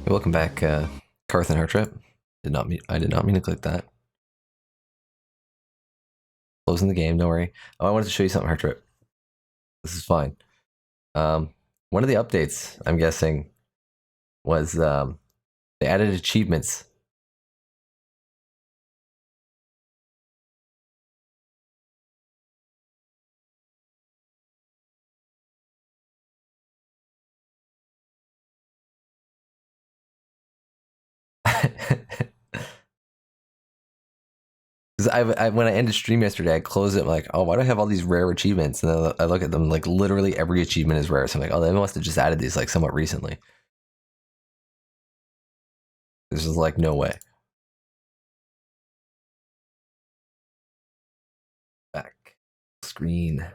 Welcome back, Carthen Heartrip. I did not mean to click that. Closing the game, don't worry. Oh, I wanted to show you something, Heartrip. This is fine. One of the updates, I'm guessing, was they added achievements. Because when I ended stream yesterday, I closed it. I'm like, oh, why do I have all these rare achievements? And then I look at them, like literally every achievement is rare. So I'm like, oh, they must have just added these like somewhat recently. This is like no way. Back screen.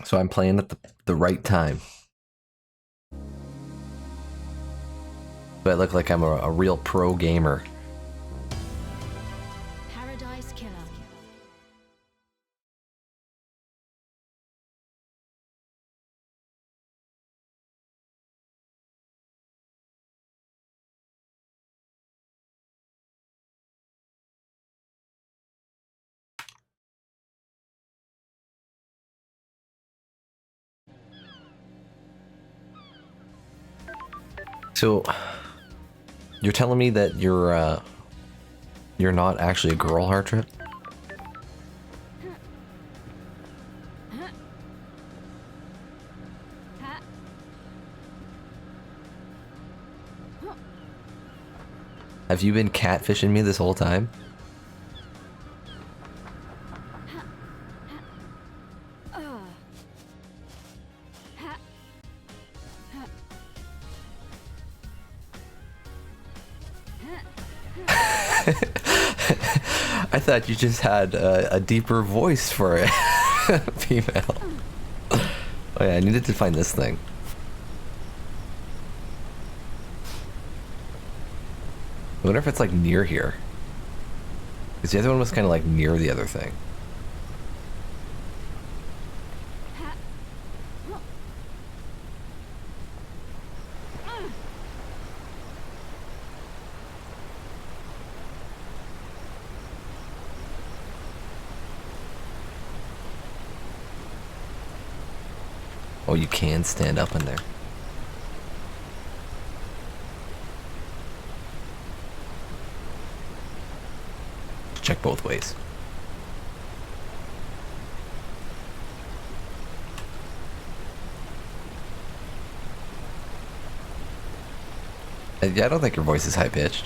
So I'm playing at the right time. But I look like I'm a real pro gamer. Paradise Killer. So, you're telling me that you're not actually a girl, Heartrip? Have you been catfishing me this whole time? I thought you just had a deeper voice for it. Female. Oh yeah, I needed to find this thing. I wonder if it's like near here. Because the other one was kind of like near the other thing. Oh, you can stand up in there. Check both ways. Yeah, I don't think your voice is high pitched.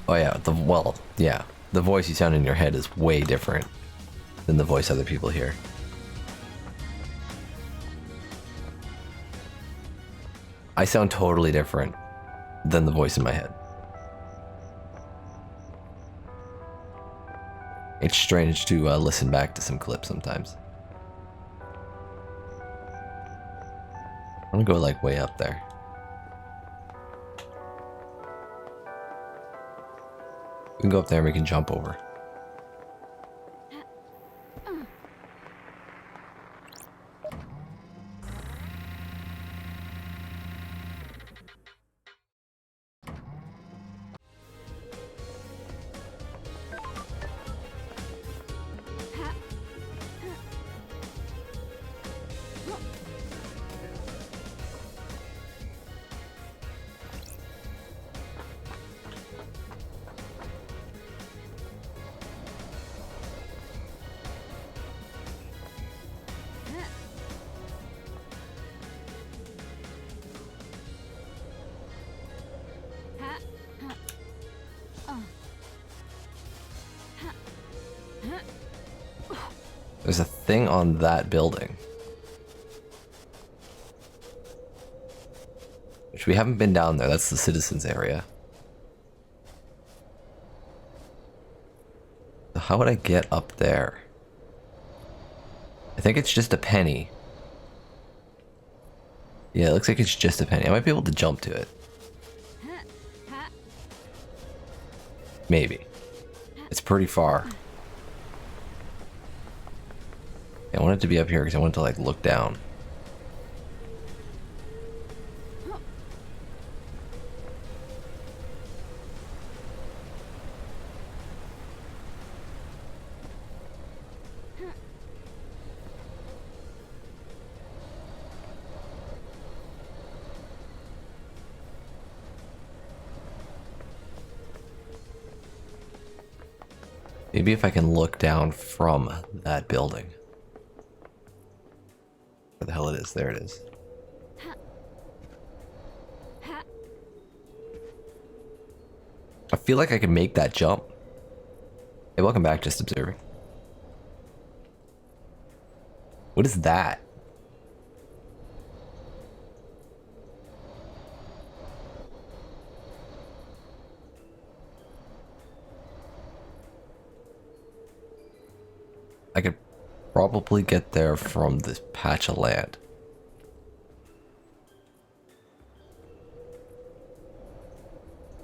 Oh yeah, the voice you sound in your head is way different than the voice other people hear. I sound totally different than the voice in my head. It's strange to listen back to some clips sometimes. I'm gonna go like way up there. We can go up there and we can jump over. There's a thing on that building. Which we haven't been down there. That's the citizens area. So how would I get up there? I think it's just a penny. Yeah, it looks like it's just a penny. I might be able to jump to it. Maybe. It's pretty far. Yeah, I want it to be up here because I want it to like look down. Maybe if I can look down from that building. Where the hell it is? There it is. I feel like I can make that jump. Hey, welcome back, Just Observing. What is that? I could probably get there from this patch of land.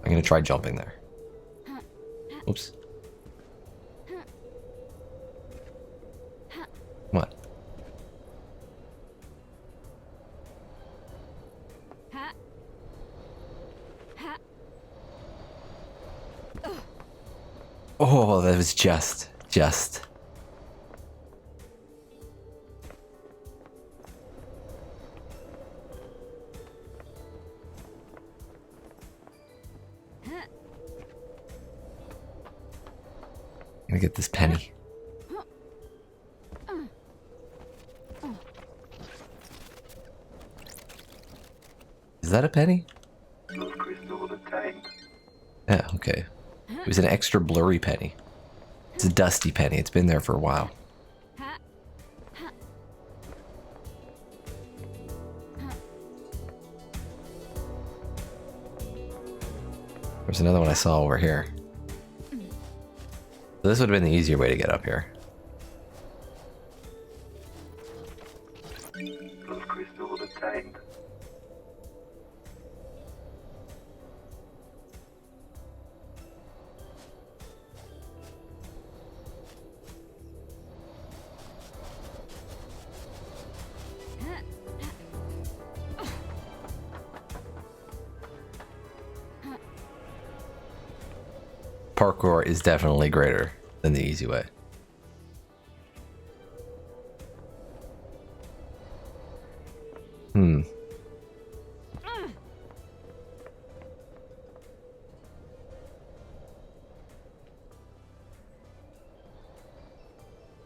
I'm gonna try jumping there. Oops. Come on. Oh, that was just. I'm gonna get this penny. Is that a penny? Yeah, okay. It was an extra blurry penny. It's a dusty penny. It's been there for a while. There's another one I saw over here. So this would have been the easier way to get up here. Parkour is definitely greater than the easy way.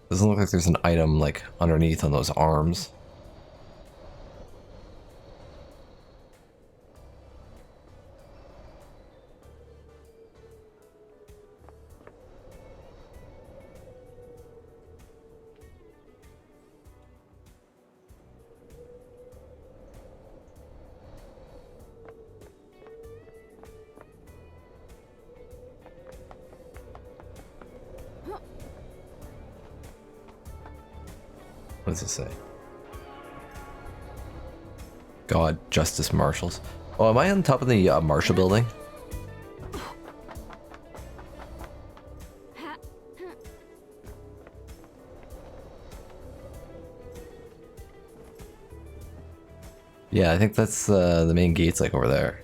Doesn't look like there's an item like underneath on those arms. What does it say? God, Justice Marshals. Oh, am I on top of the Marshall building? Yeah, I think that's the main gate's like over there.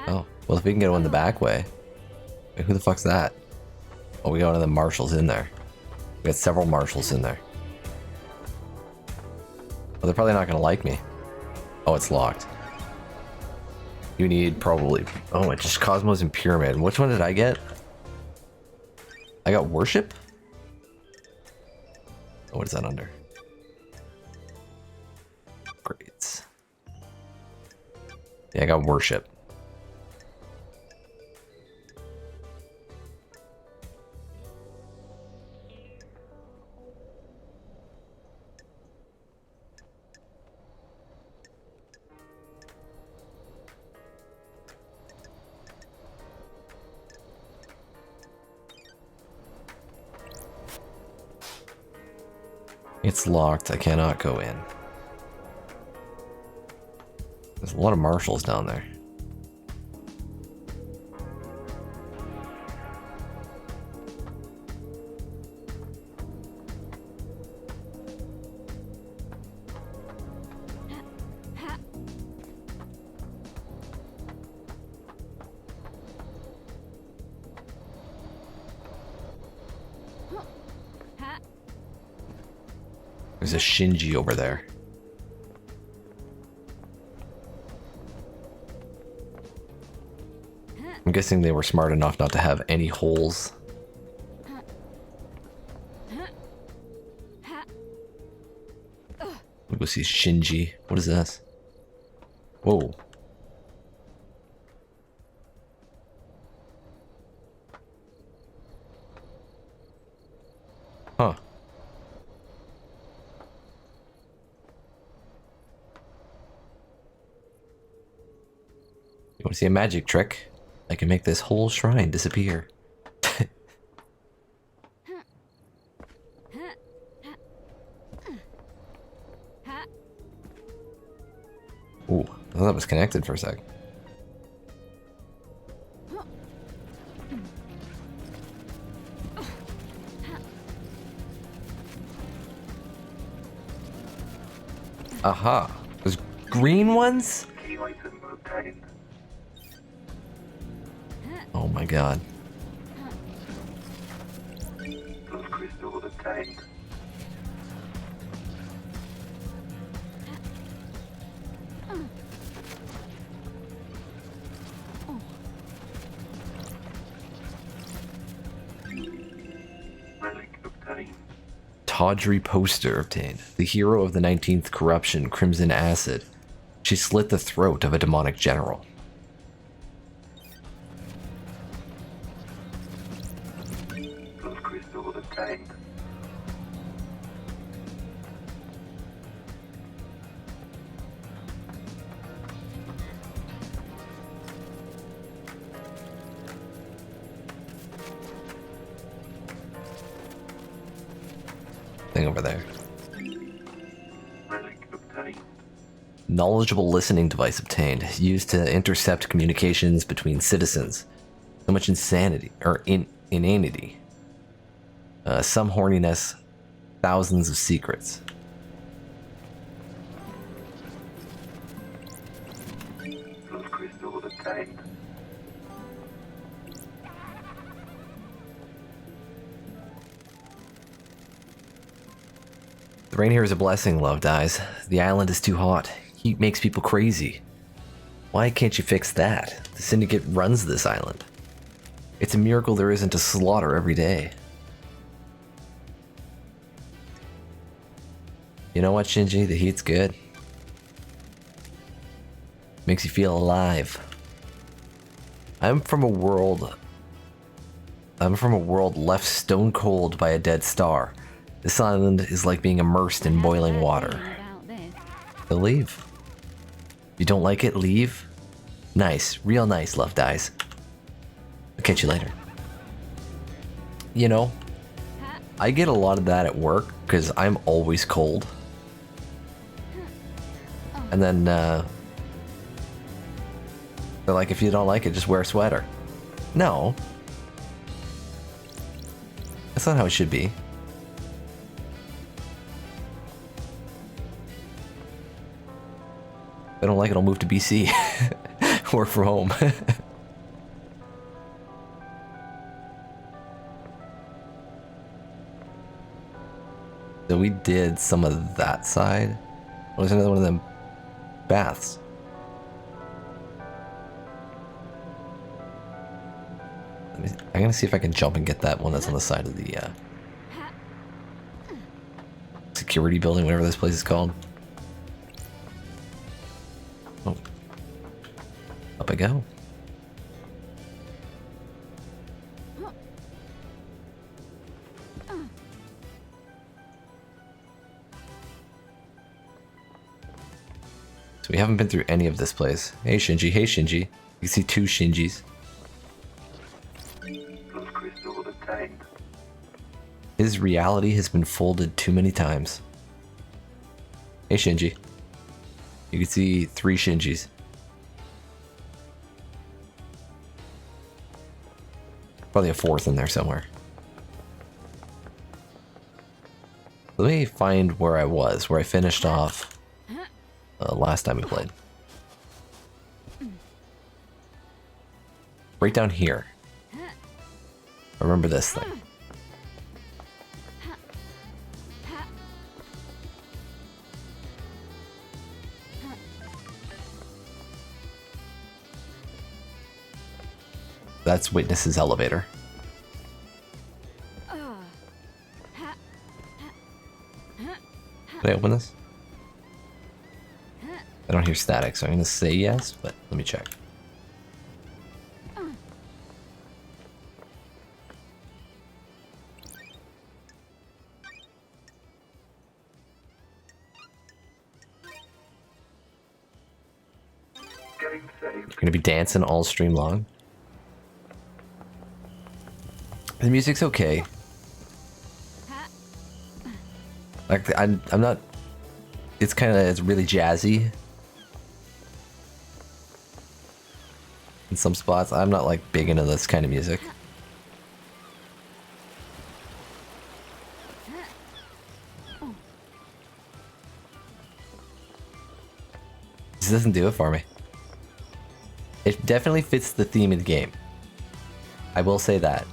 Oh, well if we can get one the back way. Wait, who the fuck's that? Oh, we got one of the marshals in there. We got several marshals in there. Well, they're probably not gonna like me. Oh, it's locked. You need probably... Oh, it's just Cosmos and Pyramid. Which one did I get? I got Worship? Oh, what is that under? Upgrades. Yeah, I got Worship. It's locked. I cannot go in. There's a lot of marshals down there. There's a Shinji over there. I'm guessing they were smart enough not to have any holes. We'll go see Shinji. What is this? Whoa. Huh. You want to see a magic trick? I can make this whole shrine disappear. Ooh, I thought that was connected for a sec. Aha! Those green ones? Oh my god. Those crystals obtained. Relic obtained. Tawdry poster obtained. The hero of the 19th corruption, Crimson Acid. She slit the throat of a demonic general. Those crystals obtained. Thing over there. Relic obtained. Knowledgeable listening device obtained. Used to intercept communications between citizens. So much insanity. Or inanity. Some horniness. Thousands of secrets. Those crystals obtained. The rain here is a blessing, Loved Eyes. The island is too hot. Heat makes people crazy. Why can't you fix that? The Syndicate runs this island. It's a miracle there isn't a slaughter every day. You know what, Shinji? The heat's good. Makes you feel alive. I'm from a world left stone cold by a dead star. This island is like being immersed in boiling water. So leave. If you don't like it, leave. Nice. Real nice, Loved Eyes. I'll catch you later. You know, I get a lot of that at work because I'm always cold. And then, they're like, if you don't like it, just wear a sweater. No. That's not how it should be. If I don't like it, I'll move to BC. Work from home. So we did some of that side. Oh, there's another one of them baths. I'm gonna see if I can jump and get that one that's on the side of the security building, whatever this place is called. Oh. Up I go. So we haven't been through any of this place. Hey Shinji, hey Shinji. You can see two Shinjis. Those crystals obtained. His reality has been folded too many times. Hey, Shinji. You can see 3 Shinjis. Probably a 4th in there somewhere. Let me find where I was, where I finished off last time we played. Right down here. Remember this thing. That's Witness's elevator. Can I open this? I don't hear static, so I'm gonna say yes, but let me check. Game saved. Gonna be dancing all stream long. The music's okay. Like I'm not. It's really jazzy. In some spots, I'm not like big into this kind of music. This doesn't do it for me. It definitely fits the theme of the game. I will say that.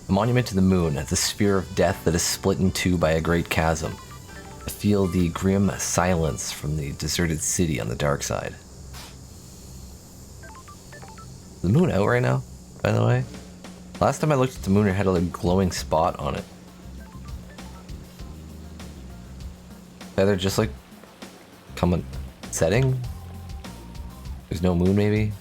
A monument to the moon, the sphere of death that is split in two by a great chasm. I feel the grim silence from the deserted city on the dark side. Is the moon out right now, by the way? Last time I looked at the moon, it had a glowing spot on it. Either just like coming setting? There's no moon maybe?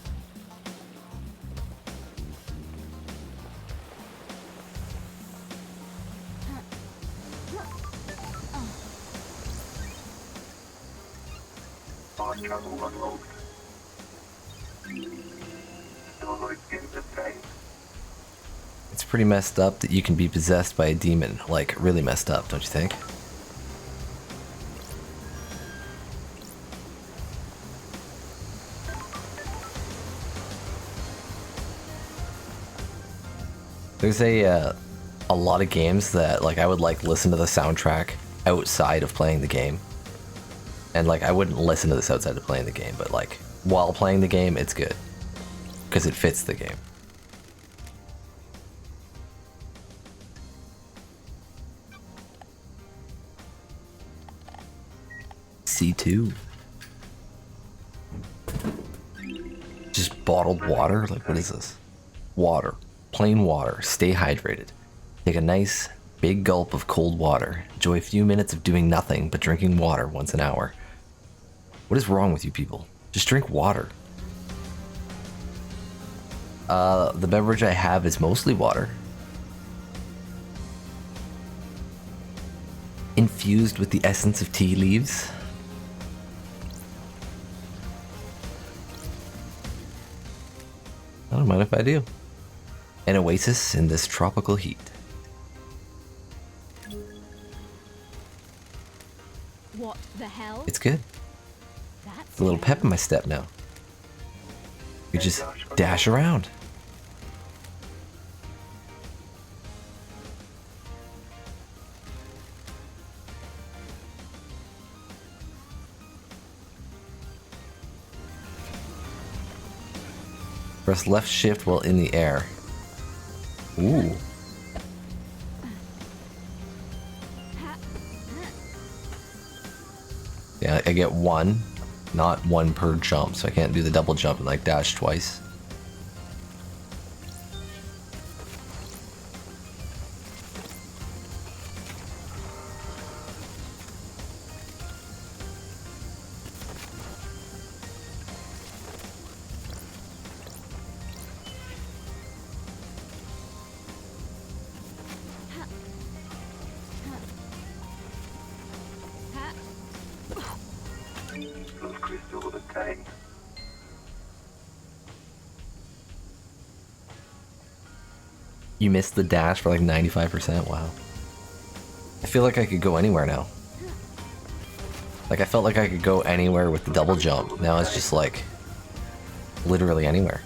Fast travel unlocked. Download game obtained. It's pretty messed up that you can be possessed by a demon. Like, really messed up, don't you think? There's a lot of games that like I would like listen to the soundtrack outside of playing the game. And like I wouldn't listen to this outside of playing the game, but like while playing the game it's good. Because it fits the game. C2. Just bottled water? Like what is this? Water. Plain water. Stay hydrated. Take a nice big gulp of cold water. Enjoy a few minutes of doing nothing but drinking water once an hour. What is wrong with you people? Just drink water. The beverage I have is mostly water. Infused with the essence of tea leaves. I don't mind if I do. An oasis in this tropical heat. What the hell? It's good. That's A little pep in my step now. You just dash around. Press left shift while in the air. Ooh. Yeah, I get one, not one per jump, so I can't do the double jump and like dash twice. Those crystals obtained. You missed the dash for like 95%? Wow. I feel like I could go anywhere now. Like, I felt like I could go anywhere with the double jump. Now it's just like, literally anywhere.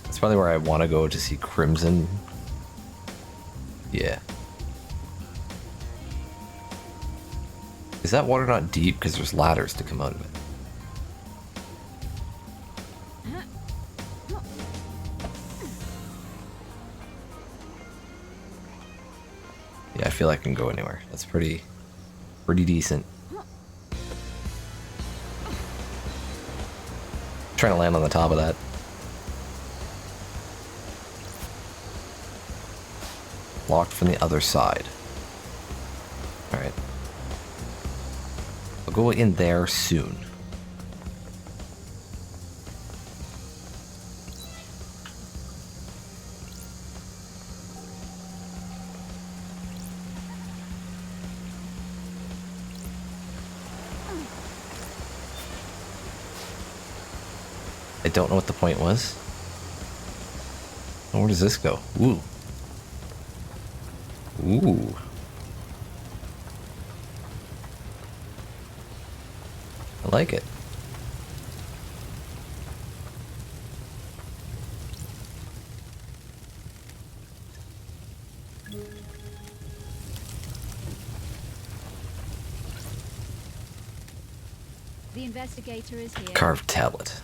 That's probably where I want to go to see Crimson. Yeah. Is that water not deep? Because there's ladders to come out of it. Yeah, I feel I can go anywhere. That's pretty decent. Trying to land on the top of that. Locked from the other side. Alright. I'll go in there soon. I don't know what the point was. Oh, where does this go? Ooh. Ooh. I like it. The investigator is here. Carved tablet.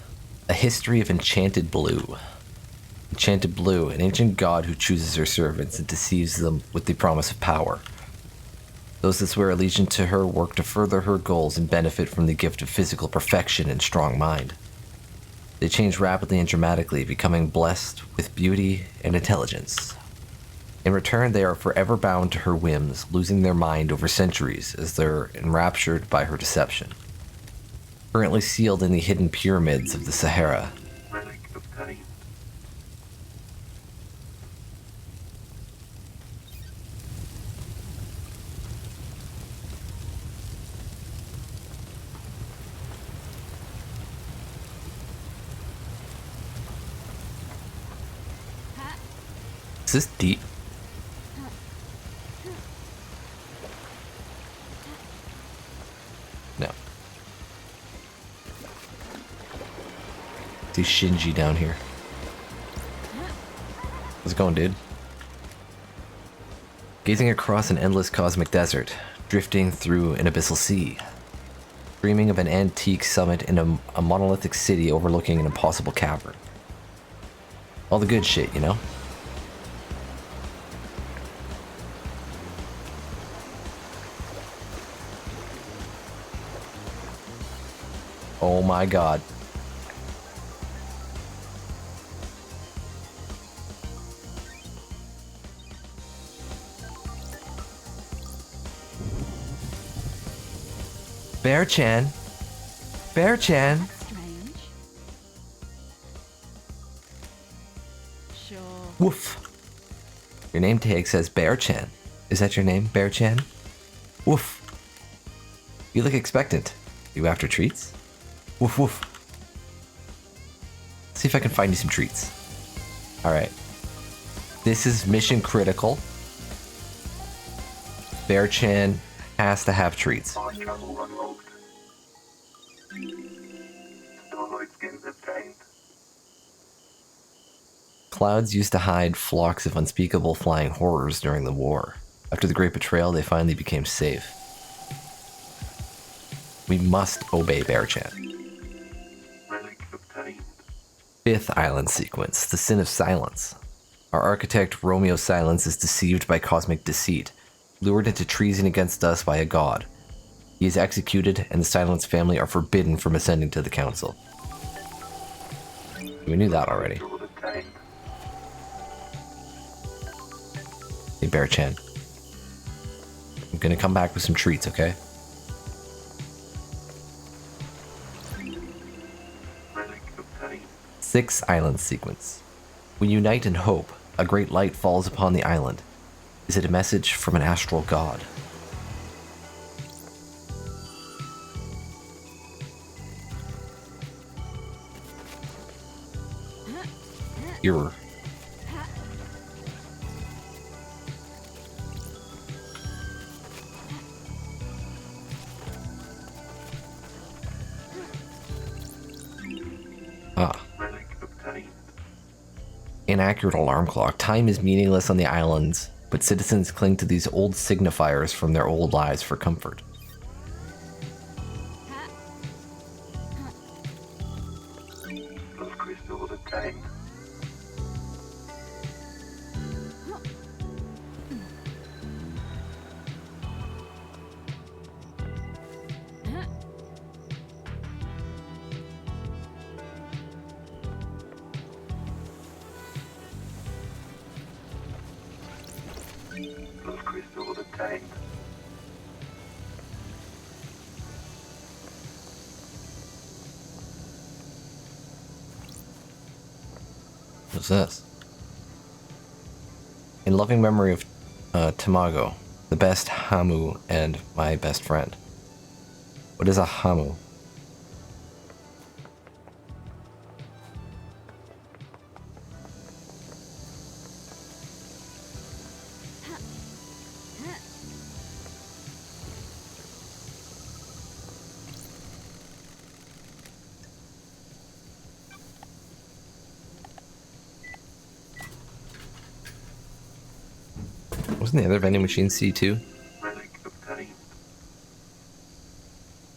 A history of Enchanted Blue. Enchanted Blue, an ancient god who chooses her servants and deceives them with the promise of power. Those that swear allegiance to her work to further her goals and benefit from the gift of physical perfection and strong mind. They change rapidly and dramatically, becoming blessed with beauty and intelligence. In return, they are forever bound to her whims, losing their mind over centuries as they're enraptured by her deception. Currently sealed in the hidden pyramids of the Sahara, Relic obtained. is this deep? No. See Shinji down here. How's it going, dude? Gazing across an endless cosmic desert, drifting through an abyssal sea, dreaming of an antique summit in a monolithic city overlooking an impossible cavern. All the good shit, you know? Oh my god. Bear-chan. Bear-chan. Strange. Sure. Woof. Your name tag says Bear-chan. Is that your name, Bear-chan? Woof. You look expectant. You after treats? Woof woof. See if I can find you some treats. Alright. This is mission critical. Bear-chan has to have treats. Fast travel unlocked. Starlight skins obtained. Clouds used to hide flocks of unspeakable flying horrors during the war. After the Great Betrayal, they finally became safe. We must obey Bear-chan. Relic obtained. Fifth island sequence, the sin of silence. Our architect, Romeo Silence, is deceived by cosmic deceit, lured into treason against us by a god. He is executed, and the Silence family are forbidden from ascending to the council. We knew that already. Crystals obtained. Hey, Bear-chan. I'm gonna come back with some treats, okay? Relic obtained. 6 island sequence. We unite in hope. A great light falls upon the island. Is it a message from an astral god? Error. Ah. Relic obtained. Inaccurate alarm clock. Time is meaningless on the islands, but citizens cling to these old signifiers from their old lives for comfort. Those crystals obtained. Those crystals obtained. What's this? In loving memory of Tamago, the best Hamu and my best friend. What is a Hamu? Wasn't the other vending machine C2? Relic obtained.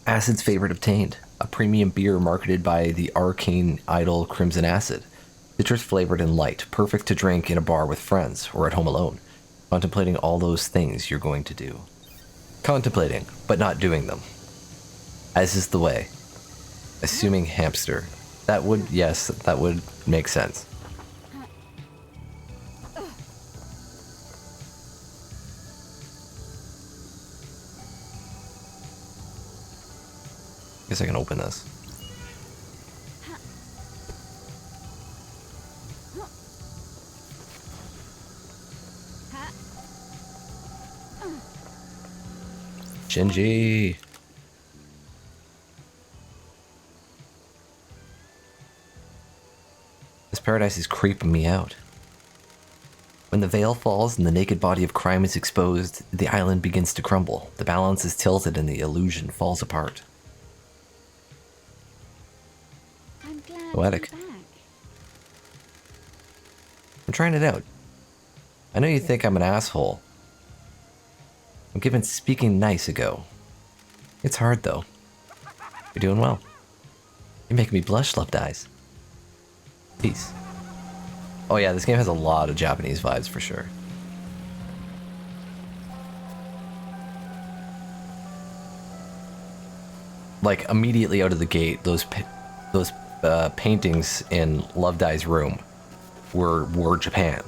Acid's favorite obtained. A premium beer marketed by the arcane idol Crimson Acid. Citrus flavored and light, perfect to drink in a bar with friends or at home alone. Contemplating all those things you're going to do. Contemplating, but not doing them. As is the way. Assuming hamster. That would, yes, that would make sense. Guess I can open this. Shinji. This paradise is creeping me out. When the veil falls and the naked body of crime is exposed, the island begins to crumble. The balance is tilted and the illusion falls apart. I'm glad Poetic. you're back. I'm trying it out. I know you think I'm an asshole. I'm giving speaking nice a go. It's hard though. You're doing well. You're making me blush, Loved Eyes. Peace. Oh yeah, this game has a lot of Japanese vibes for sure. Like immediately out of the gate, those paintings in Loved Eye's room were Japan.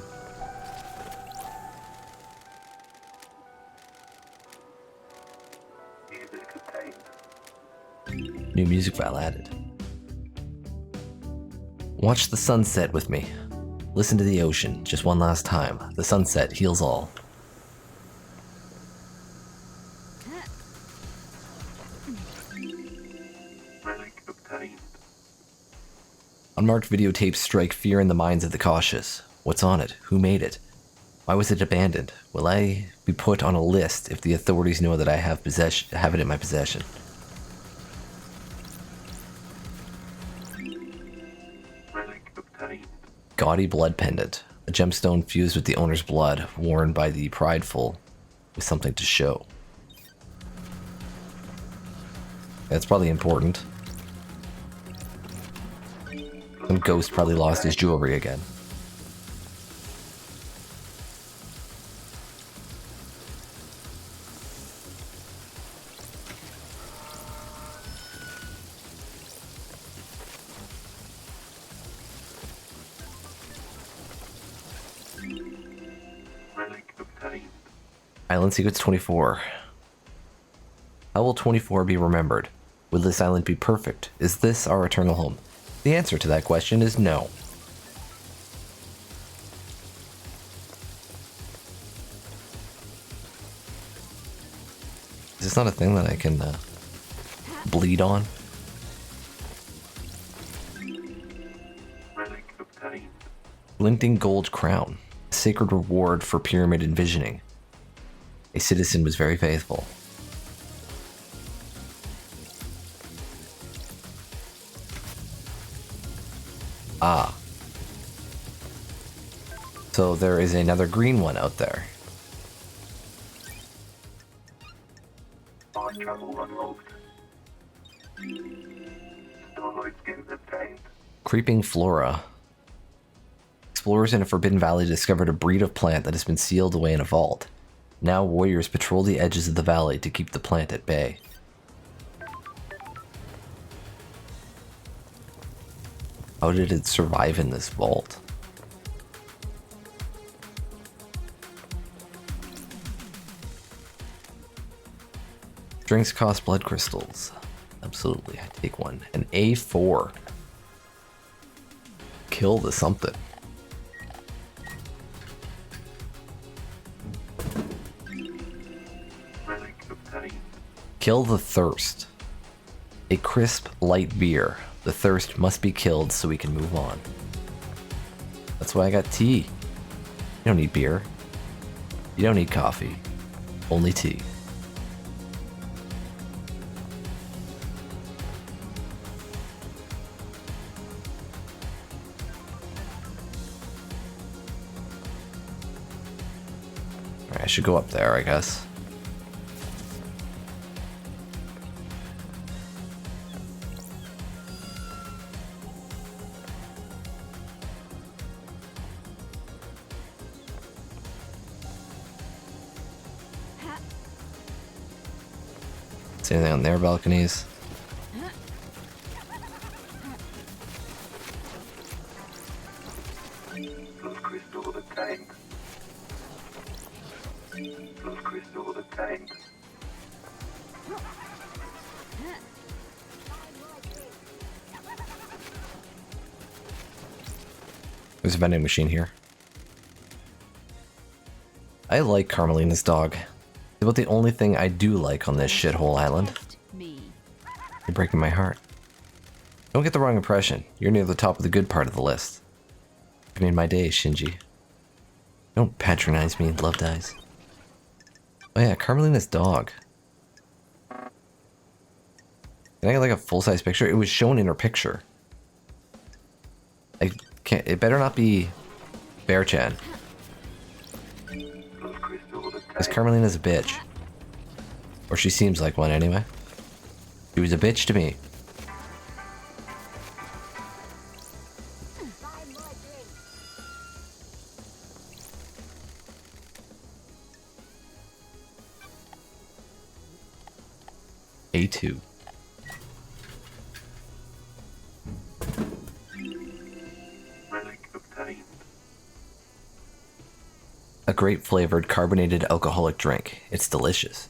Music obtained. New music file added. Watch the sunset with me. Listen to the ocean just one last time. The sunset heals all. Relic obtained. Unmarked videotapes strike fear in the minds of the cautious. What's on it? Who made it? Why was it abandoned? Will I be put on a list if the authorities know that I have it in my possession? Relic obtained. Gaudy blood pendant. A gemstone fused with the owner's blood, worn by the prideful, with something to show. That's probably important. Some ghost probably lost his jewelry again. Relic obtained. Island Secrets 24. How will 24 be remembered? Will this island be perfect? Is this our eternal home? The answer to that question is no. Is this not a thing that I can bleed on? Relic obtained. Glinting gold crown. Sacred reward for pyramid envisioning. A citizen was very faithful. Ah. So there is another green one out there. Fine travel unlocked. Starlight skins obtained. Creeping flora. Explorers in a forbidden valley discovered a breed of plant that has been sealed away in a vault. Now warriors patrol the edges of the valley to keep the plant at bay. How did it survive in this vault? Drinks cost blood crystals. Absolutely, I take one. An A4. Kill the something. Relic obtained. Kill the thirst. A crisp, light beer. The thirst must be killed so we can move on. That's why I got tea. You don't need beer. You don't need coffee. Only tea. Alright, I should go up there, I guess. See anything on their balconies? Blood crystal obtained. Blood crystal obtained. There's a vending machine here. I like Carmelina's dog. It's about the only thing I do like on this shithole island. Me. You're breaking my heart. Don't get the wrong impression. You're near the top of the good part of the list. You made my day, Shinji. Don't patronize me, Love Dies. Oh yeah, Carmelina's dog. Can I get like a full-size picture? It was shown in her picture. I can't. It better not be Bear-chan. Blood crystal Because obtained. Carmelina's a bitch. Or she seems like one anyway. She was a bitch to me. A2. Relic obtained. A grape flavored carbonated alcoholic drink. It's delicious.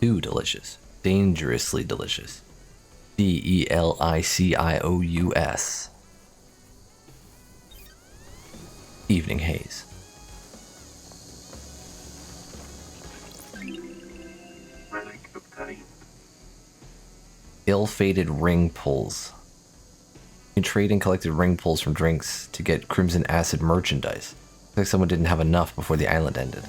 Too delicious. Dangerously delicious. DELICIOUS. Evening haze. Relic obtained. Ill-fated ring pulls. You can trade and collected ring pulls from drinks to get Crimson Acid merchandise. Looks like someone didn't have enough before the island ended.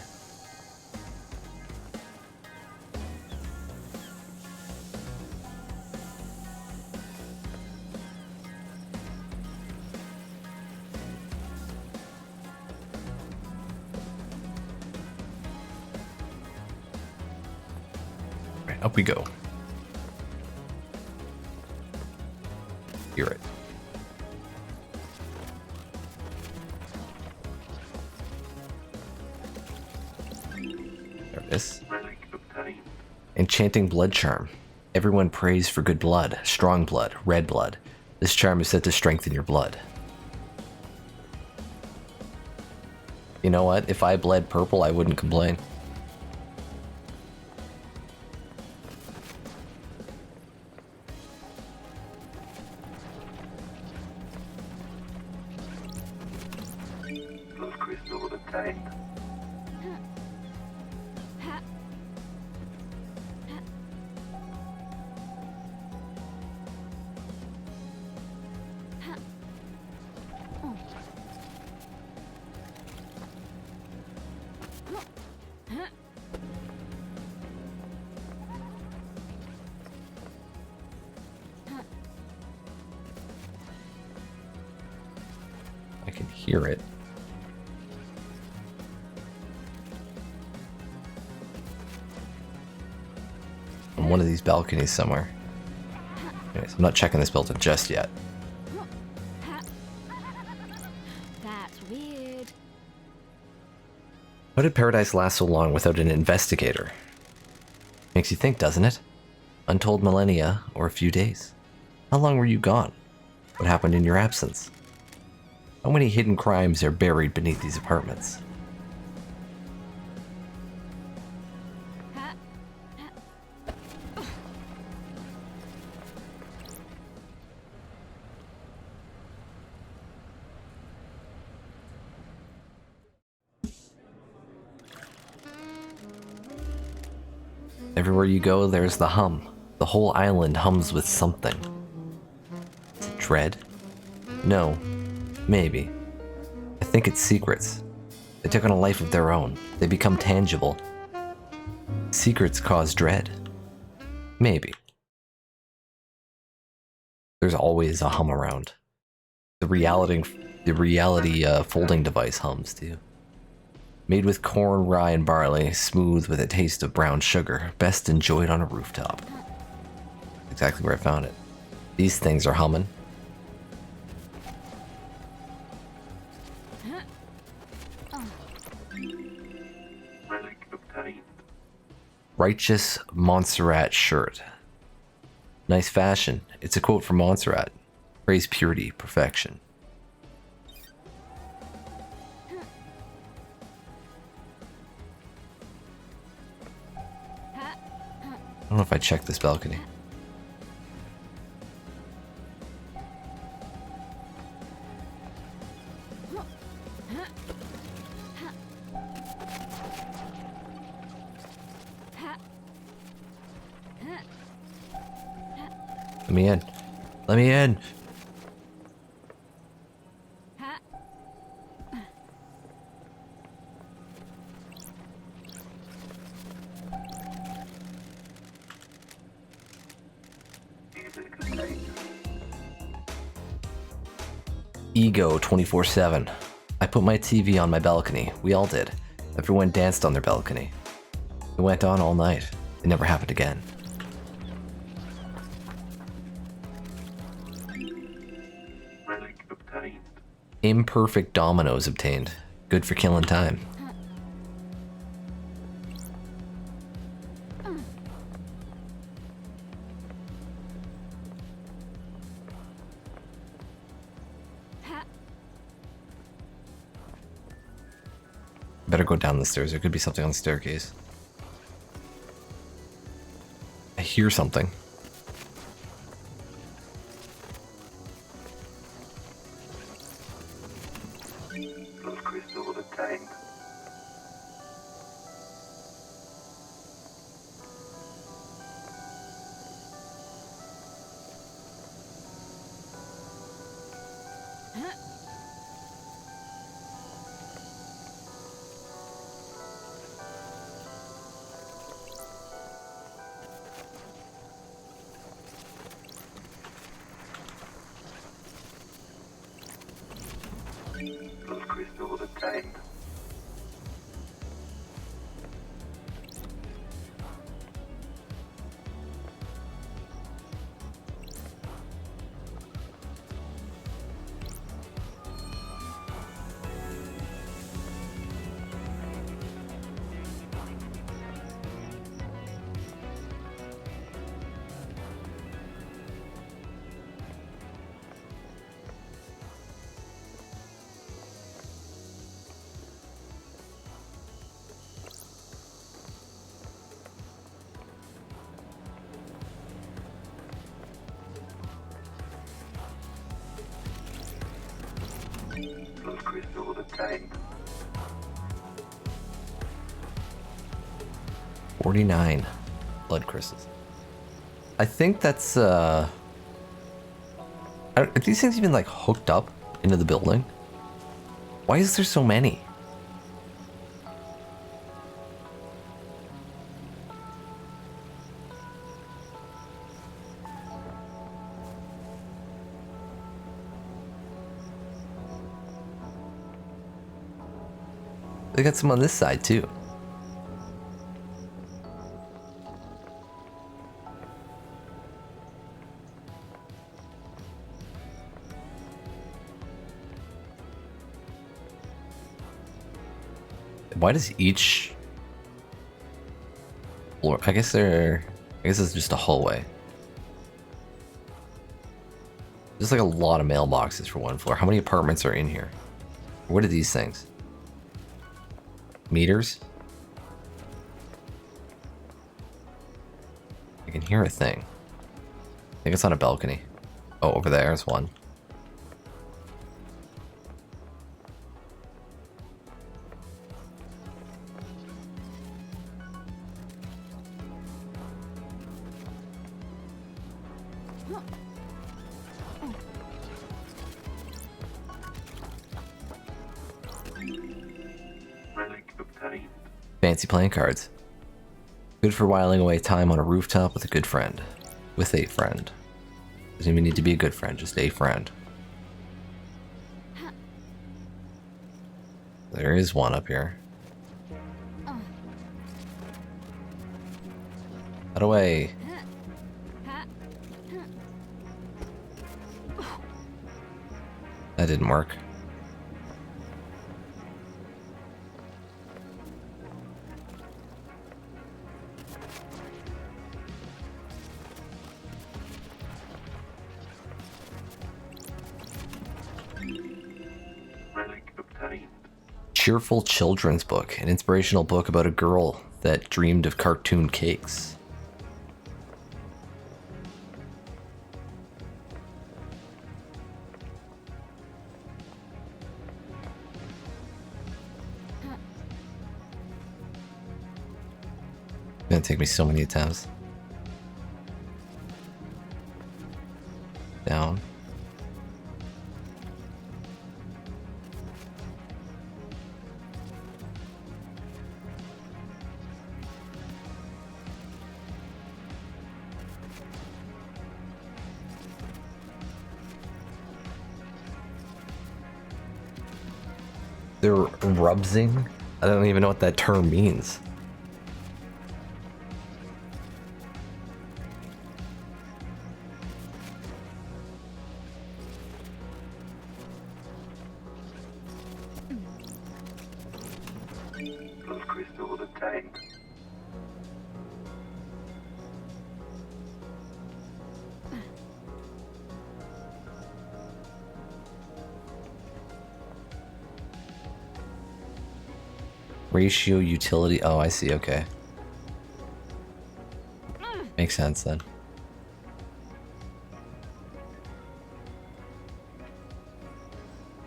Right, up we go. Hear it. There it is. Relic obtained. Enchanting blood charm. Everyone prays for good blood, strong blood, red blood. This charm is said to strengthen your blood. You know what? If I bled purple, I wouldn't complain. crystal obtained. Ha. Ha. Oh. Huh. I can hear it. On one of these balconies somewhere. Anyways, I'm not checking this building just yet. Ha. That's weird. How did Paradise last so long without an investigator? Makes you think, doesn't it? Untold millennia or a few days. How long were you gone? What happened in your absence? How many hidden crimes are buried beneath these apartments? Ha. Everywhere you go, there's the hum. The whole island hums with something. Is it dread? No. Maybe. I think it's secrets. They took on a life of their own. They become tangible. Secrets cause dread. Maybe. There's always a hum around. The reality folding device hums too. Made with corn, rye, and barley, smooth with a taste of brown sugar, best enjoyed on a rooftop. Exactly where I found it. These things are humming. Relic obtained. Righteous Montserrat shirt. Nice fashion. It's a quote from Montserrat. Praise purity, perfection. I don't know if I checked this balcony. Let me in. Let me in. Ha. Music obtained. Ego 24/7. I put my TV on my balcony. We all did. Everyone danced on their balcony. It went on all night. It never happened again. Relic obtained. Imperfect dominoes obtained. Good for killing time. Ha. Better go down the stairs. There could be something on the staircase. I hear something. Blood crystal obtained. Blood crystal obtained. Blood crystal obtained. 49 blood crystals. I think that's are these things even like hooked up into the building? Why is there so many? They got some on this side too. Why does each floor? I guess it's just a hallway. There's like a lot of mailboxes for one floor. How many apartments are in here? What are these things? Meters? I can hear a thing. I think it's on a balcony. Oh, over there's one. Relic obtained. Fancy playing cards. Good for whiling away time on a rooftop with a good friend. With a friend. Doesn't even need to be a good friend, just a friend. There is one up here. Out away. That didn't work. Relic obtained. Cheerful children's book, an inspirational book about a girl that dreamed of cartoon cakes. It's gonna take me so many attempts. Down. They're rubsing? I don't even know what that term means. Blood crystal obtained. Ratio utility. Oh, I see. Okay. Makes sense then.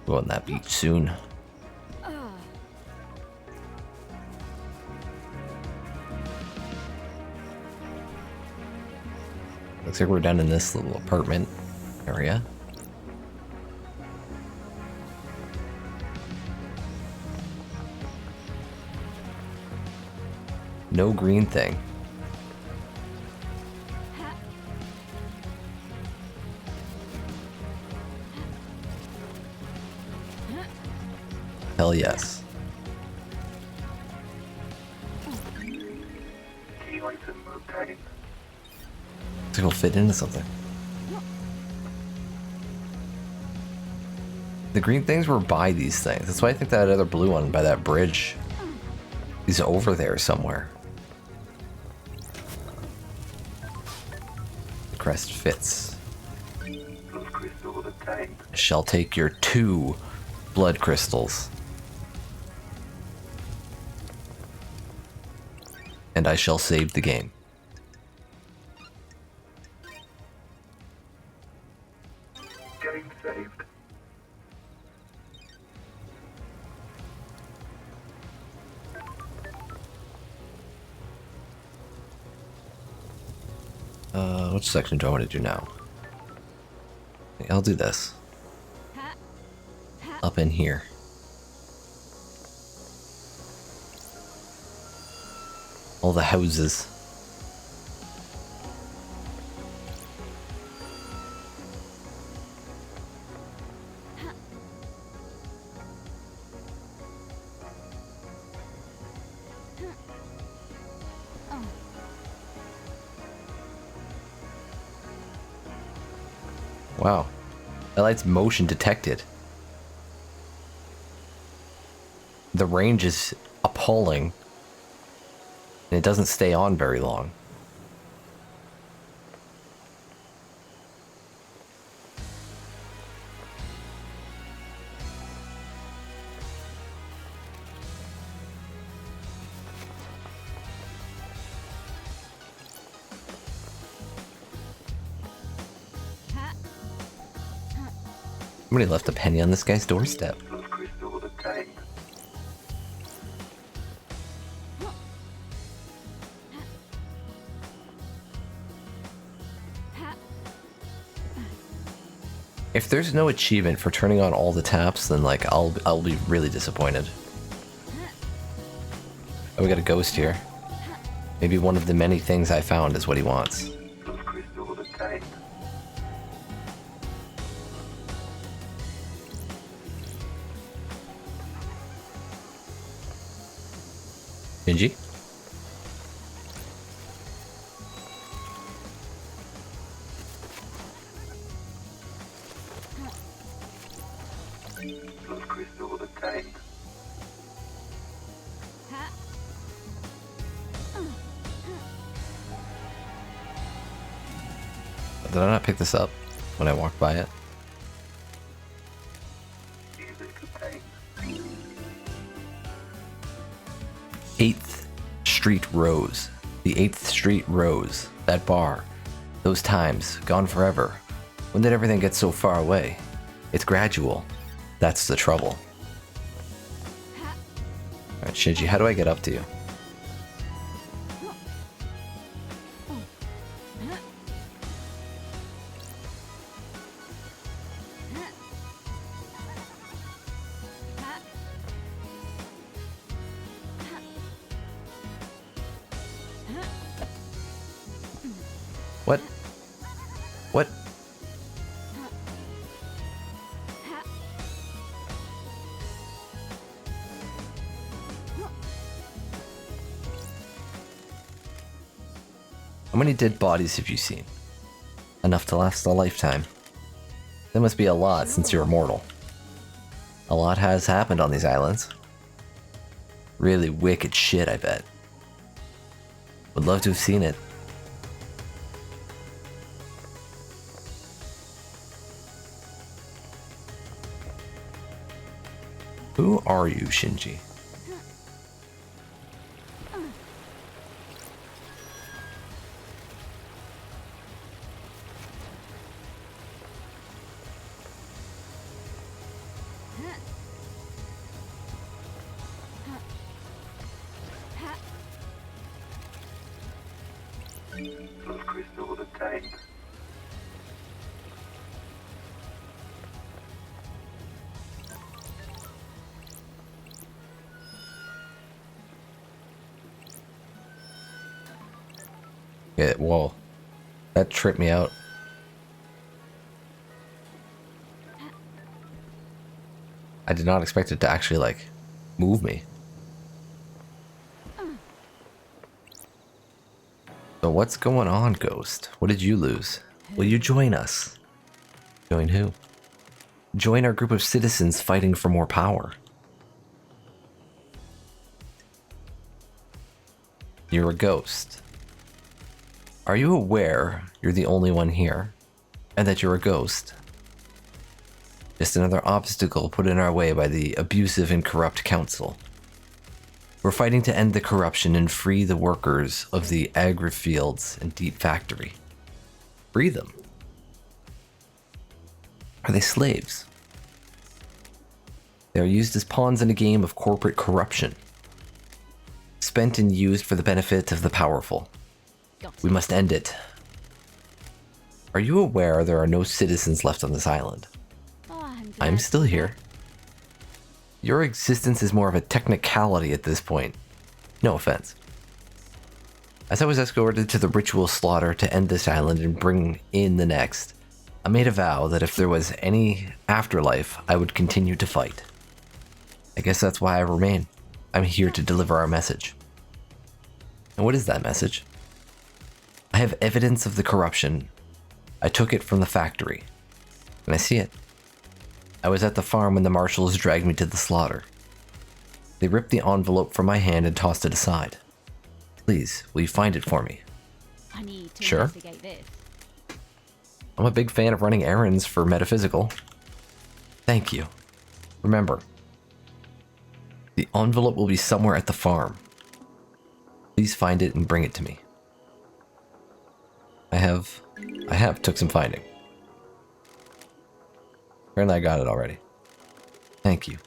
Go on that beach soon. Looks like we're down in this little apartment area. No green thing. Hell yes. Key item obtained. Looks like it'll fit into something. The green things were by these things. That's why I think that other blue one by that bridge is over there somewhere. The crest fits. Blood crystal obtained. I shall take your 2 blood crystals. And I shall save the game. Game saved. Which section do I want to do now? I'll do this. Ha. Ha. Up in here. All the houses. Oh. Wow. That light's motion detected. The range is appalling. And it doesn't stay on very long. Ha. Somebody left a penny on this guy's doorstep. Useless crystal obtained. Ha. If there's no achievement for turning on all the taps, then like I'll be really disappointed. Oh, we got a ghost here. Maybe one of the many things I found is what he wants. Useless crystal obtained. Shinji? Useless crystal obtained. Ha. Did I not pick this up when I walked by it? Music obtained. 8th Street Rose. The 8th Street Rose. That bar. Those times. Gone forever. When did everything get so far away? It's gradual. That's the trouble. Ha. Alright, Shinji, how do I get up to you? Ha. What? What? Ha. How many dead bodies have you seen? Enough to last a lifetime. There must be a lot since you're immortal. A lot has happened on these islands. Really wicked shit, I bet. Would love to have seen it. Who are you, Shinji? Ha. Useless crystal obtained. Yeah, whoa. That tripped me out. I did not expect it to actually, like, move me. So what's going on, Ghost? What did you lose? Will you join us? Join who? Join our group of citizens fighting for more power. You're a ghost. Are you aware you're the only one here? And that you're a ghost? Just another obstacle put in our way by the abusive and corrupt council. We're fighting to end the corruption and free the workers of the agri fields and deep factory. Free them. Are they slaves? They are used as pawns in a game of corporate corruption. Spent and used for the benefit of the powerful. We must end it. Are you aware there are no citizens left on this island? Oh, I'm glad still to here. Your existence is more of a technicality at this point. No offense. As I was escorted to the ritual slaughter to end this island and bring in the next, I made a vow that if there was any afterlife, I would continue to fight. I guess that's why I remain. I'm here to deliver our message. And what is that message? I have evidence of the corruption. I took it from the factory, and I see it. I was at the farm when the marshals dragged me to the slaughter. They ripped the envelope from my hand and tossed it aside. Please, will you find it for me? I need to Sure. investigate this. I'm a big fan of running errands for Metaphysical. Thank you. Remember, the envelope will be somewhere at the farm. Please find it and bring it to me. I have took some finding. Apparently I got it already. Thank you.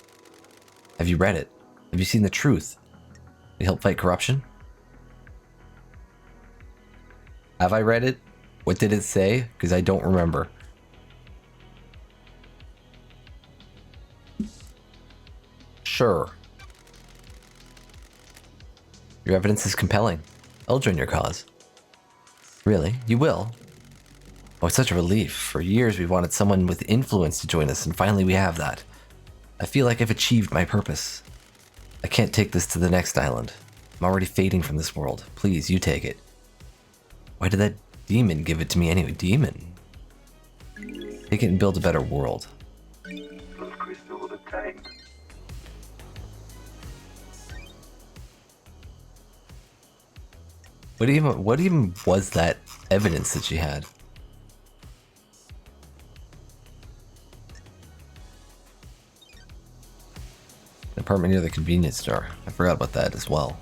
Have you read it? Have you seen the truth? Will you help fight corruption? Have I read it? What did it say? Because I don't remember. Sure. Your evidence is compelling. I'll join your cause. Really? You will? Oh, it's such a relief. For years we've wanted someone with influence to join us, and finally we have that. I feel like I've achieved my purpose. I can't take this to the next island. I'm already fading from this world. Please, you take it. Why did that demon give it to me anyway? Demon? Take it and build a better world. Plus crystal obtained. What even was that evidence that she had? An apartment near the convenience store. I forgot about that as well.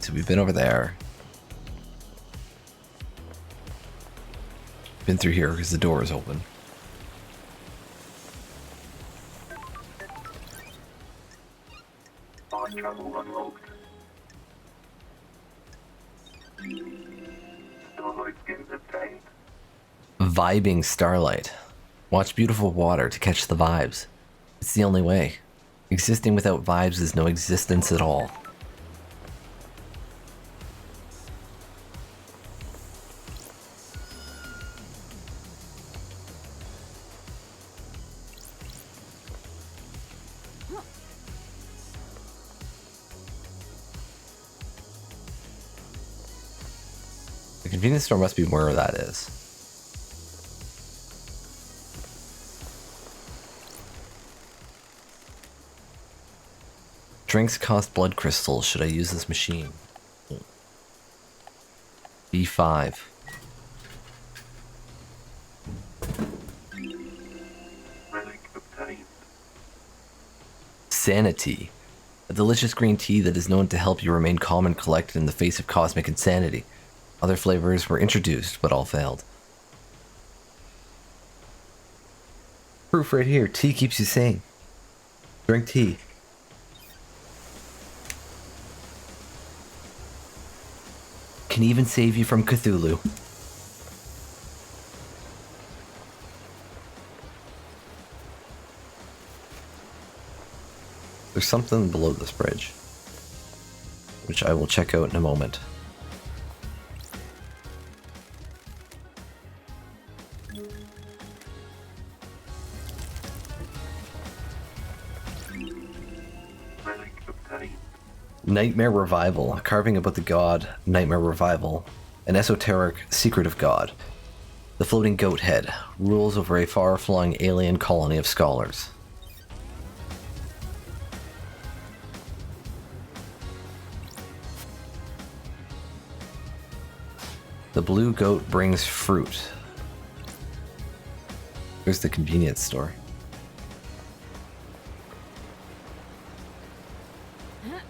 So we've been over there. Been through here because the door is open. Fast travel unlocked. Starlight skins obtained. Vibing starlight. Watch beautiful water to catch the vibes. It's the only way. Existing without vibes is no existence at all. The convenience store must be where that is. Drinks cost blood crystals. Should I use this machine? B5. Relic obtained. Sanity. A delicious green tea that is known to help you remain calm and collected in the face of cosmic insanity. Other flavors were introduced, but all failed. Proof right here. Tea keeps you sane. Drink tea. Can even save you from Cthulhu. There's something below this bridge, which I will check out in a moment. Relic obtained. Nightmare Revival, a carving about the god Nightmare Revival, an esoteric secret of God. The floating goat head rules over a far-flung alien colony of scholars. The blue goat brings fruit. There's the convenience store. Ha.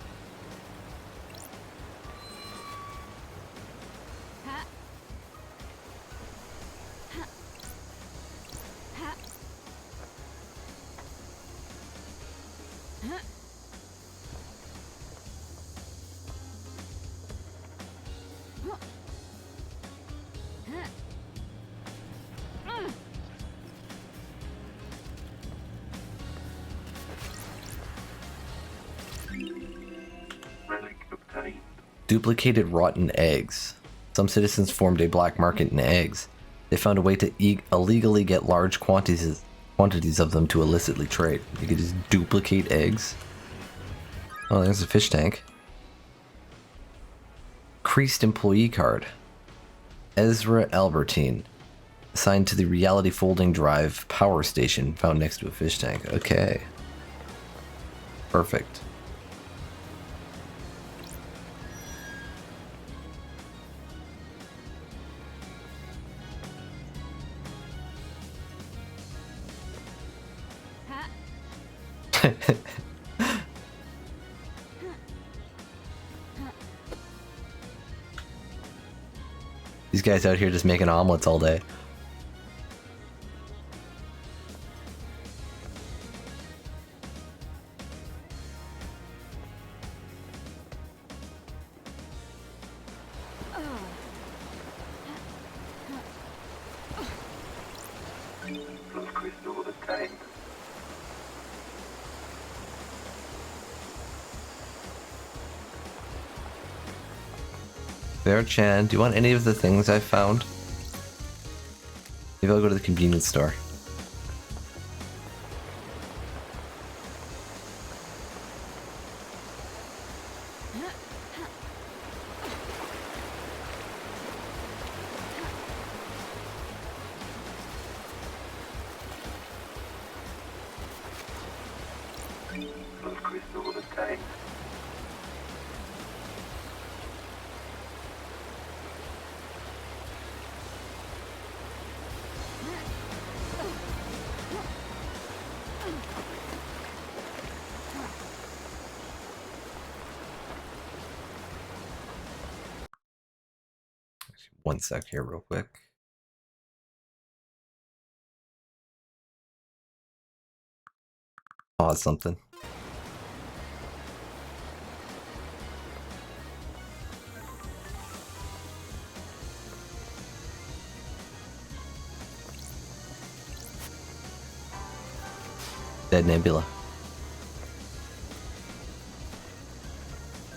Ha. Ha. Ha. Duplicated rotten eggs. Some citizens formed a black market in eggs. They found a way to illegally get large quantities of them to illicitly trade. You could just duplicate eggs. Oh, there's a fish tank. Creased employee card. Ezra Albertine. Assigned to the Reality Folding Drive power station found next to a fish tank. Okay. Perfect. Ha. These guys out here just making omelets all day. Blood crystal obtained. Bear-chan, do you want any of the things I found? Maybe I'll go to the convenience store. Blood crystal obtained. One sec here real quick. Pause something. Dead Nebula.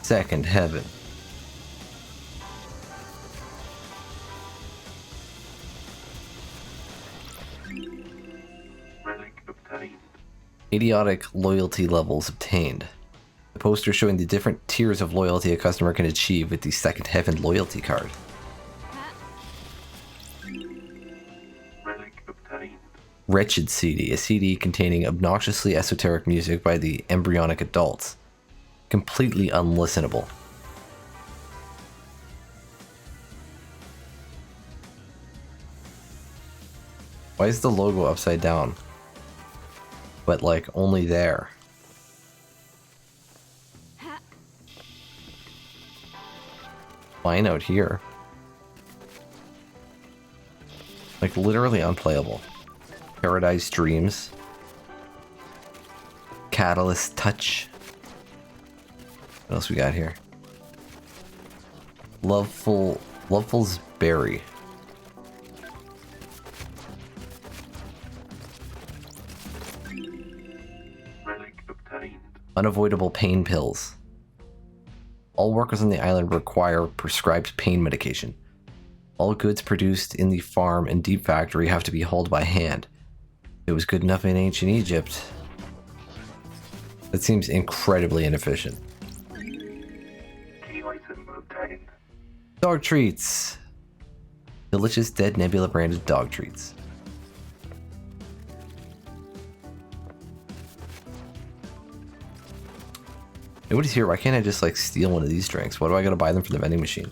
Second Heaven. Relic obtained. Idiotic loyalty levels obtained. The poster showing the different tiers of loyalty a customer can achieve with the Second Heaven loyalty card. Relic obtained. Wretched CD, a CD containing obnoxiously esoteric music by the Embryonic Adults. Completely unlistenable. Why is the logo upside down? But like only there. Ha. Fine out here. Like literally unplayable. Paradise Dreams. Catalyst Touch. What else we got here? Loveful's Berry. Relic obtained. Unavoidable pain pills. All workers on the island require prescribed pain medication. All goods produced in the farm and deep factory have to be hauled by hand. It was good enough in ancient Egypt. That seems incredibly inefficient. Key item obtained. Dog treats. Delicious Dead Nebula branded dog treats. Nobody's here. Why can't I just like steal one of these drinks? Why do I gotta buy them from the vending machine?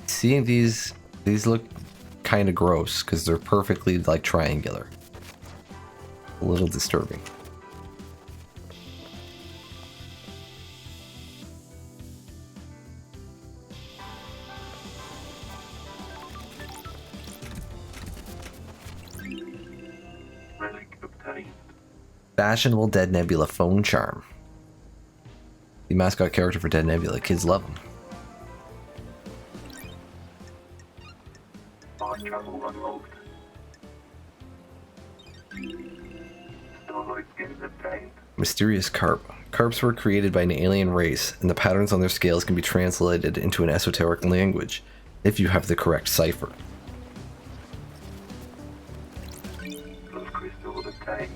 Seeing these look kind of gross because they're perfectly like triangular. A little disturbing. Relic obtained. Fashionable Dead Nebula phone charm. The mascot character for Dead Nebula. Kids love him. Fast travel unlocked. Starlight skins obtained. Mysterious carp. Carps were created by an alien race, and the patterns on their scales can be translated into an esoteric language if you have the correct cipher. Those crystals obtained.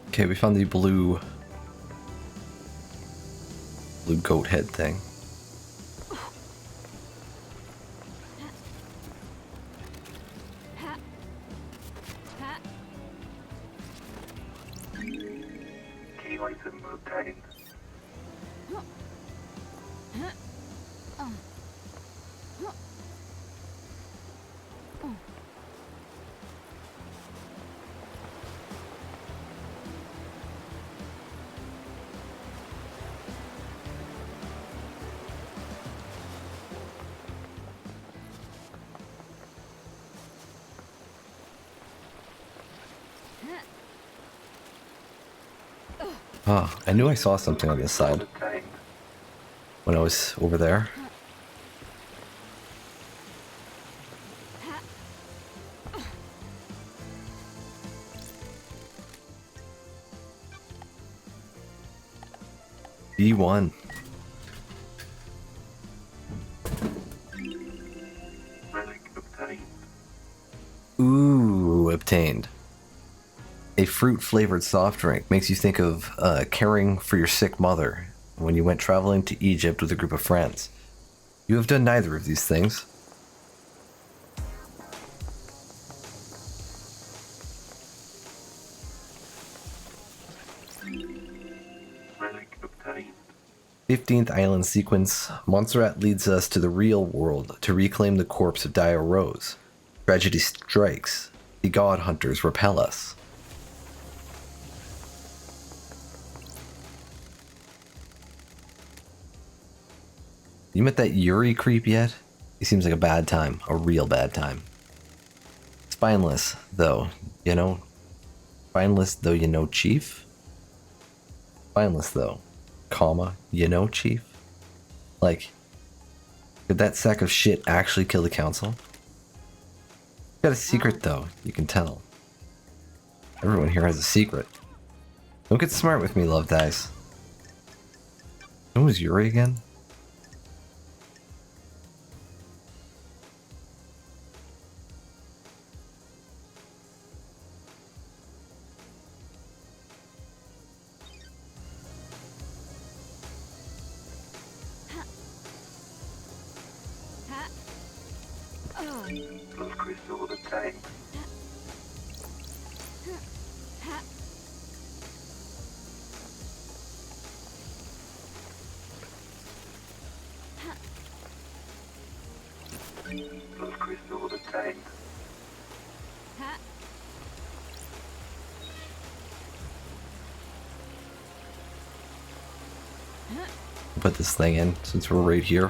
Okay, we found the blue goat head thing. Key item obtained. Ah, I knew I saw something on this side Obtained. when I was over there. B1. Relic obtained. Ooh, obtained. A fruit-flavored soft drink makes you think of caring for your sick mother when you went traveling to Egypt with a group of friends. You have done neither of these things. Relic obtained. 15th Island Sequence. Montserrat leads us to the real world to reclaim the corpse of Dio Rose. Tragedy strikes. The god hunters repel us. You met that Yuri creep yet? He seems like a bad time. A real bad time. Spineless, though, you know? Spineless, though, you know, Chief? Spineless, though, comma, you know, Chief? Like, did that sack of shit actually kill the council? Got a secret, though, you can tell. Everyone here has a secret. Don't get smart with me, Love Dice. Who was Yuri again? Those crystals obtained. Those crystals obtained. Put this thing in since we're right here.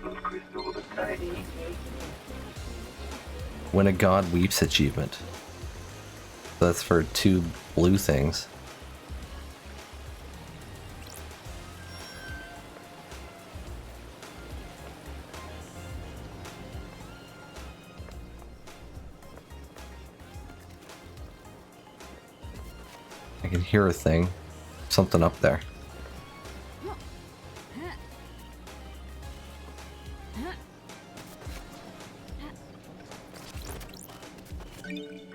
Those crystals obtained. When a god weeps achievement. So that's for 2 blue things. I can hear a thing. Something up there.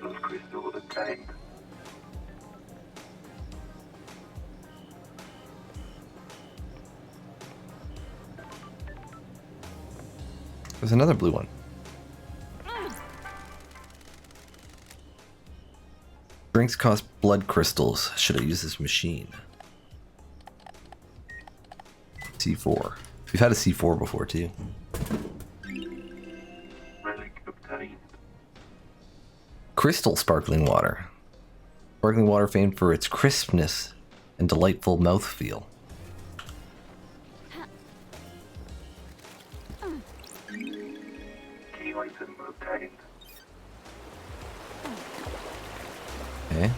Those crystals obtained. There's another blue one. Drinks cost blood crystals. Should I use this machine? C4. We've had a C4 before too. Relic obtained. Crystal sparkling water. Sparkling water famed for its crispness and delightful mouthfeel. Key item obtained. Okay.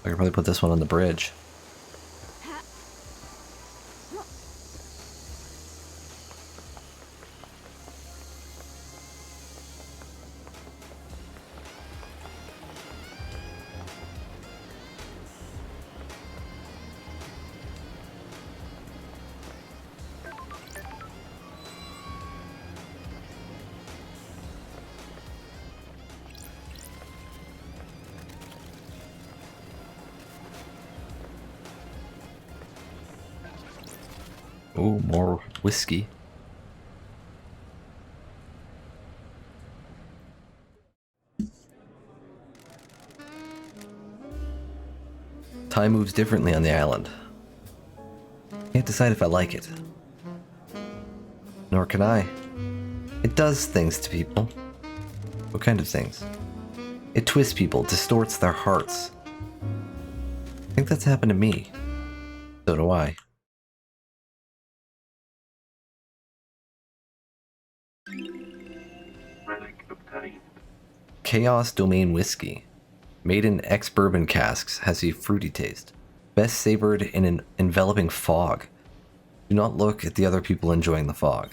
I could probably put this one on the bridge. Ooh, more whiskey. Time moves differently on the island. Can't decide if I like it. Nor can I. It does things to people. What kind of things? It twists people, distorts their hearts. I think that's happened to me. So do I. Relic obtained. Chaos Domain Whiskey. Made in ex-bourbon casks, has a fruity taste. Best savored in an enveloping fog. Do not look at the other people enjoying the fog.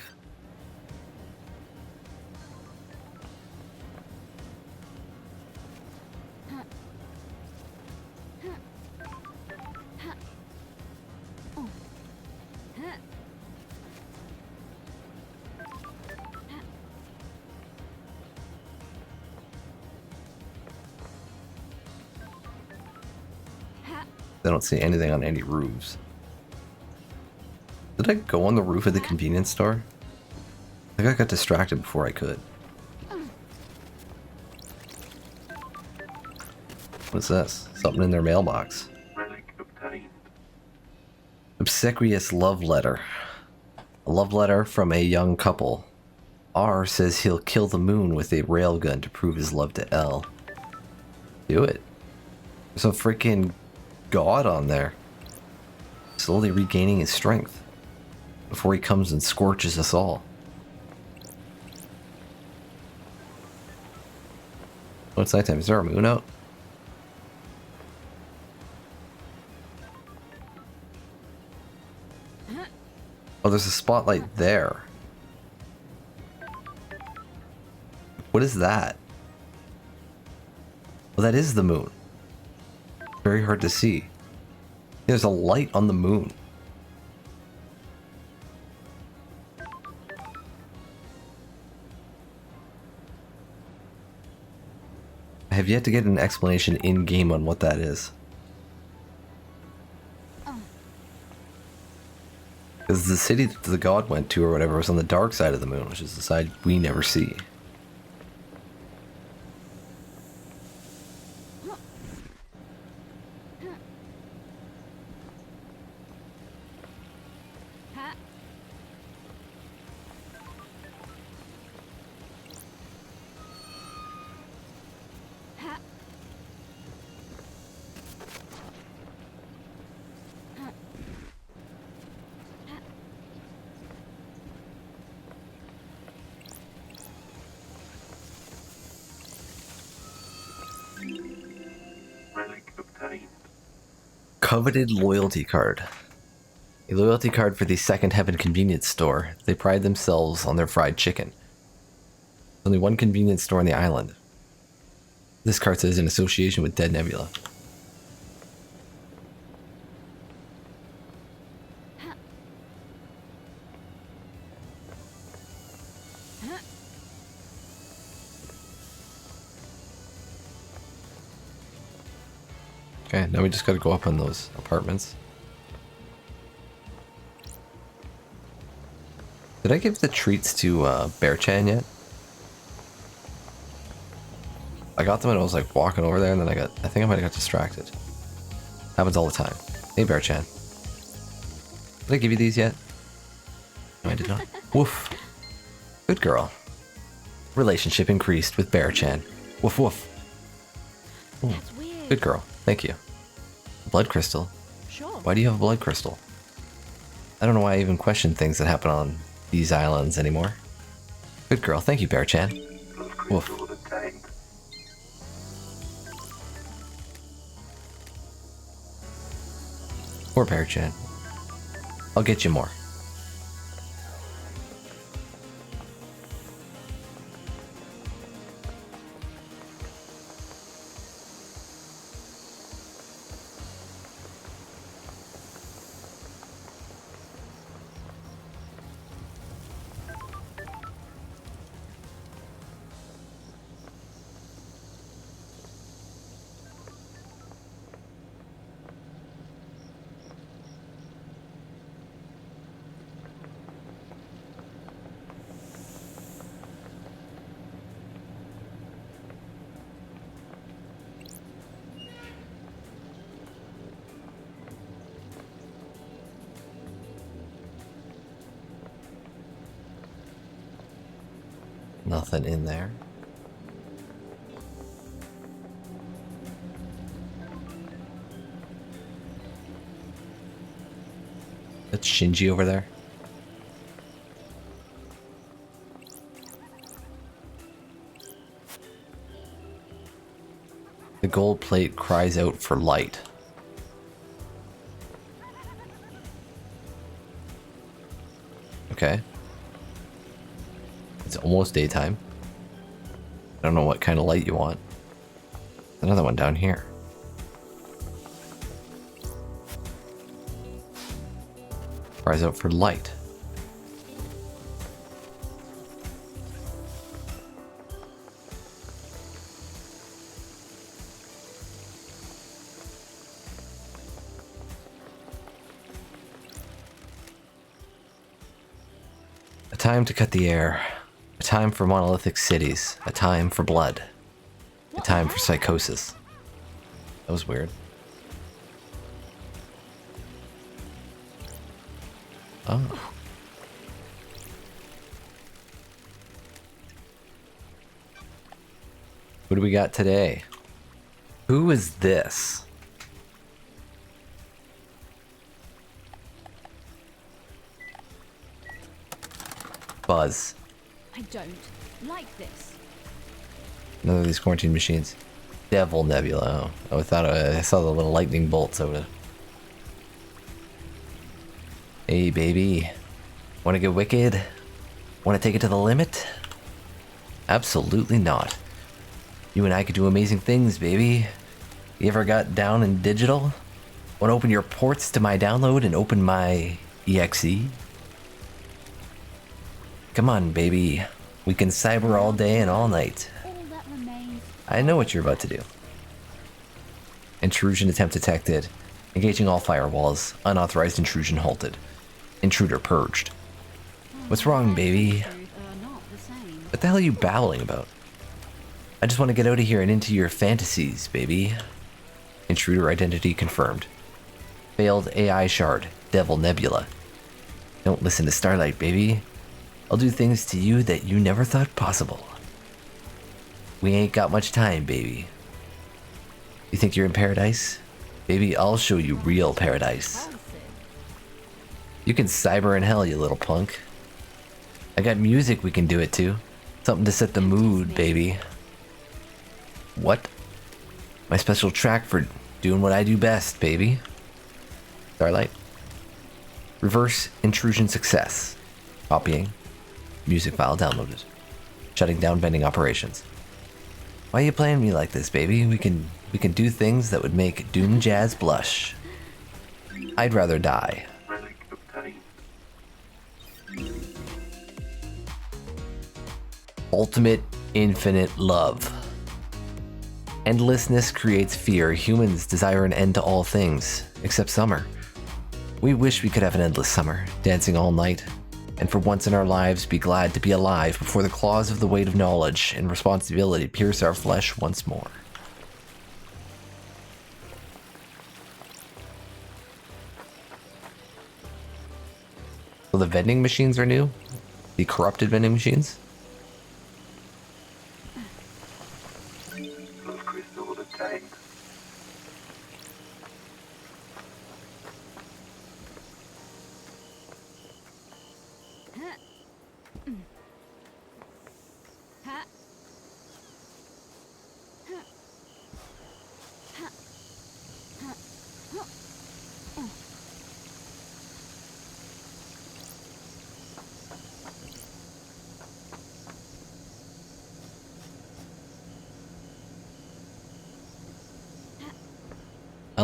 I don't see anything on any roofs. Did I go on the roof of the convenience store? I think I got distracted before I could. What's this? Something in their mailbox. Relic obtained. Obsequious love letter. A love letter from a young couple. R says he'll kill the moon with a railgun to prove his love to L. Do it. There's a freaking god on there. Slowly regaining his strength. Before he comes and scorches us all. Oh, it's nighttime. Is there a moon out? Oh, there's a spotlight there. What is that? Well, that is the moon. Very hard to see. There's a light on the moon. I have yet to get an explanation in-game on what that is. Because the city that the god went to or whatever was on the dark side of the moon, which is the side we never see. Relic obtained. Coveted loyalty card. A loyalty card for the Second Heaven convenience store. They pride themselves on their fried chicken. Only one convenience store on the island. This card says in association with Dead Nebula. Okay, now we just gotta go up on those apartments. Did I give the treats to Bear Chan yet? I got them and I was like walking over there and then I think I might have got distracted. Happens all the time. Hey Bear Chan. Did I give you these yet? No, I did not. Woof. Good girl. Relationship increased with Bear Chan. Woof woof. Ooh, That's weird. good girl. Thank you. Blood crystal. Sure. Why do you have a blood crystal? I don't know why I even question things that happen on these islands anymore. Good girl. Thank you, Bear Chan. Blood Woof. crystal obtained. Poor Parachan. I'll get you more. Nothing in there. That's Shinji over there. The gold plate cries out for light. Okay. It's almost daytime. I don't know what kind of light you want. Another one down here. Cries out for light. A time to cut the air. A time for monolithic cities. A time for blood. A time for psychosis. That was weird. Oh. What do we got today? Who is this? Buzz. I don't like this. None of these quarantine machines. Devil Nebula. Oh, I saw the little lightning bolts over it. Hey, baby. Want to get wicked? Want to take it to the limit? Absolutely not. You and I could do amazing things, baby. You ever got down in digital? Want to open your ports to my download and open my EXE? Come on, baby. We can cyber all day and all night. All that remains. I know what you're about to do. Intrusion attempt detected. Engaging all firewalls. Unauthorized intrusion halted. Intruder purged. What's wrong, baby? Are not the same. What the hell are you babbling about? I just want to get out of here and into your fantasies, baby. Intruder identity confirmed. Failed AI shard. Devil Nebula. Don't listen to Starlight, baby. I'll do things to you that you never thought possible. We ain't got much time, baby. You think you're in paradise? Baby, I'll show you real paradise. You can cyber in hell, you little punk. I got music we can do it to. Something to set the mood, baby. What? My special track for doing what I do best, baby. Starlight. Reverse intrusion success. Copying. Music file downloaded. Shutting down vending operations. Why are you playing me like this, baby? We can do things that would make Doom Jazz blush. I'd rather die. Relic obtained. Ultimate infinite love. Endlessness creates fear. Humans desire an end to all things, except summer. We wish we could have an endless summer, dancing all night, and for once in our lives be glad to be alive before the claws of the weight of knowledge and responsibility pierce our flesh once more. So the vending machines are new? The corrupted vending machines? Love crystal obtained.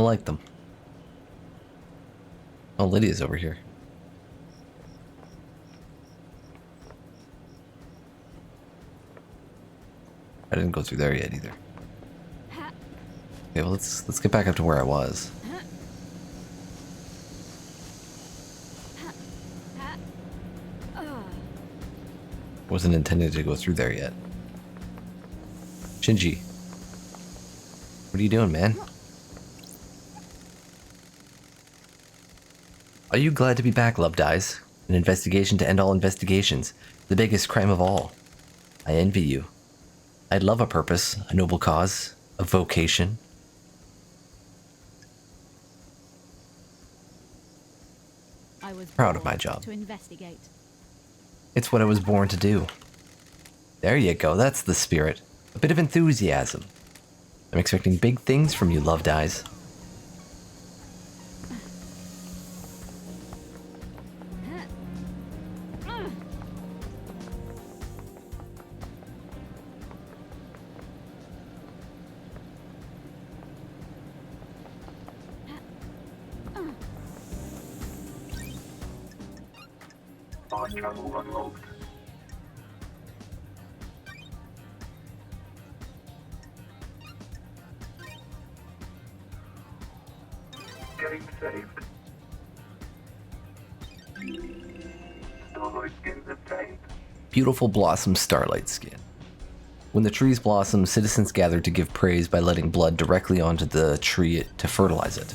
like them. Oh, Lydia's over here. I didn't go through there yet either. Okay, well let's get back up to where I was. Wasn't intended to go through there yet. Shinji. What are you doing, man? Are you glad to be back, Loved Eyes? An investigation to end all investigations. The biggest crime of all. I envy you. I'd love a purpose, a noble cause, a vocation. I was Proud of born my job. to investigate. It's what I was born to do. There you go, that's the spirit. A bit of enthusiasm. I'm expecting big things from you, Loved Eyes. Fine travel unlocked. Getting saved. Starlight skins obtained. Beautiful blossom starlight skin. When the trees blossom, citizens gather to give praise by letting blood directly onto the tree to fertilize it.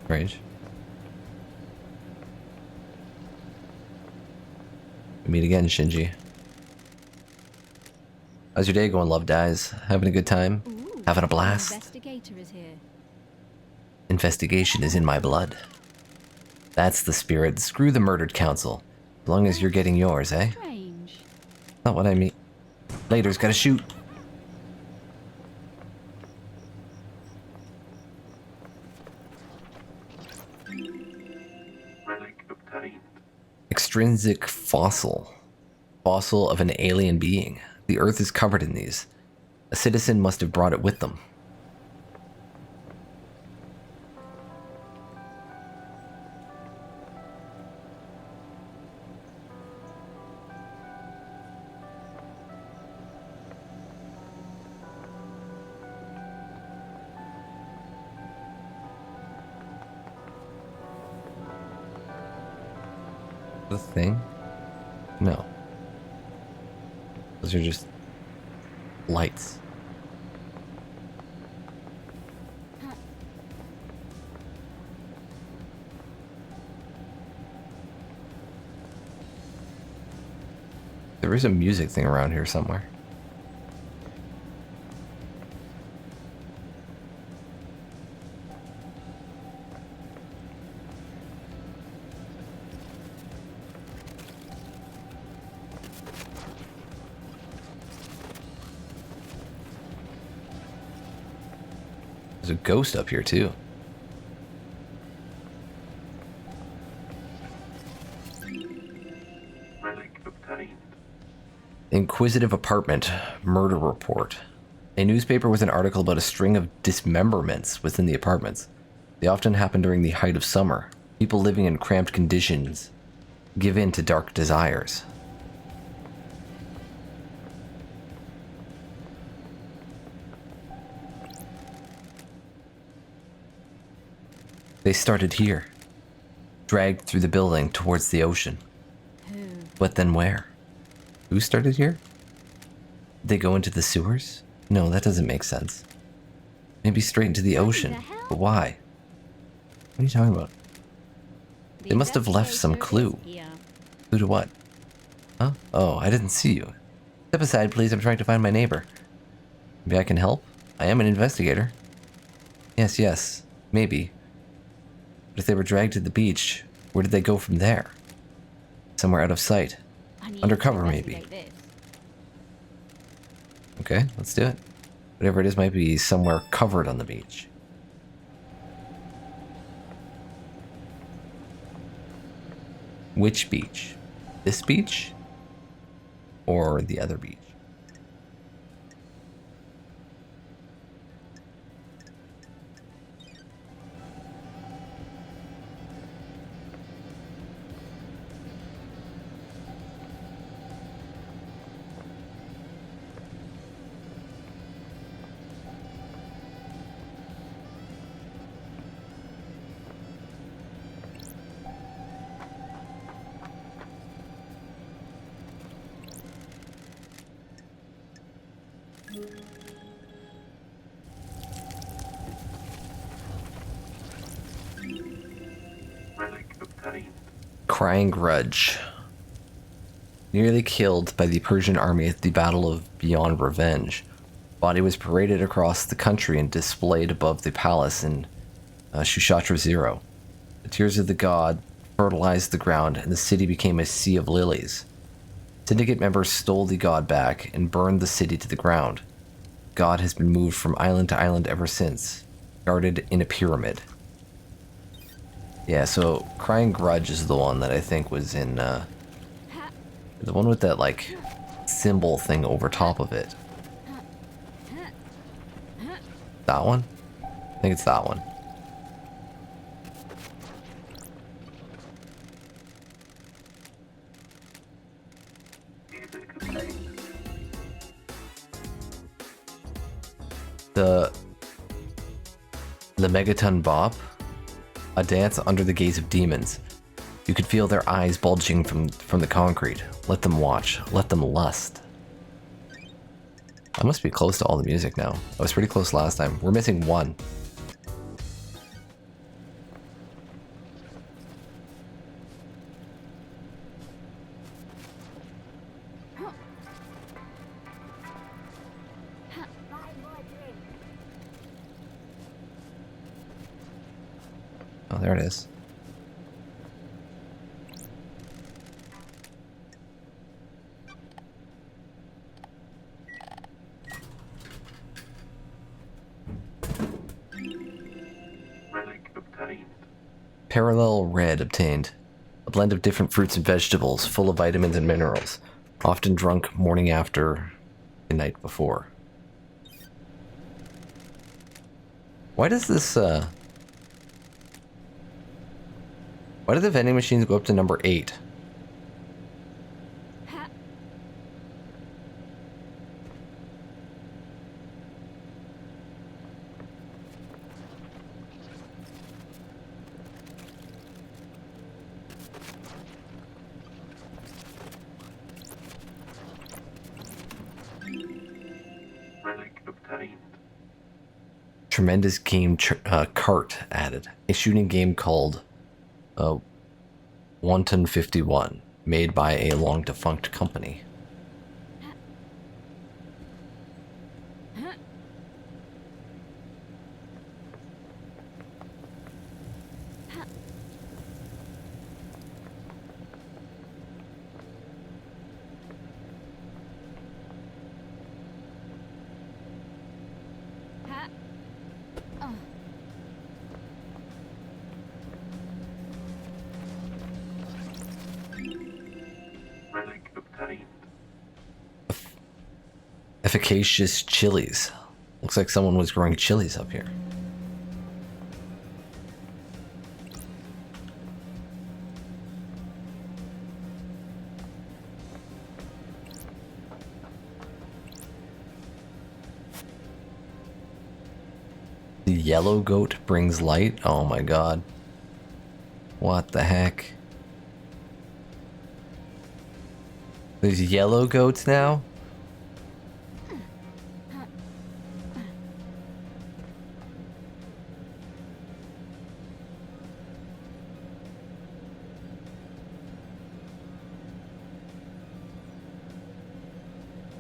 Right. We meet again, Shinji. How's your day going, Loved Eyes? Having a good time? Ooh, Having a an blast? investigator is here. Investigation is in my blood. That's the spirit. Screw the murdered council. As long as you're getting yours, eh? Strange. Not what I mean. Later's gotta shoot. Relic obtained. Extrinsic fossil. Fossil of an alien being. The earth is covered in these. A citizen must have brought it with them. The thing? No. Those are just lights. There is a music thing around here somewhere. There's a ghost up here too. Relic obtained. Inquisitive apartment murder report. A newspaper with an article about a string of dismemberments within the apartments. They often happen during the height of summer. People living in cramped conditions give in to dark desires. They started here, dragged through the building towards the ocean. Who? But then where? Who started here? Did they go into the sewers? No, that doesn't make sense. Maybe straight into the ocean. hell? But why? What are you talking about? The They must have left some investigator clue. is here. Clue to what? Huh? Oh, I didn't see you. Step aside, please. I'm trying to find my neighbor. Maybe I can help? I am an investigator. Yes, yes. Maybe. But if they were dragged to the beach, where did they go from there? Somewhere out of sight. I need Undercover, to maybe. investigate this. Okay, let's do it. Whatever it is might be somewhere covered on the beach. Which beach? This beach? Or the other beach? Crying Grudge. Nearly killed by the Persian army at the Battle of Beyond Revenge, body was paraded across the country and displayed above the palace in Shushatra Zero. The tears of the god fertilized the ground, and the city became a sea of lilies. Syndicate members stole the god back and burned the city to the ground. God has been moved from island to island ever since, guarded in a pyramid. Yeah, so Crying Grudge is the one that I think was in, the one with that, like, symbol thing over top of it. That one? I think it's that one. Music obtained. The Megaton Bop, a dance under the gaze of demons. You could feel their eyes bulging from the concrete. Let them watch. Let them lust. I must be close to all the music now. I was pretty close last time. We're missing one. Oh, there it is. Relic obtained. Parallel Red obtained. A blend of different fruits and vegetables, full of vitamins and minerals. Often drunk morning after the night before. Why does this, why do the vending machines go up to number 8? Relic obtained. Tremendous game cart added. A shooting game called Wanton 51, made by a long defunct company. Relic obtained. Efficacious chilies. Looks like someone was growing chilies up here. The yellow goat brings light? Oh my god. What the heck? There's yellow goats now?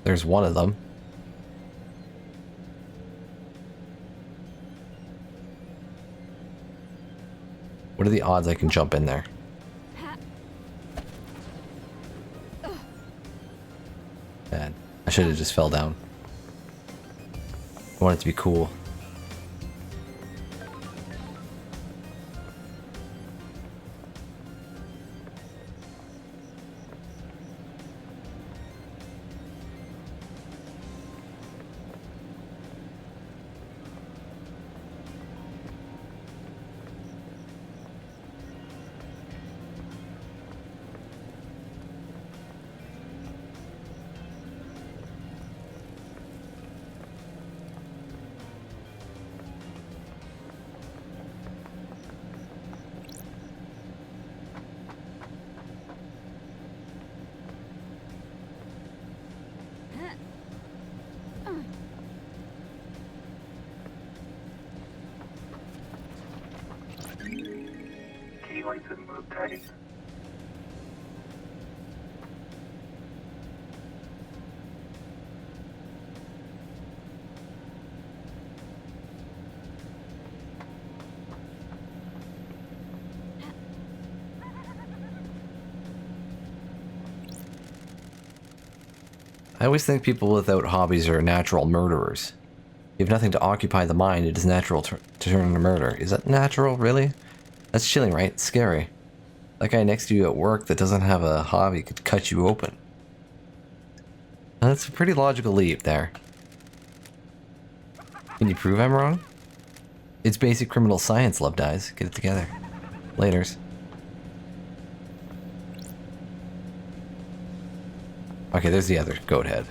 There's one of them. What are the odds I can jump in there? Bad. I should have just fell down. I want it to be cool. Key item obtained. I always think people without hobbies are natural murderers. You have nothing to occupy the mind, it is natural to turn to murder. Is that natural, really? That's chilling, right? It's scary. That guy next to you at work that doesn't have a hobby could cut you open. That's a pretty logical leap there. Can you prove I'm wrong? It's basic criminal science, love dies. Get it together. Laters. Okay, there's the other goat head.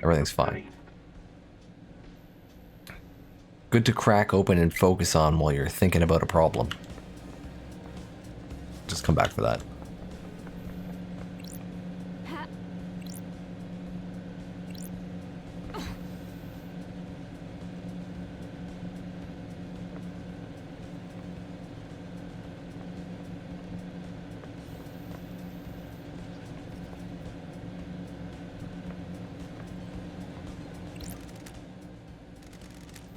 Everything's fine. Good to crack open and focus on while you're thinking about a problem. Just come back for that.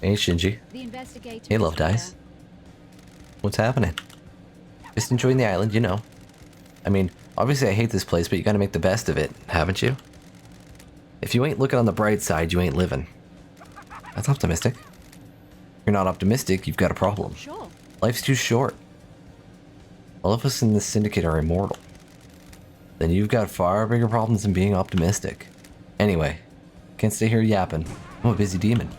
Hey, Shinji. The investigator. Hey, is love here. dice. What's happening? Just enjoying the island, you know. I mean, obviously I hate this place, but you gotta make the best of it, haven't you? If you ain't looking on the bright side, you ain't living. That's optimistic. If you're not optimistic, you've got a problem. Sure. Life's too short. All of us in this syndicate are immortal. Then you've got far bigger problems than being optimistic. Anyway, can't stay here yapping. I'm a busy demon.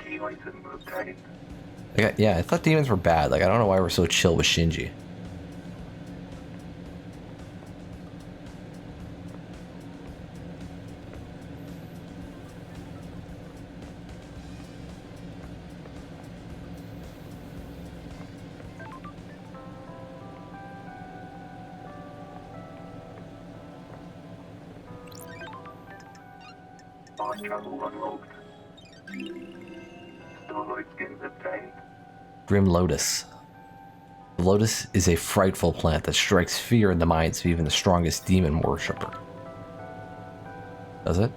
Key item obtained. Yeah, I thought demons were bad. Like, I don't know why we're so chill with Shinji. Fast travel unlocked. Starlight skins obtained. Grim Lotus. The lotus is a frightful plant that strikes fear in the minds of even the strongest demon worshipper. Does it?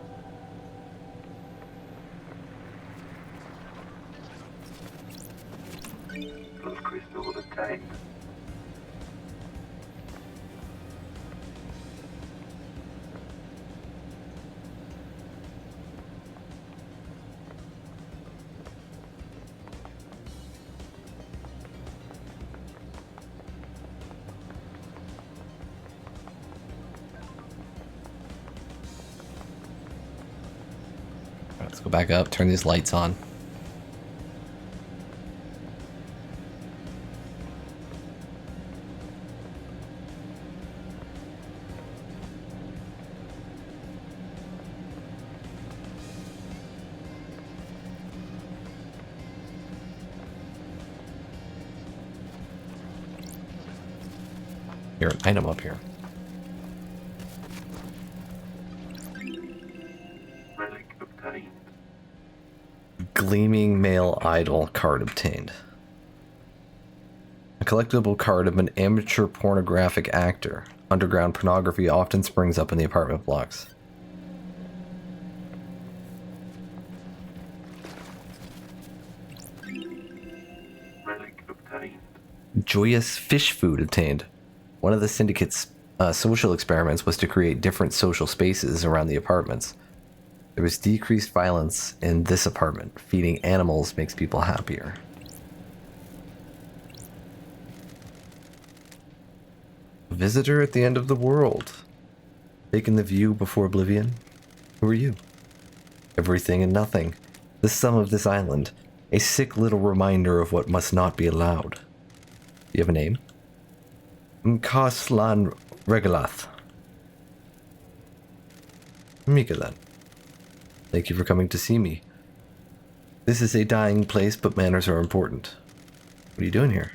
Love crystal obtained. Alright, let's go back up, turn these lights on. Here, an item up here. Relic obtained. Gleaming Male Idol card obtained. A collectible card of an amateur pornographic actor. Underground pornography often springs up in the apartment blocks. Relic obtained. Joyous fish food obtained. One of the syndicate's social experiments was to create different social spaces around the apartments. There was decreased violence in this apartment. Feeding animals makes people happier. Visitor at the end of the world. Taking the view before oblivion. Who are you? Everything and nothing. The sum of this island. A sick little reminder of what must not be allowed. Do you have a name? Mkaslan Regalath. Mika then. Thank you for coming to see me. This is a dying place, but manners are important. What are you doing here?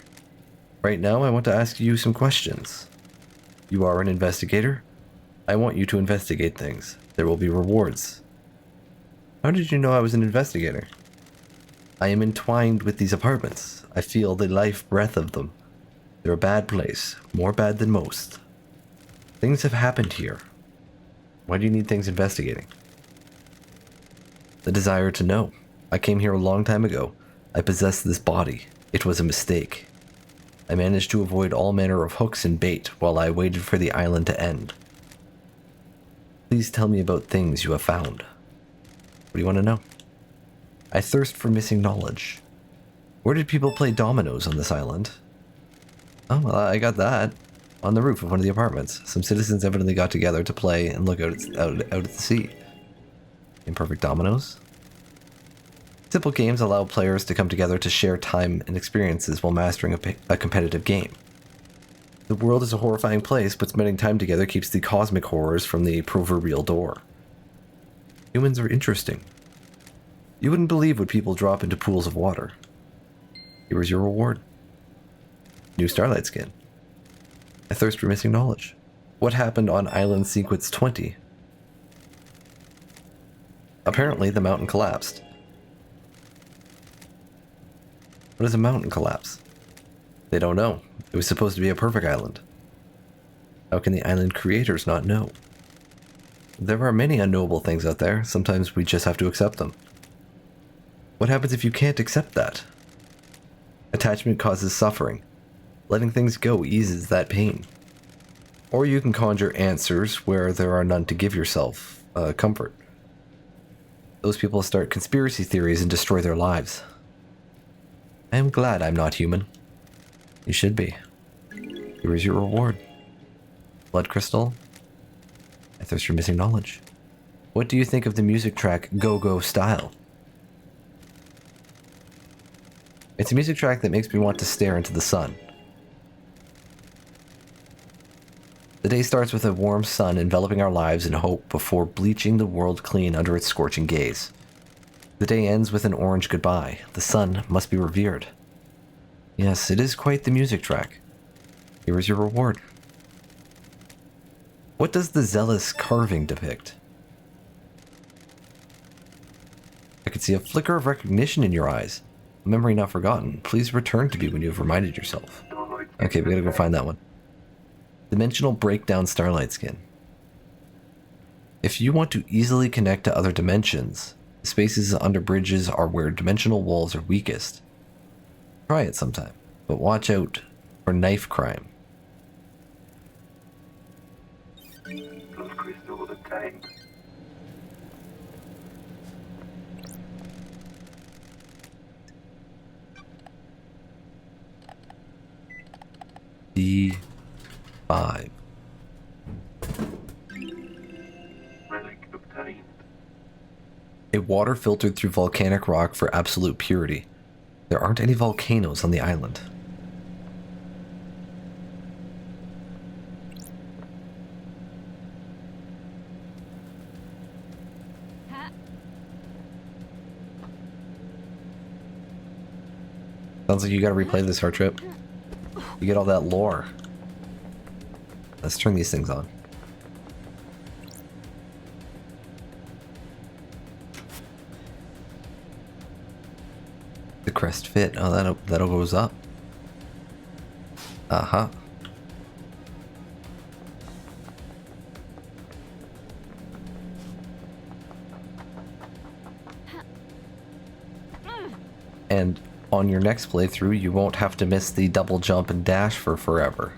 Right now, I want to ask you some questions. You are an investigator? I want you to investigate things. There will be rewards. How did you know I was an investigator? I am entwined with these apartments. I feel the life breath of them. They're a bad place, more bad than most. Things have happened here. Why do you need things investigating? The desire to know. I came here a long time ago. I possess this body. It was a mistake. I managed to avoid all manner of hooks and bait while I waited for the island to end. Please tell me about things you have found. What do you want to know? I thirst for missing knowledge. Where did people play dominoes on this island? Oh, well, I got that. On the roof of one of the apartments. Some citizens evidently got together to play and look out at the sea. Imperfect dominoes? Simple games allow players to come together to share time and experiences while mastering a competitive game. The world is a horrifying place, but spending time together keeps the cosmic horrors from the proverbial door. Humans are interesting. You wouldn't believe what people drop into pools of water. Here is your reward. New Starlight skin. I thirst for missing knowledge. What happened on Island Sequence 20? Apparently, the mountain collapsed. What is a mountain collapse? They don't know. It was supposed to be a perfect island. How can the island creators not know? There are many unknowable things out there. Sometimes we just have to accept them. What happens if you can't accept that? Attachment causes suffering. Letting things go eases that pain. Or you can conjure answers where there are none to give yourself comfort. Those people start conspiracy theories and destroy their lives. I am glad I'm not human. You should be. Here is your reward. Blood crystal. I thirst for missing knowledge. What do you think of the music track Go Go Style? It's a music track that makes me want to stare into the sun. The day starts with a warm sun enveloping our lives in hope before bleaching the world clean under its scorching gaze. The day ends with an orange goodbye. The sun must be revered. Yes, it is quite the music track. Here is your reward. What does the zealous carving depict? I could see a flicker of recognition in your eyes. A memory not forgotten. Please return to me when you have reminded yourself. Okay, we gotta go find that one. Dimensional Breakdown Starlight Skin. If you want to easily connect to other dimensions, spaces under bridges are where dimensional walls are weakest. Try it sometime, but watch out for knife crime. Those crystals obtained. D5. Relic obtained. A water filtered through volcanic rock for absolute purity. There aren't any volcanoes on the island. Sounds like you gotta replay this, Heart Trip. You get all that lore. Let's turn these things on. The crest fit. Oh, that'll goes up. Uh-huh. And on your next playthrough, you won't have to miss the double jump and dash for forever.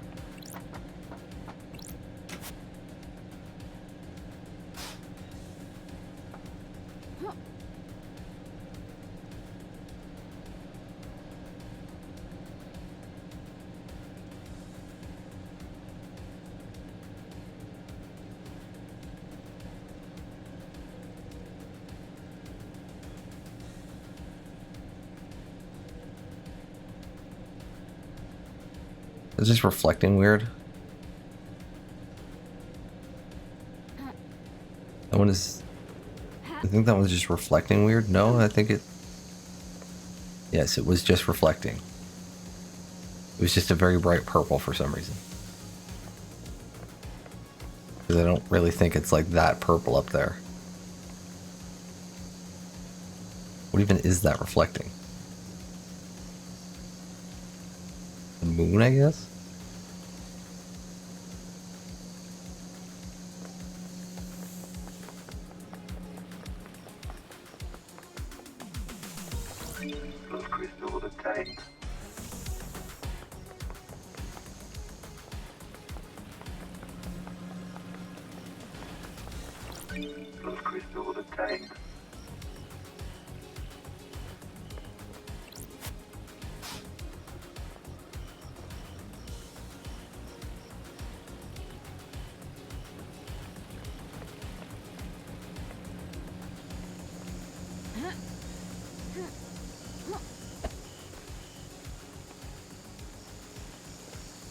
Is this reflecting weird? That one is... I think that one's just reflecting weird. No, I think it... Yes, it was just reflecting. It was just a very bright purple for some reason. Because I don't really think it's like that purple up there. What even is that reflecting? The moon, I guess? Those crystals attained. Those crystals attained.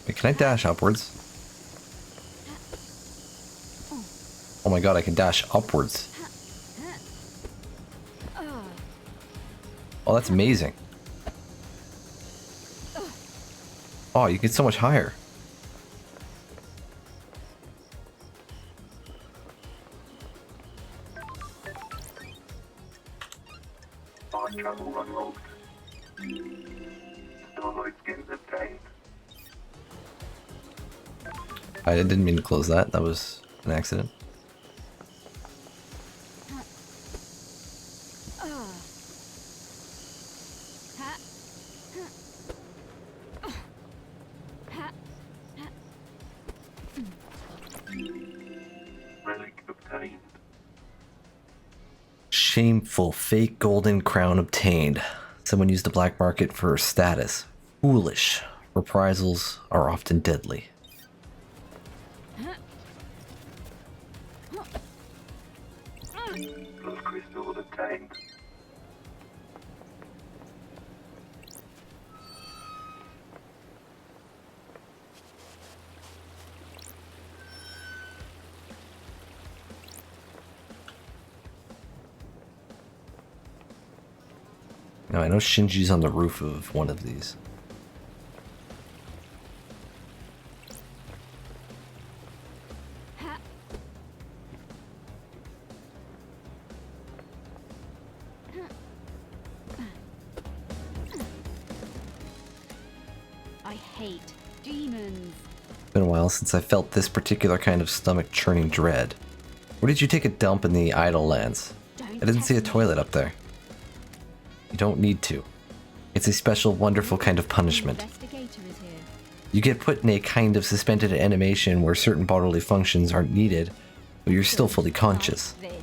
Wait, can I dash upwards? Oh my god, I can dash upwards. Oh, that's amazing. Oh, you get so much higher. Fast travel unlocked. Starlight skins obtained. I didn't mean to close that. That was an accident. Relic obtained. Shameful fake golden crown obtained. Someone used the black market for status. Foolish. Reprisals are often deadly. Those crystals obtained. Now I know Shinji's on the roof of one of these. I hate demons. It's been a while since I felt this particular kind of stomach churning dread. Where did you take a dump in the Idle Lands? I didn't see a toilet up there. You don't need to. It's a special, wonderful kind of punishment. Investigator is here. You get put in a kind of suspended animation where certain bodily functions aren't needed, but you're still fully conscious. This.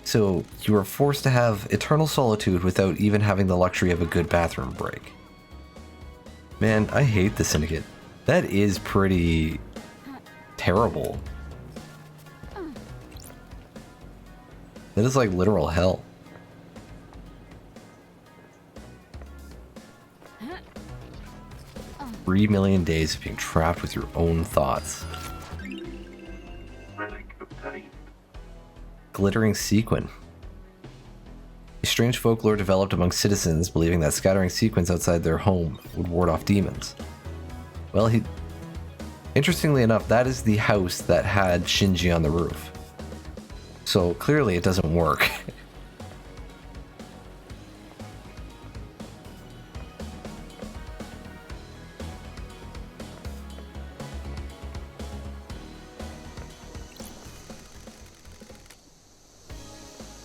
So you are forced to have eternal solitude without even having the luxury of a good bathroom break. Man, I hate the Syndicate. That is pretty terrible. That is like literal hell. Three million days of being trapped with your own thoughts. Relic obtained. Glittering sequin. A strange folklore developed among citizens believing that scattering sequins outside their home would ward off demons. Well, interestingly enough, that is the house that had Shinji on the roof. So clearly it doesn't work.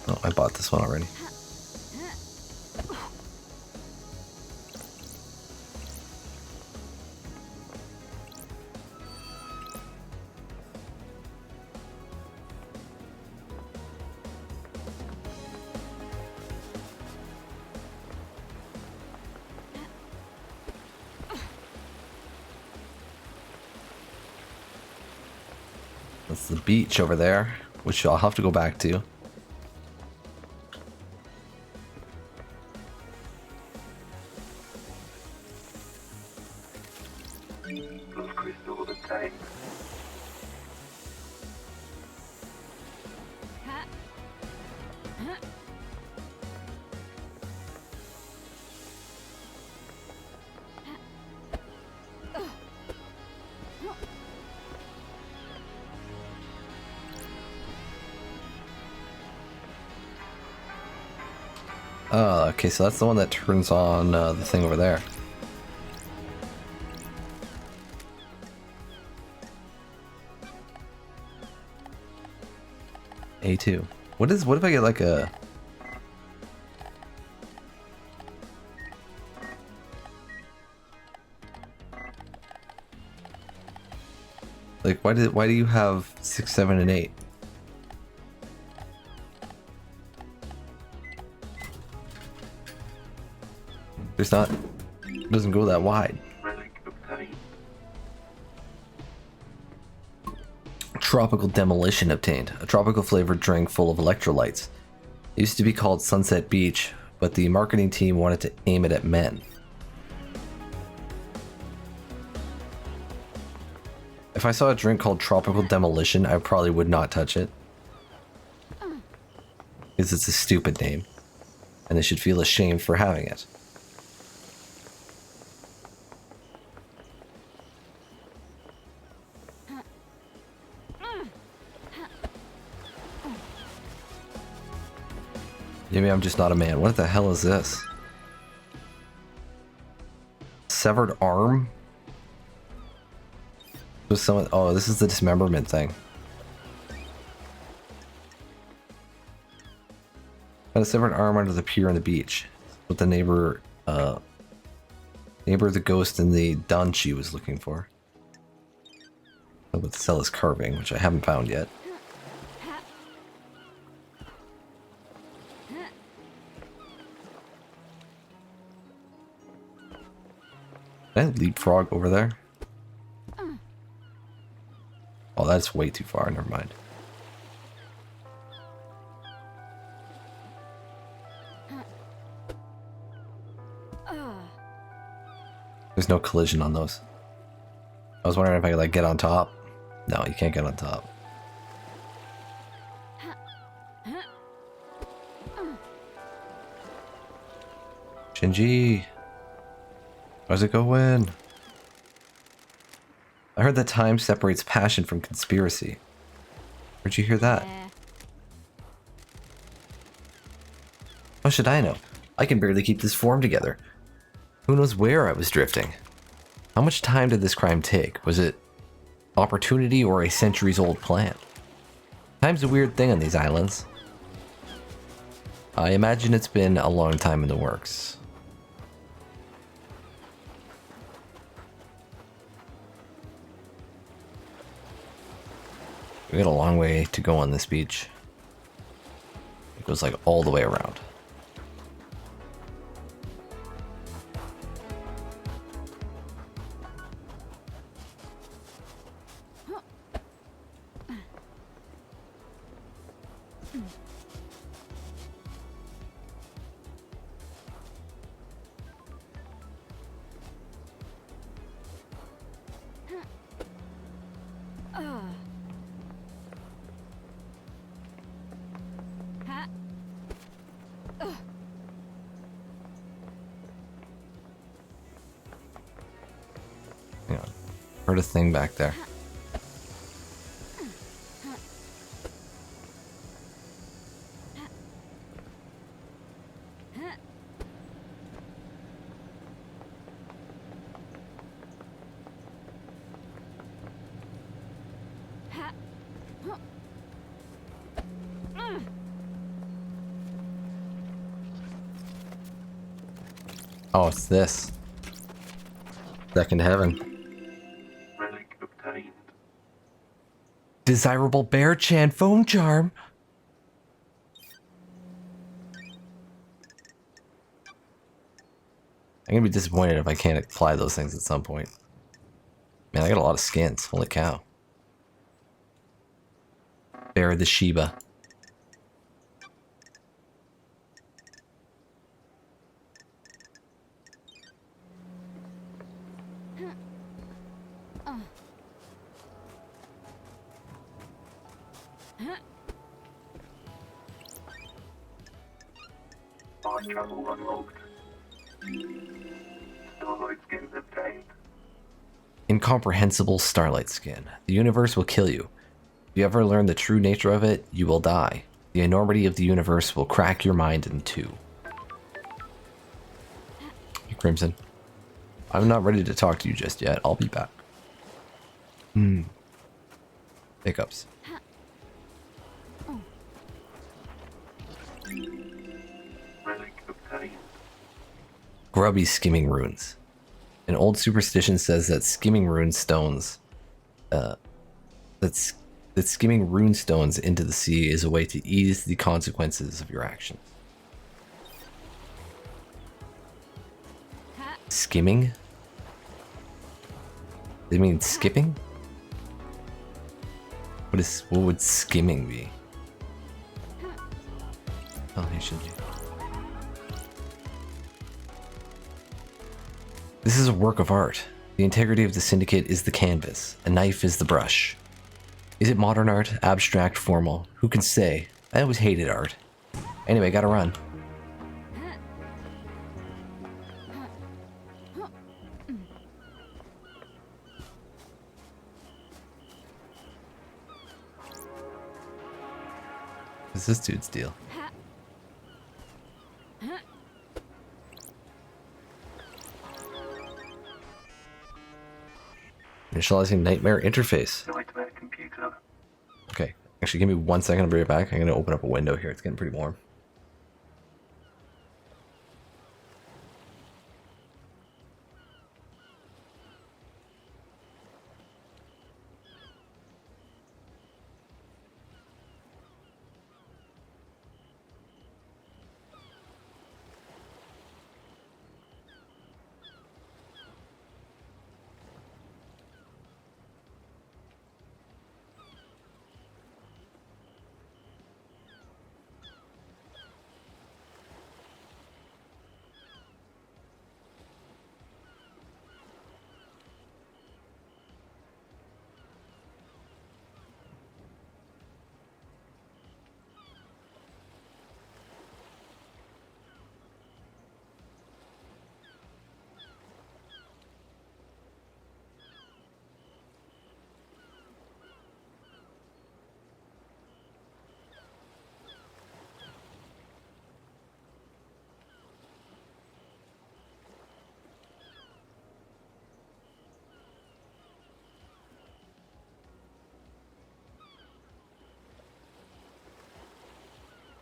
Oh, I bought this one already. That's the beach over there, which I'll have to go back to. Those crystals obtained. Okay, so that's the one that turns on the thing over there. A2. What if I get like a... Like, why do you have 6, 7, and 8? There's not. It doesn't go that wide. Relic obtained. Tropical Demolition obtained. A tropical flavored drink full of electrolytes. It used to be called Sunset Beach, but the marketing team wanted to aim it at men. If I saw a drink called Tropical Demolition, I probably would not touch it. Because it's a stupid name. And they should feel ashamed for having it. Maybe I'm just not a man. What the hell is this? Severed arm? Was someone? Oh, this is the dismemberment thing. Got a severed arm under the pier on the beach. What the neighbor, the ghost in the Danchi was looking for. About to sell his carving, which I haven't found yet. Can I leapfrog over there? Oh, that's way too far. Never mind. There's no collision on those. I was wondering if I could like get on top. No, you can't get on top. Shinji, how's it going? I heard that time separates passion from conspiracy. Where'd you hear that? How should I know? I can barely keep this form together. Who knows where I was drifting? How much time did this crime take? Was it opportunity or a centuries-old plan? Time's a weird thing on these islands. I imagine it's been a long time in the works. We got a long way to go on this beach. It goes like all the way around. Hang on. Heard a thing back there. Oh, it's this. Second heaven. Relic obtained. Desirable Bear Chan foam charm. I'm gonna be disappointed if I can't apply those things at some point. Man, I got a lot of skins. Holy cow. Bear the Shiba. Fine travel unlocked. Starlight skins obtained. Incomprehensible starlight skin. The universe will kill you. If you ever learn the true nature of it, you will die. The enormity of the universe will crack your mind in two. Hey, Crimson. I'm not ready to talk to you just yet. I'll be back. Hiccups. Relic obtained. Grubby skimming runes. An old superstition says that skimming rune stones that skimming rune stones into the sea is a way to ease the consequences of your actions. Ha! Skimming? They mean skipping? What would skimming be? Oh, he should do. This is a work of art. The integrity of the syndicate is the canvas. A knife is the brush. Is it modern art? Abstract? Formal? Who can say? I always hated art. Anyway, gotta run. What's this dude's deal? Initializing nightmare interface. Nightmare computer. Okay, actually give me 1 second, I'll be right back. I'm gonna open up a window here, it's getting pretty warm.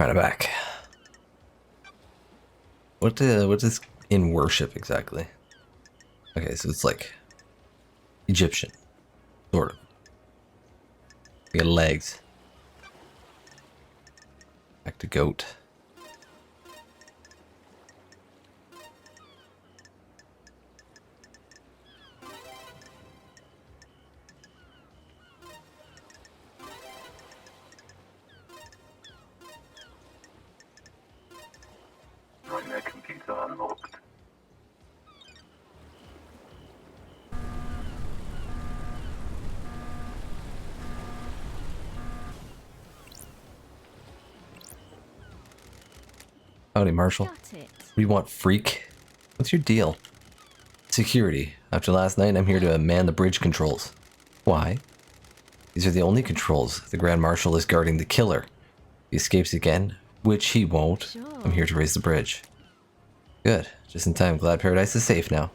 Right, I'm back. What is in worship exactly? Okay, so it's like Egyptian, sort of. You got legs. Back to goat. Nightmare computer unlocked. Howdy, Marshall. Got it. What do you want, freak? What's your deal? Security. After last night, I'm here to man the bridge controls. Why? These are the only controls. The Grand Marshal is guarding the killer. If he escapes again, which he won't, Sure. I'm here to raise the bridge. Good. Just in time. Glad Paradise is safe now.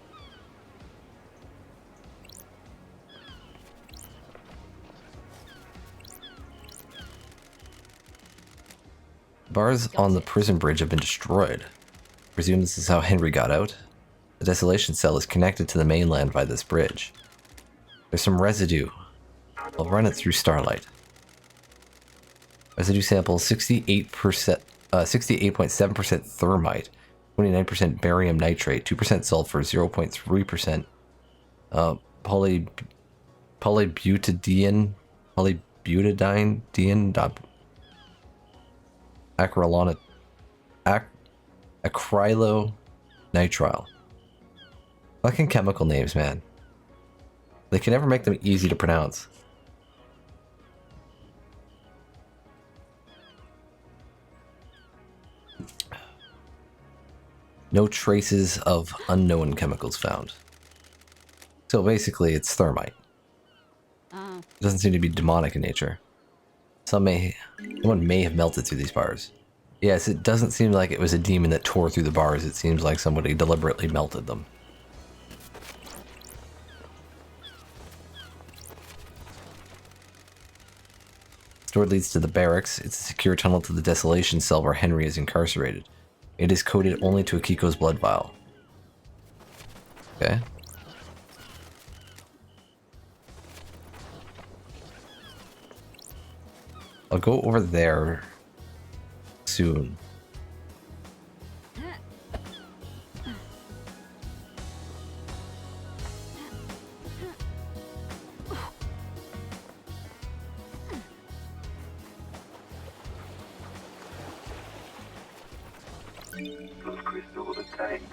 Bars on the prison bridge have been destroyed. Presume this is how Henry got out. The desolation cell is connected to the mainland by this bridge. There's some residue. I'll run it through Starlight. Residue sample 68%, 68.7% thermite, 29% barium nitrate, 2% sulfur, 0.3% polybutadiene, acrylonitrile. Fucking chemical names, man. They can never make them easy to pronounce. No traces of unknown chemicals found. So basically, it's thermite. It doesn't seem to be demonic in nature. Someone may have melted through these bars. Yes, it doesn't seem like it was a demon that tore through the bars. It seems like somebody deliberately melted them. This door leads to the barracks. It's a secure tunnel to the desolation cell where Henry is incarcerated. It is coded only to Akiko's blood vial. Okay. I'll go over there soon. Those crystals obtained.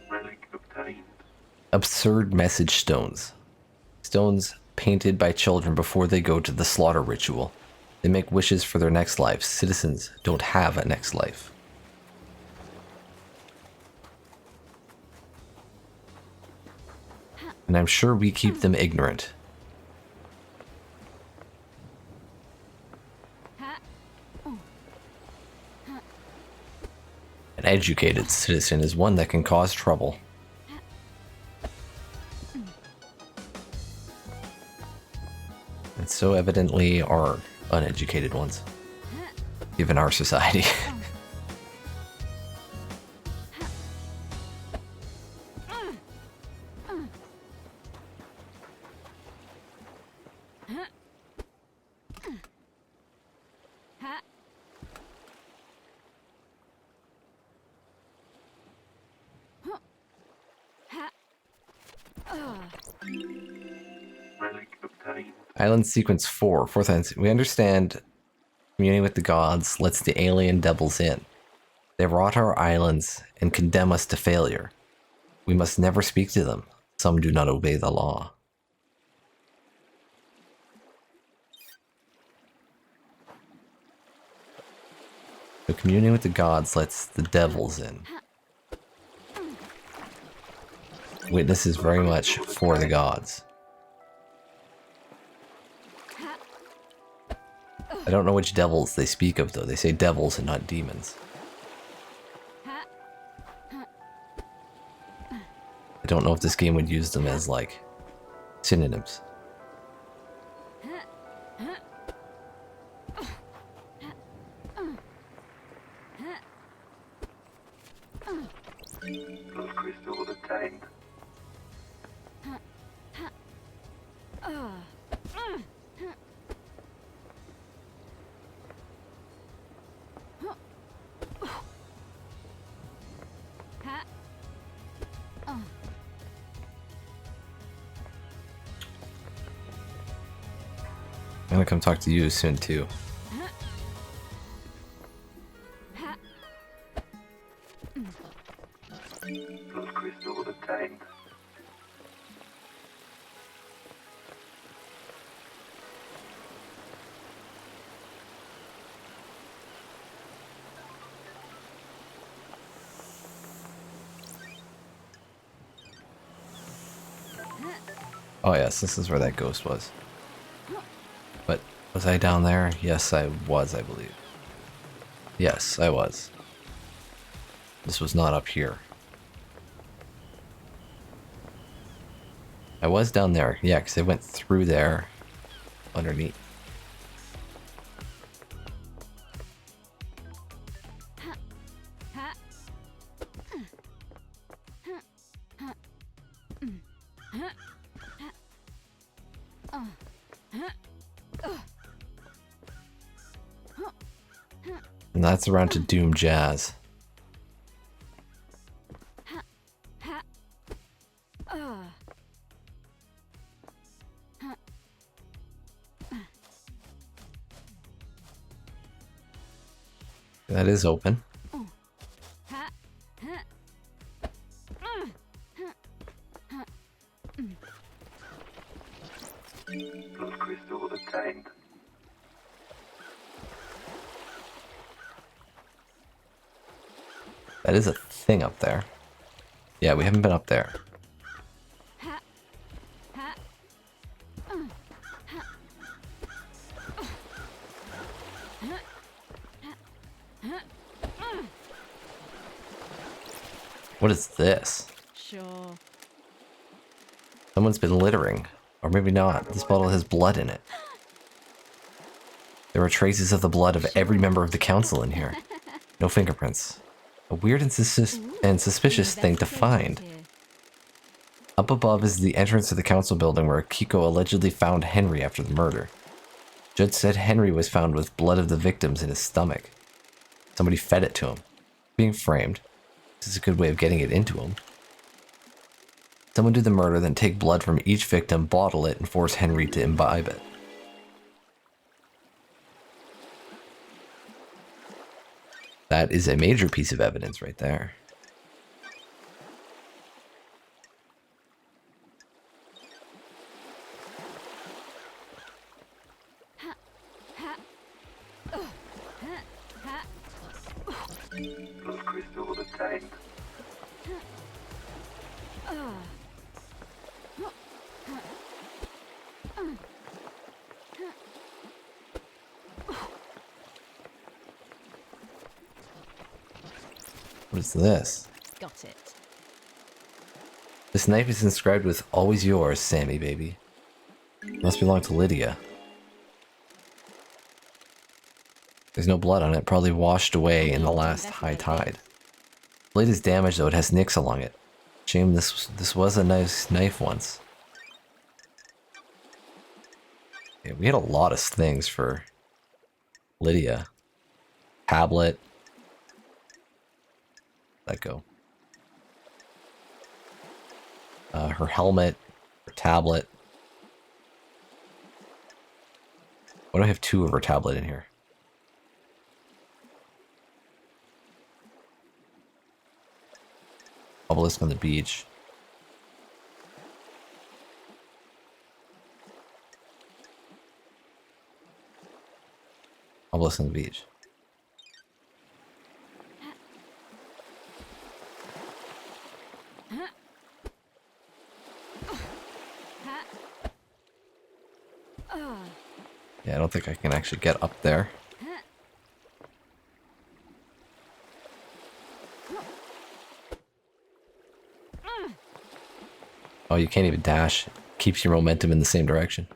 Relic obtained. Absurd message stones. Stones painted by children before they go to the slaughter ritual. They make wishes for their next lives. Citizens don't have a next life. And I'm sure we keep them ignorant. An educated citizen is one that can cause trouble. And so evidently are uneducated ones, given our society. Relic obtained. Island Sequence 4, fourth island. We understand communing with the gods lets the alien devils in. They rot our islands and condemn us to failure. We must never speak to them. Some do not obey the law. So communing with the gods lets the devils in. Witness is very much for the gods. I don't know which devils they speak of, though. They say devils and not demons. I don't know if this game would use them as, like, synonyms. Those crystals obtained. I'm gonna come talk to you soon, too. Those crystals obtained. Oh yes, this is where that ghost was. But was I down there? Yes, I was, I believe. Yes, I was. This was not up here. I was down there, yeah, because I went through there underneath. And that's around to Doom Jazz. That is open. Those crystals obtained. That is a thing up there. Yeah, we haven't been up there. What is this? Sure. Someone's been littering. Or maybe not. This bottle has blood in it. There are traces of the blood of every member of the council in here. No fingerprints. A weird and suspicious thing to find. Up above is the entrance to the council building where Kiko allegedly found Henry after the murder. Judd said Henry was found with blood of the victims in his stomach. Somebody fed it to him. Being framed. This is a good way of getting it into him. Someone do the murder, then take blood from each victim, bottle it, and force Henry to imbibe it. That is a major piece of evidence right there. Blood crystal obtained. What is this? Got it. This knife is inscribed with "Always yours, Sammy, baby." Must belong to Lydia. There's no blood on it, probably washed away in the last high tide. The blade is damaged though, it has nicks along it. Shame this was a nice knife once. Yeah, we had a lot of things for Lydia. Tablet. Let go. Her helmet, her tablet. Why do I have two of her tablet in here? Obelisk on the beach. Obelisk on the beach. Yeah, I don't think I can actually get up there. Oh, you can't even dash. Keeps your momentum in the same direction.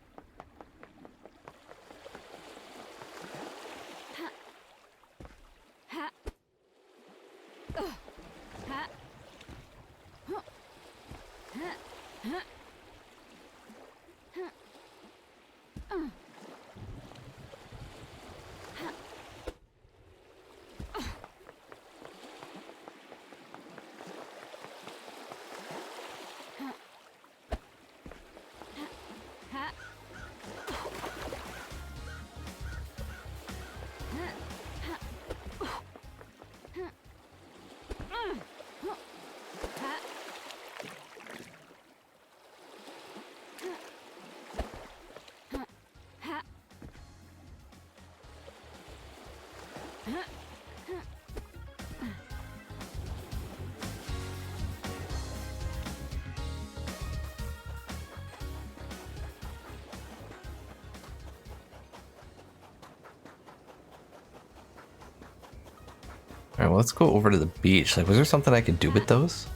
Alright, well, let's go over to the beach. Like, was there something I could do with those?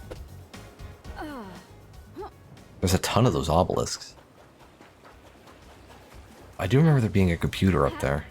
There's a ton of those obelisks. I do remember there being a computer up there.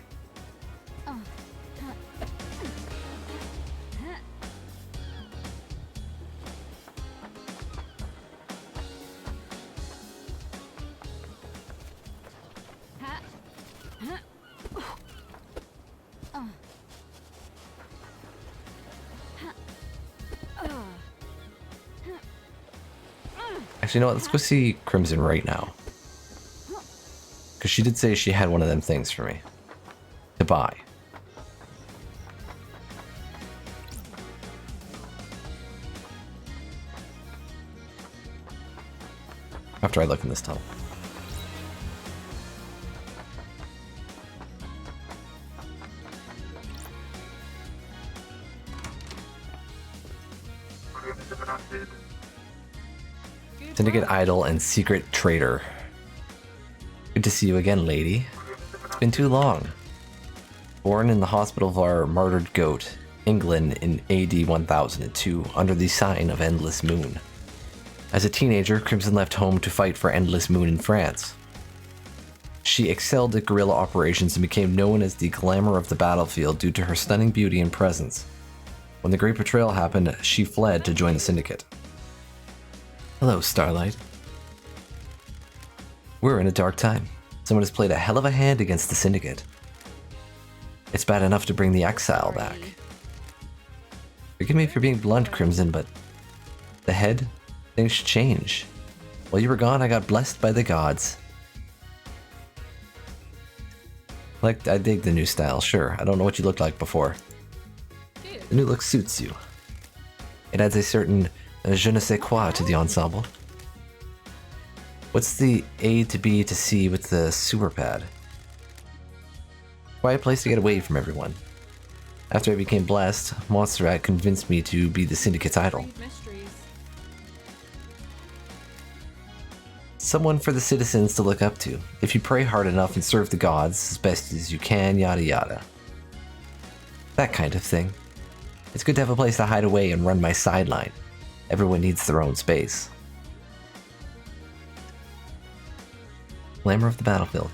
Actually, you know what? Let's go see Crimson right now. Because she did say she had one of them things for me. To buy. After I look in this tunnel. Crimson hunted. Syndicate Idol and Secret Traitor. Good to see you again, lady. It's been too long. Born in the hospital of our martyred goat, England in AD 1002, under the sign of Endless Moon. As a teenager, Crimson left home to fight for Endless Moon in France. She excelled at guerrilla operations and became known as the glamour of the battlefield due to her stunning beauty and presence. When the Great Betrayal happened, she fled to join the Syndicate. Hello, Starlight. We're in a dark time. Someone has played a hell of a hand against the Syndicate. It's bad enough to bring the Exile back. Forgive me for being blunt, Crimson, but the head, things change. While you were gone, I got blessed by the gods. Like, I dig the new style, sure. I don't know what you looked like before. The new look suits you. It adds a certain je ne sais quoi to the ensemble. What's the A to B to C with the sewer pad? Quiet place to get away from everyone. After I became blessed, Montserrat convinced me to be the Syndicate's idol. Someone for the citizens to look up to. If you pray hard enough and serve the gods as best as you can, yada yada. That kind of thing. It's good to have a place to hide away and run my sideline. Everyone needs their own space. Glamour of the battlefield.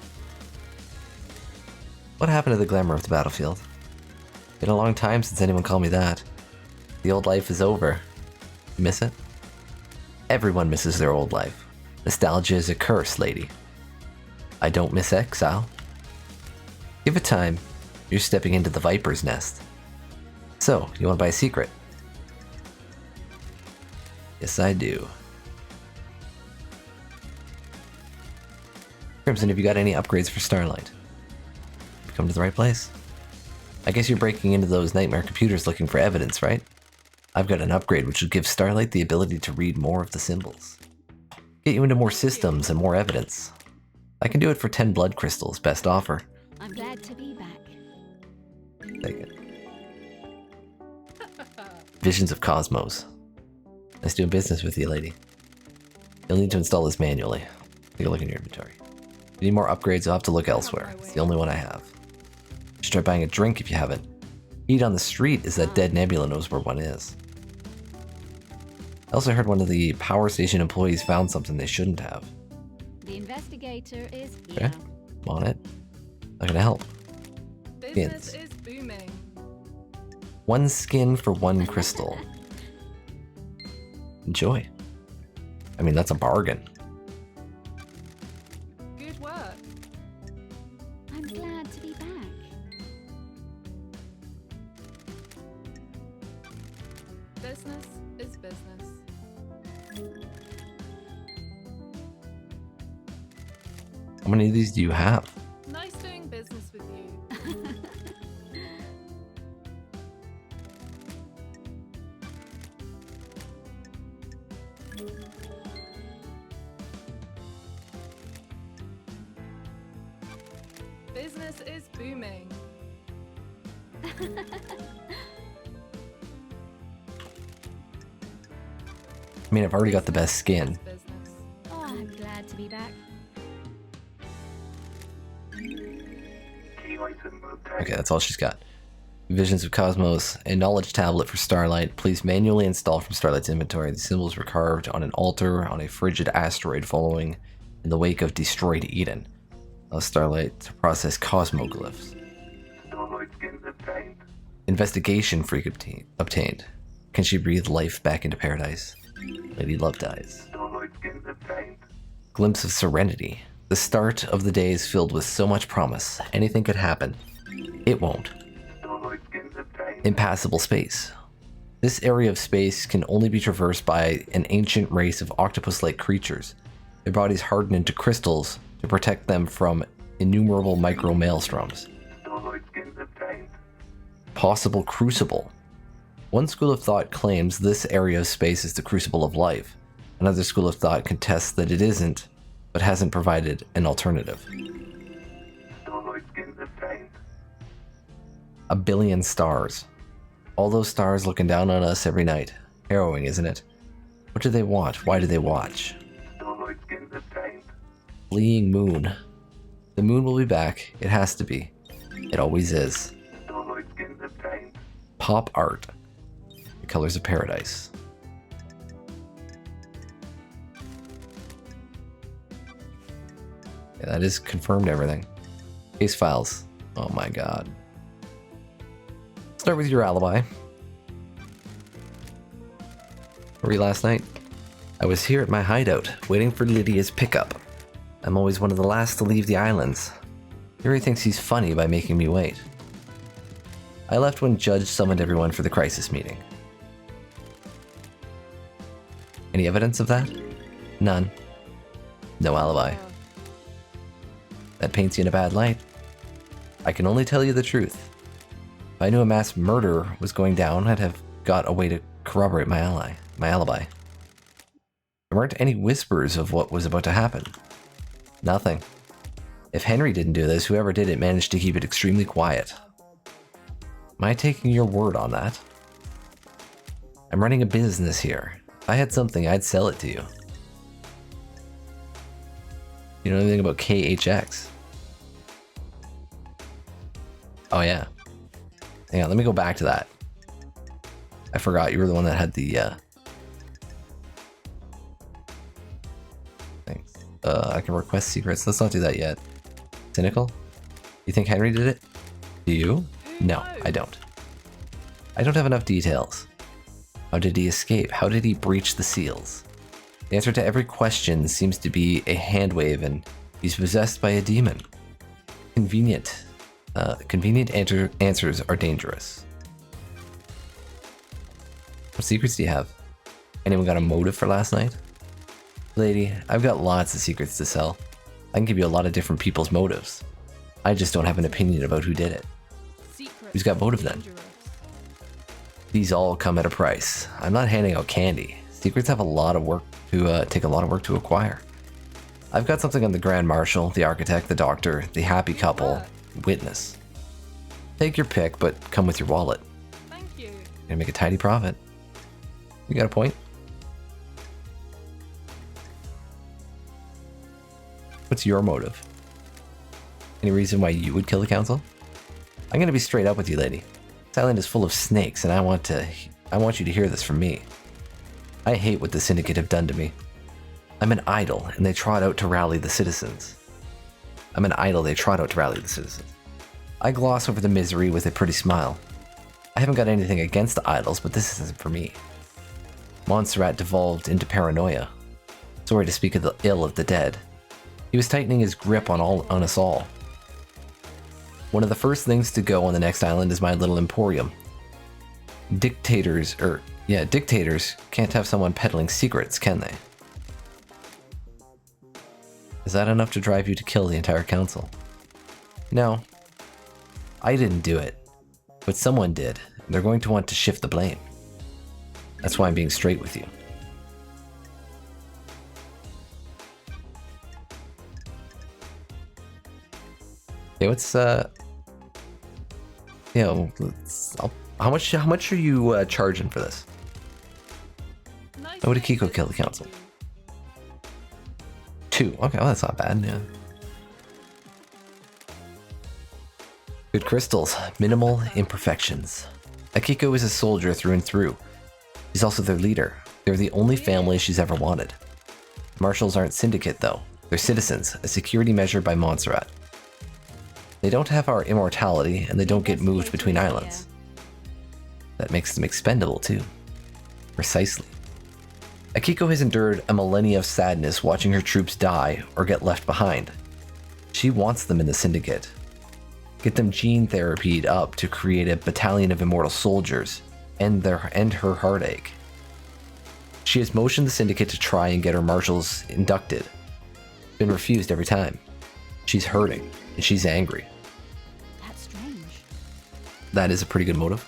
What happened to the glamour of the battlefield? Been a long time since anyone called me that. The old life is over. You miss it? Everyone misses their old life. Nostalgia is a curse, lady. I don't miss Exile. Give it time. You're stepping into the Viper's nest. So, you want to buy a secret? Yes, I do. Crimson, have you got any upgrades for Starlight? You've come to the right place. I guess you're breaking into those nightmare computers looking for evidence, right? I've got an upgrade which will give Starlight the ability to read more of the symbols. Get you into more systems and more evidence. I can do it for 10 blood crystals, best offer. I'm glad to be back. Take it. Visions of Cosmos. Nice doing business with you, lady. You'll need to install this manually. Take a look in your inventory. If you need more upgrades, you'll have to look elsewhere. It's the only one I have. You should try buying a drink if you haven't. Eat on the street is that dead Nebula knows where one is. I also heard one of the power station employees found something they shouldn't have. The investigator is Okay, here. I'm on it. How can I help? Business is booming. One skin for one crystal. Enjoy. I mean, that's a bargain. Good work. I'm glad to be back. Business is business. How many of these do you have? Nice doing business with you. Business is booming. I mean, I've already got the best skin. Business. Oh, I'm glad to be back. Key item obtained. Okay, that's all she's got. Visions of Cosmos, a knowledge tablet for Starlight. Please manually install from Starlight's inventory. The symbols were carved on an altar on a frigid asteroid following in the wake of destroyed Eden. Allow Starlight to process cosmoglyphs. Starlight skins obtained. Investigation freak obtained. Can she breathe life back into paradise? Lady Love dies. Starlight skins obtained. Glimpse of serenity. The start of the day is filled with so much promise. Anything could happen. It won't. Starlight skins obtained. Impassable space. This area of space can only be traversed by an ancient race of octopus-like creatures. Their bodies harden into crystals to protect them from innumerable micro maelstroms. Starlight skins obtained. Possible crucible. One school of thought claims this area of space is the crucible of life. Another school of thought contests that it isn't, but hasn't provided an alternative. Starlight skins obtained. A billion stars. All those stars looking down on us every night. Harrowing, isn't it? What do they want? Why do they watch? Starlight skins obtained. Fleeing moon. The moon will be back. It has to be. It always is. Starlight skins obtained. Pop art. The colors of paradise. Yeah, that is confirmed everything. Case files. Oh my god. Start with your alibi. Were you last night? I was here at my hideout, waiting for Lydia's pickup. I'm always one of the last to leave the islands. Yuri thinks he's funny by making me wait. I left when Judge summoned everyone for the crisis meeting. Any evidence of that? None. No alibi. That paints you in a bad light. I can only tell you the truth. If I knew a mass murder was going down, I'd have got a way to corroborate my alibi. There weren't any whispers of what was about to happen. Nothing. If Henry didn't do this, whoever did it managed to keep it extremely quiet. Am I taking your word on that? I'm running a business here. If I had something, I'd sell it to you. You know anything about KHX? Oh yeah. Hang on, let me go back to that. I forgot you were the one that had the thing. I can request secrets. Let's not do that yet. Cynical? You think Henry did it? Do you? No, I don't. I don't have enough details. How did he escape? How did he breach the seals? The answer to every question seems to be a hand wave, and he's possessed by a demon. Convenient answers are dangerous. What secrets do you have? Anyone got a motive for last night? Lady, I've got lots of secrets to sell. I can give you a lot of different people's motives. I just don't have an opinion about who did it. Who's got motive then? These all come at a price. I'm not handing out candy. Secrets have a lot of work to take a lot of work to acquire. I've got something on the Grand Marshal, the Architect, the Doctor, the Happy Couple, Witness. Take your pick, but come with your wallet. Thank you. You're gonna make a tidy profit. You got a point? What's your motive? Any reason why you would kill the council? I'm gonna be straight up with you, lady. This island is full of snakes, and I want you to hear this from me. I hate what the Syndicate have done to me. I'm an idol, and they trot out to rally the citizens. I gloss over the misery with a pretty smile. I haven't got anything against the idols, but this isn't for me. Montserrat devolved into paranoia. Sorry to speak of the ill of the dead. He was tightening his grip on us all. One of the first things to go on the next island is my little emporium. Dictators can't have someone peddling secrets, can they? Is that enough to drive you to kill the entire council? No. I didn't do it. But someone did, and they're going to want to shift the blame. That's why I'm being straight with you. Okay, what's how much are you charging for this? Nice How would to Akiko kill the council? you. 2. Okay, well that's not bad, yeah. Good crystals, minimal imperfections. Akiko is a soldier through and through. She's also their leader. They're the only family she's ever wanted. Marshals aren't syndicate though. They're citizens, a security measure by Montserrat. They don't have our immortality, and they don't get moved between islands. That makes them expendable too. Precisely. Akiko has endured a millennia of sadness watching her troops die or get left behind. She wants them in the Syndicate. Get them gene therapied up to create a battalion of immortal soldiers, end her heartache. She has motioned the Syndicate to try and get her marshals inducted. Been refused every time. She's hurting, and she's angry. That's strange. That is a pretty good motive.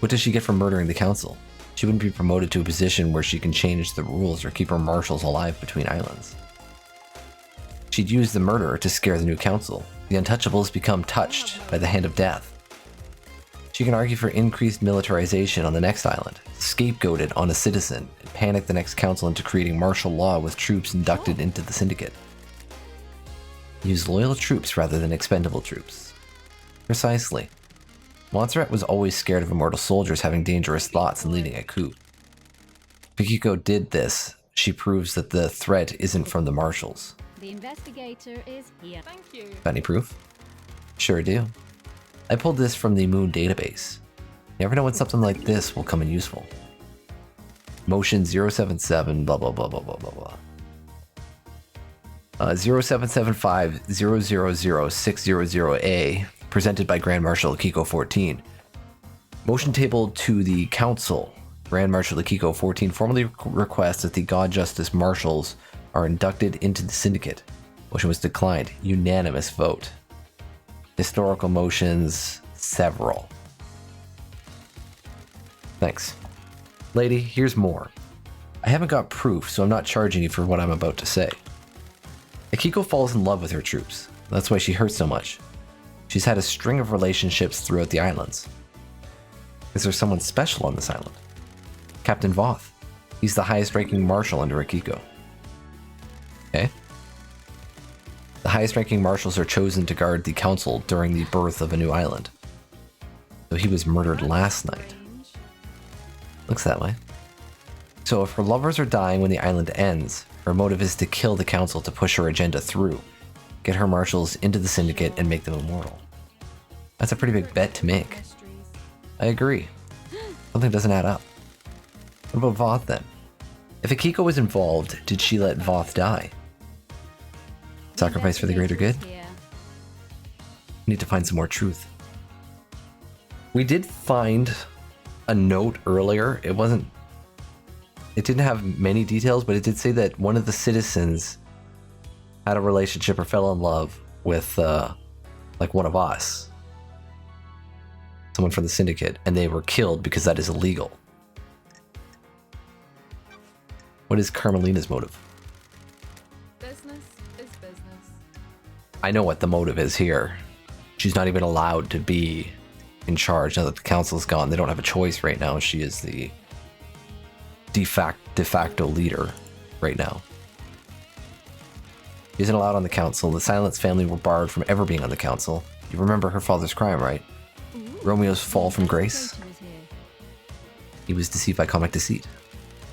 What does she get from murdering the council? She wouldn't be promoted to a position where she can change the rules or keep her marshals alive between islands. She'd use the murderer to scare the new council. The untouchables become touched by the hand of death. She can argue for increased militarization on the next island, scapegoat it on a citizen, and panic the next council into creating martial law with troops inducted into the Syndicate. Use loyal troops rather than expendable troops. Precisely. Montserrat was always scared of immortal soldiers having dangerous thoughts and leading a coup. If Akiko did this, she proves that the threat isn't from the marshals. The investigator is here. Thank you. Got any proof? Sure do. I pulled this from the Moon database. You never know when something like this will come in useful. Motion 077 blah blah blah blah blah blah blah. 0775-000-600A, presented by Grand Marshal Akiko 14. Motion tabled to the Council. Grand Marshal Akiko 14 formally requests that the God Justice Marshals are inducted into the Syndicate. Motion was declined. Unanimous vote. Historical motions, several. Thanks. Lady, here's more. I haven't got proof, so I'm not charging you for what I'm about to say. Akiko falls in love with her troops. That's why she hurts so much. She's had a string of relationships throughout the islands. Is there someone special on this island? Captain Voth. He's the highest ranking marshal under Akiko. Okay. The highest ranking marshals are chosen to guard the council during the birth of a new island. So he was murdered last night. Strange. Looks that way. So if her lovers are dying when the island ends, her motive is to kill the council to push her agenda through, get her marshals into the Syndicate and make them immortal. That's a pretty big bet to make. Mysteries. I agree. Something doesn't add up. What about Voth then? If Akiko was involved, did she let Voth die? Sacrifice for the greater good? Here. We need to find some more truth. We did find a note earlier. It didn't have many details, but it did say that one of the citizens had a relationship or fell in love with like one of us. Someone from the Syndicate, and they were killed because that is illegal. What is Carmelina's motive? Business is business. I know what the motive is here. She's not even allowed to be in charge now that the council's gone. They don't have a choice right now. She is the de facto leader right now. She isn't allowed on the council. The Silence family were barred from ever being on the council. You remember her father's crime, right? Romeo's fall from grace. Investigator is here. He was deceived by Cosmic Deceit.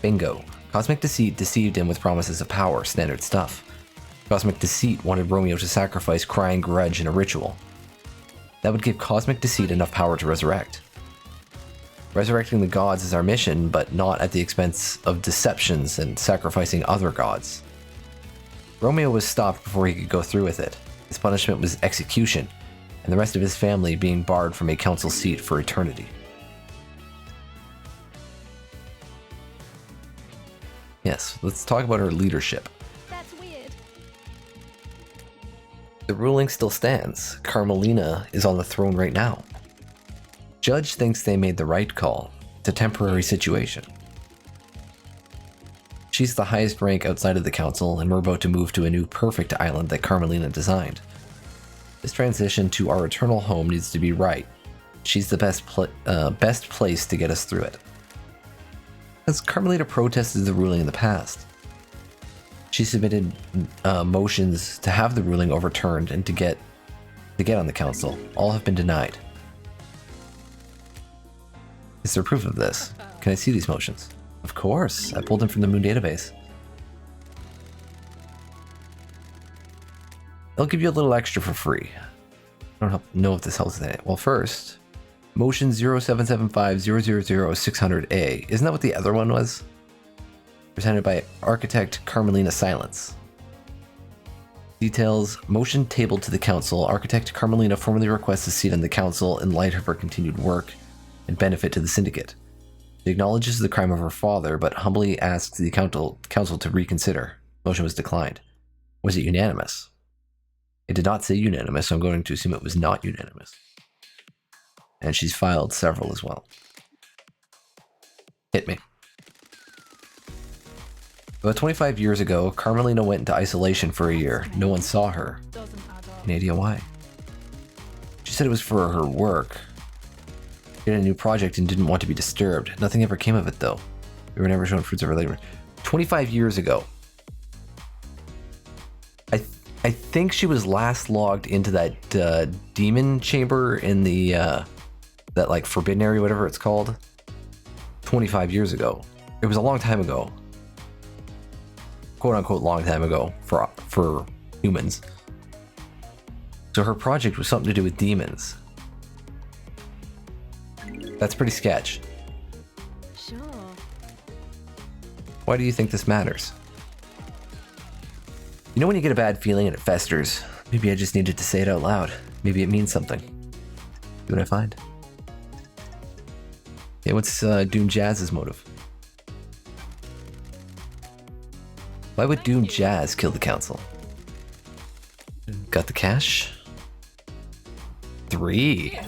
Bingo. Cosmic Deceit deceived him with promises of power, standard stuff. Cosmic Deceit wanted Romeo to sacrifice Crying Grudge in a ritual. That would give Cosmic Deceit enough power to resurrect. Resurrecting the gods is our mission, but not at the expense of deceptions and sacrificing other gods. Romeo was stopped before he could go through with it. His punishment was execution, and the rest of his family being barred from a council seat for eternity. Yes, let's talk about her leadership. That's weird. The ruling still stands. Carmelina is on the throne right now. Judge thinks they made the right call. It's a temporary situation. She's the highest rank outside of the council, and we're about to move to a new perfect island that Carmelina designed. This transition to our eternal home needs to be right. She's the best place to get us through it. As Carmelita protested the ruling in the past, she submitted motions to have the ruling overturned and to get on the council. All have been denied. Is there proof of this? Can I see these motions? Of course, I pulled them from the Moon database. They'll give you a little extra for free. I don't know if this helps with it. Well, first, motion 0775-000-600A. Isn't that what the other one was? Presented by Architect Carmelina Silence. Details, motion tabled to the council. Architect Carmelina formally requests a seat on the council in light of her continued work and benefit to the Syndicate. She acknowledges the crime of her father, but humbly asks the council to reconsider. Motion was declined. Was it unanimous? It did not say unanimous, so I'm going to assume it was not unanimous. And she's filed several as well. Hit me. About 25 years ago, Carmelina went into isolation for a year. No one saw her. Doesn't add up. Any idea why? She said it was for her work. She had a new project and didn't want to be disturbed. Nothing ever came of it, though. We were never shown fruits of her labor. 25 years ago. I think she was last logged into that demon chamber in the that like forbidden area, whatever it's called. 25 years ago. It was a long time ago. Quote unquote long time ago for humans. So her project was something to do with demons. That's pretty sketch. Sure. Why do you think this matters? You know when you get a bad feeling and it festers? Maybe I just needed to say it out loud. Maybe it means something. See what I find. Okay, what's Doom Jazz's motive? Why would Doom Jazz kill the council? Got the cash? 3.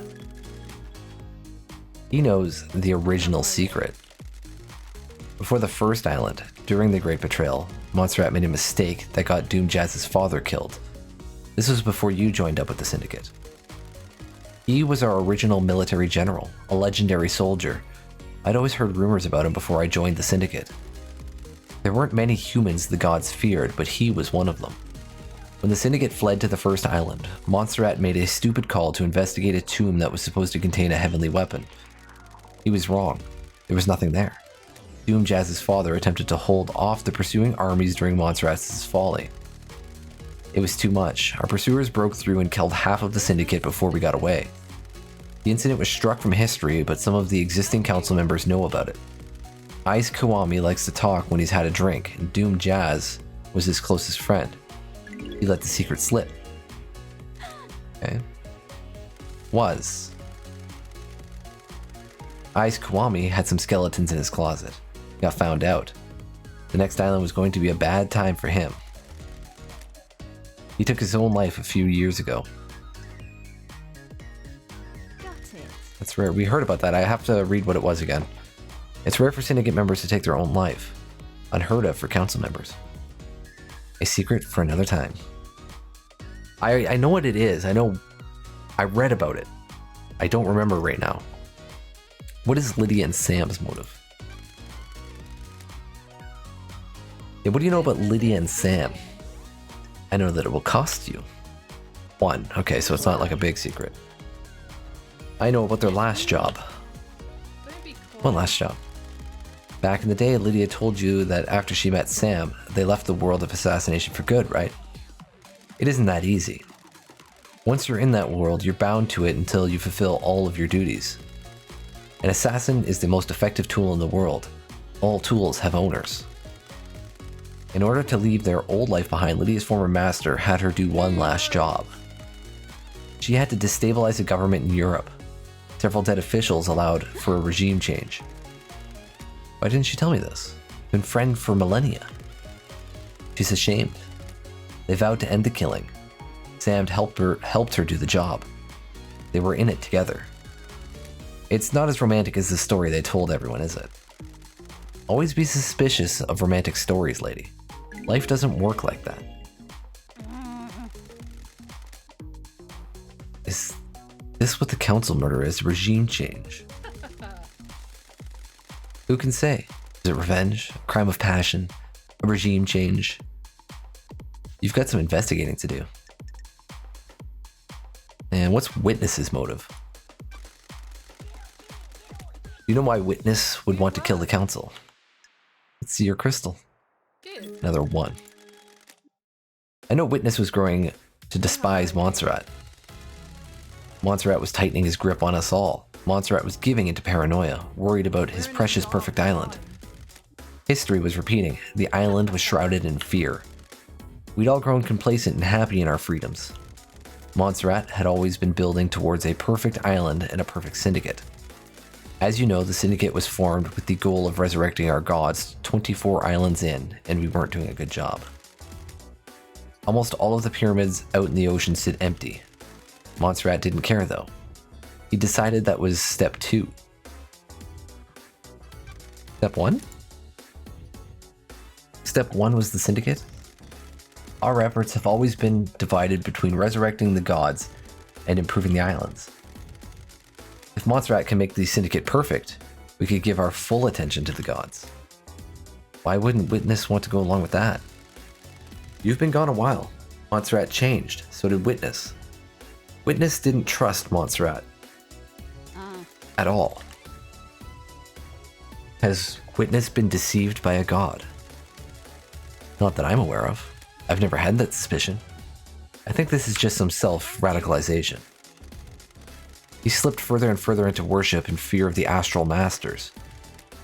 He knows the original secret. Before the first island, during the Great Betrayal, Montserrat made a mistake that got Doom Jazz's father killed. This was before you joined up with the Syndicate. He was our original military general, a legendary soldier. I'd always heard rumors about him before I joined the Syndicate. There weren't many humans the gods feared, but he was one of them. When the Syndicate fled to the first island, Montserrat made a stupid call to investigate a tomb that was supposed to contain a heavenly weapon. He was wrong. There was nothing there. Doom Jazz's father attempted to hold off the pursuing armies during Montserrat's folly. It was too much. Our pursuers broke through and killed half of the Syndicate before we got away. The incident was struck from history, but some of the existing council members know about it. Ice Kiwami likes to talk when he's had a drink, and Doom Jazz was his closest friend. He let the secret slip. Okay. Was. Ice Kiwami had some skeletons in his closet. He got found out. The next island was going to be a bad time for him. He took his own life a few years ago. Got it. That's rare. We heard about that. I have to read what it was again. It's rare for Syndicate members to take their own life. Unheard of for council members. A secret for another time. I know what it is. I know. I read about it. I don't remember right now. What is Lydia and Sam's motive? Yeah, what do you know about Lydia and Sam? I know that it will cost you 1. Okay, so it's not like a big secret. I know about their last job. Don't be quiet. What last job? Back in the day, Lydia told you that after she met Sam, they left the world of assassination for good, right? It isn't that easy. Once you're in that world, you're bound to it until you fulfill all of your duties. An assassin is the most effective tool in the world. All tools have owners. In order to leave their old life behind, Lydia's former master had her do one last job. She had to destabilize the government in Europe. Several dead officials allowed for a regime change. Why didn't she tell me this? Been friend for millennia. She's ashamed. They vowed to end the killing. Sam helped her do the job. They were in it together. It's not as romantic as the story they told everyone, is it? Always be suspicious of romantic stories, lady. Life doesn't work like that. Is this what the council murder is? Regime change? Who can say? Is it revenge? A crime of passion? A regime change? You've got some investigating to do. And what's Witness's motive? You know why Witness would want to kill the council? Let's see your crystal. Good. Another 1. I know Witness was growing to despise Montserrat. Montserrat was tightening his grip on us all. Montserrat was giving into paranoia, worried about his precious perfect island. History was repeating. The island was shrouded in fear. We'd all grown complacent and happy in our freedoms. Montserrat had always been building towards a perfect island and a perfect syndicate. As you know, the Syndicate was formed with the goal of resurrecting our gods 24 islands in, and we weren't doing a good job. Almost all of the pyramids out in the ocean sit empty. Montserrat didn't care though. He decided that was step 2. Step 1? Step 1 was the Syndicate? Our efforts have always been divided between resurrecting the gods and improving the islands. If Montserrat can make the Syndicate perfect, we could give our full attention to the gods. Why wouldn't Witness want to go along with that? You've been gone a while. Montserrat changed, so did Witness. Witness didn't trust Montserrat. At all. Has Witness been deceived by a god? Not that I'm aware of. I've never had that suspicion. I think this is just some self-radicalization. He slipped further and further into worship in fear of the astral masters.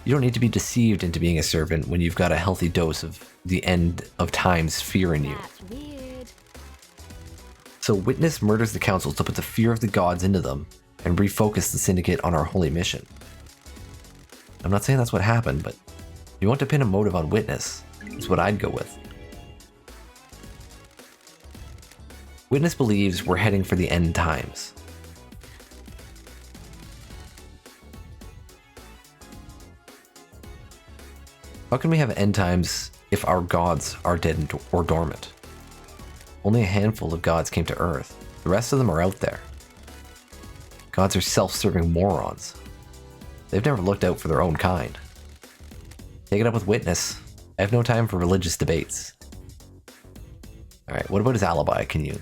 You don't need to be deceived into being a servant when you've got a healthy dose of the end of time's fear in you. That's weird. So Witness murders the council to put the fear of the gods into them and refocus the syndicate on our holy mission. I'm not saying that's what happened, but if you want to pin a motive on Witness, it's what I'd go with. Witness believes we're heading for the end times. How can we have end times if our gods are dead or dormant? Only a handful of gods came to Earth. The rest of them are out there. Gods are self-serving morons. They've never looked out for their own kind. Take it up with Witness. I have no time for religious debates. Alright, what about his alibi? Can you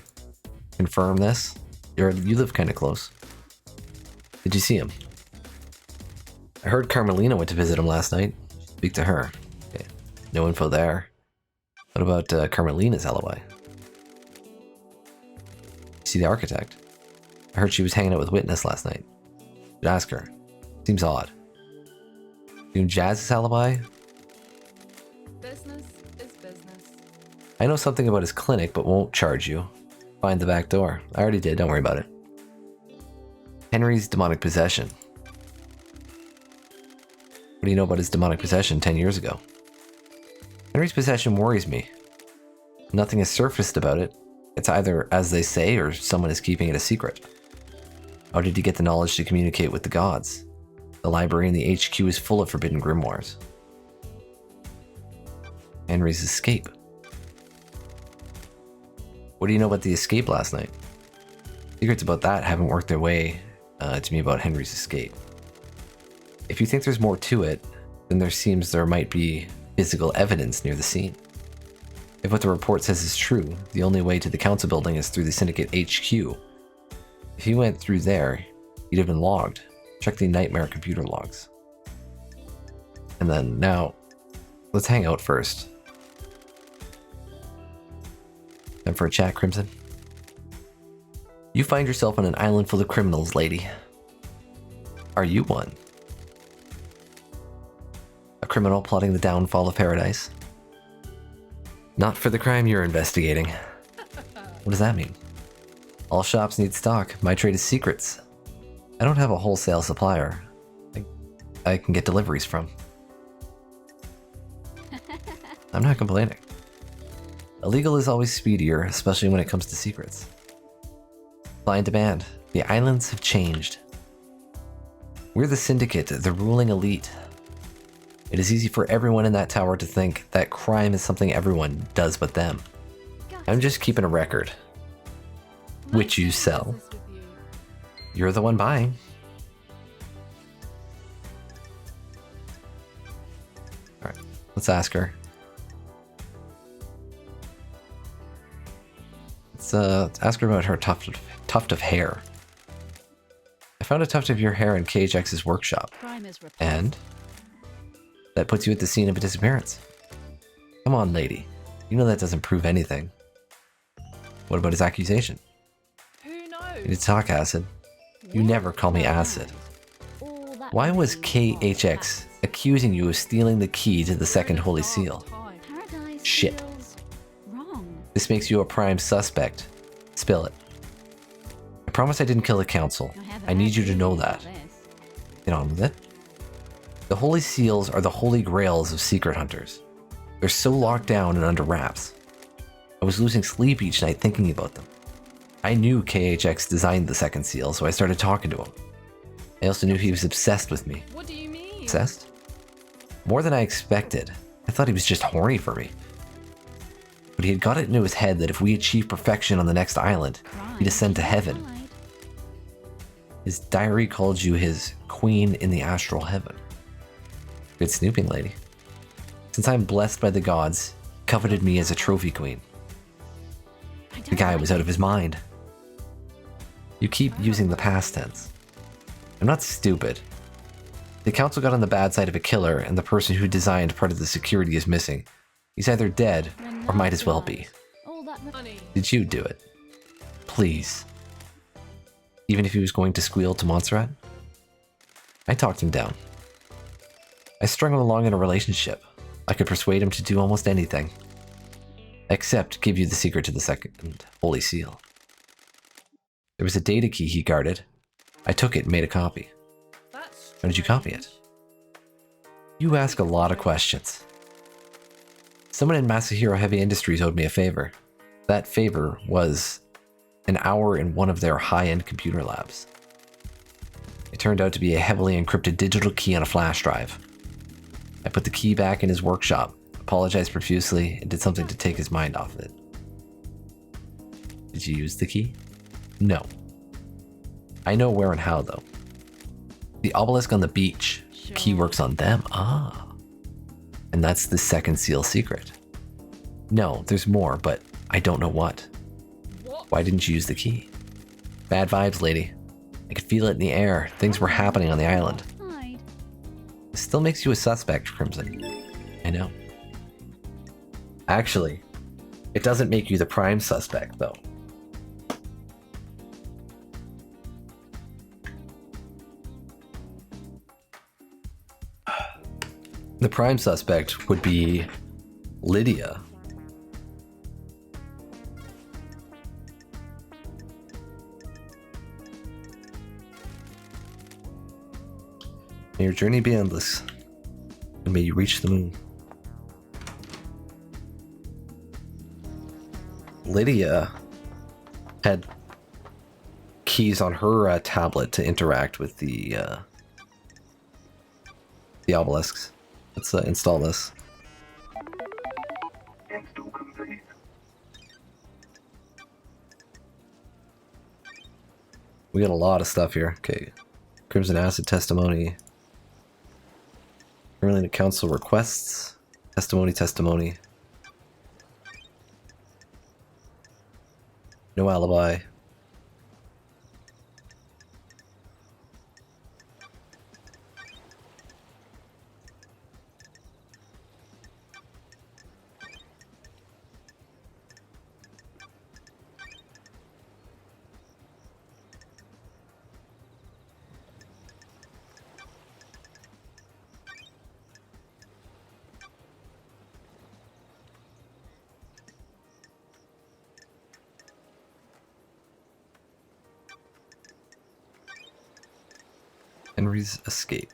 confirm this? You live kind of close. Did you see him? I heard Carmelina went to visit him last night. Speak to her. Okay. No info there. What about Carmelina's alibi? See the architect? I heard she was hanging out with Witness last night. Should ask her. Seems odd. You know Jazz's alibi? Business is business. I know something about his clinic, but won't charge you. Find the back door. I already did, don't worry about it. Henry's demonic possession. What do you know about his demonic possession 10 years ago? Henry's possession worries me. Nothing has surfaced about it. It's either as they say or someone is keeping it a secret. How did he get the knowledge to communicate with the gods? The library in the HQ is full of forbidden grimoires. Henry's escape. What do you know about the escape last night? Secrets about that haven't worked their way to me about Henry's escape. If you think there's more to it, then there might be physical evidence near the scene. If what the report says is true, the only way to the council building is through the Syndicate HQ. If he went through there, he'd have been logged. Check the Nightmare computer logs. And then now, let's hang out first. Time for a chat, Crimson. You find yourself on an island full of criminals, lady. Are you one? A criminal plotting the downfall of paradise? Not for the crime you're investigating. What does that mean? All shops need stock. My trade is secrets. I don't have a wholesale supplier I can get deliveries from. I'm not complaining. Illegal is always speedier, especially when it comes to secrets. Supply and demand. The islands have changed. We're the Syndicate, the ruling elite. It is easy for everyone in that tower to think that crime is something everyone does but them. I'm just keeping a record. Which you sell. Business with you. You're the one buying. Alright, let's ask her. Let's ask her about her tuft of hair. I found a tuft of your hair in KHX's workshop. Crime is repressed. And that puts you at the scene of a disappearance. Come on, lady. You know that doesn't prove anything. What about his accusation? Who You knows? need to talk, Acid. You never call me Acid. All that Why was means KHX accusing you of stealing the key to the second holy seal? Time. Paradise Shit. feels wrong. This makes you a prime suspect. Spill it. I promise I didn't kill the council. haven't I need had you to know about that. this. Get on with it. The holy seals are the holy grails of secret hunters. They're so locked down and under wraps. I was losing sleep each night thinking about them. I knew KHX designed the second seal, so I started talking to him. I also knew he was obsessed with me. What do you mean? Obsessed? More than I expected. I thought he was just horny for me. But he had got it into his head that if we achieve perfection on the next island, Crime he'd ascend to can heaven. hide. His diary called you his queen in the astral heaven. Good snooping, lady. Since I'm blessed by the gods, he coveted me as a trophy queen. I don't The guy like was out of his mind. You keep using the past tense. I'm not stupid. The council got on the bad side of a killer, and the person who designed part of the security is missing. He's either dead When or might love as well dies, be. All that Honey. Did you do it? Please. Even if he was going to squeal to Montserrat? I talked him down. I strung him along in a relationship. I could persuade him to do almost anything. Except give you the secret to the second Holy Seal. There was a data key he guarded. I took it and made a copy. That's How did you copy it? You ask a lot of questions. Someone in Masahiro Heavy Industries owed me a favor. That favor was an hour in one of their high-end computer labs. It turned out to be a heavily encrypted digital key on a flash drive. I put the key back in his workshop, apologized profusely, and did something to take his mind off of it. Did you use the key? No. I know where and how, though. The obelisk on the beach. The key works on them. Ah. And that's the second seal secret. No, there's more, but I don't know what. what? Why didn't you use the key? Bad vibes, lady. I could feel it in the air. Things were happening on the island. Hide. It still makes you a suspect, Crimson. I know. Actually, it doesn't make you the prime suspect, though. The prime suspect would be Lydia. May your journey be endless, and may you reach the moon. Lydia had keys on her tablet to interact with the obelisks. Let's install this. Install complete. We got a lot of stuff here. Okay. Crimson Acid testimony. Currently council requests. Testimony. No alibi. Henry's escape.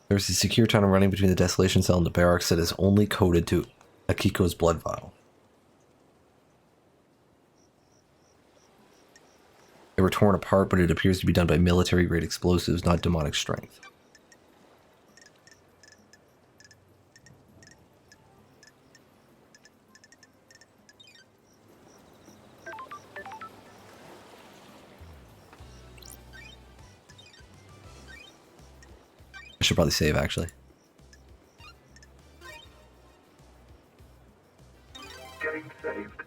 There's a secure tunnel running between the Desolation Cell and the barracks that is only coded to Akiko's blood vial. They were torn apart, but it appears to be done by military-grade explosives, not demonic strength. I should probably save, actually. Game saved.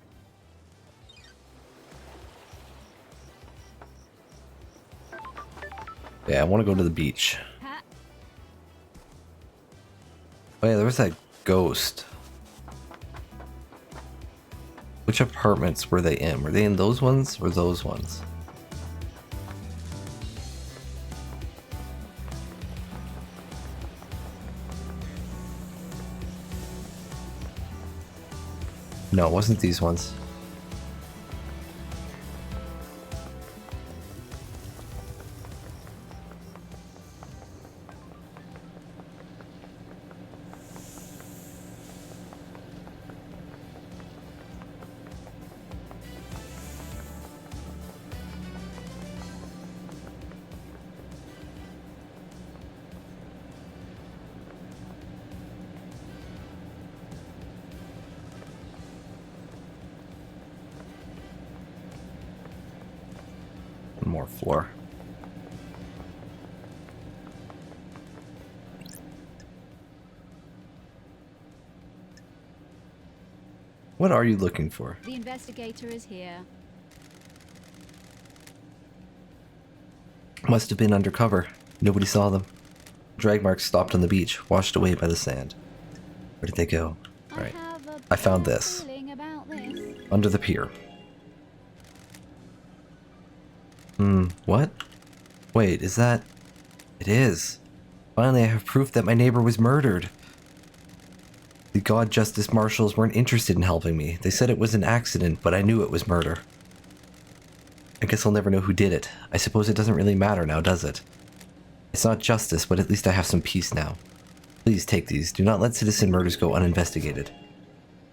Yeah, I want to go to the beach. Pat. Oh yeah, there was that ghost. Which apartments were they in? Were they in those ones or those ones? No, it wasn't these ones. One more floor. What are you looking for? The investigator is here. Must have been undercover. Nobody saw them. Drag marks stopped on the beach, washed away by the sand. Where did they go? Right. have a I found bad this. feeling about this. Under the pier. What? Wait, is that It is. Finally, I have proof that my neighbor was murdered. The God Justice Marshals weren't interested in helping me. They said it was an accident, but I knew it was murder. I guess I'll never know who did it. I suppose it doesn't really matter now, does it? It's not justice, but at least I have some peace now. Please take these. Do not let citizen murders go uninvestigated.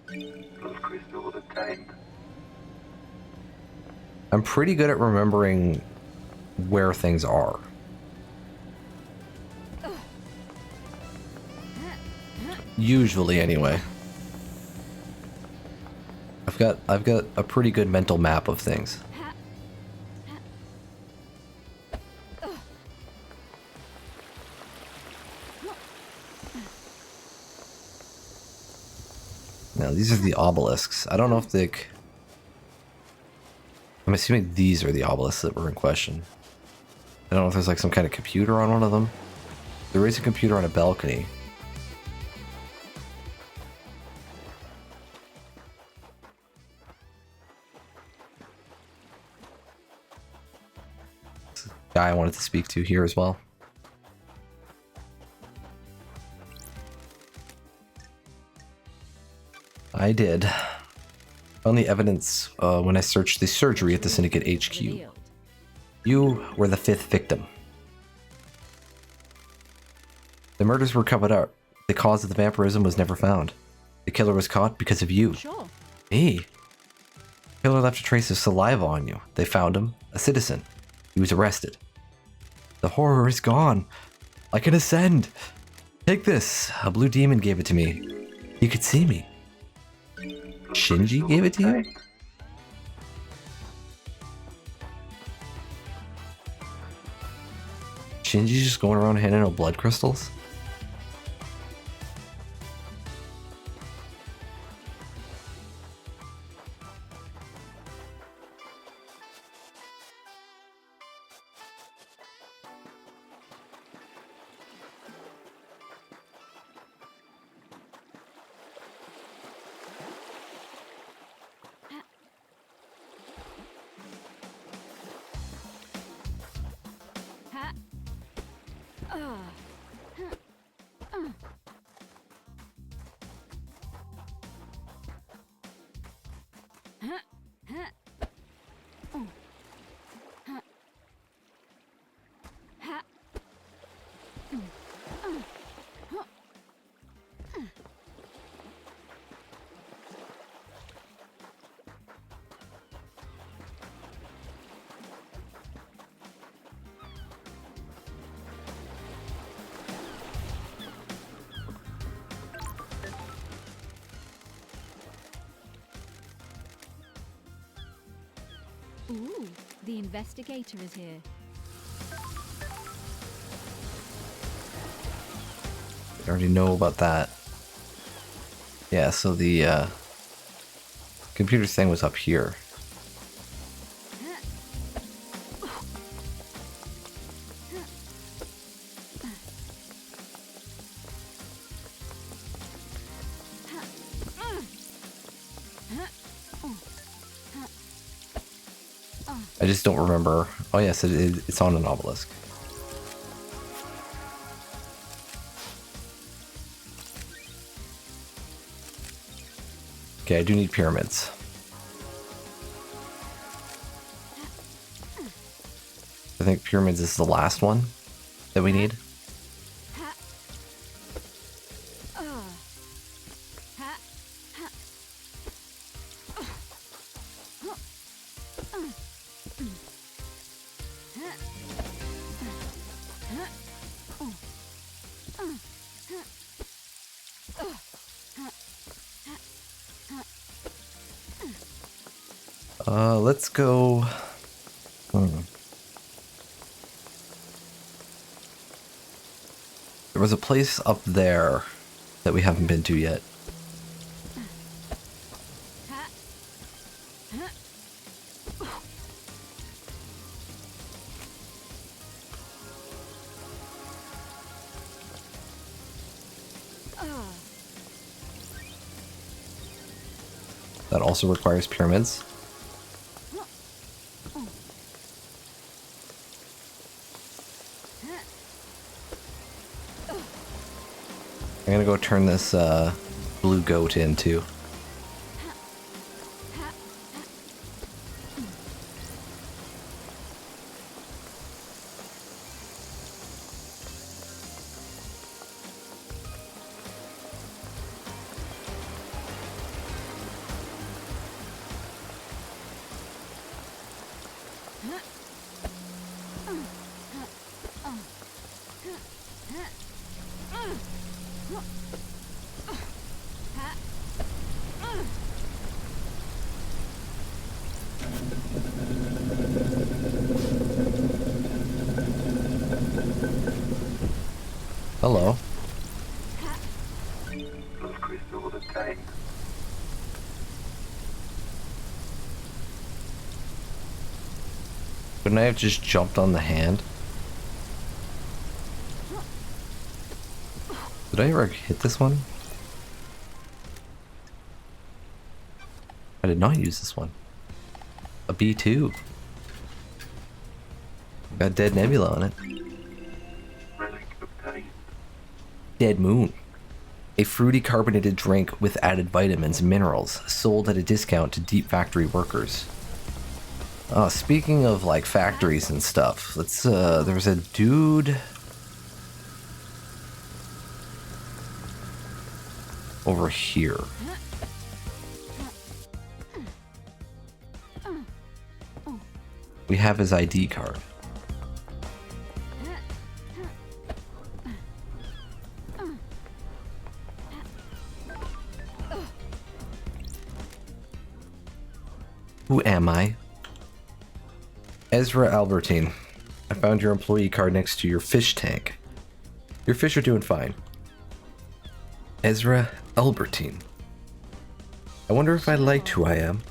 Those crystals obtained. I'm pretty good at remembering where things are. Usually, anyway. I've got a pretty good mental map of things. Now, these are the obelisks. I don't know if they... I'm assuming these are the obelisks that were in question. I don't know if there's like some kind of computer on one of them. There is a computer on a balcony. Guy I wanted to speak to here as well. I did. Found the evidence when I searched the surgery at the Syndicate HQ. Revealed. You were the 5th victim. The murders were covered up. The cause of the vampirism was never found. The killer was caught because of you. Sure. Me? The killer left a trace of saliva on you. They found him, a citizen. He was arrested. The horror is gone. I can ascend. Take this. A blue demon gave it to me. He could see me. Shinji gave it to you? Shinji's just going around handing out blood crystals? Ooh, the investigator is here. I already know about that. Yeah, so the computer thing was up here. I just don't remember. Oh yes, it's on an obelisk. Okay, I do need pyramids. I think pyramids is the last one that we need. Let's go. There was a place up there that we haven't been to yet. That also requires pyramids. I'm gonna go turn this blue goat in too. Hello. Plus crystal obtained. Couldn't I have just jumped on the hand? Did I ever hit this one? I did not use this one. A B2. Got Dead Nebula on it. Relic obtained. Dead Moon. A fruity carbonated drink with added vitamins and minerals, sold at a discount to deep factory workers. Speaking of like factories and stuff, let's there was a dude over here. We have his ID card. Who am I? Ezra Albertine. I found your employee card next to your fish tank. Your fish are doing fine. Ezra Albertine. I wonder if I liked who I am.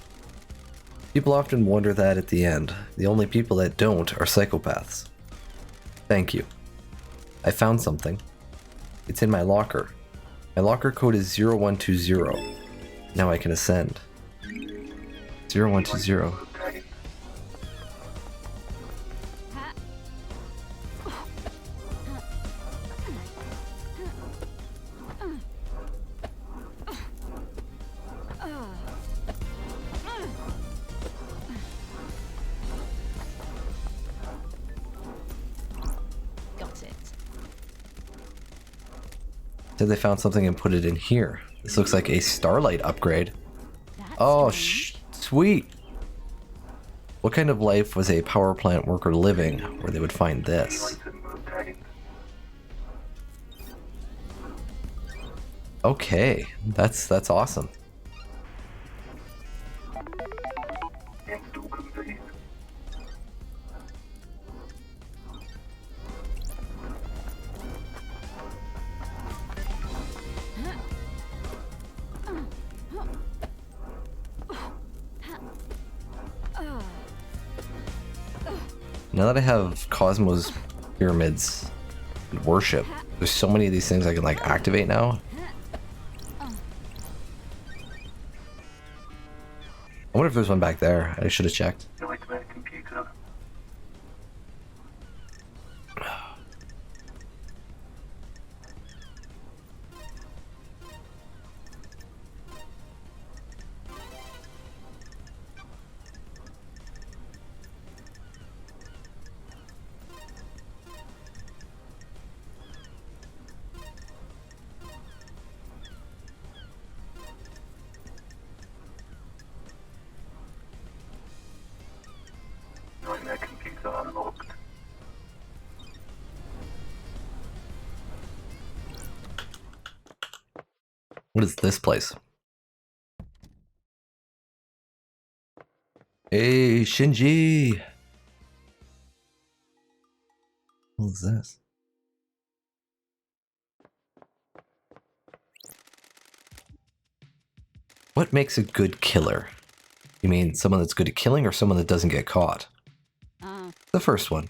People often wonder that at the end. The only people that don't are psychopaths. Thank you. I found something. It's in my locker. My locker code is 0120. Now I can ascend. 0120. Obtained. Got it. Said they found something and put it in here. This looks like a Starlight upgrade. That's Oh, strange. sweet. What kind of life was a power plant worker living where they would find this? Item obtained. Okay, that's awesome. Install complete. Now that I have Cosmos pyramids and worship, there's so many of these things I can like activate now. I wonder if there's one back there. I should have checked. Nightmare computer. Nightmare computer unlocked. What is this place? Hey, Shinji! What is this? What makes a good killer? You mean someone that's good at killing or someone that doesn't get caught? The first one.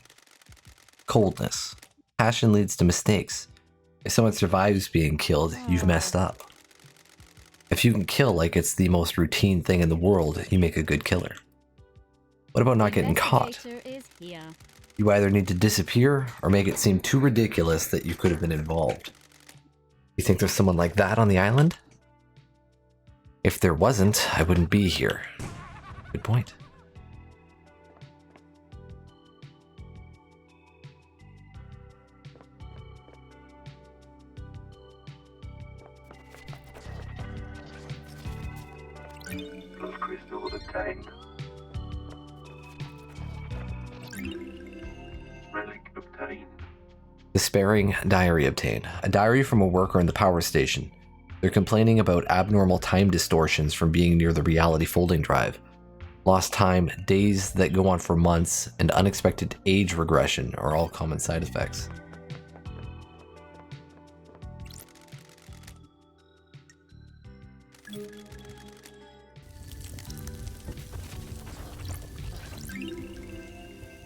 Coldness. Passion leads to mistakes. If someone survives being killed, you've messed up. If you can kill like it's the most routine thing in the world, you make a good killer. What about not getting caught? Investigator is here. You either need to disappear or make it seem too ridiculous that you could have been involved. You think there's someone like that on the island? If there wasn't, I wouldn't be here. Good point. Those crystals obtained. Relic obtained. Despairing diary obtained. A diary from a worker in the power station. They're complaining about abnormal time distortions from being near the reality folding drive. Lost time, days that go on for months, and unexpected age regression are all common side effects.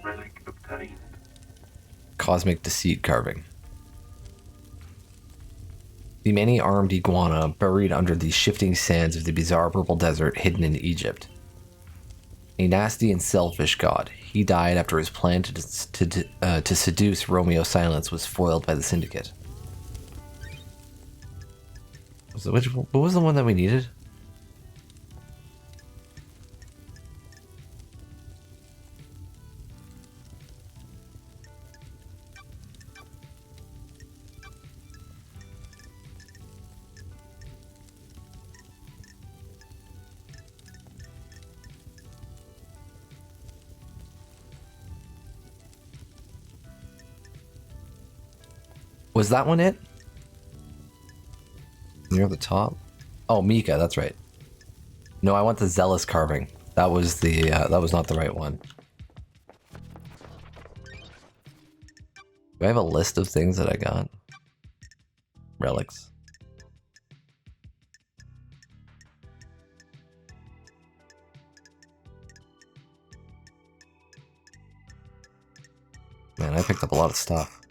Relic obtained. Cosmic deceit carving. The many-armed iguana buried under the shifting sands of the bizarre purple desert hidden in Egypt. A nasty and selfish god. He died after his plan to seduce Romeo Silence was foiled by the Syndicate. What was the one that we needed? Was that one it? Near the top? Oh, Mika, that's right. No, I want the zealous carving. That was the that was not the right one. Do I have a list of things that I got? Relics. Man, I picked up a lot of stuff.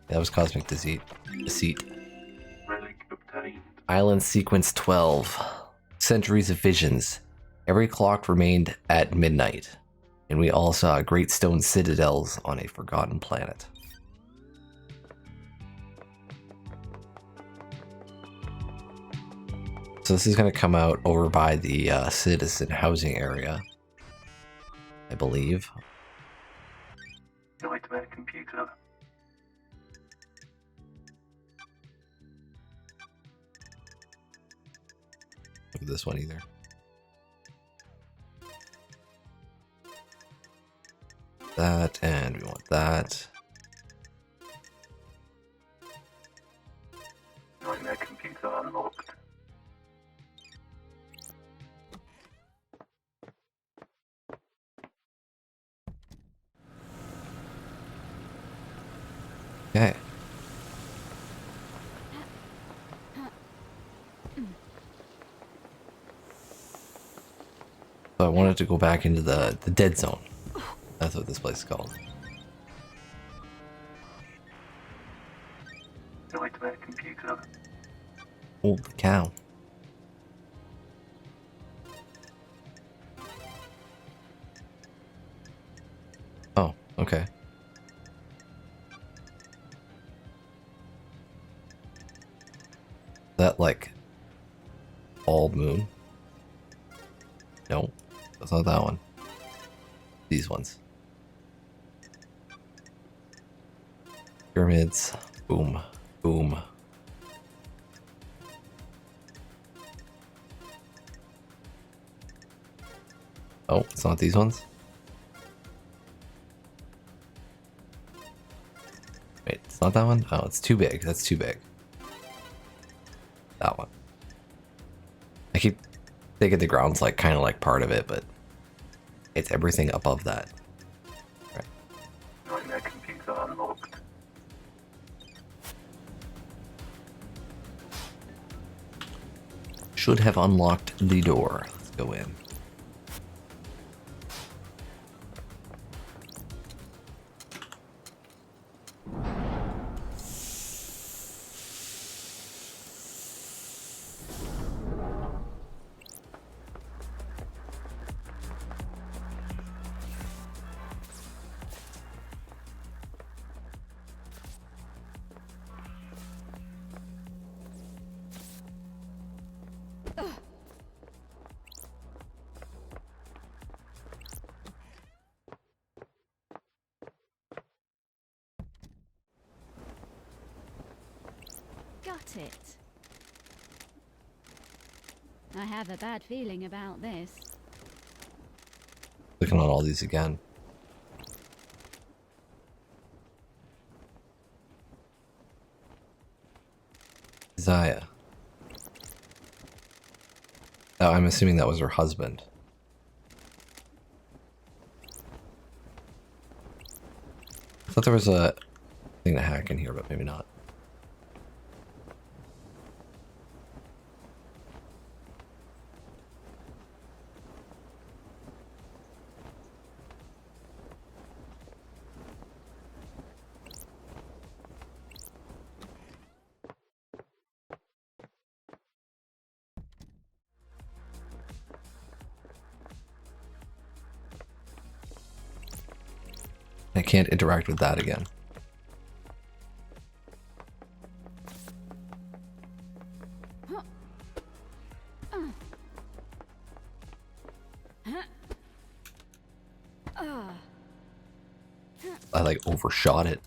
That was Cosmic Deceit. Relic obtained. Island Sequence 12. Centuries of Visions. Every clock remained at midnight, and we all saw great stone citadels on a forgotten planet. So this is going to come out over by the citizen housing area, I believe. Nightmare computer. Look at this one either. That, and we want that. Nightmare computer unlocked. Okay. So I wanted to go back into the dead zone. That's what this place is called. Nightmare computer. Holy cow. Oh, okay. That like all moon? No, that's not that one. These ones. Pyramids. Boom. Boom. Oh, it's not these ones? Wait, it's not that one? Oh, it's too big. That's too big. That one. I keep thinking the ground's like kind of like part of it, but it's everything above that. Right. Nightmare computer unlocked. Should have unlocked the door. Let's go in. Got it. I have a bad feeling about this. Clicking on all these again. Zaya. Oh, I'm assuming that was her husband. I thought there was a thing to hack in here, but maybe not. I can't interact with that again. I like overshot it.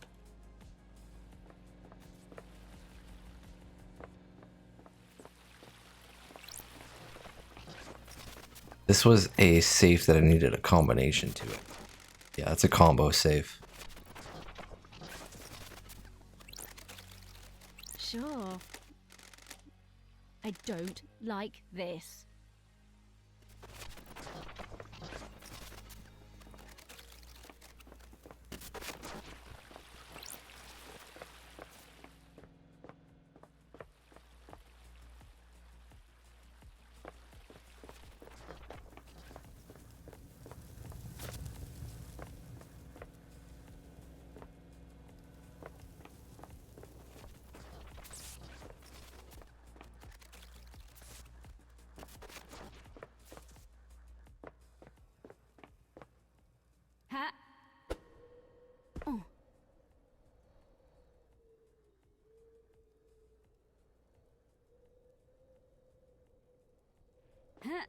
This was a safe that I needed a combination to it. Yeah, it's a combo safe. Sure. I don't like this. Ha. Oh. Ha.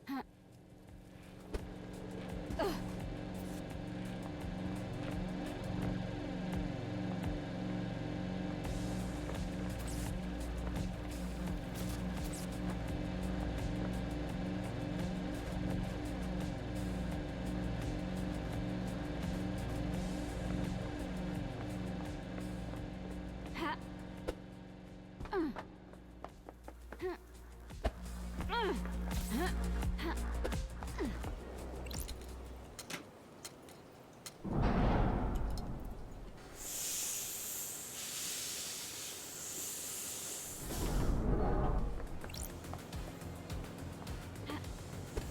Ha. Ugh. Ha.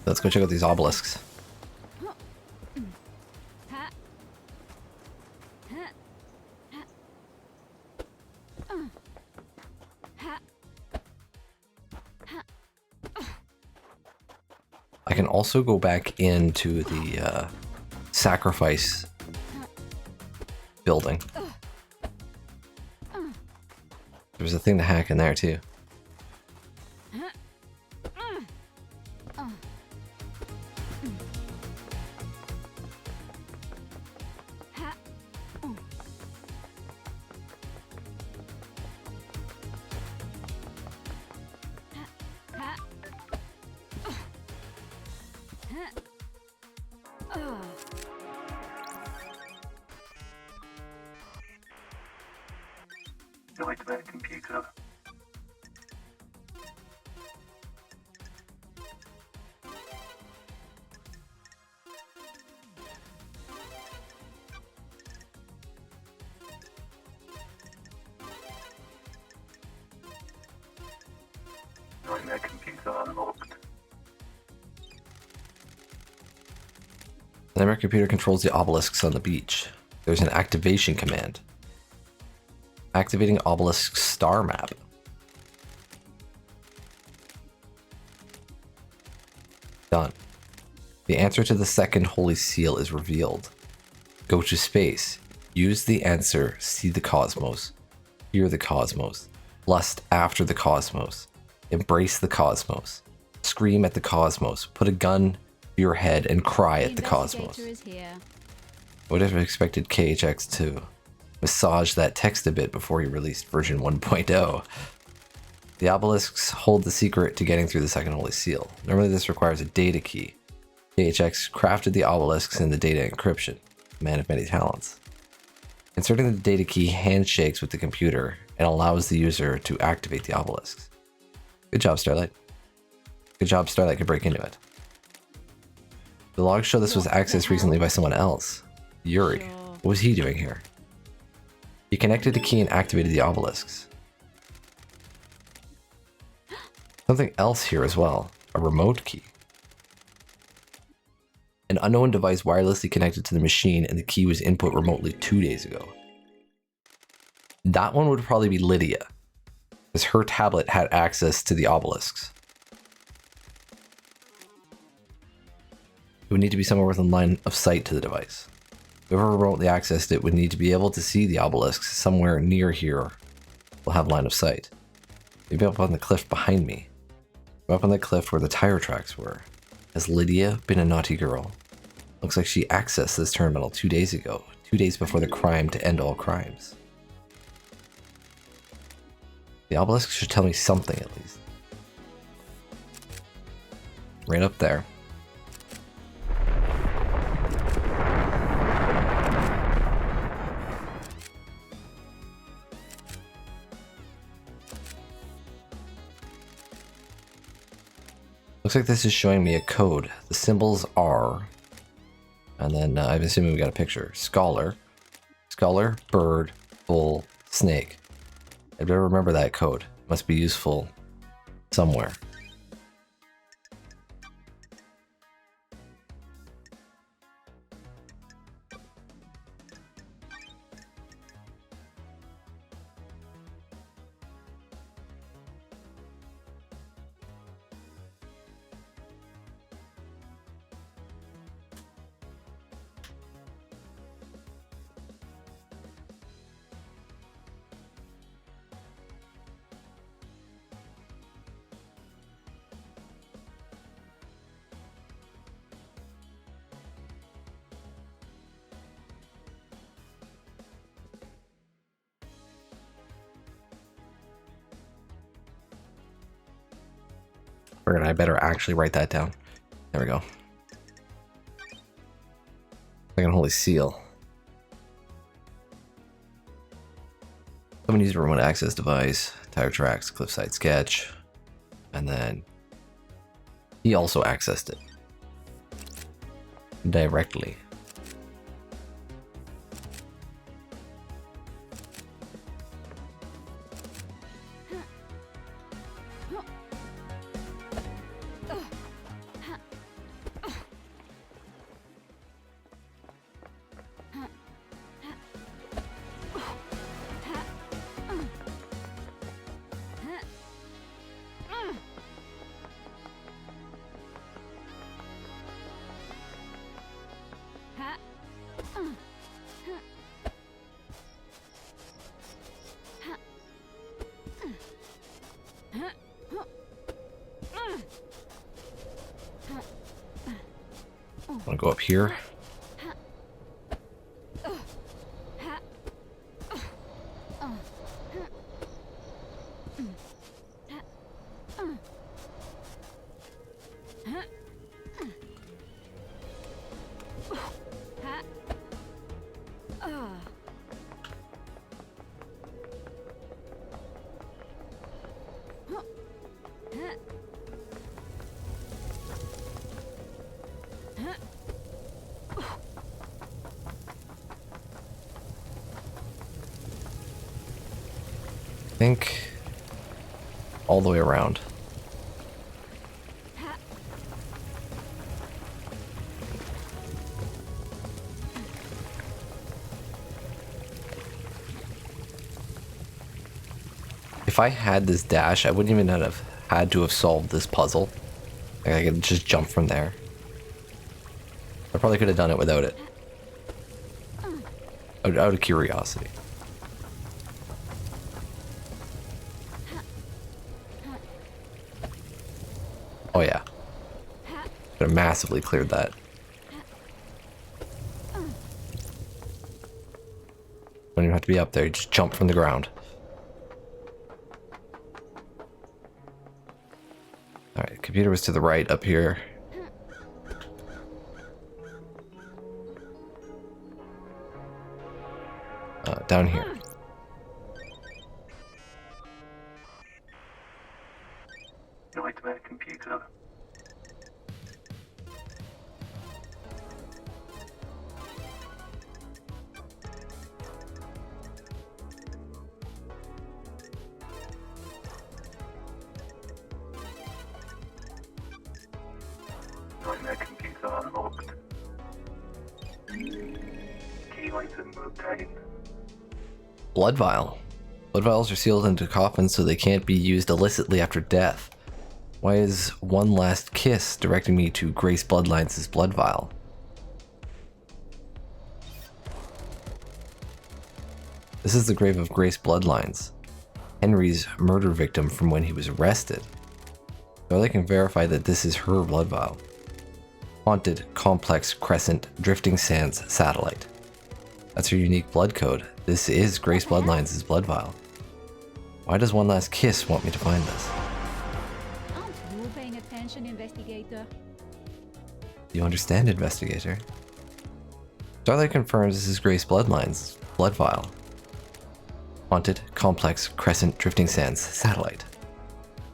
Let's go check out these obelisks. Ha. Ha. Ha. Ha. I can also go back into the sacrifice building. There's a thing to hack in there too. Nightmare computer. Nightmare computer unlocked. The Nightmare computer controls the obelisks on the beach. There's an activation command. Activating obelisk star map. Done. The answer to the second holy seal is revealed. Go to space. Use the answer, see the cosmos. Hear the cosmos. Lust after the cosmos. Embrace the cosmos. Scream at the cosmos. Put a gun to your head and cry at the cosmos. Investigator is here. Would have expected KHX2. massage that text a bit before he released version 1.0. The obelisks hold the secret to getting through the second holy seal. Normally this requires a data key. KHX crafted the obelisks in the data encryption, man of many talents. Inserting the data key handshakes with the computer and allows the user to activate the obelisks. Good job, Starlight. Good job, Starlight could break into it. The logs show this was accessed recently by someone else. Yuri. What was he doing here? He connected the key and activated the obelisks. Something else here as well. A remote key. An unknown device wirelessly connected to the machine and the key was input remotely 2 days ago. That one would probably be Lydia, because her tablet had access to the obelisks. It would need to be somewhere within line of sight to the device. Whoever remotely accessed it would need to be able to see the obelisks somewhere near here. Will have line of sight. Maybe up on the cliff behind me. Up on the cliff where the tire tracks were. Has Lydia been a naughty girl? Looks like she accessed this terminal 2 days ago. 2 days before the crime to end all crimes. The obelisk should tell me something at least. Right up there. Looks like this is showing me a code. The symbols are, and then I'm assuming we got a picture. Scholar, bird, bull, snake. I better remember that code. Must be useful somewhere. I better actually write that down. There we go. Second holy seal. Someone used a remote access device, tire tracks, cliffside sketch, and then he also accessed it directly. Want to go up here? I think all the way around. If I had this dash, I wouldn't even have had to have solved this puzzle. Like I could just jump from there. I probably could have done it without it. Out of curiosity. Oh yeah. Could have massively cleared that. Don't even have to be up there, you just jump from the ground. Alright, computer was to the right up here. Down here. Nightmare computer. Nightmare computer unlocked. Key item obtained. Blood vial. Blood vials are sealed into coffins so they can't be used illicitly after death. Why is One Last Kiss directing me to Grace Bloodlines' blood vial? This is the grave of Grace Bloodlines, Henry's murder victim from when he was arrested. So they can verify that this is her blood vial. Haunted Complex Crescent Drifting Sands Satellite. That's her unique blood code. This is Grace Bloodlines' blood vial. Why does One Last Kiss want me to find this? Aren't you paying attention, investigator? Do you understand, investigator? Starlight confirms this is Grace Bloodlines' blood vial. Haunted Complex Crescent Drifting Sands Satellite.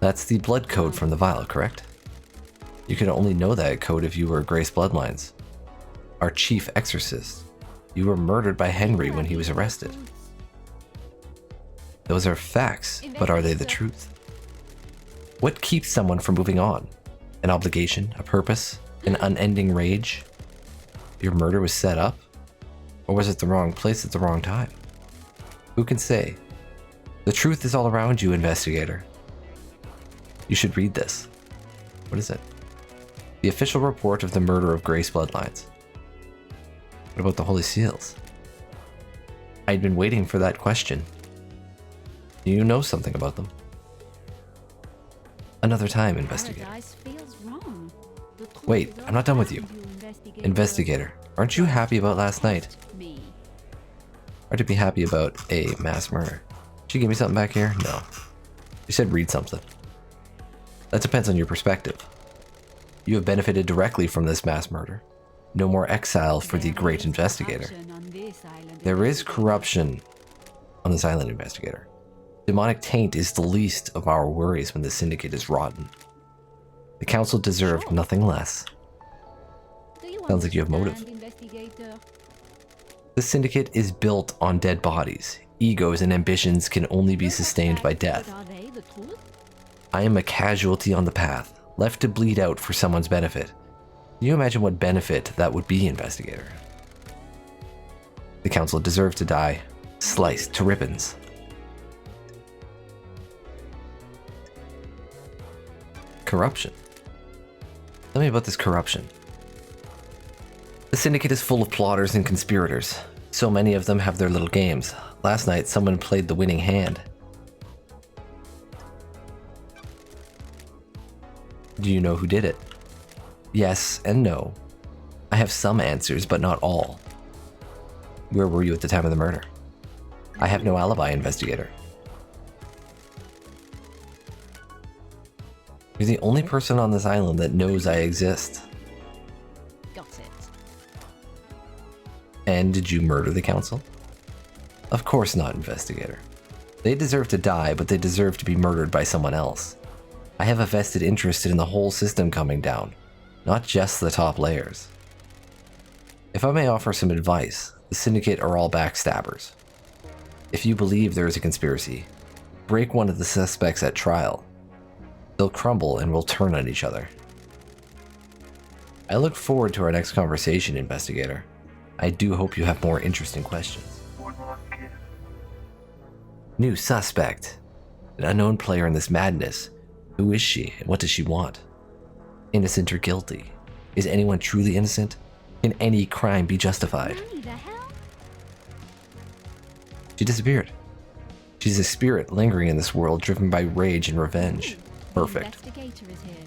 That's the blood code from the vial, correct? You could only know that code if you were Grace Bloodlines, our chief exorcist. You were murdered by Henry when he was arrested. Those are facts, but are they the truth? What keeps someone from moving on? An obligation, a purpose, an unending rage? Your murder was set up? Or was it the wrong place at the wrong time? Who can say? The truth is all around you, investigator. You should read this. What is it? The official report of the murder of Grace Bloodlines. What about the Holy Seals? I'd been waiting for that question. Do you know something about them? Another time, investigator. Paradise feels wrong. The truth Wait, is I'm not done with you. investigator. Investigator, aren't you happy about last night? Me. Or to be happy about a mass murder? Did you give me something back here? No. You said read something. That depends on your perspective. You have benefited directly from this mass murder. No more exile for the great investigator. There is corruption on this island, investigator. Demonic taint is the least of our worries when the syndicate is rotten. The council deserved nothing less. Sounds like you have motive. The syndicate is built on dead bodies. Egos and ambitions can only be sustained by death. I am a casualty on the path, left to bleed out for someone's benefit. Can you imagine what benefit that would be, investigator? The council deserved to die, sliced to ribbons. Corruption. Tell me about this corruption. The syndicate is full of plotters and conspirators. So many of them have their little games. Last night, someone played the winning hand. Do you know who did it? Yes and no. I have some answers, but not all. Where were you at the time of the murder? I have no alibi, investigator. You're the only person on this island that knows I exist. Got it. And did you murder the council? Of course not, investigator. They deserve to die, but they deserve to be murdered by someone else. I have a vested interest in the whole system coming down, not just the top layers. If I may offer some advice, the syndicate are all backstabbers. If you believe there is a conspiracy, break one of the suspects at trial. They'll crumble and will turn on each other. I look forward to our next conversation, investigator. I do hope you have more interesting questions. One last kiss. New suspect. An unknown player in this madness. Who is she and what does she want? Innocent or guilty? Is anyone truly innocent? Can any crime be justified? Who the hell? She disappeared. She's a spirit lingering in this world driven by rage and revenge. Perfect. The investigator is here.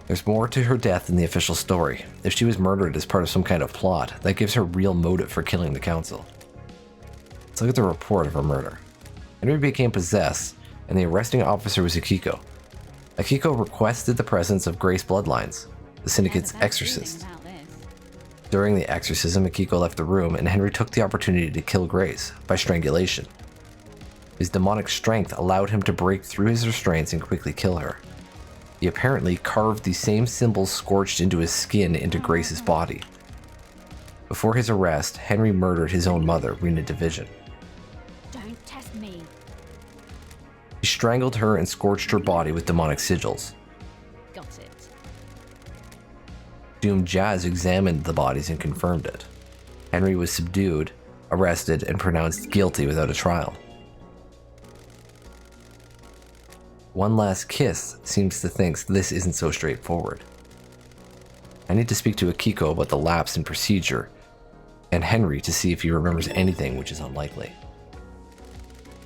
There's more to her death than the official story. If she was murdered as part of some kind of plot, that gives her real motive for killing the council. Let's look at the report of her murder. Henry became possessed, and the arresting officer was Akiko. Akiko requested the presence of Grace Bloodlines, the Syndicate's Have a bad exorcist. feeling about this. During the exorcism, Akiko left the room, and Henry took the opportunity to kill Grace by strangulation. His demonic strength allowed him to break through his restraints and quickly kill her. He apparently carved the same symbols scorched into his skin into Grace's body. Before his arrest, Henry murdered his own mother, Rena Division. Don't test me. He strangled her and scorched her body with demonic sigils. Got it. Doom Jazz examined the bodies and confirmed it. Henry was subdued, arrested, and pronounced guilty without a trial. One Last Kiss seems to think this isn't so straightforward. I need to speak to Akiko about the lapse in procedure, and Henry to see if he remembers anything, which is unlikely.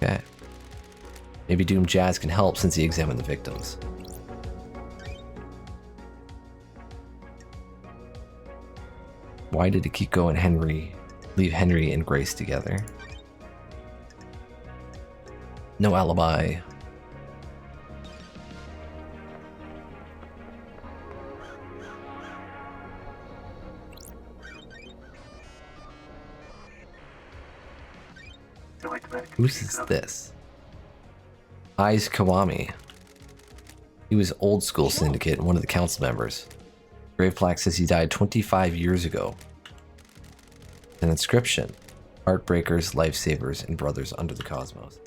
Okay. Maybe Doom Jazz can help since he examined the victims. Why did Akiko and Henry leave Henry and Grace together? No alibi. No automatic Who's computer. this? Aiz Kawami. He was old school syndicate and one of the council members. Grave plaque says he died 25 years ago. An inscription: Heartbreakers, Lifesavers, and Brothers Under the Cosmos.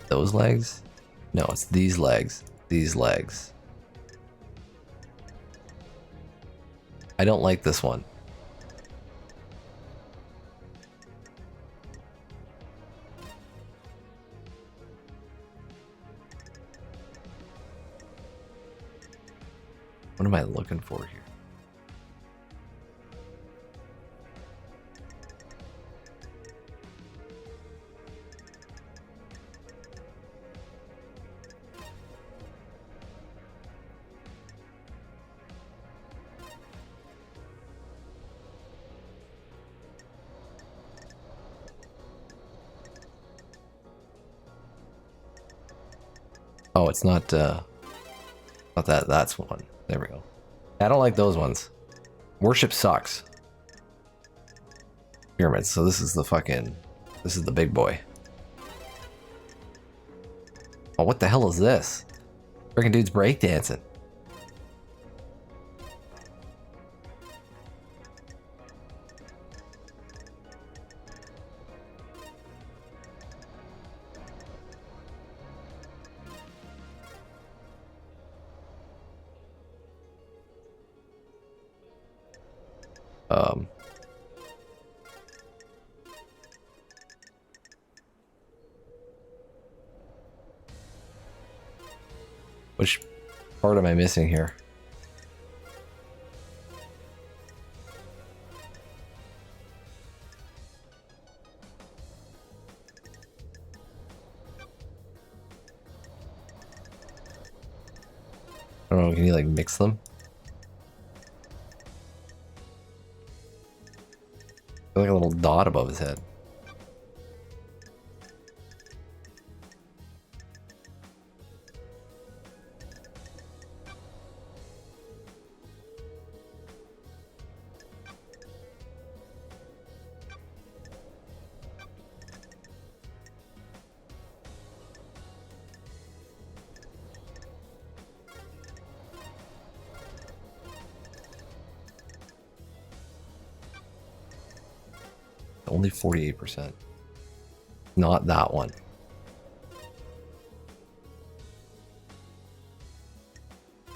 Those legs? No, it's these legs. These legs. I don't like this one. What am I looking for here? Oh, it's not that. That's one. There we go. I don't like those ones. Worship sucks. Pyramids. So this is the big boy. Oh, what the hell is this? Freaking dude's breakdancing. Which part am I missing here? I don't know, can you like mix them? Like a little dot above his head. Only 48%. Not that one.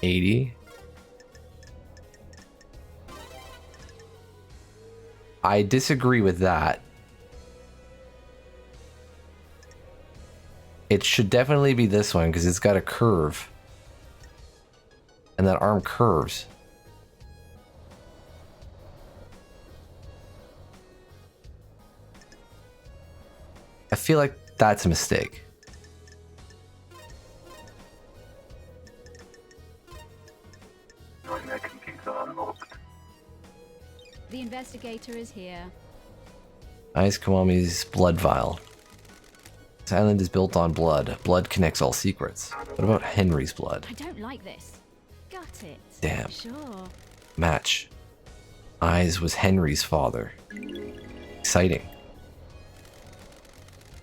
$80. I disagree with that. It should definitely be this one because it's got a curve. And that arm curves. I feel like that's a mistake. Join their computer unlocked. The investigator is here. Eyes Kiwami's blood vial. This island is built on blood. Blood connects all secrets. What about Henry's blood? I don't like this. Got it. Damn. Sure. Match. Eyes was Henry's father. Exciting.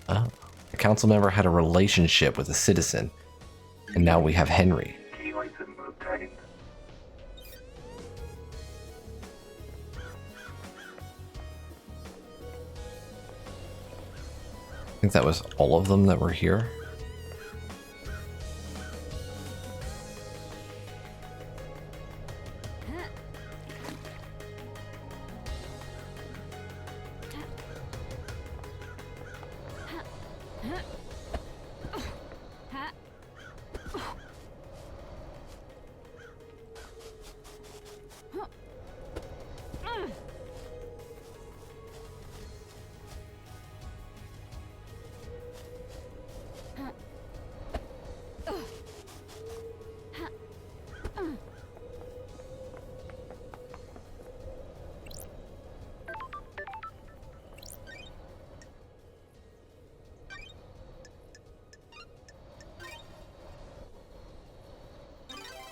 Oh. A council member had a relationship with a citizen, and now we have Henry. Key lights and move tagging. I think that was all of them that were here.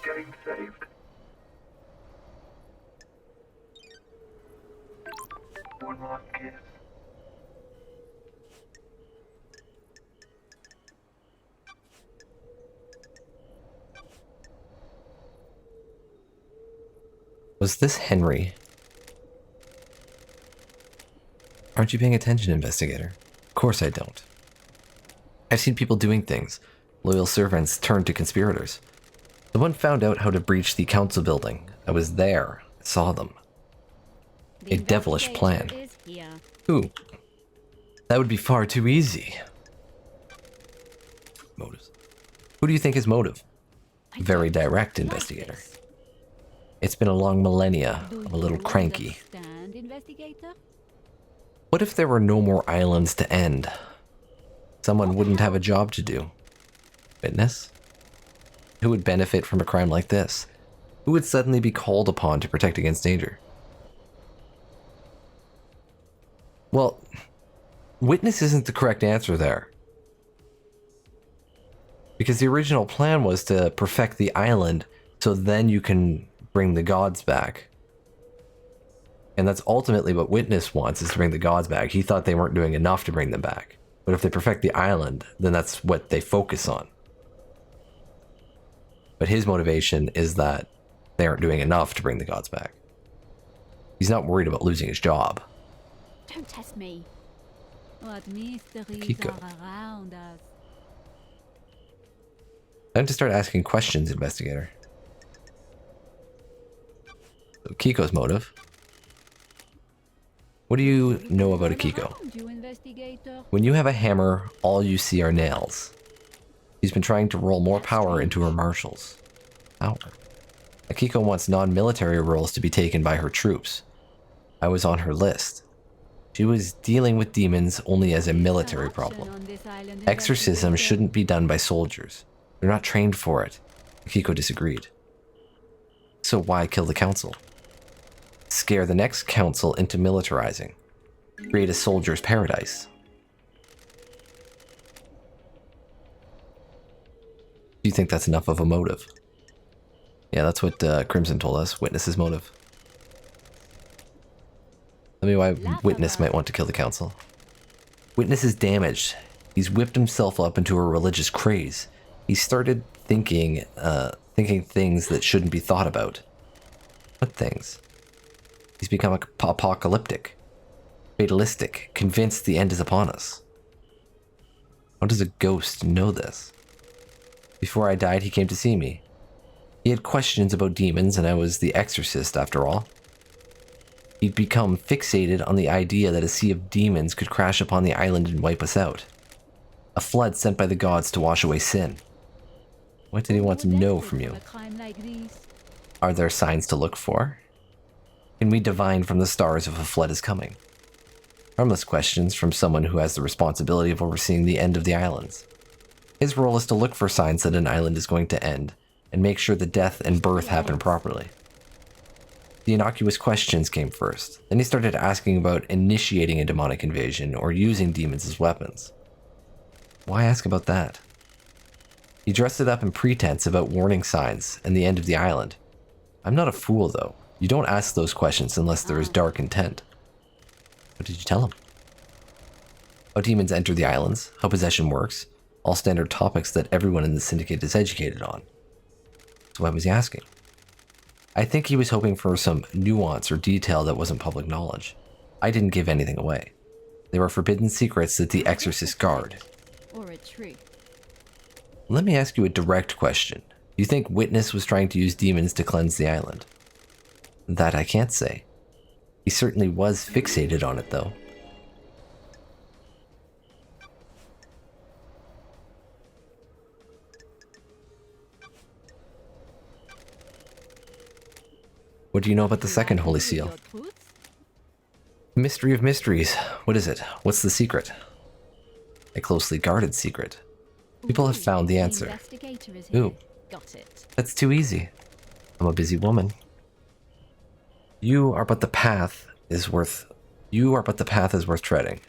Getting saved. One last kiss. Was this Henry? Aren't you paying attention, investigator? Of course I don't. I've seen people doing things. Loyal servants turned to conspirators. Someone found out how to breach the council building. I was there. I saw them. The A devilish plan. investigator is here. Ooh. That would be far too easy. Motives. Who do you think is motive? I Very don't direct, like investigator. this. It's been a long millennia. Do I'm a little you cranky. understand, investigator? What if there were no more islands to end? Someone wouldn't have a job to do. Witness? Who would benefit from a crime like this? Who would suddenly be called upon to protect against danger? Well, witness isn't the correct answer there. Because the original plan was to perfect the island so then you can bring the gods back. And that's ultimately what Witness wants, is to bring the gods back. He thought they weren't doing enough to bring them back. But if they perfect the island, then that's what they focus on. But his motivation is that they aren't doing enough to bring the gods back. He's not worried about losing his job. Don't test me. What mysteries Kiko. are around us? Time to start asking questions, investigator. So Kiko's motive. What do you know about Akiko? Around you, investigator. When you have a hammer, all you see are nails. She's been trying to roll more power into her marshals. Power. Akiko wants non-military roles to be taken by her troops. I was on her list. She was dealing with demons only as a military problem. Corruption on this island, Exorcism investigator. shouldn't be done by soldiers. They're not trained for it. Akiko disagreed. So why kill the council? Scare the next council into militarizing. Create a soldier's paradise. Do you think that's enough of a motive? Yeah, that's what Crimson told us. Witness's motive. Tell me why Witness might want to kill the council. Witness is damaged. He's whipped himself up into a religious craze. He started thinking things that shouldn't be thought about. What things? He's become apocalyptic, fatalistic, convinced the end is upon us. How does a ghost know this? Before I died, he came to see me. He had questions about demons, and I was the exorcist after all. He'd become fixated on the idea that a sea of demons could crash upon the island and wipe us out. A flood sent by the gods to wash away sin. What did he want to know from you? A crime like this. Are there signs to look for? Can we divine from the stars if a flood is coming? Harmless questions from someone who has the responsibility of overseeing the end of the islands. His role is to look for signs that an island is going to end, and make sure the death and birth happen properly. The innocuous questions came first. Then he started asking about initiating a demonic invasion or using demons as weapons. Why ask about that? He dressed it up in pretense about warning signs and the end of the island. I'm not a fool, though. You don't ask those questions unless there is dark intent. What did you tell him? How demons enter the islands, how possession works, all standard topics that everyone in the syndicate is educated on. So why was he asking? I think he was hoping for some nuance or detail that wasn't public knowledge. I didn't give anything away. They were forbidden secrets that the exorcists guard. Or a tree. Let me ask you a direct question. Do you think Witness was trying to use demons to cleanse the island? That I can't say. He certainly was fixated on it, though. What do you know about the second Holy Seal? Mystery of mysteries. What is it? What's the secret? A closely guarded secret. People have found the answer. Ooh. Got it. That's too easy. I'm a busy woman. You are but the path is worth treading. I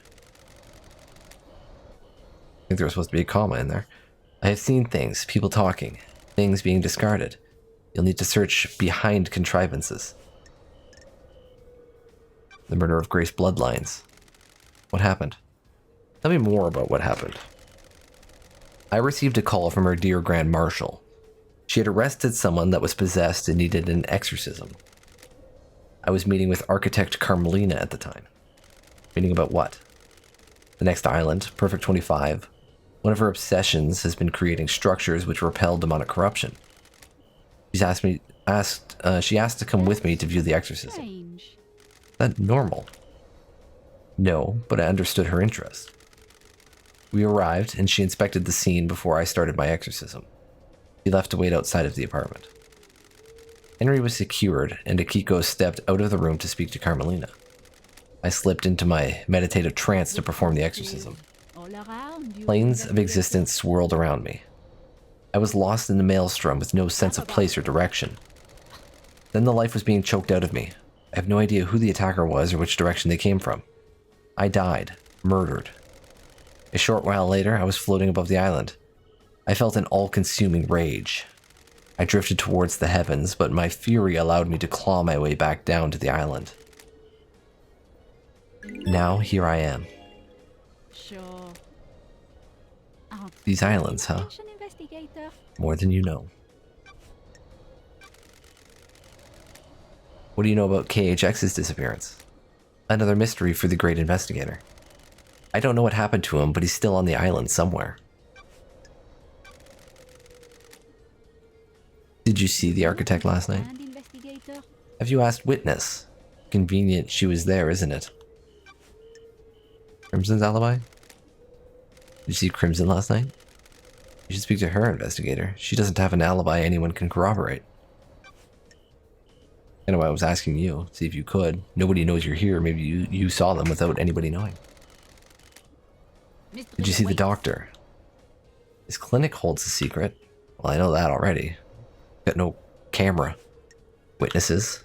think there was supposed to be a comma in there. I have seen things, people talking, things being discarded. You'll need to search behind contrivances. The murder of Grace Bloodlines. What happened? Tell me more about what happened. I received a call from her dear Grand Marshal. She had arrested someone that was possessed and needed an exorcism. I was meeting with architect Carmelina at the time. Meeting about what? The next island, Perfect 25. One of her obsessions has been creating structures which repel demonic corruption. She asked to come with me to view the exorcism. Strange. Is that normal? No, but I understood her interest. We arrived, and she inspected the scene before I started my exorcism. He left to wait outside of the apartment. Henry was secured, and Akiko stepped out of the room to speak to Carmelina. I slipped into my meditative trance to perform the exorcism. All around you. Planes of existence swirled around me. I was lost in the maelstrom with no sense of place or direction. Then the life was being choked out of me. I have no idea who the attacker was or which direction they came from. I died, murdered. A short while later, I was floating above the island. I felt an all-consuming rage. I drifted towards the heavens, but my fury allowed me to claw my way back down to the island. Now, here I am. Sure. These islands, huh? Investigator. More than you know. What do you know about KHX's disappearance? Another mystery for the great investigator. I don't know what happened to him, but he's still on the island somewhere. Did you see the architect last night? And investigator. Have you asked Witness? Convenient she was there, isn't it? Crimson's alibi? Did you see Crimson last night? You should speak to her, investigator. She doesn't have an alibi anyone can corroborate. I know why I was asking you. See if you could. Nobody knows you're here. Maybe you saw them without anybody knowing. Did you see the doctor? His clinic holds a secret. Well, I know that already. Got no camera. Witnesses.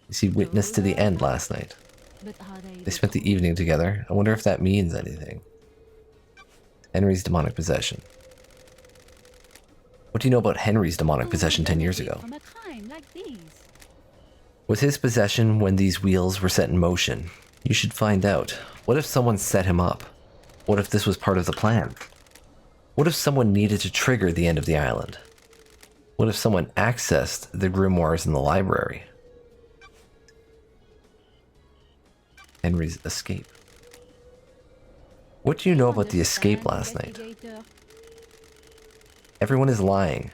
You see Witness to the end last night. But are They spent the evening together. I wonder if that means anything. Henry's demonic possession. What do you know about Henry's demonic possession 10 years ago? From a crime like these. Was his possession when these wheels were set in motion? You should find out. What if someone set him up? What if this was part of the plan? What if someone needed to trigger the end of the island? What if someone accessed the grimoires in the library? Henry's escape. What do you know about the escape last night? Investigator. Everyone is lying.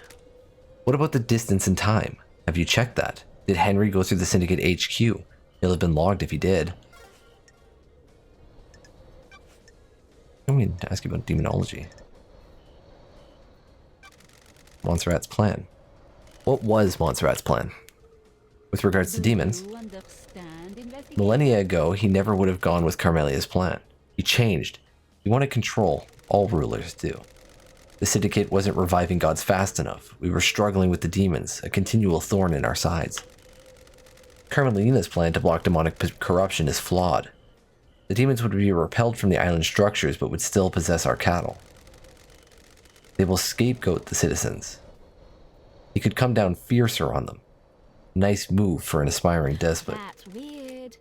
What about the distance and time? Have you checked that? Did Henry go through the Syndicate HQ? He'll have been logged if he did. I mean, to ask you about demonology. Montserrat's plan. What was Montserrat's plan? With regards to demons, Do you understand, investigator? millennia ago, he never would have gone with Carmelia's plan. He changed. He wanted control. All rulers do. The Syndicate wasn't reviving gods fast enough. We were struggling with the demons, a continual thorn in our sides. Carmelina's plan to block demonic corruption is flawed. The demons would be repelled from the island structures but would still possess our cattle. They will scapegoat the citizens. He could come down fiercer on them. Nice move for an aspiring despot. That's weird.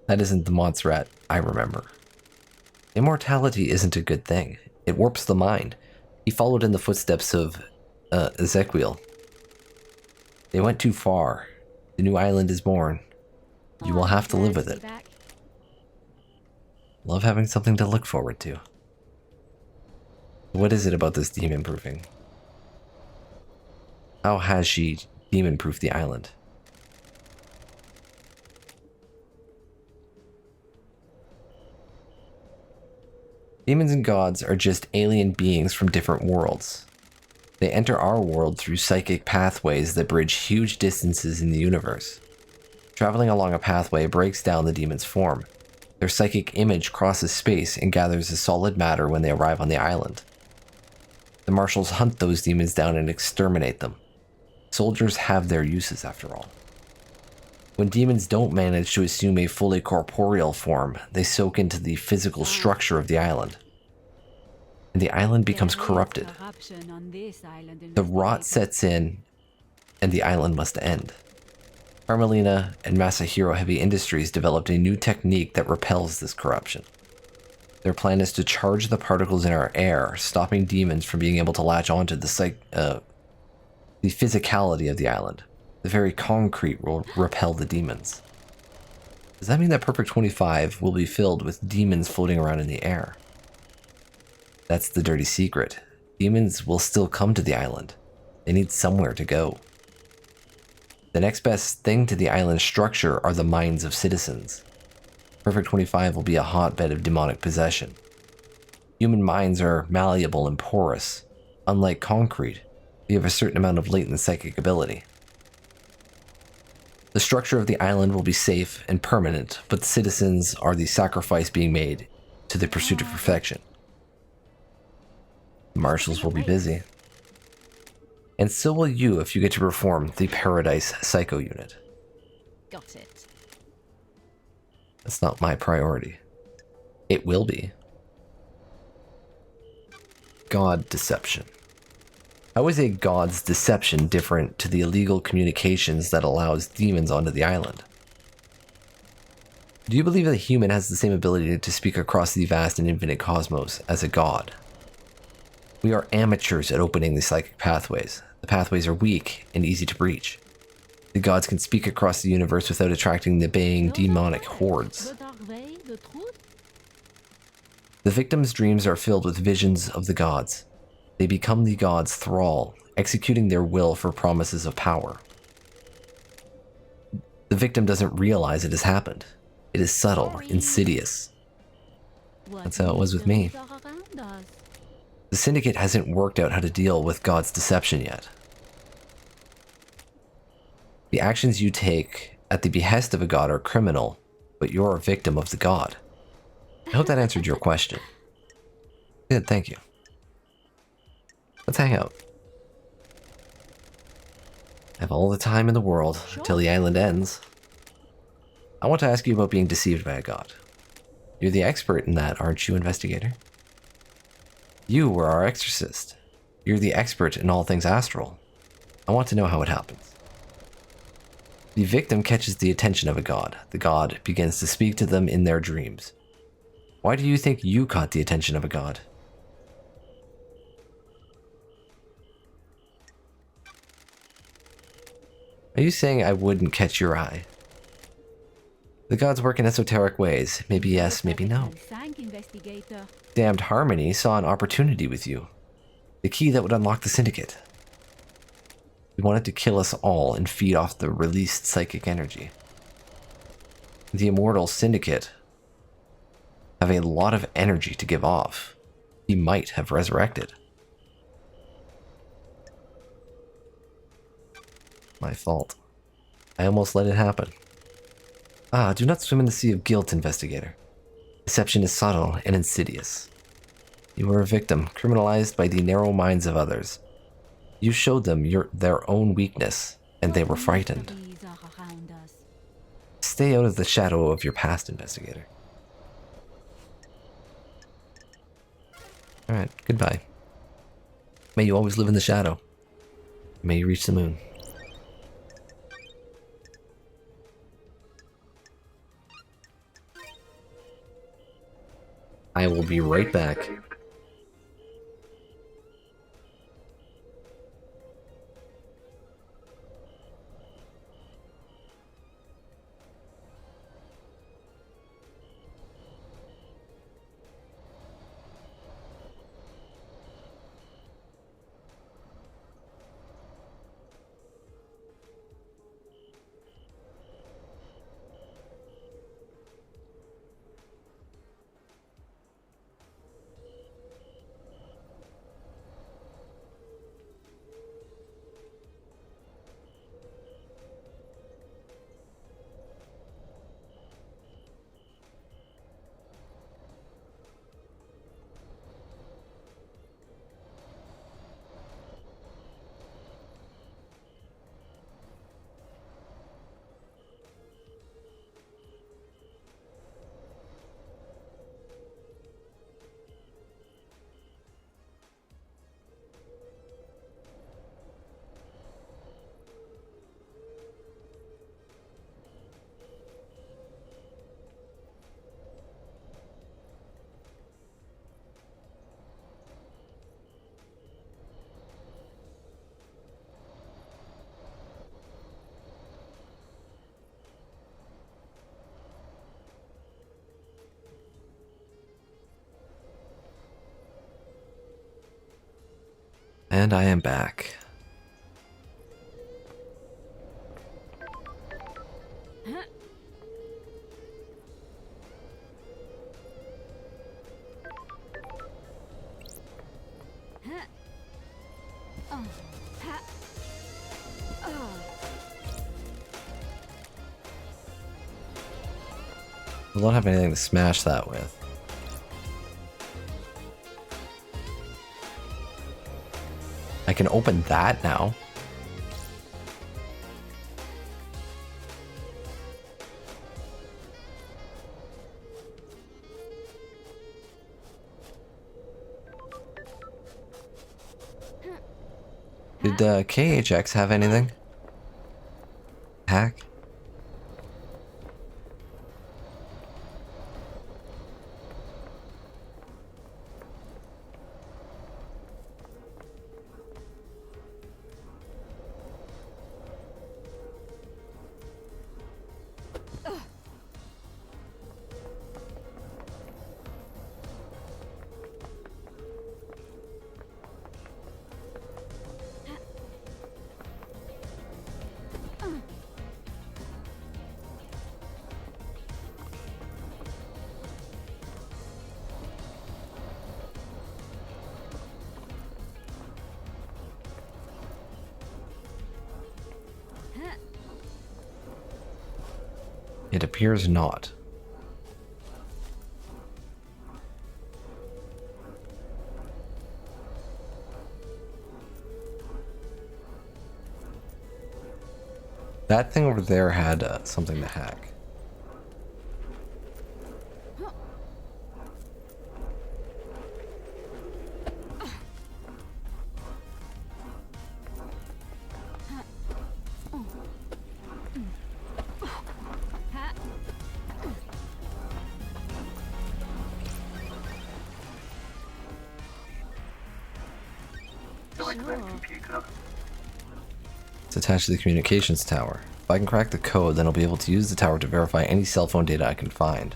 That isn't the Montserrat I remember. Immortality isn't a good thing. It warps the mind. He followed in the footsteps of Ezekiel. They went too far. The new island is born. You will have to live with it. Back. Love having something to look forward to. What is it about this demon proofing? How has she demon-proofed the island? Demons and gods are just alien beings from different worlds. They enter our world through psychic pathways that bridge huge distances in the universe. Traveling along a pathway breaks down the demon's form. Their psychic image crosses space and gathers as solid matter when they arrive on the island. The marshals hunt those demons down and exterminate them. Soldiers have their uses after all. When demons don't manage to assume a fully corporeal form, they soak into the physical structure of the island. And the island becomes There is corrupted. corruption on this island, The rot investigator. sets in, and the island must end. Carmelina and Masahiro Heavy Industries developed a new technique that repels this corruption. Their plan is to charge the particles in our air, stopping demons from being able to latch onto the physicality of the island. The very concrete will repel the demons. Does that mean that Perfect 25 will be filled with demons floating around in the air? That's the dirty secret. Demons will still come to the island. They need somewhere to go. The next best thing to the island structure are the minds of citizens. Perfect 25 will be a hotbed of demonic possession. Human minds are malleable and porous. Unlike concrete, they have a certain amount of latent psychic ability. The structure of the island will be safe and permanent, but the citizens are the sacrifice being made to the pursuit of perfection. The marshals will be busy. And so will you if you get to perform the Paradise Psycho Unit. Got it. That's not my priority. It will be. God deception. How is a god's deception different to the illegal communications that allows demons onto the island? Do you believe that a human has the same ability to speak across the vast and infinite cosmos as a god? We are amateurs at opening the psychic pathways. The pathways are weak and easy to breach. The gods can speak across the universe without attracting the baying demonic hordes. But are they the truth? The victim's dreams are filled with visions of the gods. They become the god's thrall, executing their will for promises of power. The victim doesn't realize it has happened. It is subtle, insidious. What That's how it was with me. mysteries are around us? The Syndicate hasn't worked out how to deal with God's deception yet. The actions you take at the behest of a god are criminal, but you're a victim of the god. I hope that answered your question. Good, thank you. Let's hang out. I have all the time in the world until the island ends. I want to ask you about being deceived by a god. You're the expert in that, aren't you, investigator? You were our exorcist. You're the expert in all things astral. I want to know how it happens. The victim catches the attention of a god. The god begins to speak to them in their dreams. Why do you think you caught the attention of a god? Are you saying I wouldn't catch your eye? The gods work in esoteric ways. Maybe yes, maybe no. Thank investigator. Damned Harmony saw an opportunity with you. The key that would unlock the Syndicate. He wanted to kill us all and feed off the released psychic energy. The Immortal Syndicate have a lot of energy to give off. He might have resurrected. My fault. I almost let it happen. Ah, do not swim in the sea of guilt, investigator. Deception is subtle and insidious. You were a victim, criminalized by the narrow minds of others. You showed them their own weakness, and they were frightened. These are around us. Stay out of the shadow of your past, investigator. Alright, goodbye. May you always live in the shadow. May you reach the moon. I will be right back. Saved. And I am back. I don't have anything to smash that with. I can open that now. Did KHX have anything? Hack? It appears not. That thing over there had something to hack. Join that Sure. computer. It's attached to the communications tower. If I can crack the code, then I'll be able to use the tower to verify any cell phone data I can find.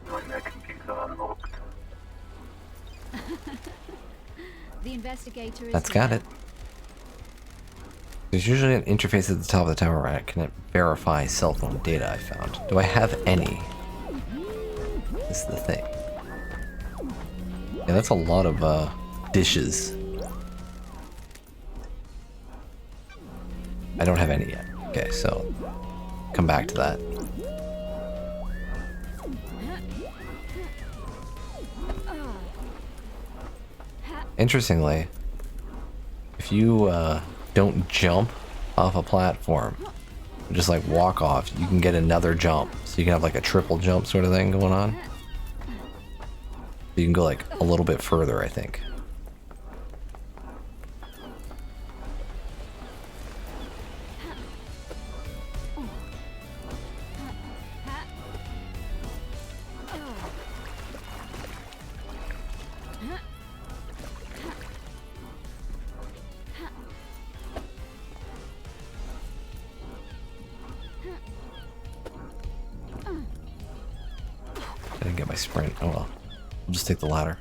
Join that computer unlocked. The investigator is That's got here. it. There's usually an interface at the top of the tower where I can verify cell phone data I found. Do I have any? This is the thing. Yeah, that's a lot of dishes. I don't have any yet. Okay, so come back to that. Interestingly, if you don't jump off a platform, just like walk off, you can get another jump. So you can have like a triple jump sort of thing going on. You can go like a little bit further, I think. I didn't get my sprint. Oh well. We'll just take the ladder.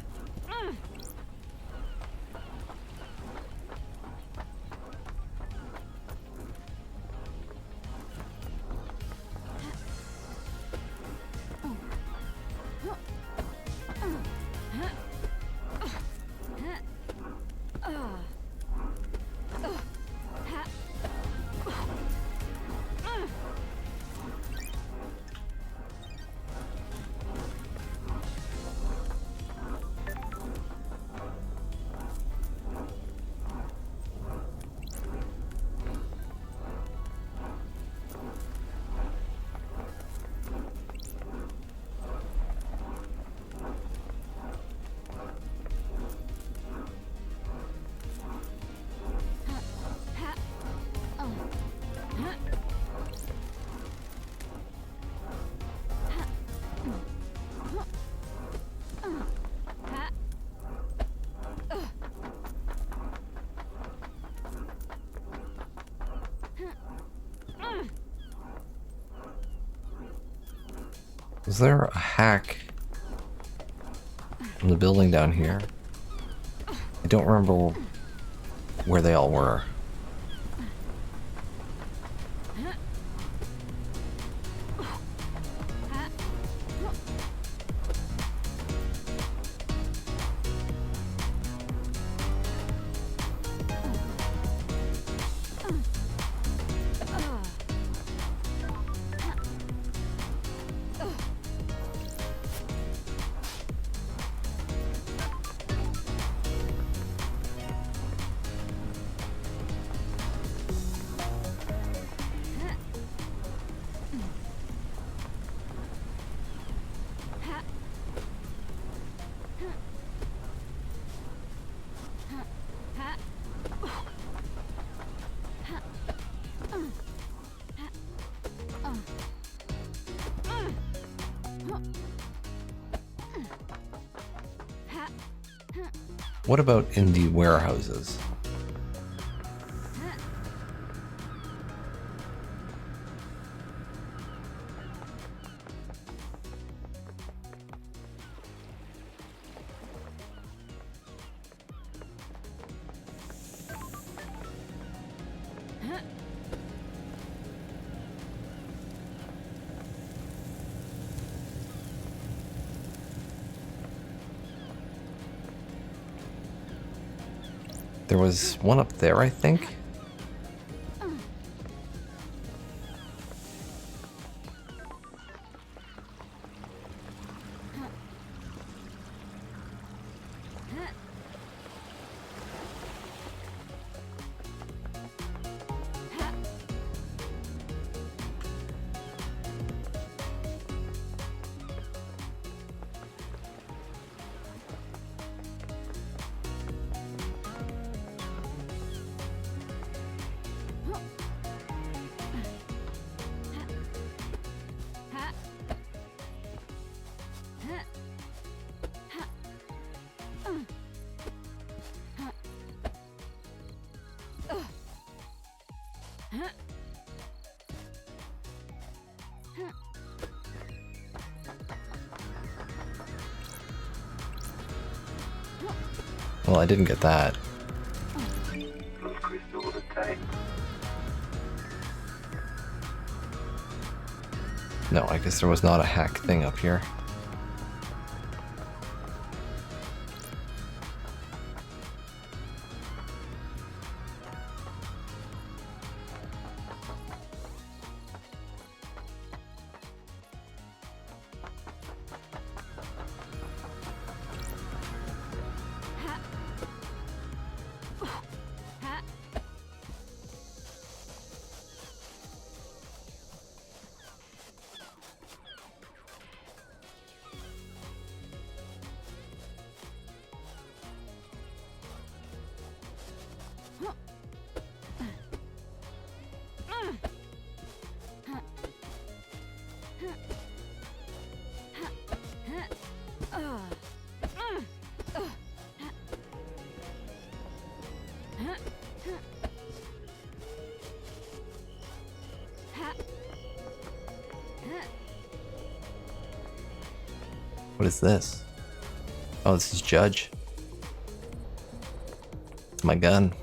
Is there a hack in the building down here? I don't remember where they all were. What about in the warehouses? There was one up there, I think. Well, I didn't get that. Plus crystal of attack. No, I guess there was not a hack thing up here. What is this? Oh, this is Judge. It's my gun.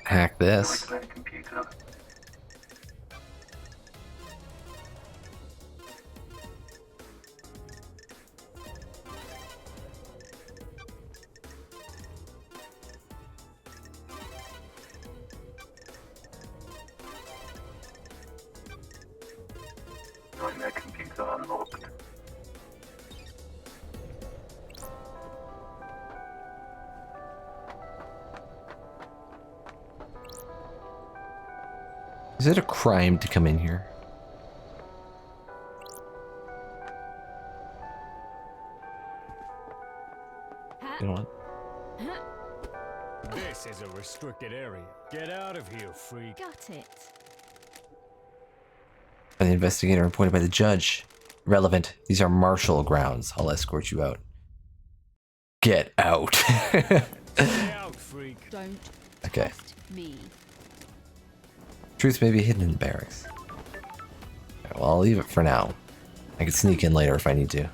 Hack this. Join that computer. Join that computer unlocked. Is it a crime to come in here? You know what? This is a restricted area. Get out of here, freak. Got it. By the investigator appointed by the judge. Relevant. These are martial grounds. I'll escort you out. Get out. Stay out, freak. Don't Okay. test me. Truth may be hidden in the barracks. Alright, well, I'll leave it for now. I can sneak in later if I need to.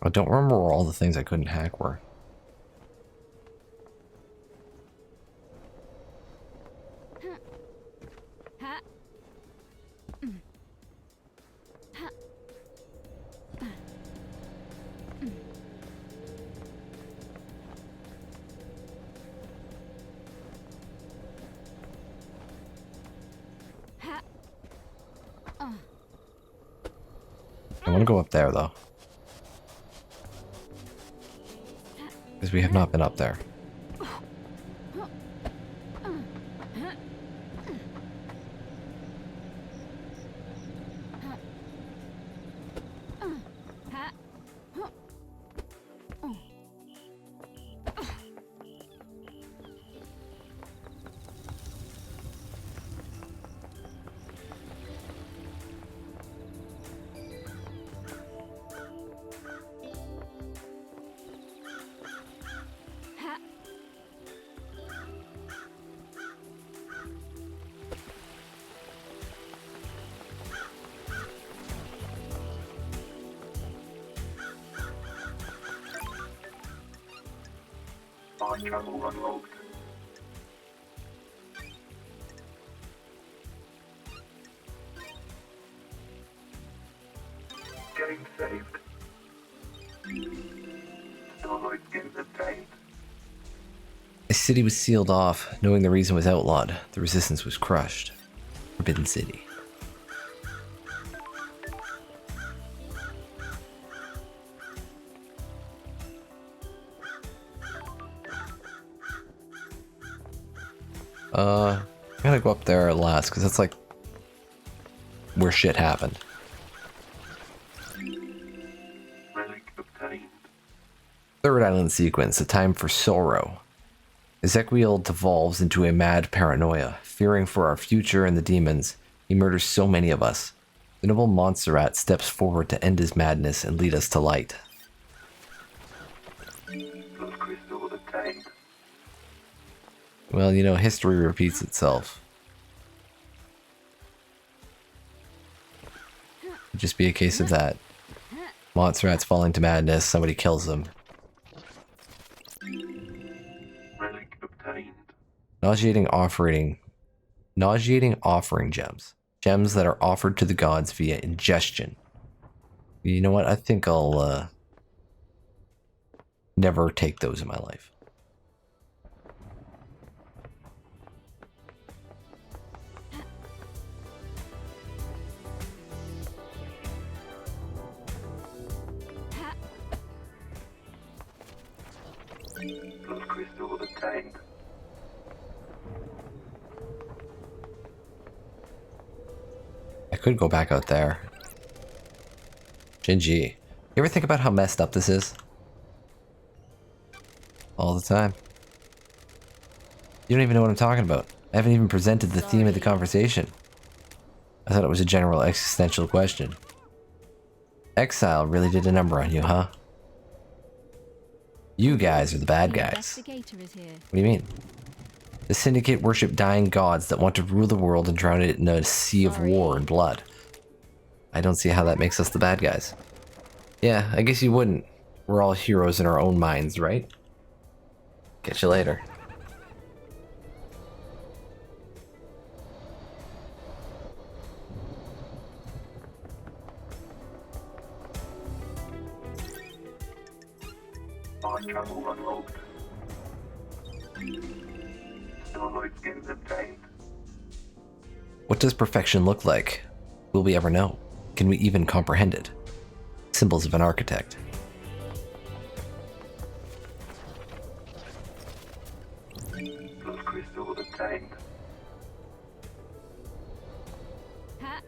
I don't remember where all the things I couldn't hack were. I want to go up there though. Because we have not been up there. Fast travel unlocked. Getting saved. Starlight getting detained. The city was sealed off, knowing the reason was outlawed. The resistance was crushed. Forbidden City. I'm gonna go up there last, because that's like where shit happened. Relic obtained. Third island sequence, a time for sorrow. Ezequiel devolves into a mad paranoia. Fearing for our future and the demons, he murders so many of us. The noble Montserrat steps forward to end his madness and lead us to light. Those crystals attained. Well, you know, history repeats itself. It'd just be a case of that. Montserrat's falling to madness, somebody kills him. Relic obtained. Nauseating offering gems. Gems that are offered to the gods via ingestion. You know what? I think I'll never take those in my life. Those crystals attained. I could go back out there. Shinji. You ever think about how messed up this is? All the time. You don't even know what I'm talking about. I haven't even presented the theme of the conversation. I thought it was a general existential question. Exile really did a number on you, huh? You guys are the bad The guys. investigator is here. What do you mean? The Syndicate worship dying gods that want to rule the world and drown it in a sea of war and blood. I don't see how that makes us the bad guys. Yeah, I guess you wouldn't. We're all heroes in our own minds, right? Catch you later. Time travel unlocked. Starlight skins obtained. What does perfection look like? Will we ever know? Can we even comprehend it? Symbols of an architect. Those crystals obtained. Ha!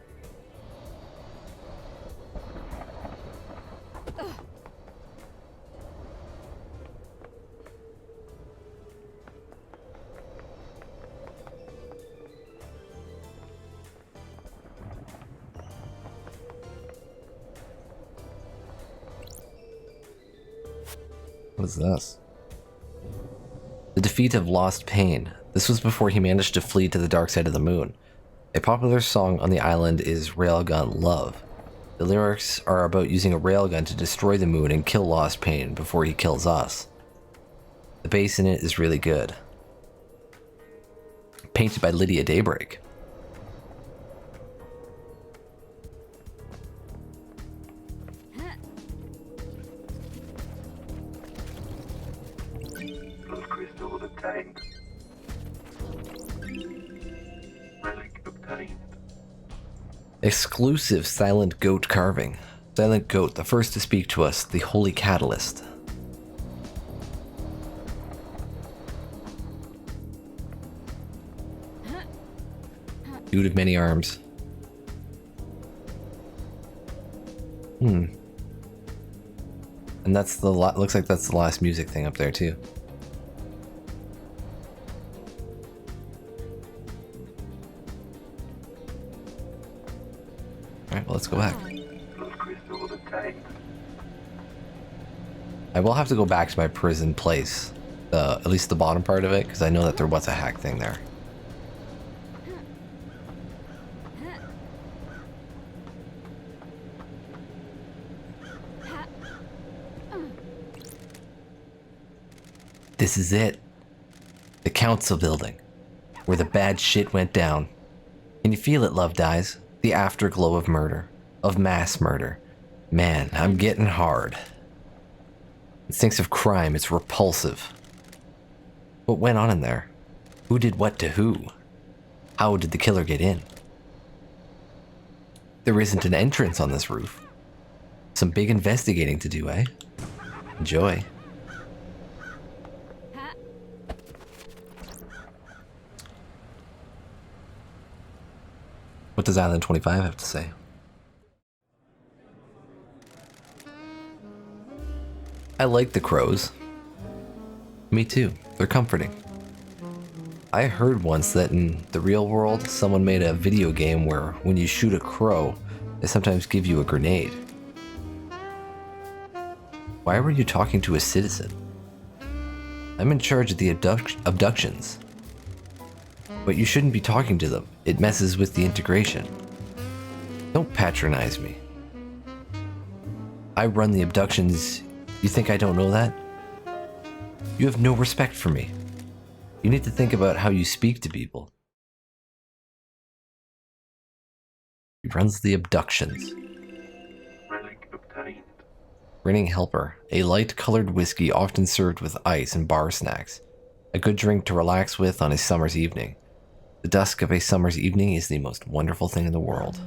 What is this? The defeat of Lost Pain. This was before he managed to flee to the dark side of the moon. A popular song on the island is Railgun Love. The lyrics are about using a railgun to destroy the moon and kill Lost Pain before he kills us. The bass in it is really good. Painted by Lydia Daybreak. Those crystals obtained. Relic obtained. Exclusive Silent Goat carving. Silent Goat, the first to speak to us, the Holy Catalyst. Dude of many arms. And that's the looks like that's the last music thing up there too. Alright, well let's go back. Those crystals obtained. I will have to go back to my prison place. At least the bottom part of it, because I know that there was a hack thing there. This is it. The council building. Where the bad shit went down. Can you feel it, Love Dies? The afterglow of murder. Of mass murder. Man, I'm getting hard. It stinks of crime, it's repulsive. What went on in there? Who did what to who? How did the killer get in? There isn't an entrance on this roof. Some big investigating to do, eh? Enjoy. What does Island 25 have to say? I like the crows. Me too. They're comforting. I heard once that in the real world, someone made a video game where when you shoot a crow, They sometimes give you a grenade. Why were you talking to a citizen? I'm in charge of the abductions. But you shouldn't be talking to them. It messes with the integration. Don't patronize me. I run the abductions. You think I don't know that? You have no respect for me. You need to think about how you speak to people. He runs the abductions. Relic obtained. Grinning Helper, a light-colored whiskey often served with ice and bar snacks. A good drink to relax with on a summer's evening. The dusk of a summer's evening is the most wonderful thing in the world.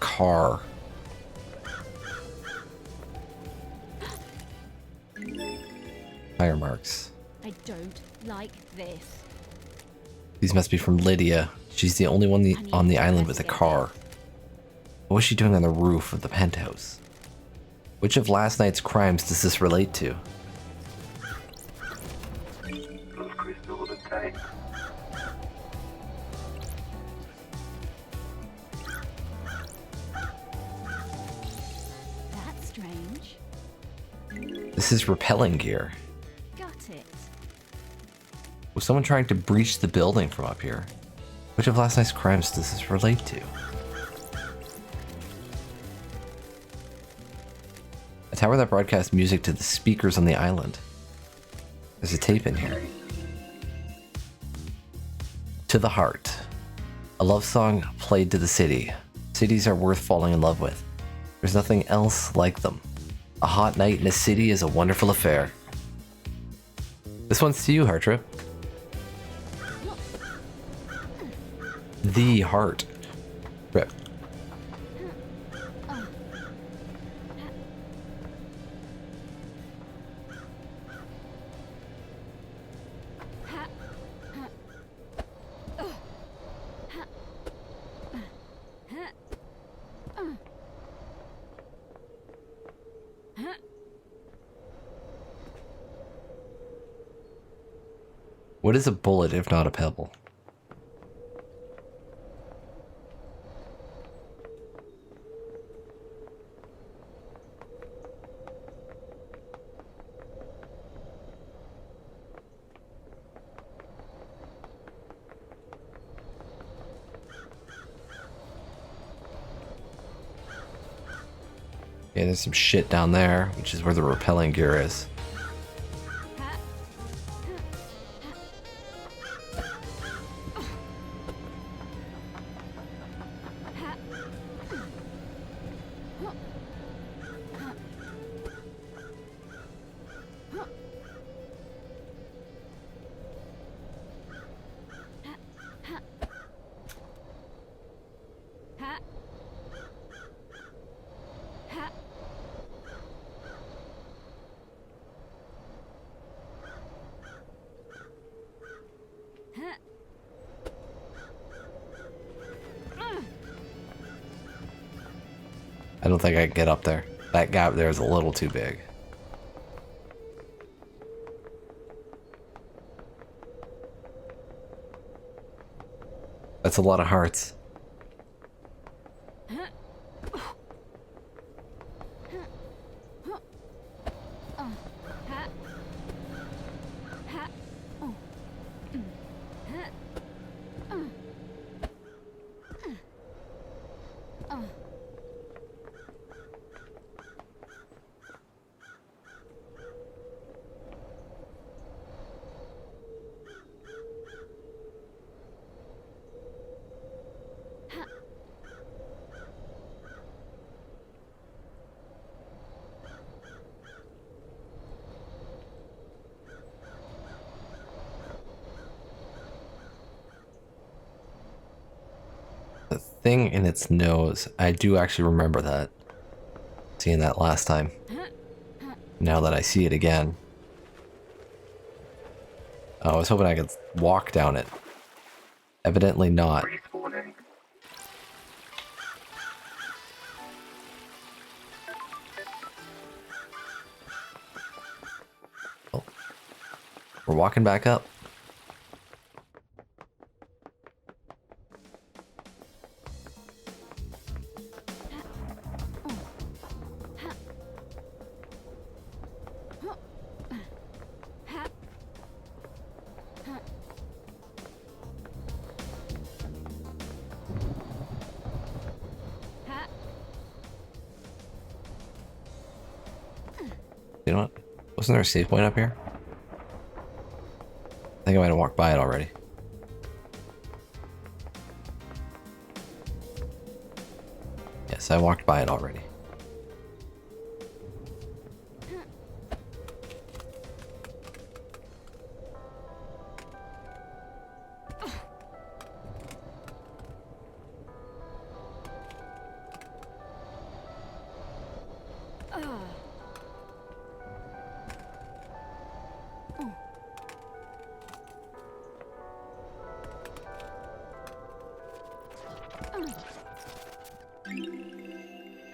Car. Tire marks. I don't like this. These must be from Lydia. She's the only one on the island with a car. What was she doing on the roof of the penthouse? Which of last night's crimes does this relate to? Plus crystal obtained. That's strange. This is repelling gear. Got it. Was someone trying to breach the building from up here? Which of last night's crimes does this relate to? A tower that broadcasts music to the speakers on the island. There's a tape in here. To the Heart. A love song played to the city. Cities are worth falling in love with. There's nothing else like them. A hot night in a city is a wonderful affair. This one's to you, Heart Trip. The Heart Trip. What is a bullet if not a pebble? Yeah, there's some shit down there, which is where the repelling gear is. I don't think I can get up there. That gap there is a little too big. That's a lot of hearts. The thing in its nose, I do actually remember that. Seeing that last time. Now that I see it again. Oh, I was hoping I could walk down it. Evidently not. Respawning. We're walking back up. You know what? Wasn't there a save point up here? I think I might have walked by it already. Yes, I walked by it already.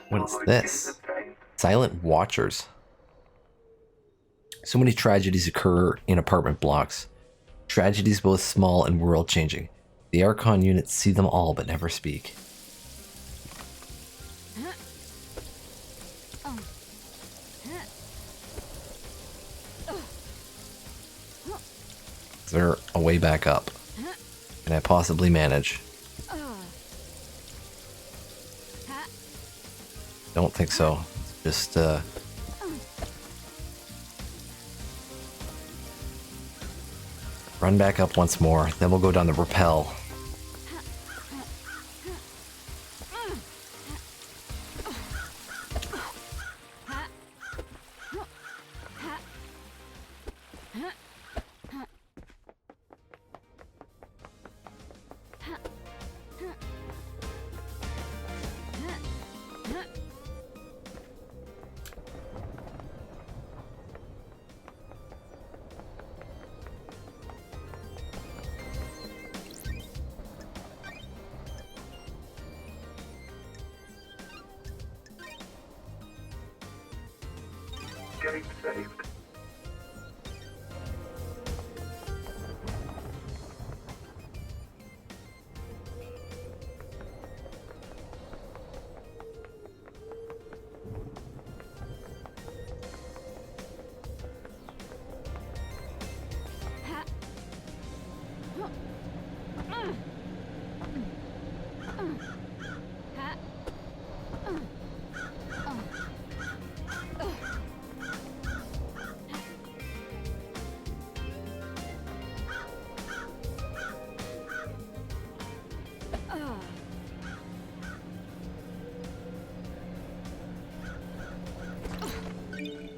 What is this? Obtained. Silent Watchers. So many tragedies occur in apartment blocks. Tragedies both small and world-changing. The Archon units see them all but never speak. Is there a way back up? Can I possibly manage? Don't think so. Just, run back up once more, then we'll go down the rappel. Game saved.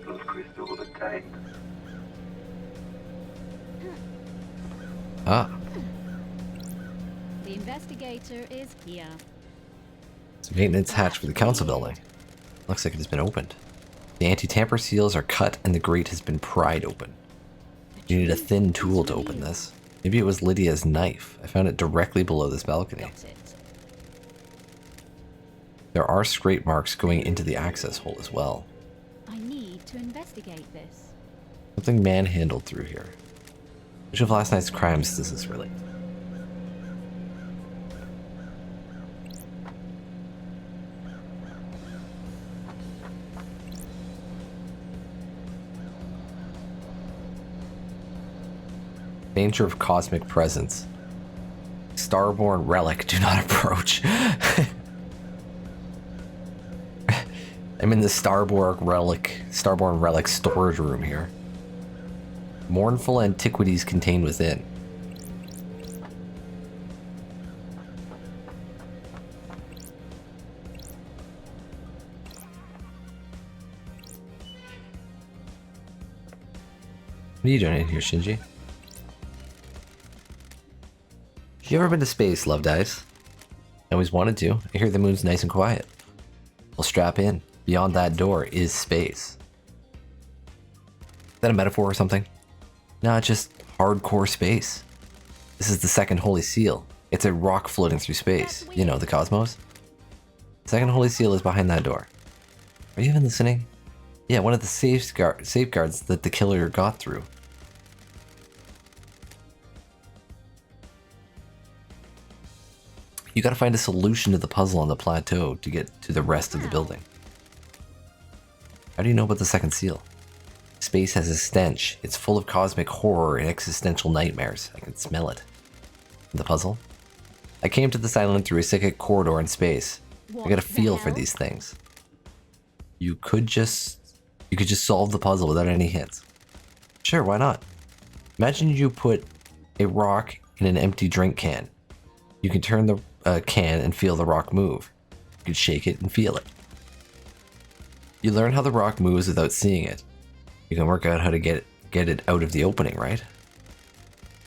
Those crystals obtained. Ah, The investigator is here. it's a maintenance hatch for the council building. Looks like it has been opened. The anti-tamper seals are cut and the grate has been pried open. You need a thin tool to open this. Maybe it was Lydia's knife. I found it directly below this balcony. Got it. There are scrape marks going into the access hole as well. I need to investigate this. Something manhandled through here. Which of last night's crimes does this relate? Danger of cosmic presence. Starborn relic, do not approach. I'm in the Starborn relic storage room here. Mournful antiquities contained within. What are you doing in here, Shinji? You ever been to space, Love Dice? I always wanted to. I hear the moon's nice and quiet. Well, strap in. Beyond that door is space. Is that a metaphor or something? No, it's just hardcore space. This is the second holy seal. It's a rock floating through space. You know, the cosmos. The second holy seal is behind that door. Are you even listening? Yeah, one of the safeguards that the killer got through. You gotta find a solution to the puzzle on the plateau to get to the rest of the building. How do you know about the second seal? Space has a stench. It's full of cosmic horror and existential nightmares. I can smell it. The puzzle? I came to this island through a psychic corridor in space. I got a feel for these things. You could just solve the puzzle without any hints. Sure, why not? Imagine you put a rock in an empty drink can. You can turn the can and feel the rock move. You can shake it and feel it. You learn how the rock moves without seeing it. You can work out how to get it out of the opening, right?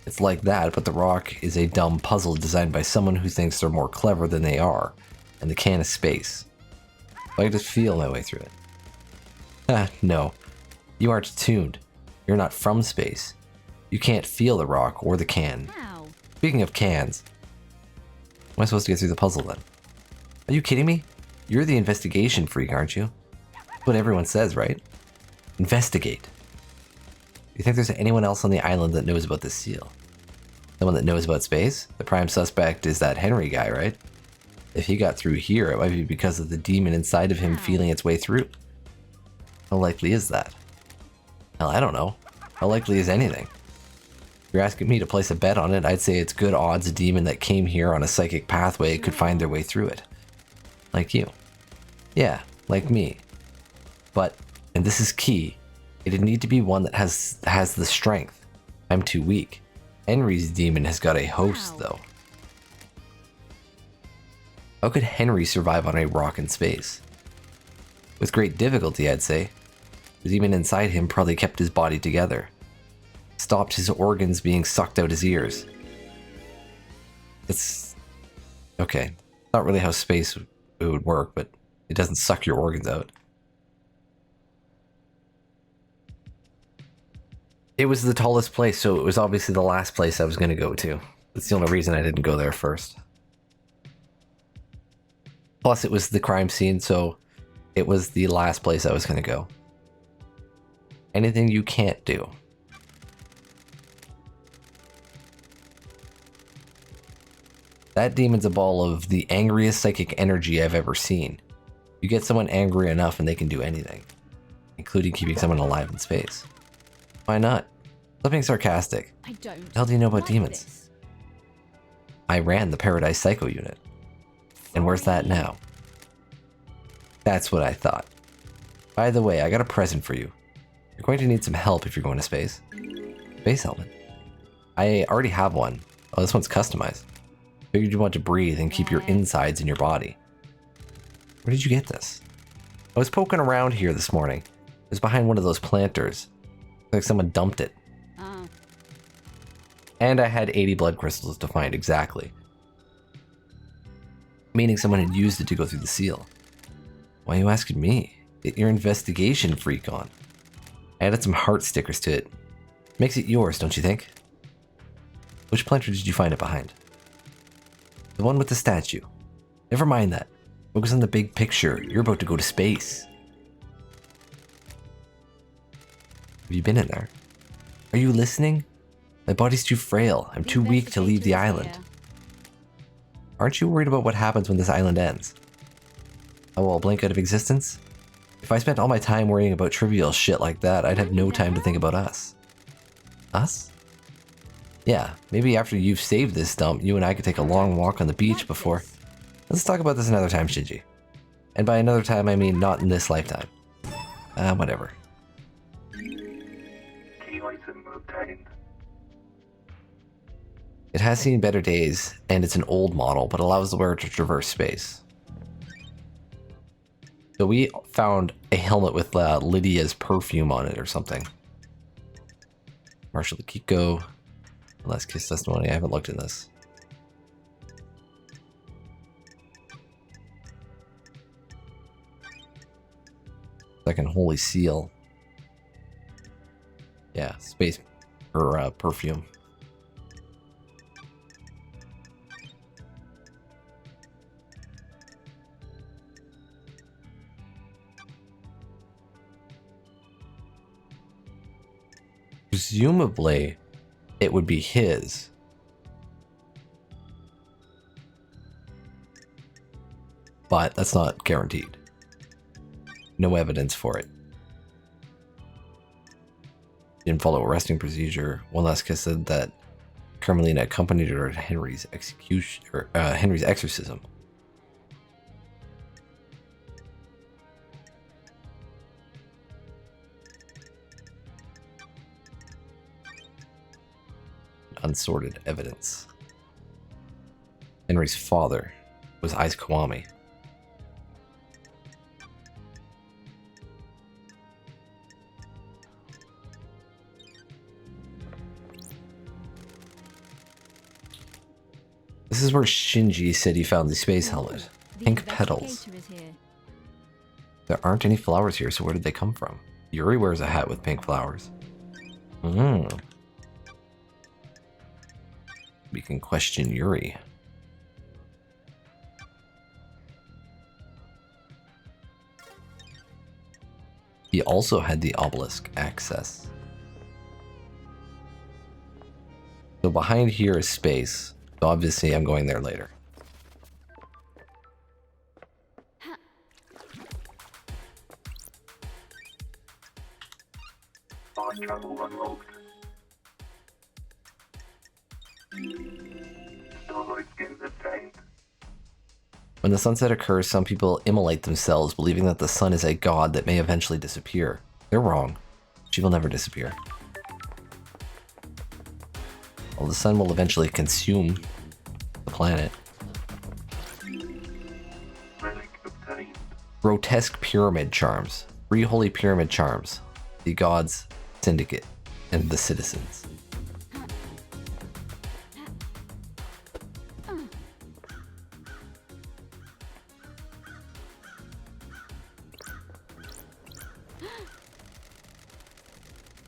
It's like that, but the rock is a dumb puzzle designed by someone who thinks they're more clever than they are, and the can is space. I can just feel my way through it. Ah, no. You aren't tuned. You're not from space. You can't feel the rock or the can. How? Speaking of cans, am I supposed to get through the puzzle then? Are you kidding me? You're the investigation freak, aren't you? That's what everyone says, right? Investigate. You think there's anyone else on the island that knows about this seal? Someone that knows about space? The prime suspect is that Henry guy, right? If he got through here, it might be because of the demon inside of him feeling its way through. How likely is that? Hell, I don't know. How likely is anything? If you're asking me to place a bet on it, I'd say it's good odds a demon that came here on a psychic pathway could find their way through it. Like you. Yeah, like me. But, and this is key, it'd need to be one that has the strength. I'm too weak. Henry's demon has got a host, though. How could Henry survive on a rock in space? With great difficulty, I'd say. The demon inside him probably kept his body together. Stopped his organs being sucked out his ears. It's... okay. Not really how space would work, but it doesn't suck your organs out. It was the tallest place, so it was obviously the last place I was going to go to. That's the only reason I didn't go there first. Plus, it was the crime scene, so it was the last place I was going to go. Anything you can't do. That demon's a ball of the angriest psychic energy I've ever seen. You get someone angry enough and they can do anything, including keeping someone alive in space. Why not? Stop being sarcastic. I don't. What the hell do you know about like demons? this. I ran the Paradise Psycho unit. And where's that now? That's what I thought. By the way, I got a present for you. You're going to need some help if you're going to space. Space helmet. I already have one. Oh, this one's customized. Figured you want to breathe and keep your insides in your body. Where did you get this? I was poking around here this morning. It was behind one of those planters. Like someone dumped it. Oh. And I had 80 blood crystals to find exactly. Meaning someone had used it to go through the seal. Why are you asking me? Get your investigation freak on. I added some heart stickers to it. Makes it yours, don't you think? Which planter did you find it behind? The one with the statue. Never mind that. Focus on the big picture. You're about to go to space. Have you been in there? Are you listening? My body's too frail. I'm too weak to leave the island. Here. Aren't you worried about what happens when this island ends? I will blink out of existence? If I spent all my time worrying about trivial shit like that, I'd have no time to think about us. Us? Yeah, maybe after you've saved this dump, you and I could take a long walk on the beach before... Let's talk about this another time, Shinji. And by another time, I mean not in this lifetime. Whatever. Key item obtained. It has seen better days, and it's an old model, but allows the wearer to traverse space. So we found a helmet with Lydia's perfume on it or something. Marshall Akiko. Last Kiss testimony. I haven't looked in this. Second Holy Seal. Yeah, space or perfume. Presumably, it would be his. but that's not guaranteed. No evidence for it. Didn't follow arresting procedure. One last kiss said that Carmelina accompanied her at Henry's execution, or Henry's exorcism. Unsorted evidence. Henry's father was Isaac Kwame. This is where Shinji said he found the space helmet. The Pink petals. investigator is here. There aren't any flowers here, so where did they come from? Yuri wears a hat with pink flowers. We can question Yuri. He also had the obelisk access. So behind here is space. So obviously I'm going there later. Fast travel unlocked. Starlight skins obtained. When the sunset occurs, some people immolate themselves, believing that the sun is a god that may eventually disappear. They're wrong. She will never disappear. Well, the sun will eventually consume the planet. Relic obtained. Grotesque pyramid charms. 3 holy pyramid charms. The gods, syndicate, and the citizens.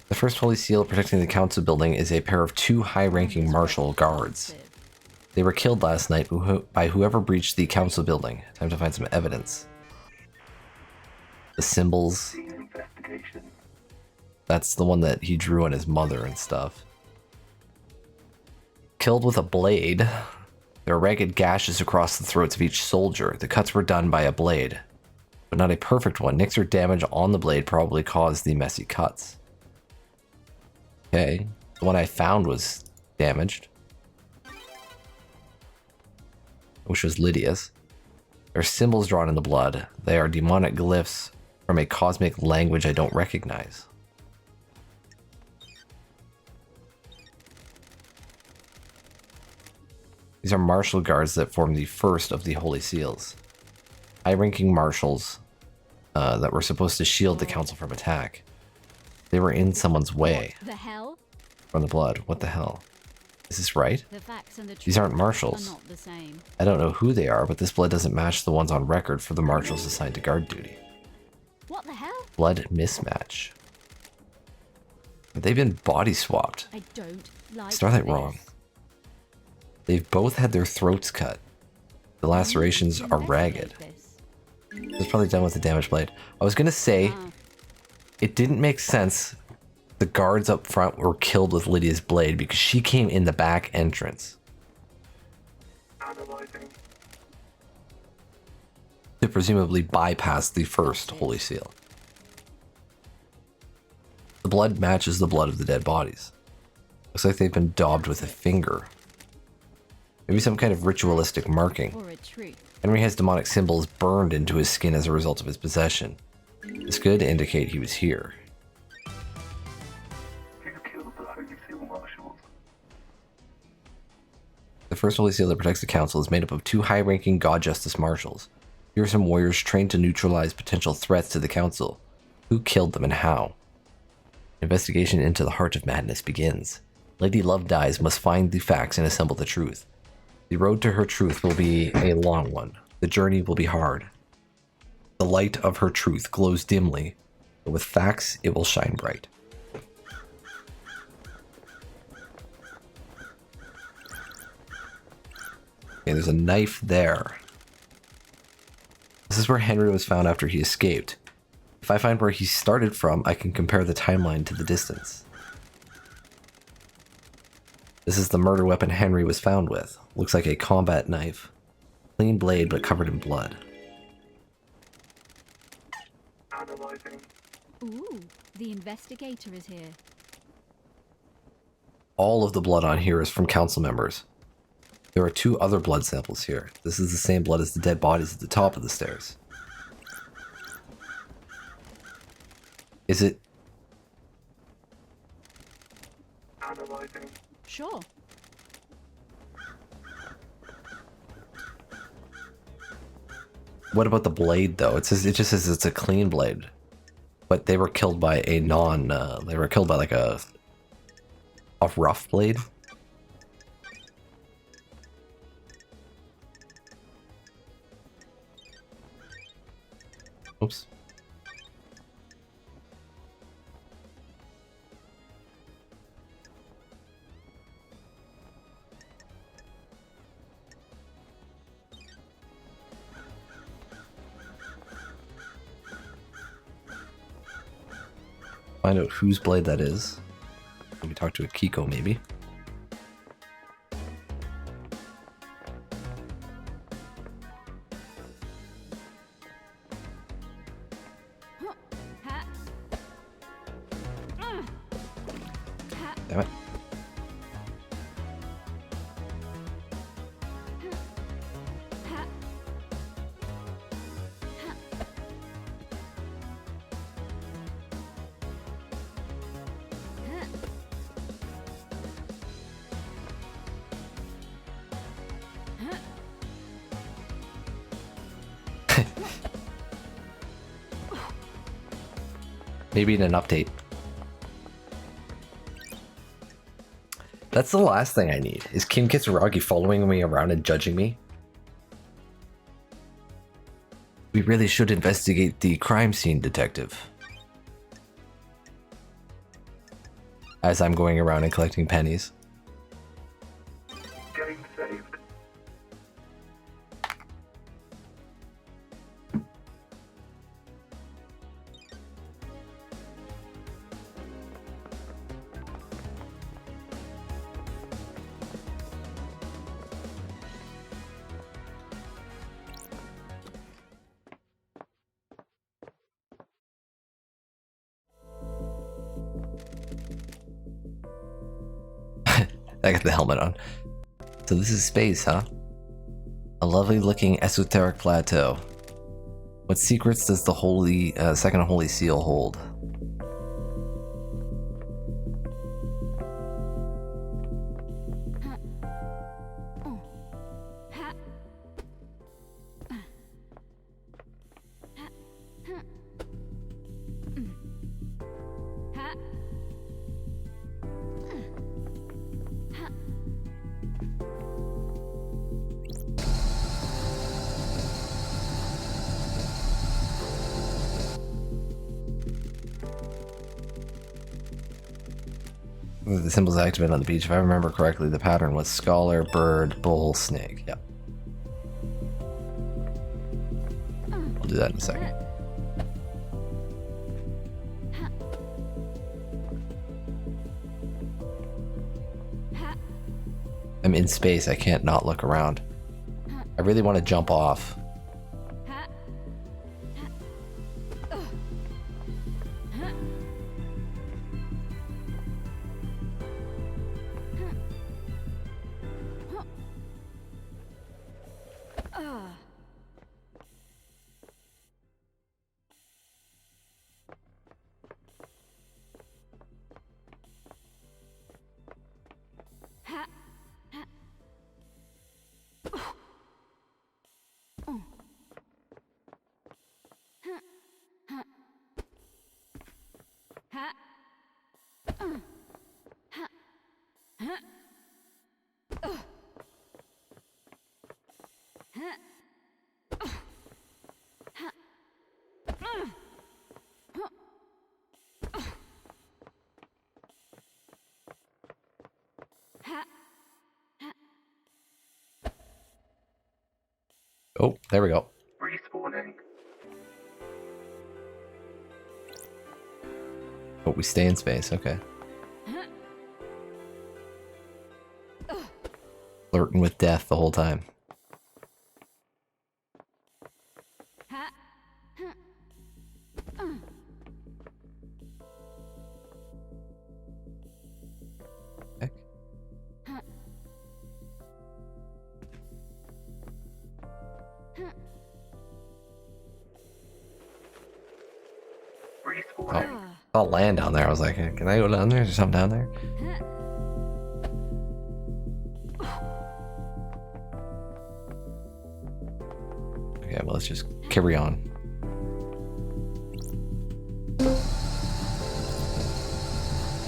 The first holy seal protecting the council building is a pair of 2 high-ranking martial guards. They were killed last night by whoever breached the council building. Time to find some evidence. The symbols. Scene investigation. That's the one that he drew on his mother and stuff. Killed with a blade. There are ragged gashes across the throats of each soldier. The cuts were done by a blade, but not a perfect one. Nicks or damage on the blade probably caused the messy cuts. Okay, the one I found was damaged, which was Lydia's. There are symbols drawn in the blood. They are demonic glyphs from a cosmic language I don't recognize. These are martial guards that form the first of the Holy Seals. High-ranking marshals that were supposed to shield the council from attack. They were in someone's way The hell? from the blood. What the hell? Is this right? The facts and the These aren't truth marshals. are not the same. I don't know who they are, but this blood doesn't match the ones on record for the marshals assigned to guard duty. What the hell? Blood mismatch. Have they been body swapped? I don't like Starlight this. wrong. They've both had their throats cut. The lacerations are ragged. This. It was probably done with a damaged blade. I was gonna say, Ah, it didn't make sense. The guards up front were killed with Lydia's blade because she came in the back entrance Analyzing. to presumably bypass the first Holy Seal. The blood matches the blood of the dead bodies. Looks like they've been daubed with a finger. Maybe some kind of ritualistic marking. or a truth. Henry has demonic symbols burned into his skin as a result of his possession. This could indicate he was here. Who killed the Holy Seal Marshals? The first Holy Seal that protects the council is made up of 2 high-ranking God Justice Marshals. Here are some warriors trained to neutralize potential threats to the council. Who killed them and how? Investigation into the heart of madness begins. Lady Love Dies must find the facts and assemble the truth. The road to her truth will be a long one. The journey will be hard. The light of her truth glows dimly, but with facts it will shine bright. Okay, there's a knife there. This is where Henry was found after he escaped. If I find where he started from, I can compare the timeline to the distance. This is the murder weapon Henry was found with. Looks like a combat knife. Clean blade, but covered in blood. Ooh, the investigator is here. All of the blood on here is from council members. There are 2 other blood samples here. This is the same blood as the dead bodies at the top of the stairs. Is it? Analyzing. Sure. What about the blade though? It just says it's a clean blade. But they were killed by a they were killed by like a rough blade. Oops. Find out whose blade that is. Let me talk to a Kiko maybe. Ha. Ha. Damn it. Ha. Maybe in an update. That's the last thing I need. Is Kin Kitsuragi following me around and judging me? We really should investigate the crime scene, detective. As I'm going around and collecting pennies. Game saved. I got the helmet on. So this is space, huh? A lovely looking esoteric plateau. What secrets does the holy second holy seal hold? Ha. Ha. The symbols activated on the beach. If I remember correctly, the pattern was scholar, bird, bull, snake. Yep. I'll do that in a second. I'm in space. I can't not look around. I really want to jump off. Oh, there we go. Respawning. But we stay in space. Okay. Flirting with death the whole time. saw land down there. I was like, can I go down there? Is there something down there? Okay, well, let's just carry on.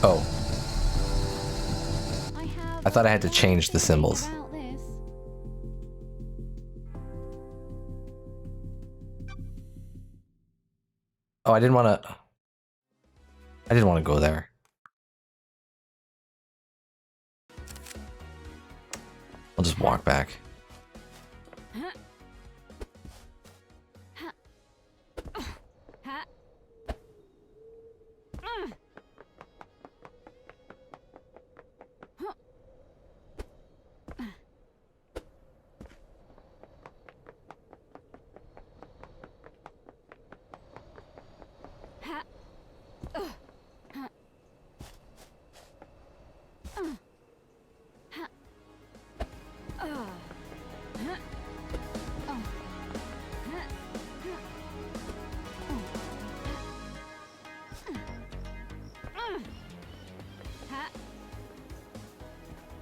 Oh, I thought I had to change the symbols. About this. Oh, I didn't want to go there. I'll just walk back. Ha. Ha. Ha. Ha.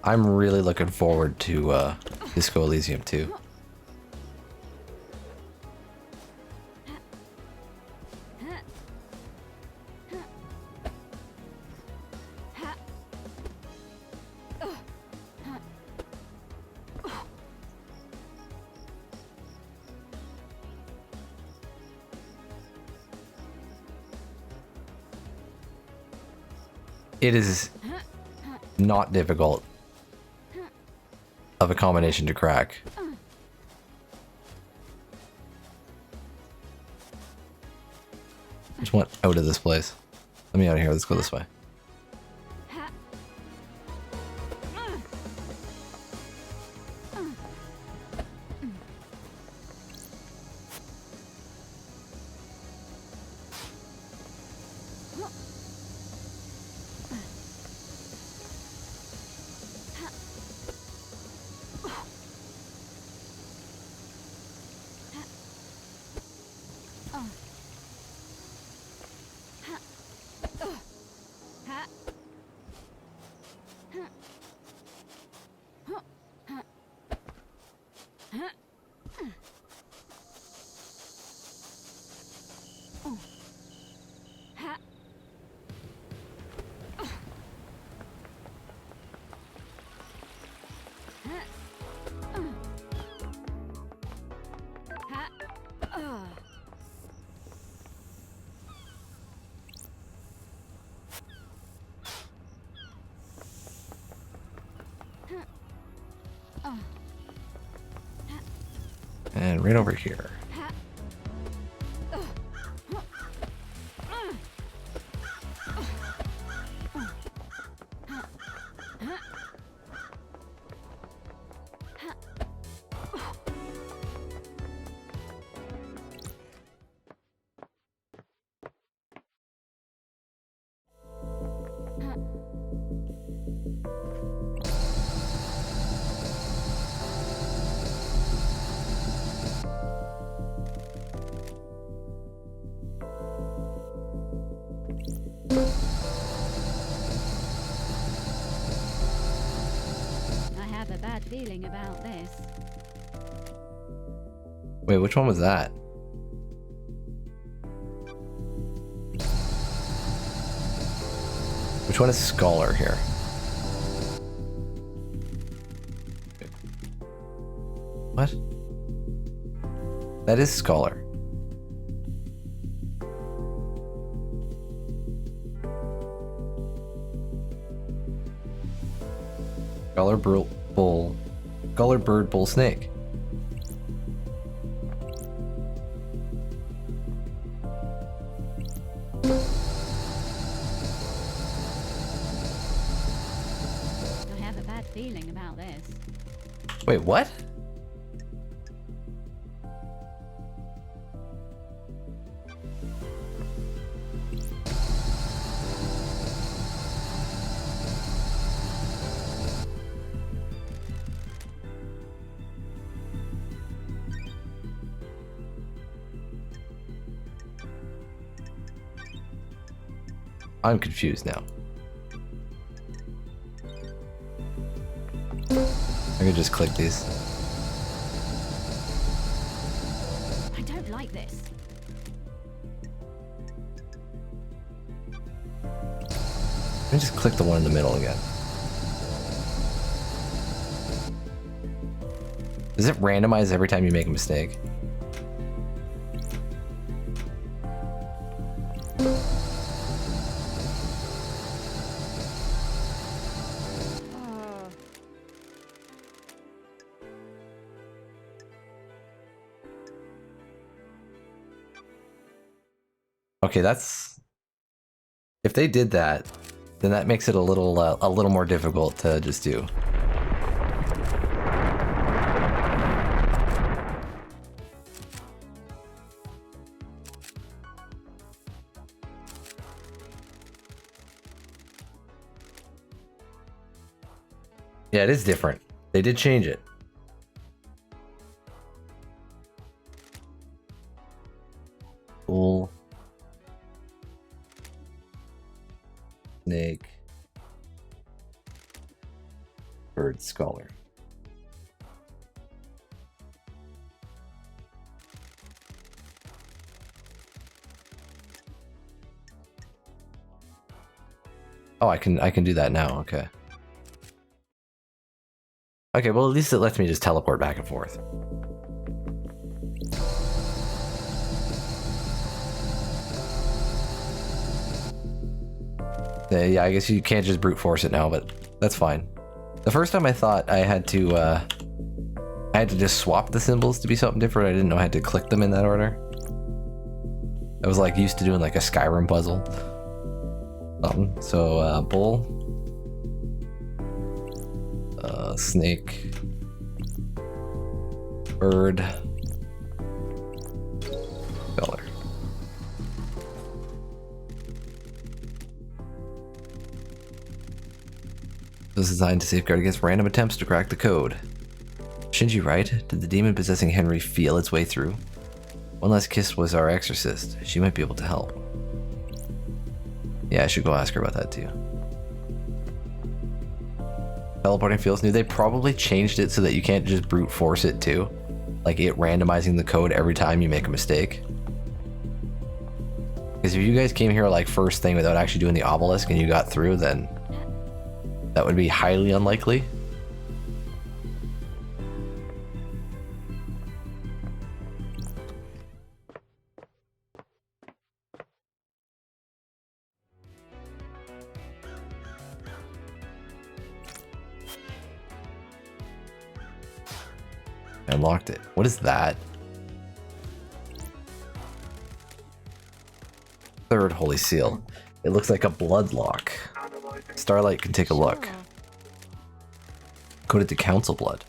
I'm really looking forward to Disco Elysium 2. It is not difficult of a combination to crack. Just want out of this place. Let me out of here. Let's go this way. And right over here. I have a bad feeling about this. Wait, which one was that? Which one is Scholar here? What? That is Scholar. Scholar Bull. Scholar Bird Bull Snake. I have a bad feeling about this. Wait, what? I'm confused now. I could just click these. I don't like this. Let me just click the one in the middle again. Does it randomize every time you make a mistake? Okay, that's... If they did that, then that makes it a little more difficult to just do. Yeah, it is different. They did change it. Bull. Snake. Bird scholar. Oh, I can do that now. Okay. Okay, well at least it lets me just teleport back and forth. Yeah, I guess you can't just brute force it now, but that's fine. The first time I thought I had to just swap the symbols to be something different. I didn't know I had to click them in that order. I was like used to doing like a Skyrim puzzle. So bull, snake, bird, color. This is designed to safeguard against random attempts to crack the code. Shinji right? Did the demon possessing Henry feel its way through? One Last Kiss was our exorcist. She might be able to help. Yeah, I should go ask her about that too. Teleporting feels new. They probably changed it so that you can't just brute force it too. Like it randomizing the code every time you make a mistake. Because if you guys came here like first thing without actually doing the obelisk and you got through, then that would be highly unlikely. I unlocked it. What is that? Third Holy Seal. It looks like a blood lock. Starlight can take a look. Coded to council blood.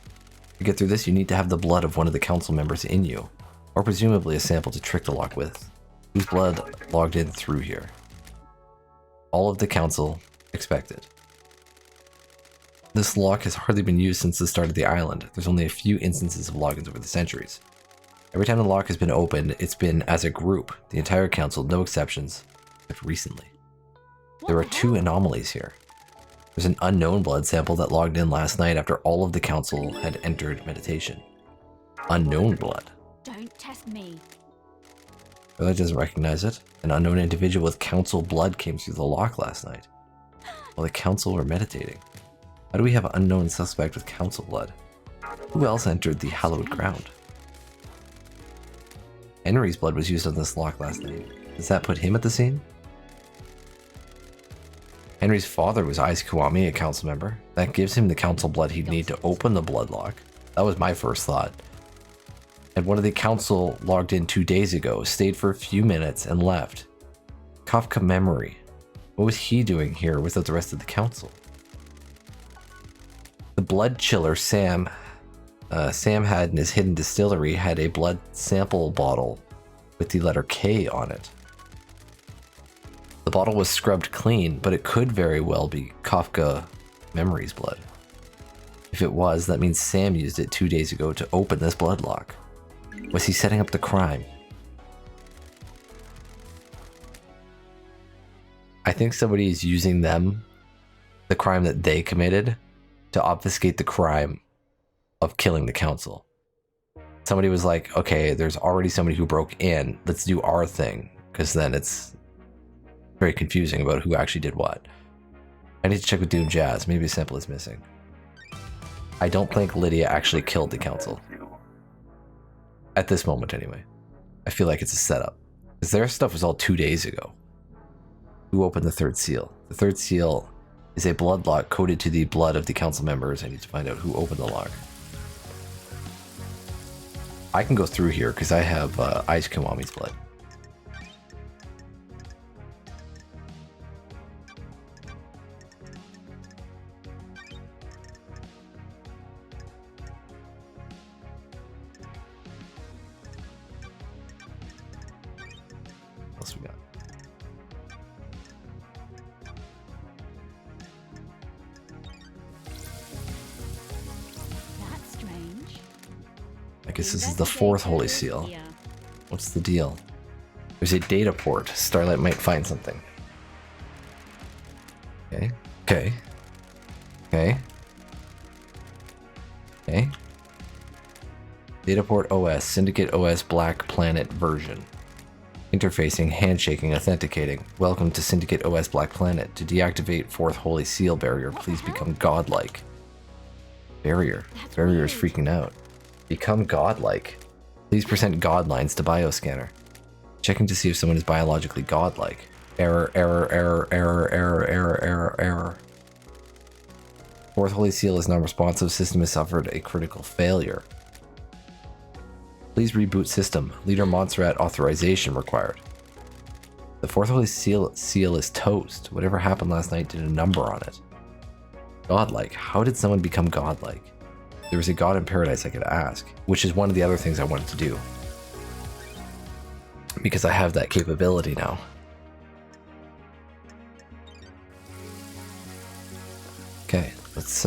To get through this, you need to have the blood of one of the council members in you, or presumably a sample to trick the lock with. Whose blood logged in through here? All of the council expected. This lock has hardly been used since the start of the island. There's only a few instances of logins over the centuries. Every time the lock has been opened, it's been as a group, the entire council, no exceptions, except recently. There are two anomalies here. There's an unknown blood sample that logged in last night after all of the council had entered meditation. Unknown blood. Don't test me. Village doesn't recognize it. An unknown individual with council blood came through the lock last night, while the council were meditating. How do we have an unknown suspect with council blood? Who else entered the hallowed ground? Henry's blood was used on this lock last night. Does that put him at the scene? Henry's father was Ais Kiwami, a council member. That gives him the council blood he'd need to open the blood lock. That was my first thought. And one of the council logged in 2 days ago, stayed for a few minutes, and left. Kafka Memory. What was he doing here without the rest of the council? The blood chiller Sam had in his hidden distillery had a blood sample bottle with the letter K on it. The bottle was scrubbed clean, but it could very well be Kafka Memory's blood. If it was, that means Sam used it 2 days ago to open this blood lock. Was he setting up the crime? I think somebody is using them, the crime that they committed, to obfuscate the crime of killing the council. Somebody was like, okay, there's already somebody who broke in. Let's do our thing. Because then it's very confusing about who actually did what. I need to check with Doom Jazz. Maybe a sample is missing. I don't think Lydia actually killed the council. At this moment, anyway. I feel like it's a setup. Because their stuff was all 2 days ago. Who opened the third seal? The third seal is a blood lock coded to the blood of the council members. I need to find out who opened the lock. I can go through here because I have Ice Kiwami's blood. What else we got? That's strange. I guess this is the fourth Holy Seal. Yeah. What's the deal? There's a data port. Starlight might find something. Okay. Okay. Okay. Okay. Data port OS. Syndicate OS Black Planet version. Interfacing, handshaking, authenticating. Welcome to Syndicate OS Black Planet. To deactivate fourth Holy Seal barrier, please become godlike. Barrier. That's Barrier is weird. freaking out. Become godlike. Please present god lines to bioscanner. Checking to see if someone is biologically godlike. Error, error, error, error, error, error, error, error. Fourth Holy Seal is non-responsive. System has suffered a critical failure. Please reboot system. Leader Montserrat authorization required. The fourth Holy Seal is toast. Whatever happened last night did a number on it. Godlike. How did someone become godlike? There was a god in paradise I could ask, which is one of the other things I wanted to do. Because I have that capability now. Okay, let's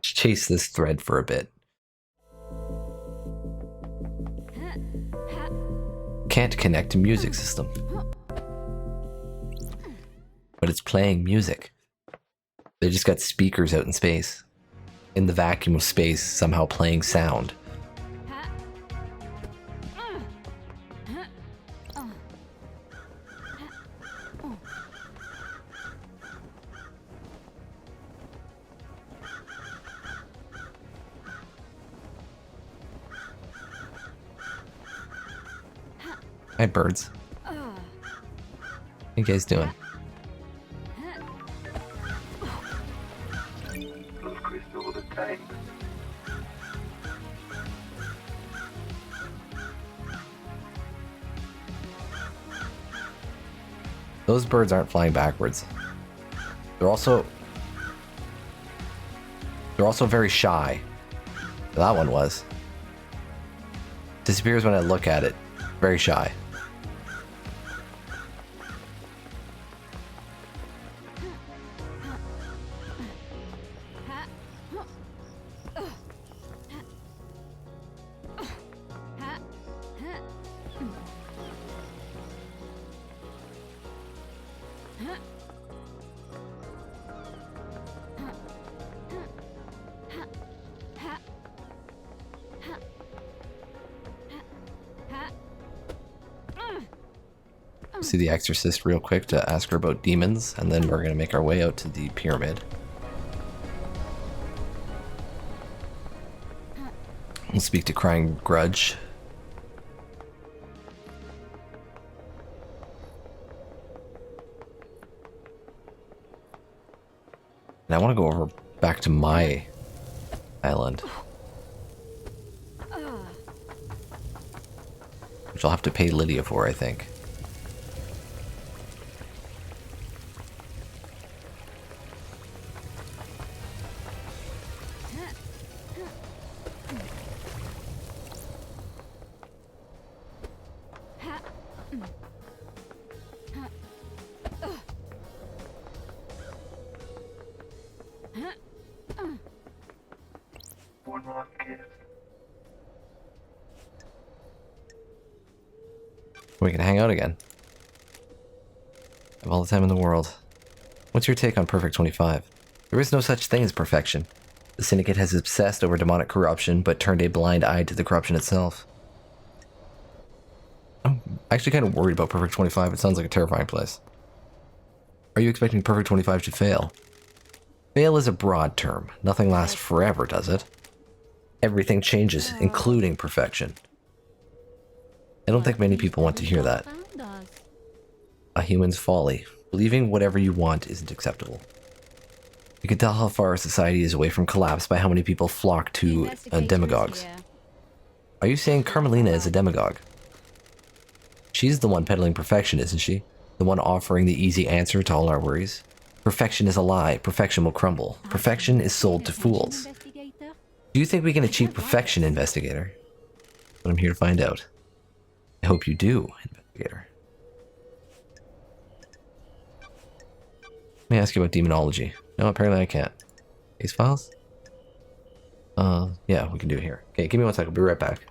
chase this thread for a bit. Can't connect to music system. But it's playing music. They just got speakers out in space. In the vacuum of space, somehow playing sound. Hi, birds. What you guys doing? Those crystals obtained. Those birds aren't flying backwards. They're also very shy. That one was. Disappears when I look at it. Very shy. See the Exorcist real quick to ask her about demons, and then we're gonna make our way out to the pyramid. We'll speak to Crying Grudge. And I want to go over back to my island. Which I'll have to pay Lydia for, I think. One last kiss. We can hang out again. I have all the time in the world. What's your take on Perfect 25? There is no such thing as perfection. The Syndicate has obsessed over demonic corruption, but turned a blind eye to the corruption itself. I'm actually kind of worried about Perfect 25. It sounds like a terrifying place. Are you expecting Perfect 25 to fail? Fail is a broad term. Nothing lasts forever, does it? Everything changes, including perfection. I don't think many people want to hear that. A human's folly. Believing whatever you want isn't acceptable. You can tell how far our society is away from collapse by how many people flock to demagogues. Are you saying Carmelina is a demagogue? She's the one peddling perfection, isn't she? The one offering the easy answer to all our worries? Perfection is a lie. Perfection will crumble. Perfection is sold to fools. Do you think we can achieve perfection, Investigator? But I'm here to find out. I hope you do, Investigator. Let me ask you about demonology. No, apparently I can't. Case files? Yeah, we can do it here. Okay, give me 1 second. I'll be right back.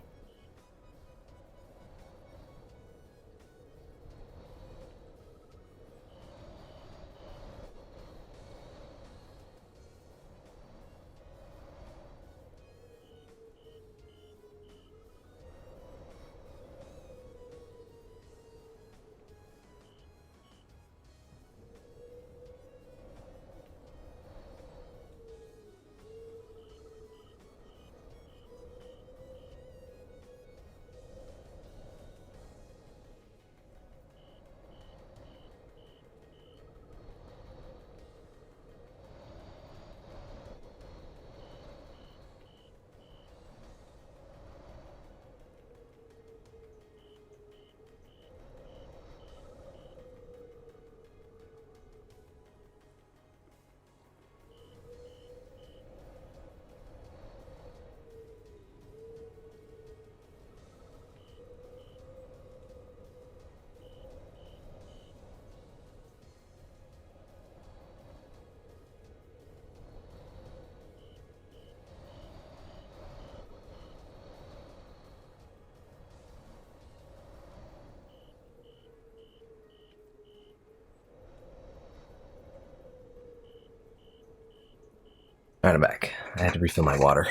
Alright, I'm back. I had to refill my water.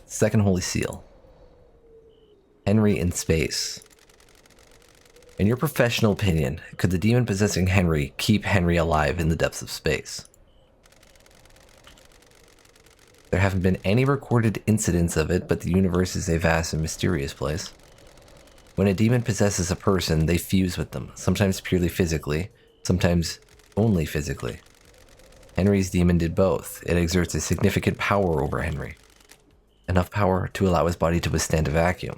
Second Holy Seal. Henry in space. In your professional opinion, could the demon possessing Henry keep Henry alive in the depths of space? There haven't been any recorded incidents of it, but the universe is a vast and mysterious place. When a demon possesses a person, they fuse with them, sometimes purely physically, sometimes only physically. Henry's demon did both. It exerts a significant power over Henry. Enough power to allow his body to withstand a vacuum.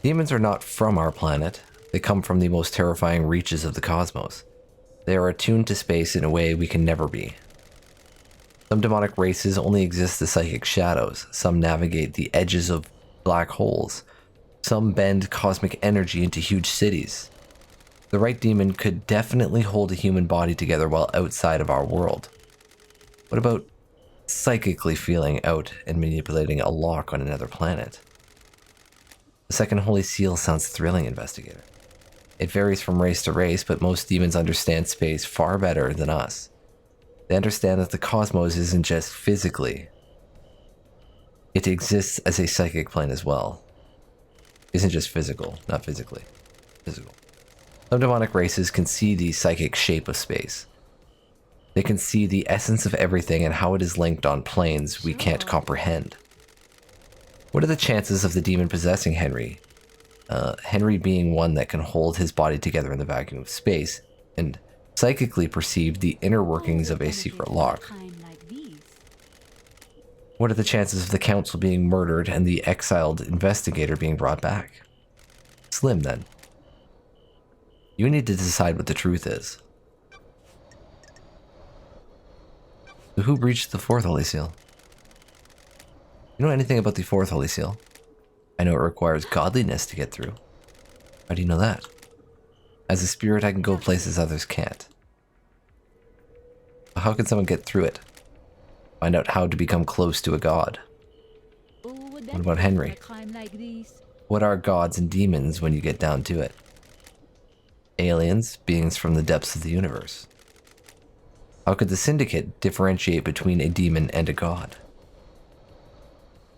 Demons are not from our planet. They come from the most terrifying reaches of the cosmos. They are attuned to space in a way we can never be. Some demonic races only exist as psychic shadows. Some navigate the edges of black holes. Some bend cosmic energy into huge cities. The right demon could definitely hold a human body together while outside of our world. What about psychically feeling out and manipulating a lock on another planet? The Second Holy Seal sounds thrilling, Investigator. It varies from race to race, but most demons understand space far better than us. They understand that the cosmos isn't just physically. It exists as a psychic plane as well. It isn't just physical, not physically. Physical. Some demonic races can see the psychic shape of space. They can see the essence of everything and how it is linked on planes we can't comprehend. What are the chances of the demon possessing Henry? Henry being one that can hold his body together in the vacuum of space, and psychically perceive the inner workings of a secret lock. What are the chances of the council being murdered and the exiled investigator being brought back? Slim, then. You need to decide what the truth is. So who breached the Fourth Holy Seal? You know anything about the Fourth Holy Seal? I know it requires godliness to get through. How do you know that? As a spirit, I can go places others can't. How can someone get through it? Find out how to become close to a god. What about Henry? What are gods and demons when you get down to it? Aliens, beings from the depths of the universe. How could the Syndicate differentiate between a demon and a god?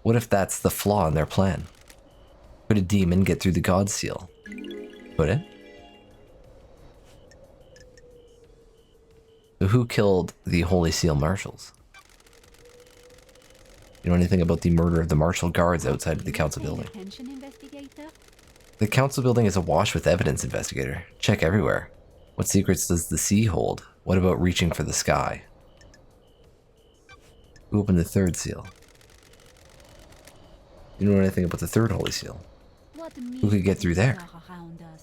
What if that's the flaw in their plan? Could a demon get through the god seal? Could it? So who killed the Holy Seal Marshals? You know anything about the murder of the Marshal Guards outside of the Council building? Attention, investigator. The Council building is awash with evidence, investigator. Check everywhere. What secrets does the sea hold? What about reaching for the sky? Who opened the third seal? You know anything about the third Holy Seal? Who could get through there?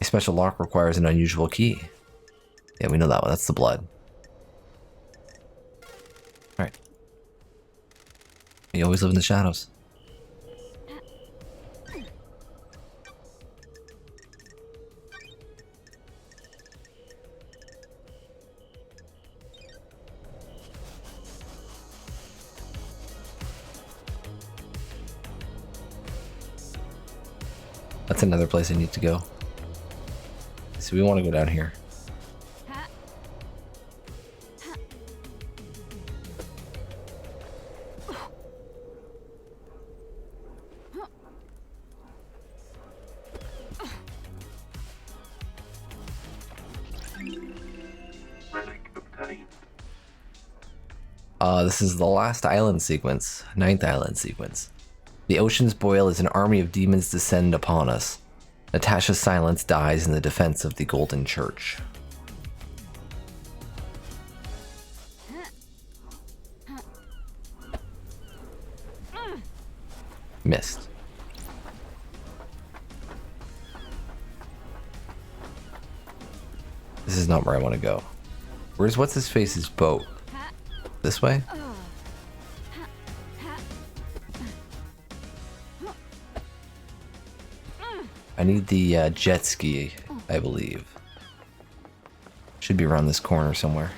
A special lock requires an unusual key. Yeah, we know that one. That's the blood. Alright. You always live in the shadows. That's another place I need to go. So we want to go down here. Relic obtained. This is the last island sequence, 9th island sequence. The oceans boil as an army of demons descend upon us. Natasha Silence dies in the defense of the Golden Church. Missed. This is not where I want to go. Where's what's his face's boat? This way? I need the jet ski, I believe. Should be around this corner somewhere.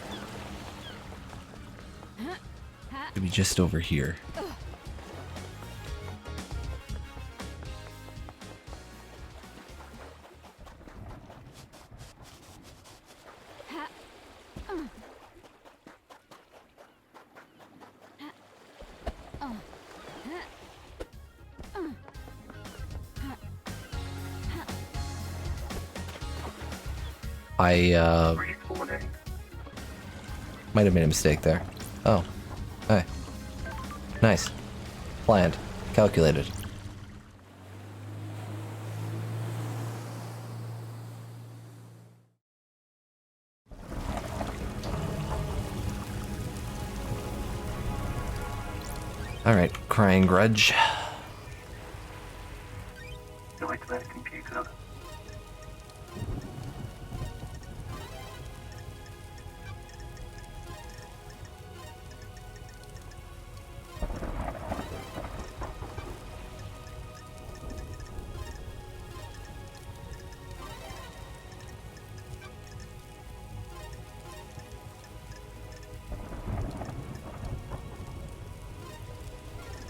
Should be just over here. I Respawning. might have made a mistake there. Oh. Hey. Nice. Planned. Calculated. Alright, crying grudge. Nightmare computer.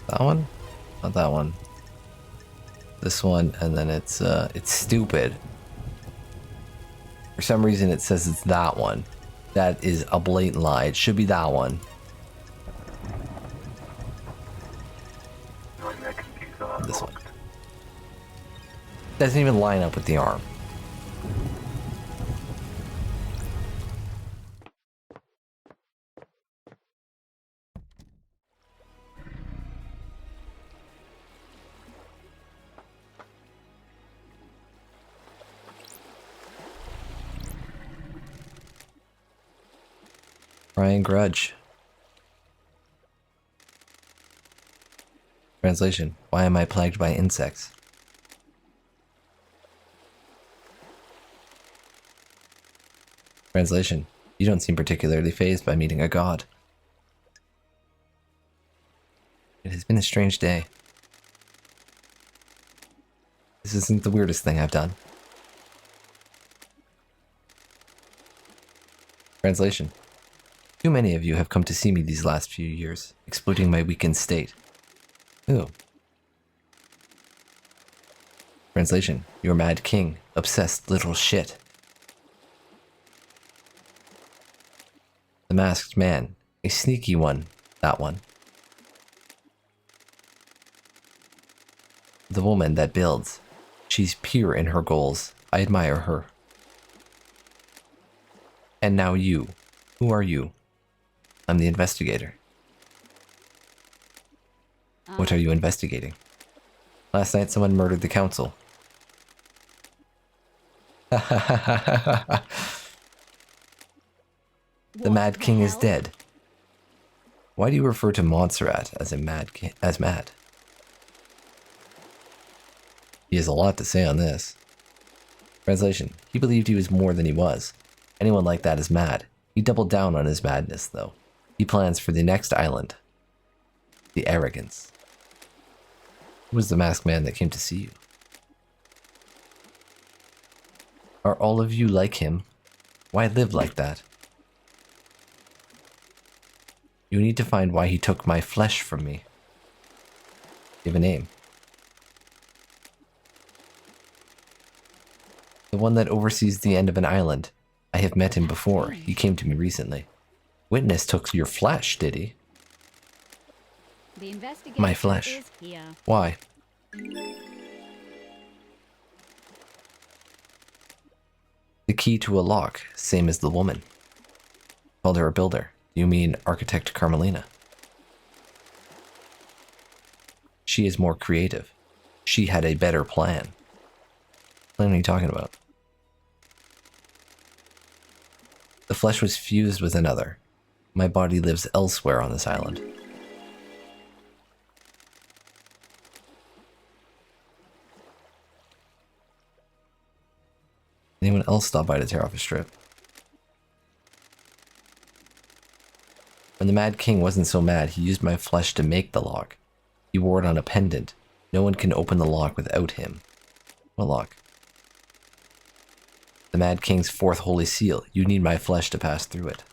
That one? Not that one. This one, and then it's stupid. For some reason it says it's that one. That is a blatant lie. It should be that one. Nightmare computer This one. unlocked. Doesn't even line up with the arm. Crying grudge. Translation: why am I plagued by insects? Translation: you don't seem particularly fazed by meeting a god. It has been a strange day. This isn't the weirdest thing I've done. Translation: too many of you have come to see me these last few years, exploiting my weakened state. Ooh. Translation: You're Mad King, obsessed little shit. The Masked Man, a sneaky one, that one. The woman that builds. She's pure in her goals. I admire her. And now you. Who are you? I'm the investigator. What are you investigating? Last night someone murdered the council. The Mad King is dead. Why do you refer to Montserrat as mad? He has a lot to say on this. Translation: He believed he was more than he was. Anyone like that is mad. He doubled down on his madness, though. He plans for the next island. The Arrogance. Who was the masked man that came to see you? Are all of you like him? Why live like that? You need to find why he took my flesh from me. Give a name. The one that oversees the end of an island. I have met him before. He came to me recently. Witness took your flesh, did he? The investigation My flesh. is here. Why? The key to a lock, same as the woman. Called her a builder. You mean Architect Carmelina? She is more creative. She had a better plan. What are you talking about? The flesh was fused with another. My body lives elsewhere on this island. Anyone else stop by to tear off a strip? When the Mad King wasn't so mad, he used my flesh to make the lock. He wore it on a pendant. No one can open the lock without him. What lock? The Mad King's fourth holy seal. You need my flesh to pass through it.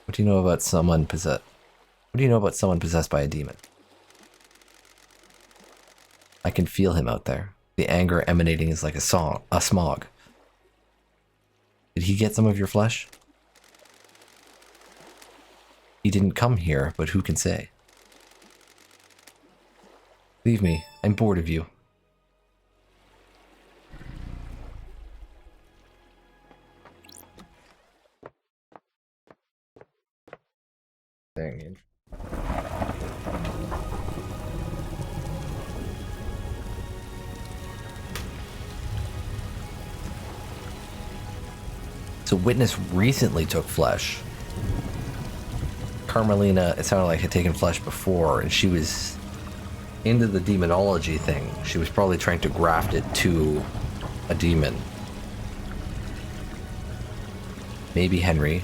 What do you know about someone possessed? What do you know about someone possessed by a demon? I can feel him out there. The anger emanating is like a smog. Did he get some of your flesh? He didn't come here, but who can say? Leave me. I'm bored of you. Dang it. So Witness recently took flesh. Carmelina, it sounded like had taken flesh before, and she was into the demonology thing. She was probably trying to graft it to a demon. Maybe Henry.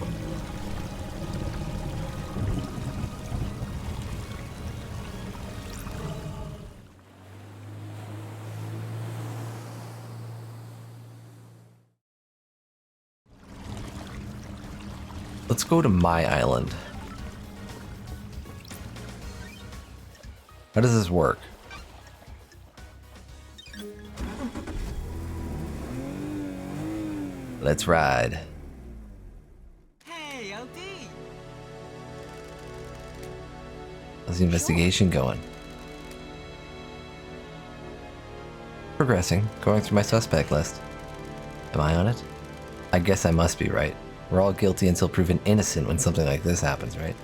Let's go to my island. How does this work? Let's ride. Hey, LD! How's the investigation going? Progressing, going through my suspect list. Am I on it? I guess I must be, right? We're all guilty until proven innocent when something like this happens, right?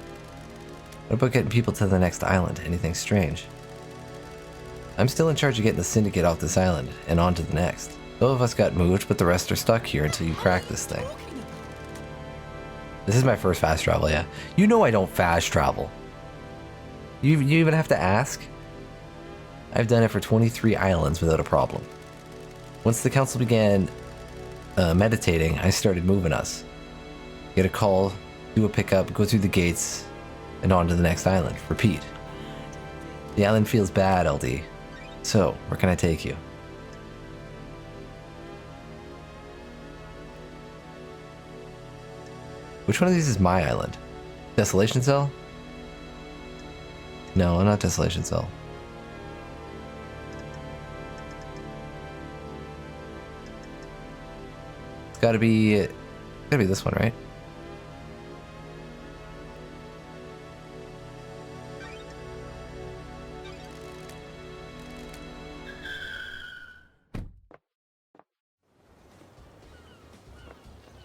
What about getting people to the next island? Anything strange? I'm still in charge of getting the syndicate off this island and on to the next. Some of us got moved, but the rest are stuck here until you crack this thing. This is my first fast travel, yeah. You know I don't fast travel. You even have to ask? I've done it for 23 islands without a problem. Once the council began meditating, I started moving us. Get a call, do a pickup, go through the gates, and on to the next island. Repeat. The island feels bad, LD. So, where can I take you? Which one of these is my island? Desolation Cell? No, not Desolation Cell. It's gotta be this one, right?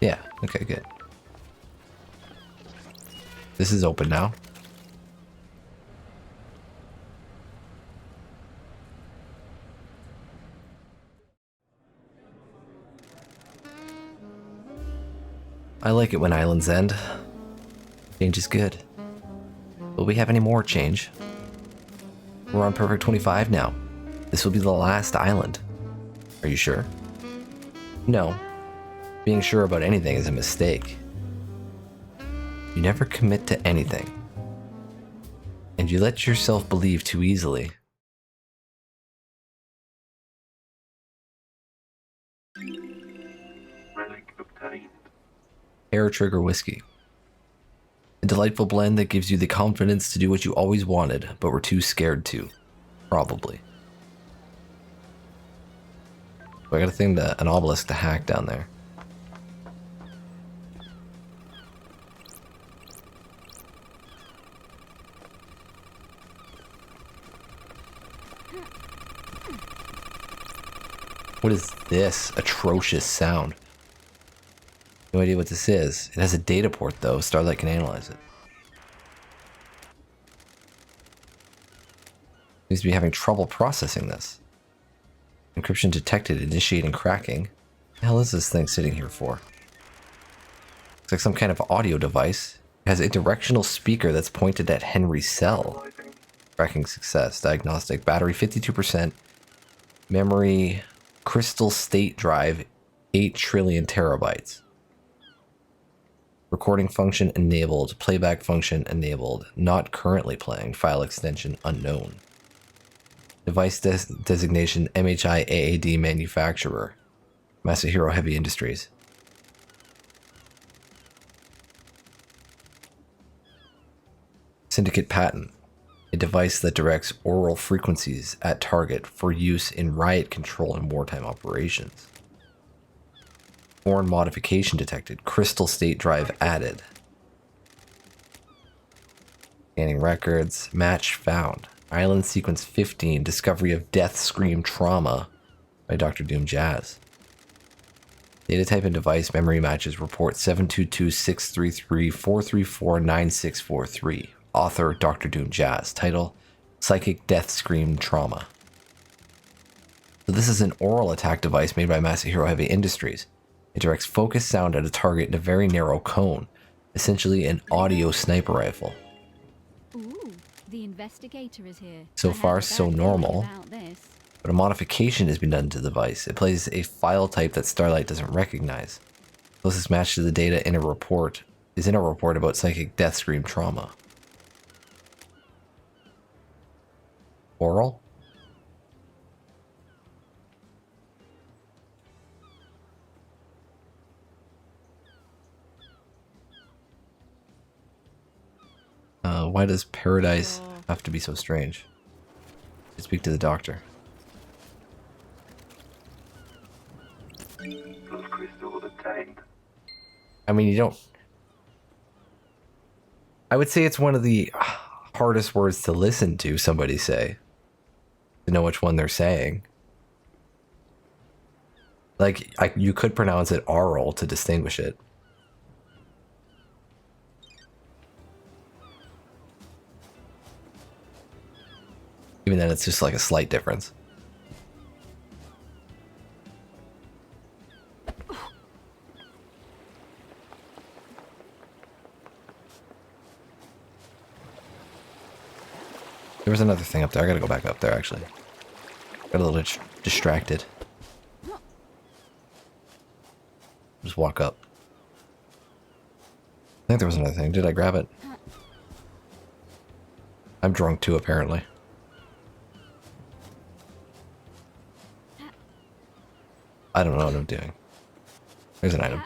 Yeah, okay, good. This is open now. I like it when islands end. Change is good. Will we have any more change? We're on Perfect 25 now. This will be the last island. Are you sure? No. Being sure about anything is a mistake. You never commit to anything. And you let yourself believe too easily. Relic obtained. Hair Trigger Whiskey. A delightful blend that gives you the confidence to do what you always wanted, but were too scared to. Probably. So I got a thing an obelisk to hack down there. What is this atrocious sound? No idea what this is. It has a data port though. Starlight can analyze it. Seems to be having trouble processing this. Encryption detected, initiating cracking. What the hell is this thing sitting here for? Looks like some kind of audio device. It has a directional speaker that's pointed at Henry's cell. Analyzing. Tracking success. Diagnostic. Battery 52%. Memory. Crystal state drive 8 trillion terabytes. Recording function enabled. Playback function enabled. Not currently playing. File extension unknown. Device designation MHI AAD manufacturer. Masahiro Heavy Industries. Syndicate patent. A device that directs aural frequencies at target for use in riot control and wartime operations. Foreign modification detected. Crystal state drive added. Scanning records. Match found. Island sequence 15. Discovery of death scream trauma by Dr. Doom Jazz. Data type and device memory matches report 722-633-434-9643. Author Dr. Doom Jazz. Title Psychic Death Scream Trauma. So this is an aural attack device made by Masahiro Heavy Industries. It directs focused sound at a target in a very narrow cone, essentially an audio sniper rifle. Ooh, the investigator is here. So I have far, a so bad feeling normal. about this. But a modification has been done to the device. It plays a file type that Starlight doesn't recognize. Closest match to the data in a report is in a report about psychic death scream trauma. Oral? Why does paradise have to be so strange? Should speak to the doctor. Full crystal obtained. I mean, you don't... I would say it's one of the hardest words to listen to somebody say. To know which one they're saying. Like, you could pronounce it aural to distinguish it. Even then, it's just like a slight difference. There was another thing up there. I gotta go back up there, actually. Got a little distracted. Just walk up. I think there was another thing. Did I grab it? I'm drunk too, apparently. I don't know what I'm doing. There's an item.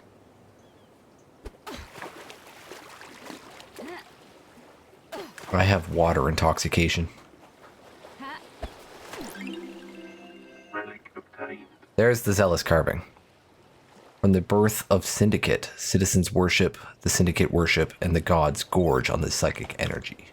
I have water intoxication. Relic obtained. There's the zealous carving. From the birth of Syndicate, citizens worship, the Syndicate worship, and the gods gorge on the psychic energy.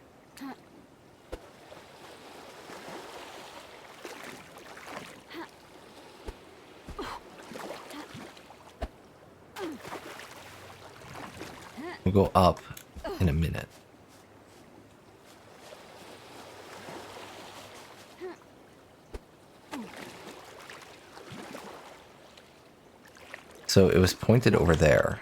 We'll go up in a minute. So it was pointed over there.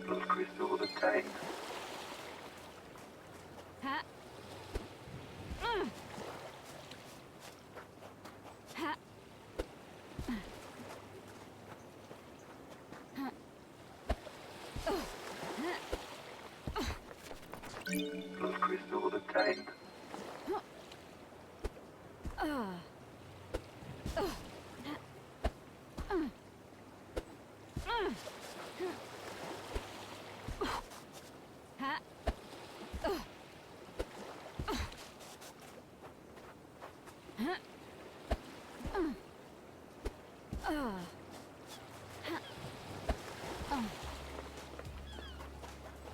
Plus crystal obtained. Plus crystal obtained.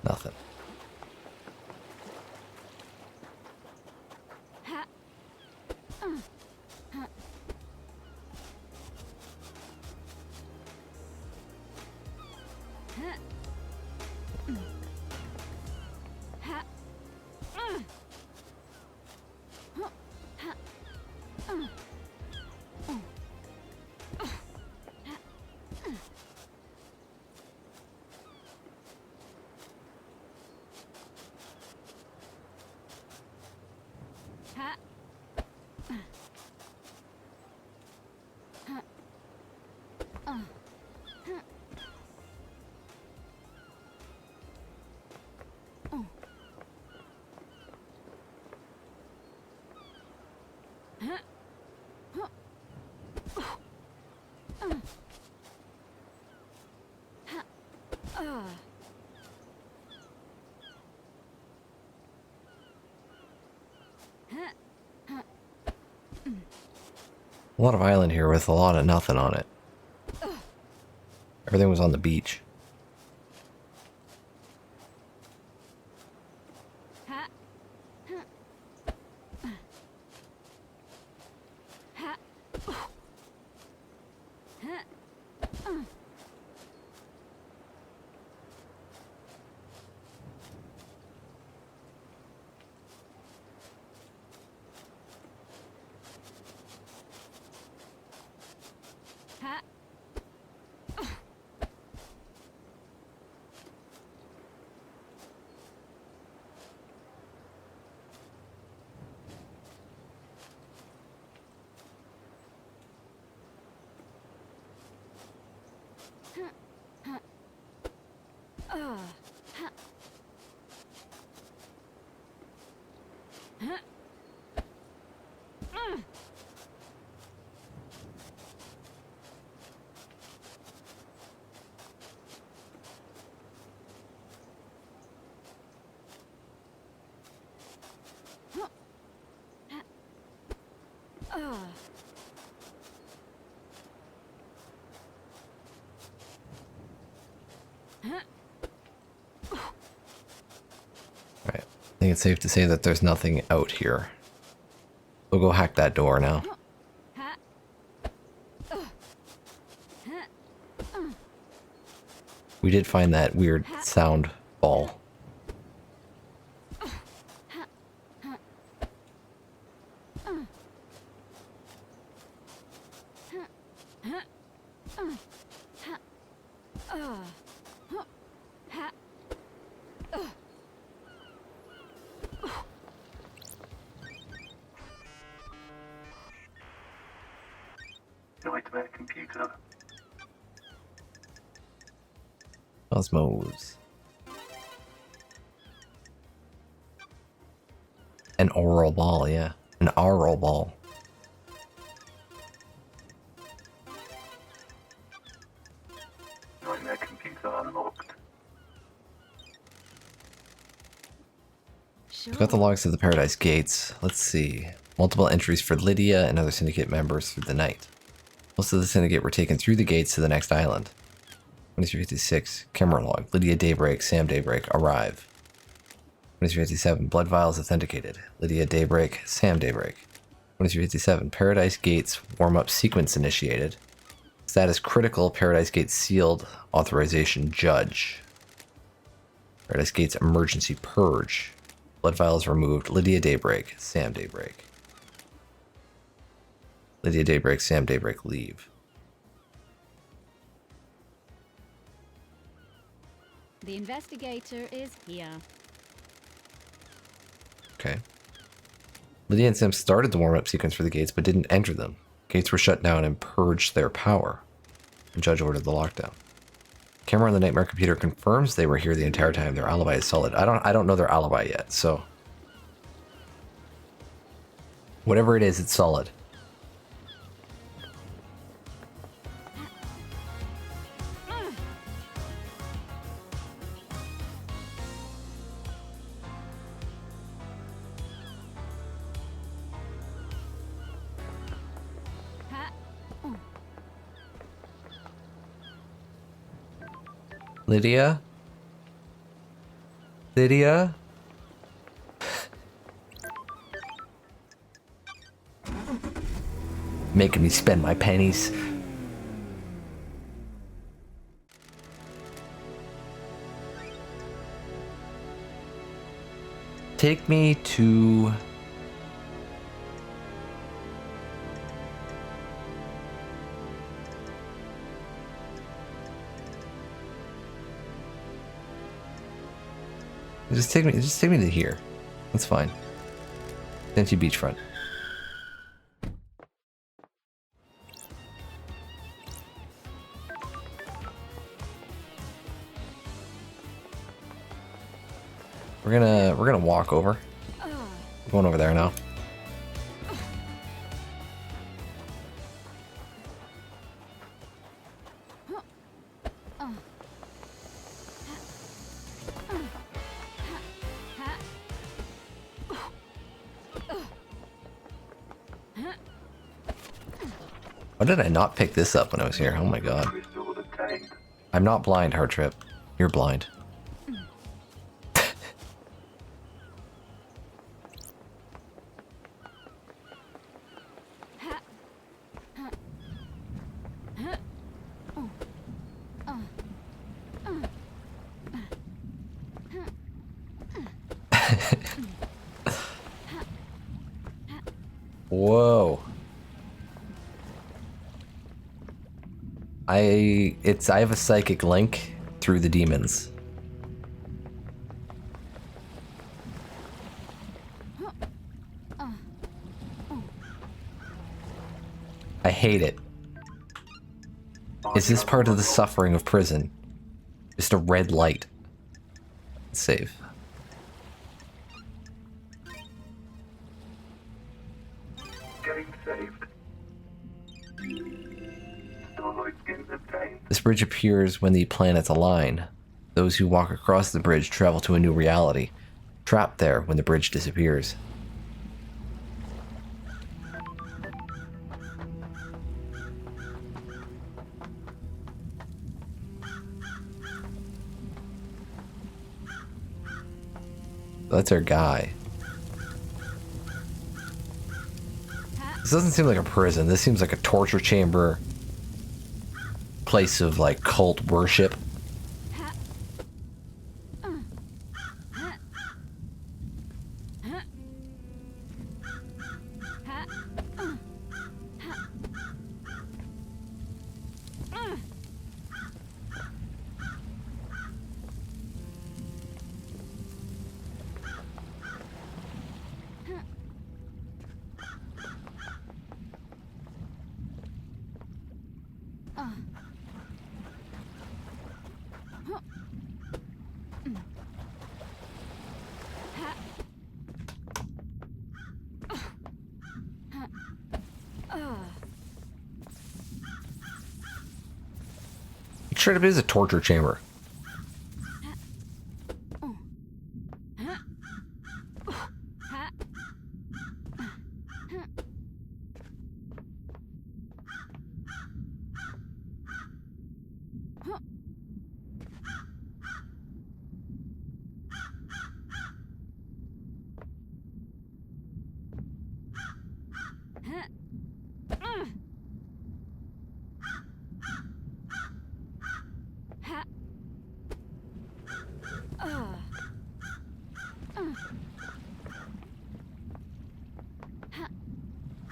Nothing. A lot of island here with a lot of nothing on it. Everything was on the beach. Right. I think it's safe to say that there's nothing out here. We'll go hack that door now. We did find that weird sound ball. Nightmare computer. Osmos. An oral ball, yeah. An aural ball. Sure. I've got the logs of the Paradise Gates. Let's see. Multiple entries for Lydia and other Syndicate members through the night. Most of the Syndicate were taken through the gates to the next island. 2356. Camera log. Lydia Daybreak, Sam Daybreak, arrive. 2357. Blood vials authenticated. Lydia Daybreak, Sam Daybreak. 2357. Paradise Gates warm-up sequence initiated. Status critical. Paradise Gates sealed. Authorization judge. Paradise Gates emergency purge. Blood vials removed. Lydia Daybreak, Sam Daybreak. Lydia Daybreak, Sam Daybreak, leave. The investigator is here. Okay. Lydia and Sam started the warm-up sequence for the gates, but didn't enter them. Gates were shut down and purged their power. The judge ordered the lockdown. Camera on the Nightmare computer confirms they were here the entire time. Their alibi is solid. I don't know their alibi yet, so whatever it is, it's solid. Lydia? Lydia? Making me spend my pennies. Take me to... Just take me to here. That's fine. Senti beachfront. We're gonna walk over. Going over there now. Why did I not pick this up when I was here? Oh my god. Crystal obtained. I'm not blind, Hard Trip. You're blind. Whoa. I have a psychic link through the demons. I hate it. Is this part of the suffering of prison? Just a red light. Save. Game saved. Starlight skins obtained. This bridge appears when the planets align. Those who walk across the bridge travel to a new reality, trapped there when the bridge disappears. That's our guy. This doesn't seem like a prison. This seems like a torture chamber. Place of like cult worship. It straight up is a torture chamber.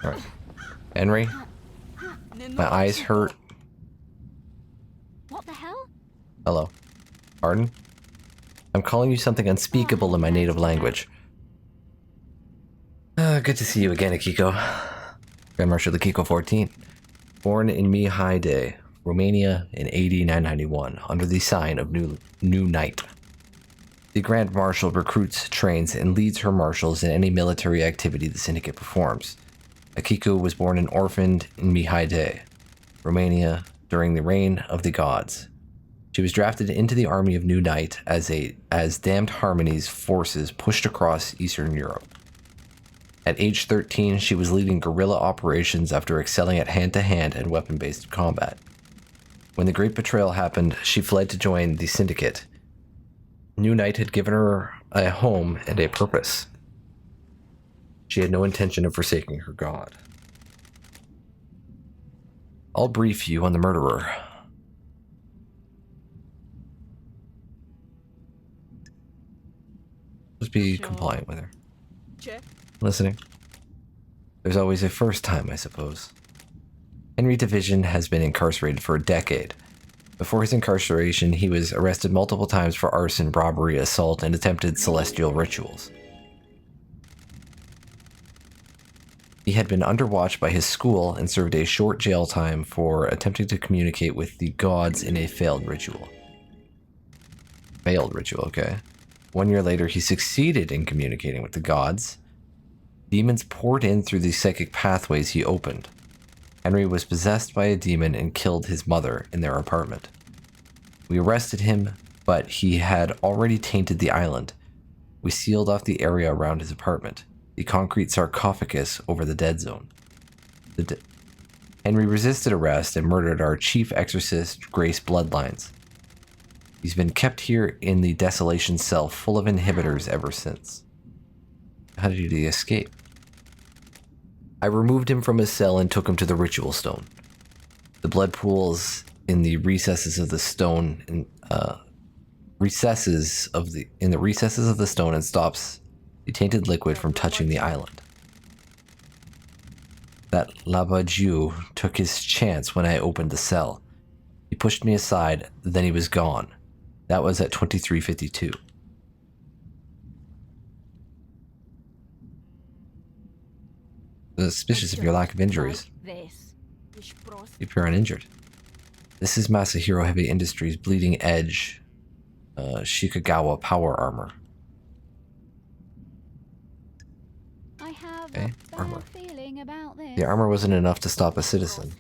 Alright. Henry, my eyes hurt. What the hell? Hello. Pardon? I'm calling you something unspeakable in my native language. Good to see you again, Akiko. Grand Marshal Akiko 14. Born in Mihai, Romania in AD 991, under the sign of New Night. The Grand Marshal recruits, trains, and leads her marshals in any military activity the Syndicate performs. Akiko was born and orphaned in Mihai, Romania, during the reign of the gods. She was drafted into the army of New Night as Damned Harmony's forces pushed across Eastern Europe. At age 13, she was leading guerrilla operations after excelling at hand-to-hand and weapon-based combat. When the Great Betrayal happened, she fled to join the Syndicate. New Night had given her a home and a purpose. She had no intention of forsaking her god. I'll brief you on the murderer. Just be compliant with her. Check. Listening. There's always a first time, I suppose. Henry Division has been incarcerated for a decade. Before his incarceration, he was arrested multiple times for arson, robbery, assault, and attempted celestial rituals. He had been under watch by his school and served a short jail time for attempting to communicate with the gods in a failed ritual. Failed ritual, okay. 1 year later, he succeeded in communicating with the gods. Demons poured in through the psychic pathways he opened. Henry was possessed by a demon and killed his mother in their apartment. We arrested him, but he had already tainted the island. We sealed off the area around his apartment, the concrete sarcophagus over the dead zone. Henry resisted arrest and murdered our chief exorcist, Grace Bloodlines. He's been kept here in the desolation cell full of inhibitors ever since. How did he escape? I removed him from his cell and took him to the ritual stone. The blood pools in the recesses of the stone, in the recesses of the stone, and stops the tainted liquid from touching the island. That Labaju took his chance when I opened the cell. He pushed me aside, then he was gone. That was at 2352. Suspicious of your lack of injuries. This. You appear uninjured. This is Masahiro Heavy Industries Bleeding Edge Shikagawa Power Armor. I have Okay, a bad armor. feeling about this. The armor wasn't enough to stop a citizen.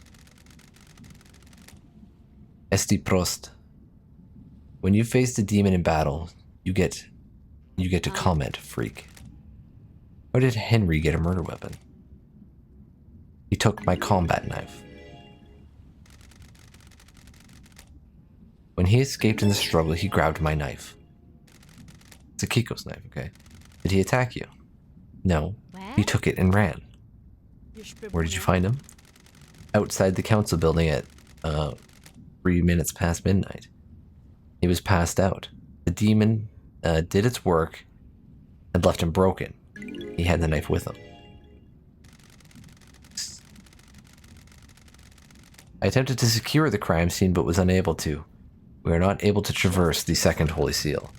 Esti Prost. When you face the demon in battle, you get to comment, freak. How did Henry get a murder weapon? He took my combat knife. When he escaped in the struggle, he grabbed my knife. It's Akiko's knife, okay? Did he attack you? No. Where? He took it and ran. Where did you find him? Outside the council building at 3 minutes past midnight. He was passed out. The demon did its work and left him broken. He had the knife with him. I attempted to secure the crime scene but was unable to. We are not able to traverse the second holy seal.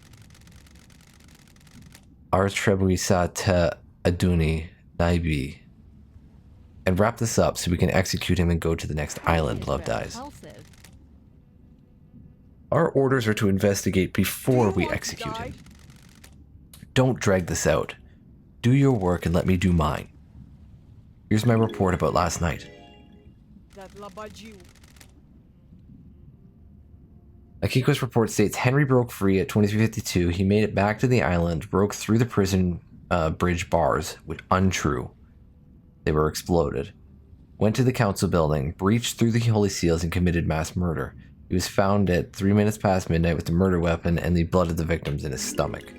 Artrebuisa te aduni naibi. And wrap this up so we can execute him and go to the next island, Love Dies. Impulsive. Our orders are to investigate before we execute him. Don't drag this out. Do your work and let me do mine. Here's my report about last night. Akiko's report states Henry broke free at 2352. He made it back to the island, broke through the prison bridge bars, which untrue. They were exploded. Went to the council building, breached through the holy seals, and committed mass murder. He was found at 3 minutes past midnight with the murder weapon and the blood of the victims in his stomach.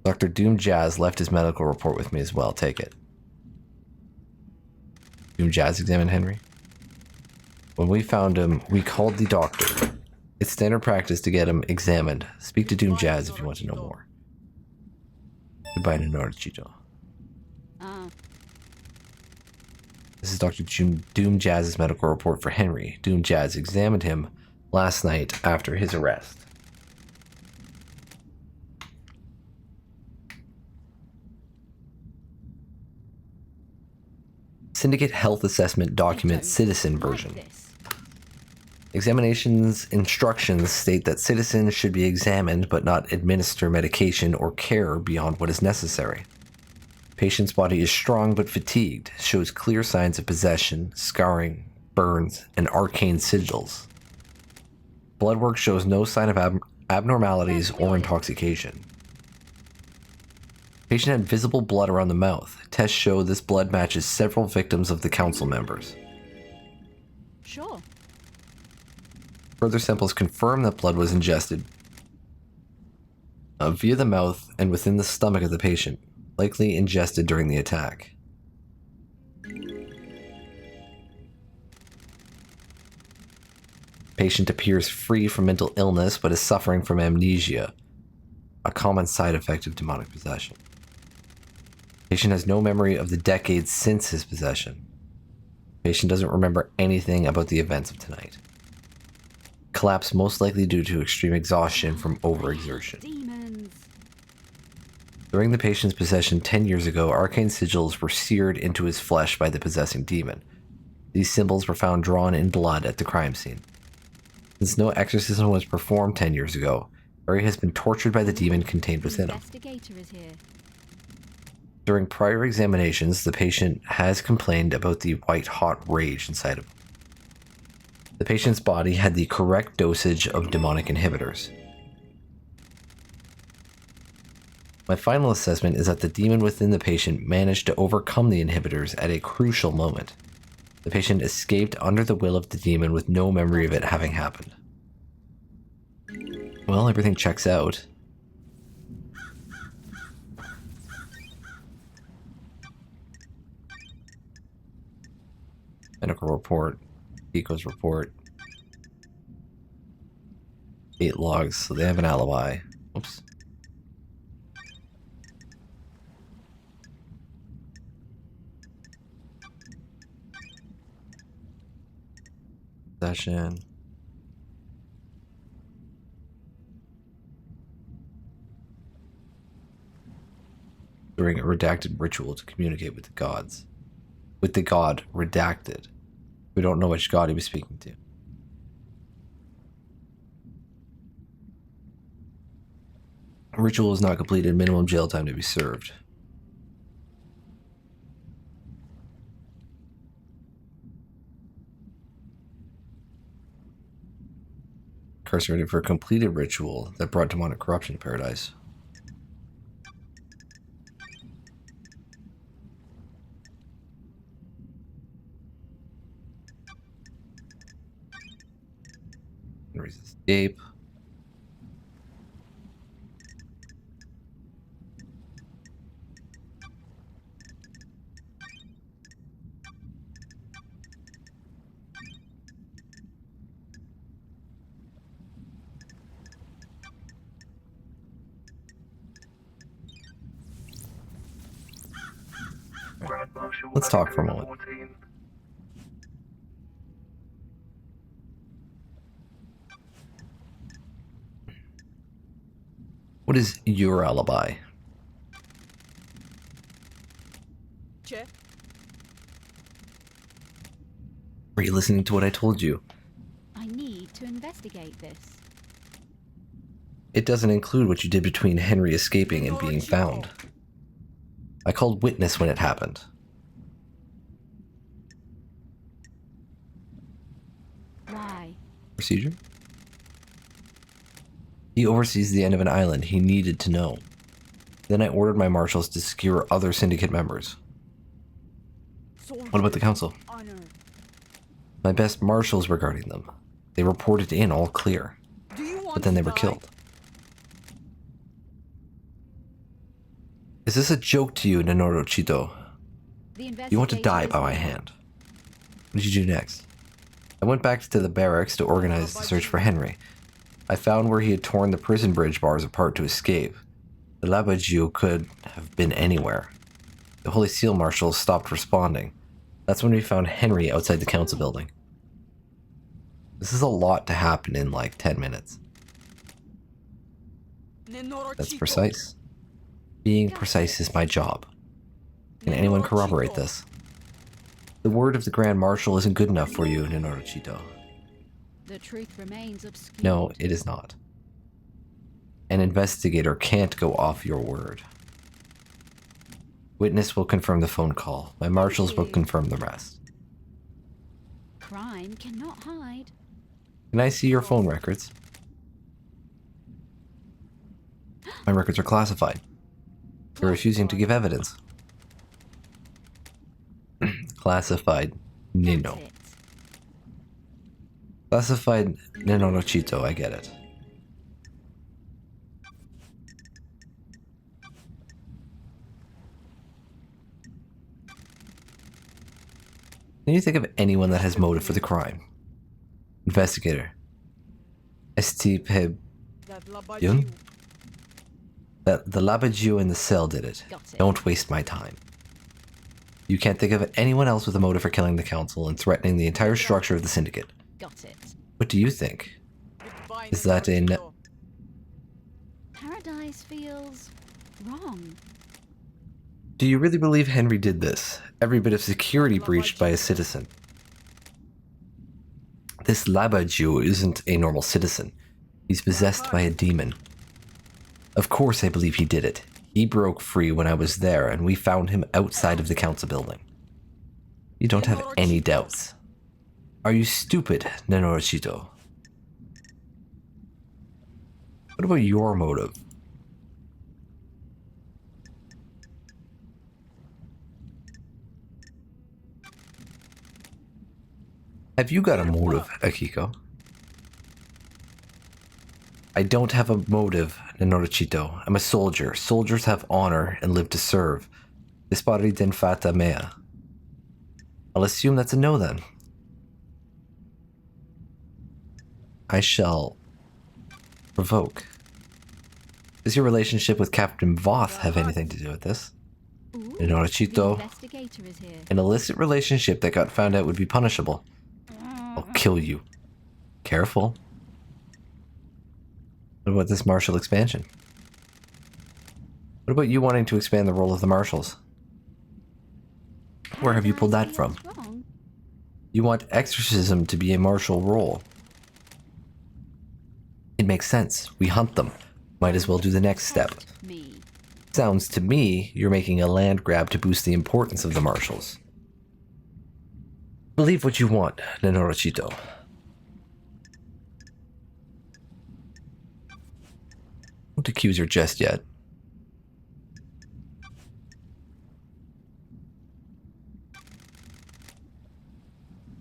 Dr. Doom Jazz left his medical report with me as well. Take it. Doom Jazz examined Henry. When we found him, we called the doctor. It's standard practice to get him examined. Speak to Doom Jazz if you want to know more. Goodbye, Ninochito. Ah, This is Dr. Doom Jazz's medical report for Henry. Doom Jazz examined him last night after his arrest. Syndicate Health Assessment Document Citizen version. like this. Examination's instructions state that citizens should be examined but not administer medication or care beyond what is necessary. Patient's body is strong but fatigued, shows clear signs of possession, scarring, burns, and arcane sigils. Blood work shows no sign of abnormalities or intoxication. Patient had visible blood around the mouth. Tests show this blood matches several victims of the council members. Sure. Further samples confirm that blood was ingested via the mouth and within the stomach of the patient, likely ingested during the attack. Patient appears free from mental illness but is suffering from amnesia, a common side effect of demonic possession. Patient has no memory of the decades since his possession. Patient doesn't remember anything about the events of tonight. Collapse most likely due to extreme exhaustion from overexertion. Demons. During the patient's possession 10 years ago, arcane sigils were seared into his flesh by the possessing demon. These symbols were found drawn in blood at the crime scene. Since no exorcism was performed 10 years ago, Harry has been tortured by the demon contained within him. Investigator is here. During prior examinations, the patient has complained about the white-hot rage inside of him. The patient's body had the correct dosage of demonic inhibitors. My final assessment is that the demon within the patient managed to overcome the inhibitors at a crucial moment. The patient escaped under the will of the demon with no memory of it having happened. Well, everything checks out. Medical report, Eco's report, 8 logs, so they have an alibi. Oops. Possession. During a redacted ritual to communicate with the gods. With the god redacted. We don't know which god he was speaking to. Ritual is not completed. Minimum jail time to be served. Incarcerated for a completed ritual that brought demonic corruption to paradise. Escape. Grand Marshal Let's talk for a moment. 14. What is your alibi? Check. Are you listening to what I told you? I need to investigate this. It doesn't include what you did between Henry escaping and being found. I called witness when it happened. Why? Procedure? He oversees the end of an island. He needed to know. Then I ordered my marshals to secure other syndicate members. What about the council? Honor. My best marshals were guarding them. They reported in all clear, Do you want but then they to were die? killed. Is this a joke to you, Ninochito? You want to die by my hand. What did you do next? I went back to the barracks to organize the search for Henry. I found where he had torn the prison bridge bars apart to escape. The Labajou could have been anywhere. The Holy Seal Marshals stopped responding. That's when we found Henry outside the council building. This is a lot to happen in like 10 minutes. That's precise. Being precise is my job. Can anyone corroborate this? The word of the Grand Marshal isn't good enough for you, Nenorochito. The truth remains obscure. No, it is not. An investigator can't go off your word. Witness will confirm the phone call. My marshals will confirm the rest. Crime cannot hide. Can I see your phone records? My records are classified. You're refusing to give evidence. Classified Nino. That's it. Classified Nenorochito, I get it. Can you think of anyone that has motive for the crime? Investigator. St. Peb. Yun? That the Labajou in the cell did it. Got it. Don't waste my time. You can't think of anyone else with a motive for killing the council and threatening the entire structure of the syndicate. Got it. What do you think? Is that a Paradise feels wrong. Do you really believe Henry did this? Every bit of security breached by a citizen. This Labajou isn't a normal citizen. He's possessed by a demon. Of course I believe he did it. He broke free when I was there, and we found him outside of the council building. You don't have any doubts. Are you stupid, Nenorochito? What about your motive? Have you got a motive, Akiko? I don't have a motive, Nenorochito. I'm a soldier. Soldiers have honor and live to serve. Dispari den fata mea. I'll assume that's a no then. I shall provoke. Does your relationship with Captain Voth have anything to do with this? Ooh, Nenorochito, the investigator is here. an illicit relationship that got found out would be punishable. I'll kill you. Careful. What about this martial expansion? What about you wanting to expand the role of the marshals? Where have you pulled that Paradise from? feels wrong. You want exorcism to be a martial role. It makes sense. We hunt them. Might as well do the next step. Me. Sounds to me you're making a land grab to boost the importance of the marshals. Believe what you want, Nenorochito. Don't accuse her just yet.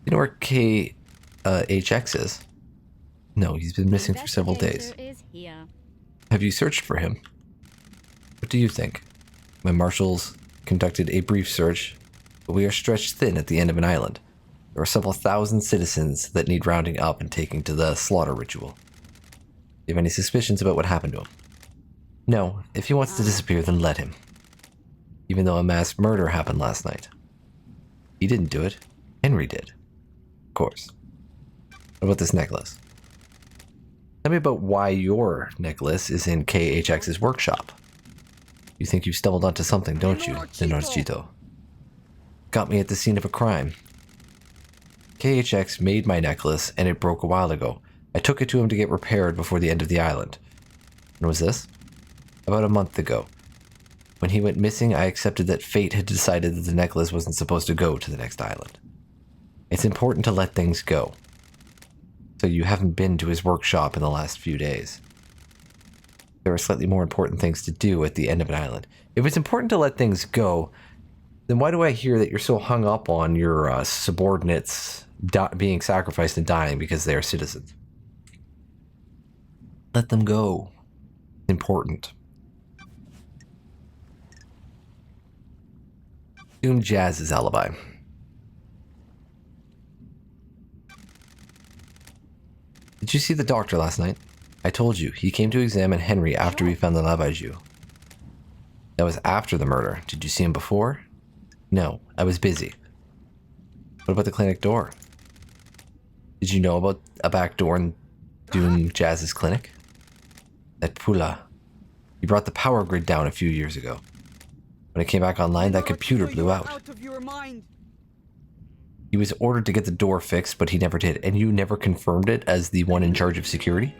You know where KHX is? No, he's been missing for several days. Investigator is here. Have you searched for him? What do you think? My marshals conducted a brief search, but we are stretched thin at the end of an island. There are several thousand citizens that need rounding up and taking to the slaughter ritual. Do you have any suspicions about what happened to him? No, if he wants to disappear, then let him. Even though a mass murder happened last night. He didn't do it. Henry did. Of course. What about this necklace? Tell me about why your necklace is in KHX's workshop. You think you stumbled onto something, don't you, Nenorochito? Got me at the scene of a crime. KHX made my necklace, and it broke a while ago. I took it to him to get repaired before the end of the island. When was this? About a month ago. When he went missing, I accepted that fate had decided that the necklace wasn't supposed to go to the next island. It's important to let things go. So you haven't been to his workshop in the last few days. There are slightly more important things to do at the end of an island. If it's important to let things go, then why do I hear that you're so hung up on your subordinates being sacrificed and dying because they are citizens? Let them go. It's important. Soon Jazz's alibi. Did you see the doctor last night? I told you, he came to examine Henry after we found the Labajou. That was after the murder. Did you see him before? No, I was busy. What about the clinic door? Did you know about a back door in Doom Jazz's clinic? That Pula. He brought the power grid down a few years ago. When it came back online, that computer blew out. Out of your mind. He was ordered to get the door fixed, but he never did. And you never confirmed it as the one in charge of security?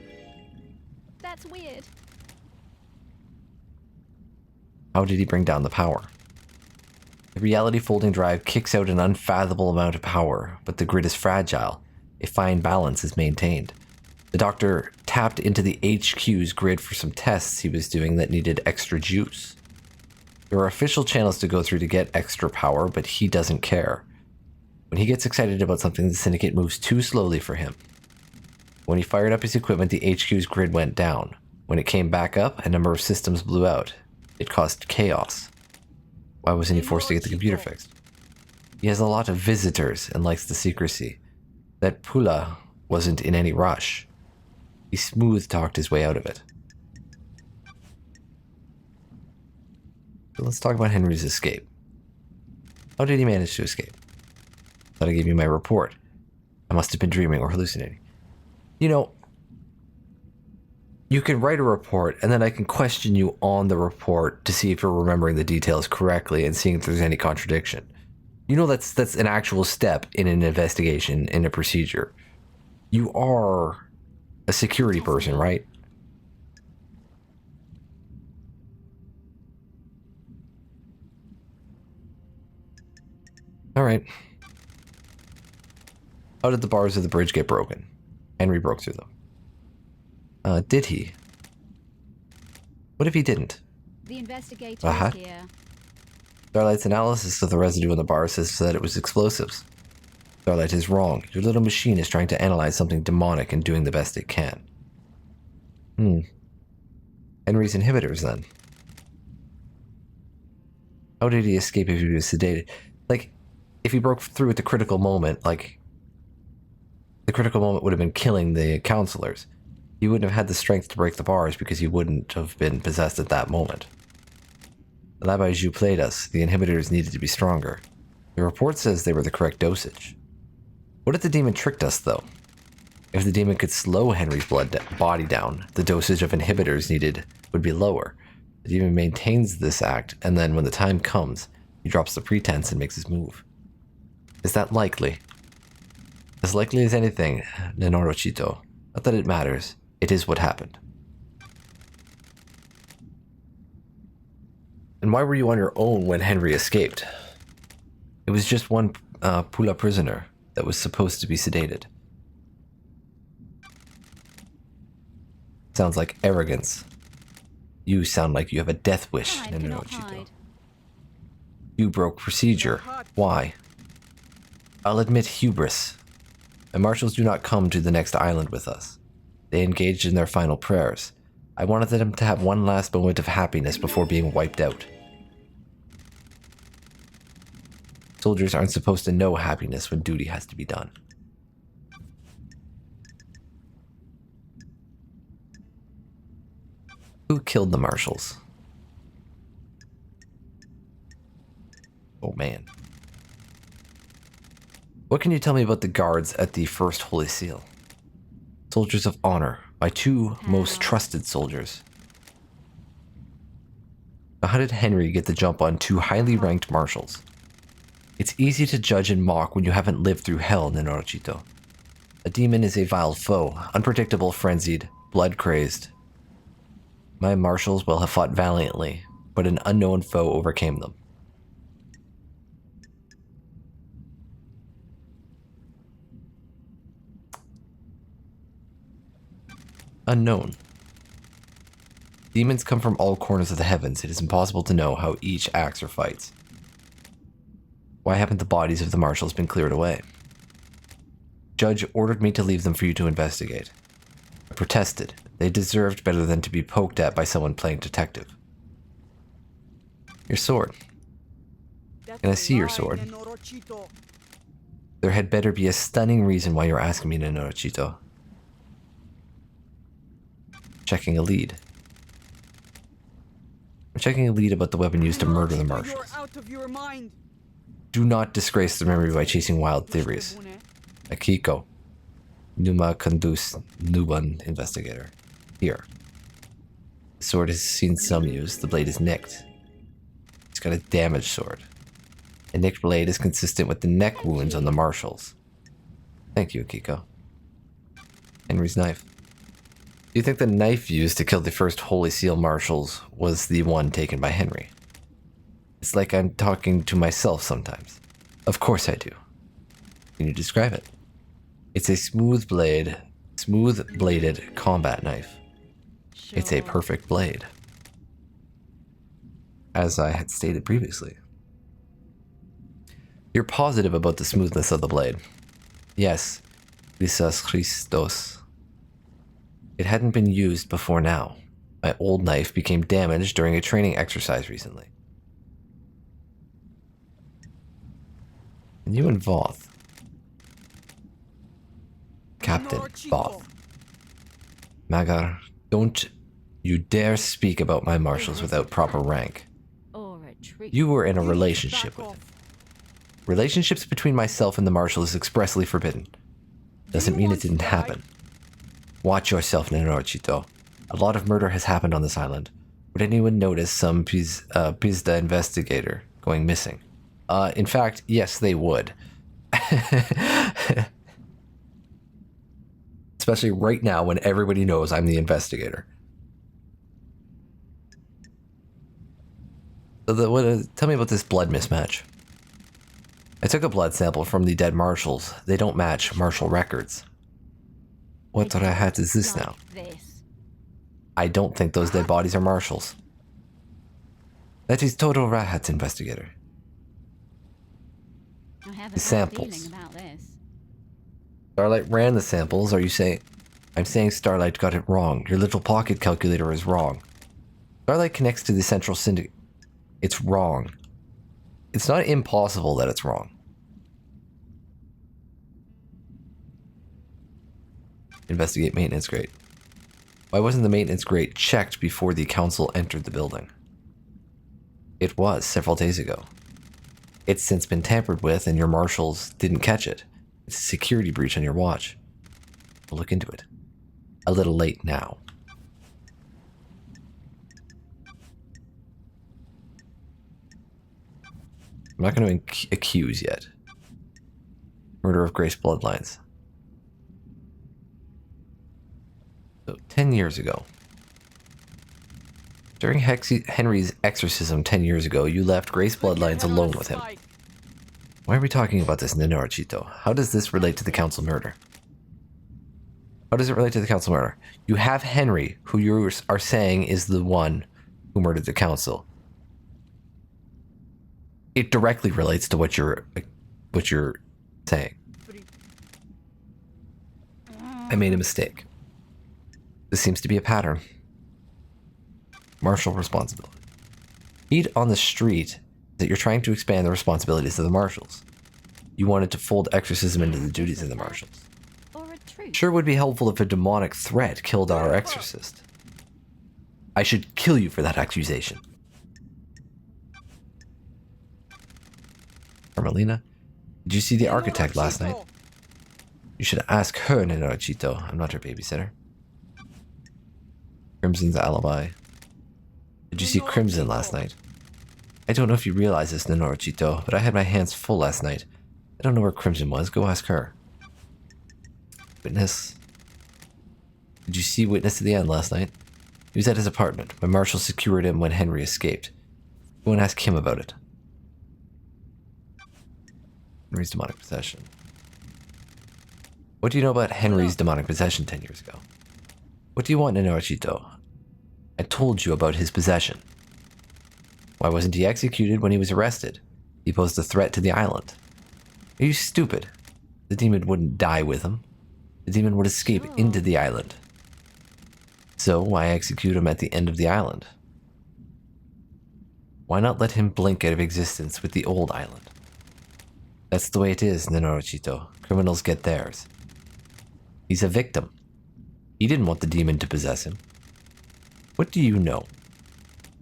That's weird. How did he bring down the power? The reality folding drive kicks out an unfathomable amount of power, but the grid is fragile. A fine balance is maintained. The doctor tapped into the HQ's grid for some tests he was doing that needed extra juice. There are official channels to go through to get extra power, but he doesn't care. When he gets excited about something, the Syndicate moves too slowly for him. When he fired up his equipment, the HQ's grid went down. When it came back up, a number of systems blew out. It caused chaos. Why wasn't he forced to get the computer fixed? He has a lot of visitors and likes the secrecy. That Pula wasn't in any rush. He smooth-talked his way out of it. So let's talk about Henry's escape. How did he manage to escape? Thought I gave you my report. I must have been dreaming or hallucinating. You know, you can write a report and then I can question you on the report to see if you're remembering the details correctly and seeing if there's any contradiction. You know, that's an actual step in an investigation, in a procedure. You are a security person, right? All right. How did the bars of the bridge get broken? Henry broke through them. Did he? What if he didn't? The investigator What? is here. Starlight's analysis of the residue in the bar says that it was explosives. Starlight is wrong. Your little machine is trying to analyze something demonic and doing the best it can. Henry's inhibitors, then. How did he escape if he was sedated? Like, if he broke through at the critical moment, like, the critical moment would have been killing the counselors. He wouldn't have had the strength to break the bars because he wouldn't have been possessed at that moment. The Labai Zhu played us. The inhibitors needed to be stronger. The report says they were the correct dosage. What if the demon tricked us, though? If the demon could slow Henry's body down, the dosage of inhibitors needed would be lower. The demon maintains this act, and then when the time comes, he drops the pretense and makes his move. Is that likely? As likely as anything, Nenorochito. Not that it matters. It is what happened. And why were you on your own when Henry escaped? It was just one Pula prisoner that was supposed to be sedated. Sounds like arrogance. You sound like you have a death wish, Hide, cannot Nenorochito. hide. You broke procedure. Why? I'll admit hubris. The marshals do not come to the next island with us. They engaged in their final prayers. I wanted them to have one last moment of happiness before being wiped out. Soldiers aren't supposed to know happiness when duty has to be done. Who killed the marshals? Oh man. What can you tell me about the guards at the First Holy Seal? Soldiers of honor, my two most trusted soldiers. Now, how did Henry get the jump on two highly ranked marshals? It's easy to judge and mock when you haven't lived through hell, Nenorochito. A demon is a vile foe, unpredictable, frenzied, blood-crazed. My marshals will have fought valiantly, but an unknown foe overcame them. Unknown. Demons come from all corners of the heavens. It is impossible to know how each acts or fights. Why haven't the bodies of the marshals been cleared away? Judge ordered me to leave them for you to investigate. I protested. They deserved better than to be poked at by someone playing detective. Your sword. Can I see your sword? There had better be a stunning reason why you're asking me, Nenorochito. Checking a lead. I'm checking a lead about the weapon used to murder the You're marshals. out of your mind. Do not disgrace the memory by chasing wild theories. Akiko. Numa Kundus Nuban investigator. Here. The sword has seen some use. The blade is nicked. It's got a damaged sword. A nicked blade is consistent with the neck wounds on the marshals. Thank you, Akiko. Henry's knife. Do you think the knife used to kill the first Holy Seal marshals was the one taken by Henry? It's like I'm talking to myself sometimes. Of course I do. Can you describe it? It's a smooth-bladed combat knife. It's a perfect blade. As I had stated previously. You're positive about the smoothness of the blade. Yes. Jesus Christos. It hadn't been used before now. My old knife became damaged during a training exercise recently. And you and Voth. Captain Voth. Magar, don't you dare speak about my marshals without proper rank. Or a treat. You were in a relationship with them. Relationships between myself and the marshal is expressly forbidden. Doesn't mean it didn't happen. Watch yourself, Nenorochito. A lot of murder has happened on this island. Would anyone notice some Pizda investigator going missing? In fact, yes, they would. Especially right now when everybody knows I'm the investigator. So tell me about this blood mismatch. I took a blood sample from the dead marshals. They don't match marshal records. What rahat is this now? This. I don't think those dead bodies are marshals. That is total rahat, investigator. I have The a samples. feeling about this. Starlight ran the samples. Are you saying... I'm saying Starlight got it wrong. Your little pocket calculator is wrong. Starlight connects to the central syndicate. It's wrong. It's not impossible that it's wrong. Investigate maintenance grate. Why wasn't the maintenance grate checked before the council entered the building? It was several days ago. It's since been tampered with and your marshals didn't catch it. It's a security breach on your watch. We'll look into it. A little late now. I'm not going to accuse yet. Murder of Grace Bloodlines. So, 10 years ago. During Henry's exorcism 10 years ago, you left Grace Bloodlines alone with him. Why are we talking about this, Nenorochito? How does this relate to the council murder? How does it relate to the council murder? You have Henry, who you are saying is the one who murdered the council. It directly relates to what you're saying. I made a mistake. This seems to be a pattern. Marshal responsibility. Read on the street that you're trying to expand the responsibilities of the marshals. You wanted to fold exorcism into the duties of the marshals. Or a truth. Sure would be helpful if a demonic threat killed our exorcist. I should kill you for that accusation. Carmelina, did you see the architect last night? You should ask her, Nenorochito. I'm not her babysitter. Crimson's alibi. Did you see Crimson last night? I don't know if you realize this, Nenorochito, but I had my hands full last night. I don't know where Crimson was. Go ask her. Witness. Did you see Witness to the end last night? He was at his apartment. My marshal secured him when Henry escaped. Go and ask him about it. Henry's demonic possession. What do you know about Henry's demonic possession 10 years ago? What do you want, Nenorochito? I told you about his possession. Why wasn't he executed when he was arrested? He posed a threat to the island. Are you stupid? The demon wouldn't die with him. The demon would escape into the island. So why execute him at the end of the island? Why not let him blink out of existence with the old island? That's the way it is, Nenorochito. Criminals get theirs. He's a victim. He didn't want the demon to possess him. What do you know?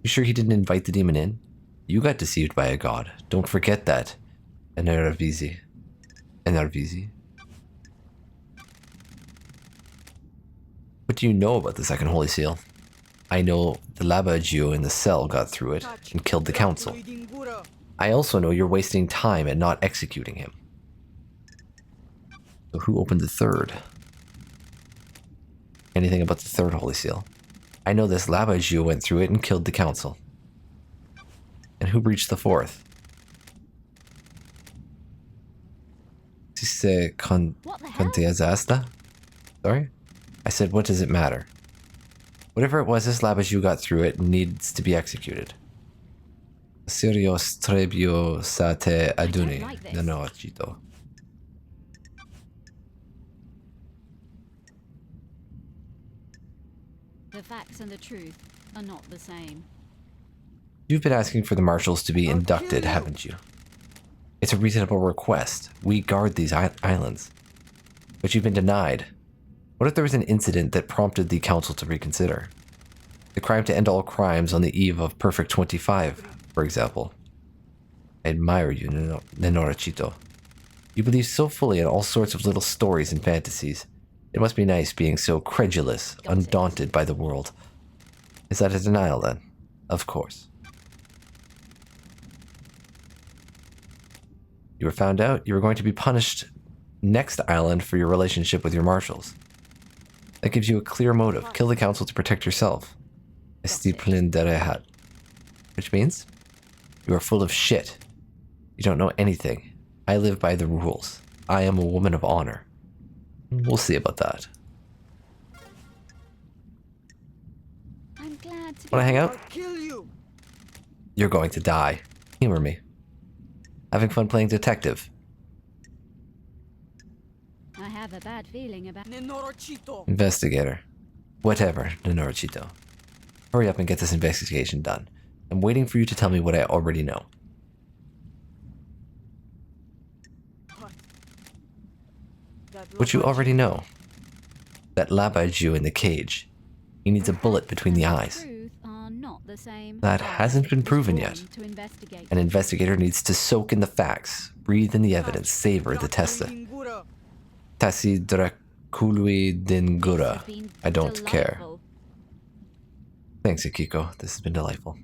You sure he didn't invite the demon in? You got deceived by a god. Don't forget that. Enervizi. Enervizi. What do you know about the second Holy Seal? I know the Labajio in the cell got through it and killed the council. I also know you're wasting time and not executing him. So who opened the third? Anything about the third Holy Seal? I know this Labajio went through it and killed the council. And who breached the fourth? Sisse What the hell? Conteazasta? Sorry? I said, what does it matter? Whatever it was, this Labajou got through it and needs to be executed. Sirios trebio sate aduni. like this. No, Chito. The facts and the truth are not the same. You've been asking for the marshals to be inducted, haven't you? It's a reasonable request. We guard these islands. But you've been denied. What if there was an incident that prompted the council to reconsider? The crime to end all crimes on the eve of Perfect 25, for example. I admire you, Nenorachito. You believe so fully in all sorts of little stories and fantasies. It must be nice being so credulous, undaunted by the world. Is that a denial, then? Of course. You were found out. You were going to be punished next island for your relationship with your marshals. That gives you a clear motive. Kill the council to protect yourself. Estiplin derehat. Which means? You are full of shit. You don't know anything. I live by the rules. I am a woman of honor. We'll see about that. I'm glad to be. Wanna hang out? I'll kill you. You're going to die. Humor me. Having fun playing detective. I have a bad feeling about. Nenorachito. Investigator. Whatever, Nenorachito. Hurry up and get this investigation done. I'm waiting for you to tell me what I already know. What you already know. That Labajou in the cage. He needs a bullet between the eyes. Truth are not the same. That hasn't been proven yet. To investigate. An investigator needs to soak in the facts, breathe in the evidence, savor the testa. Tassi Dracului din gura. I don't care. Thanks, Akiko. This has been delightful.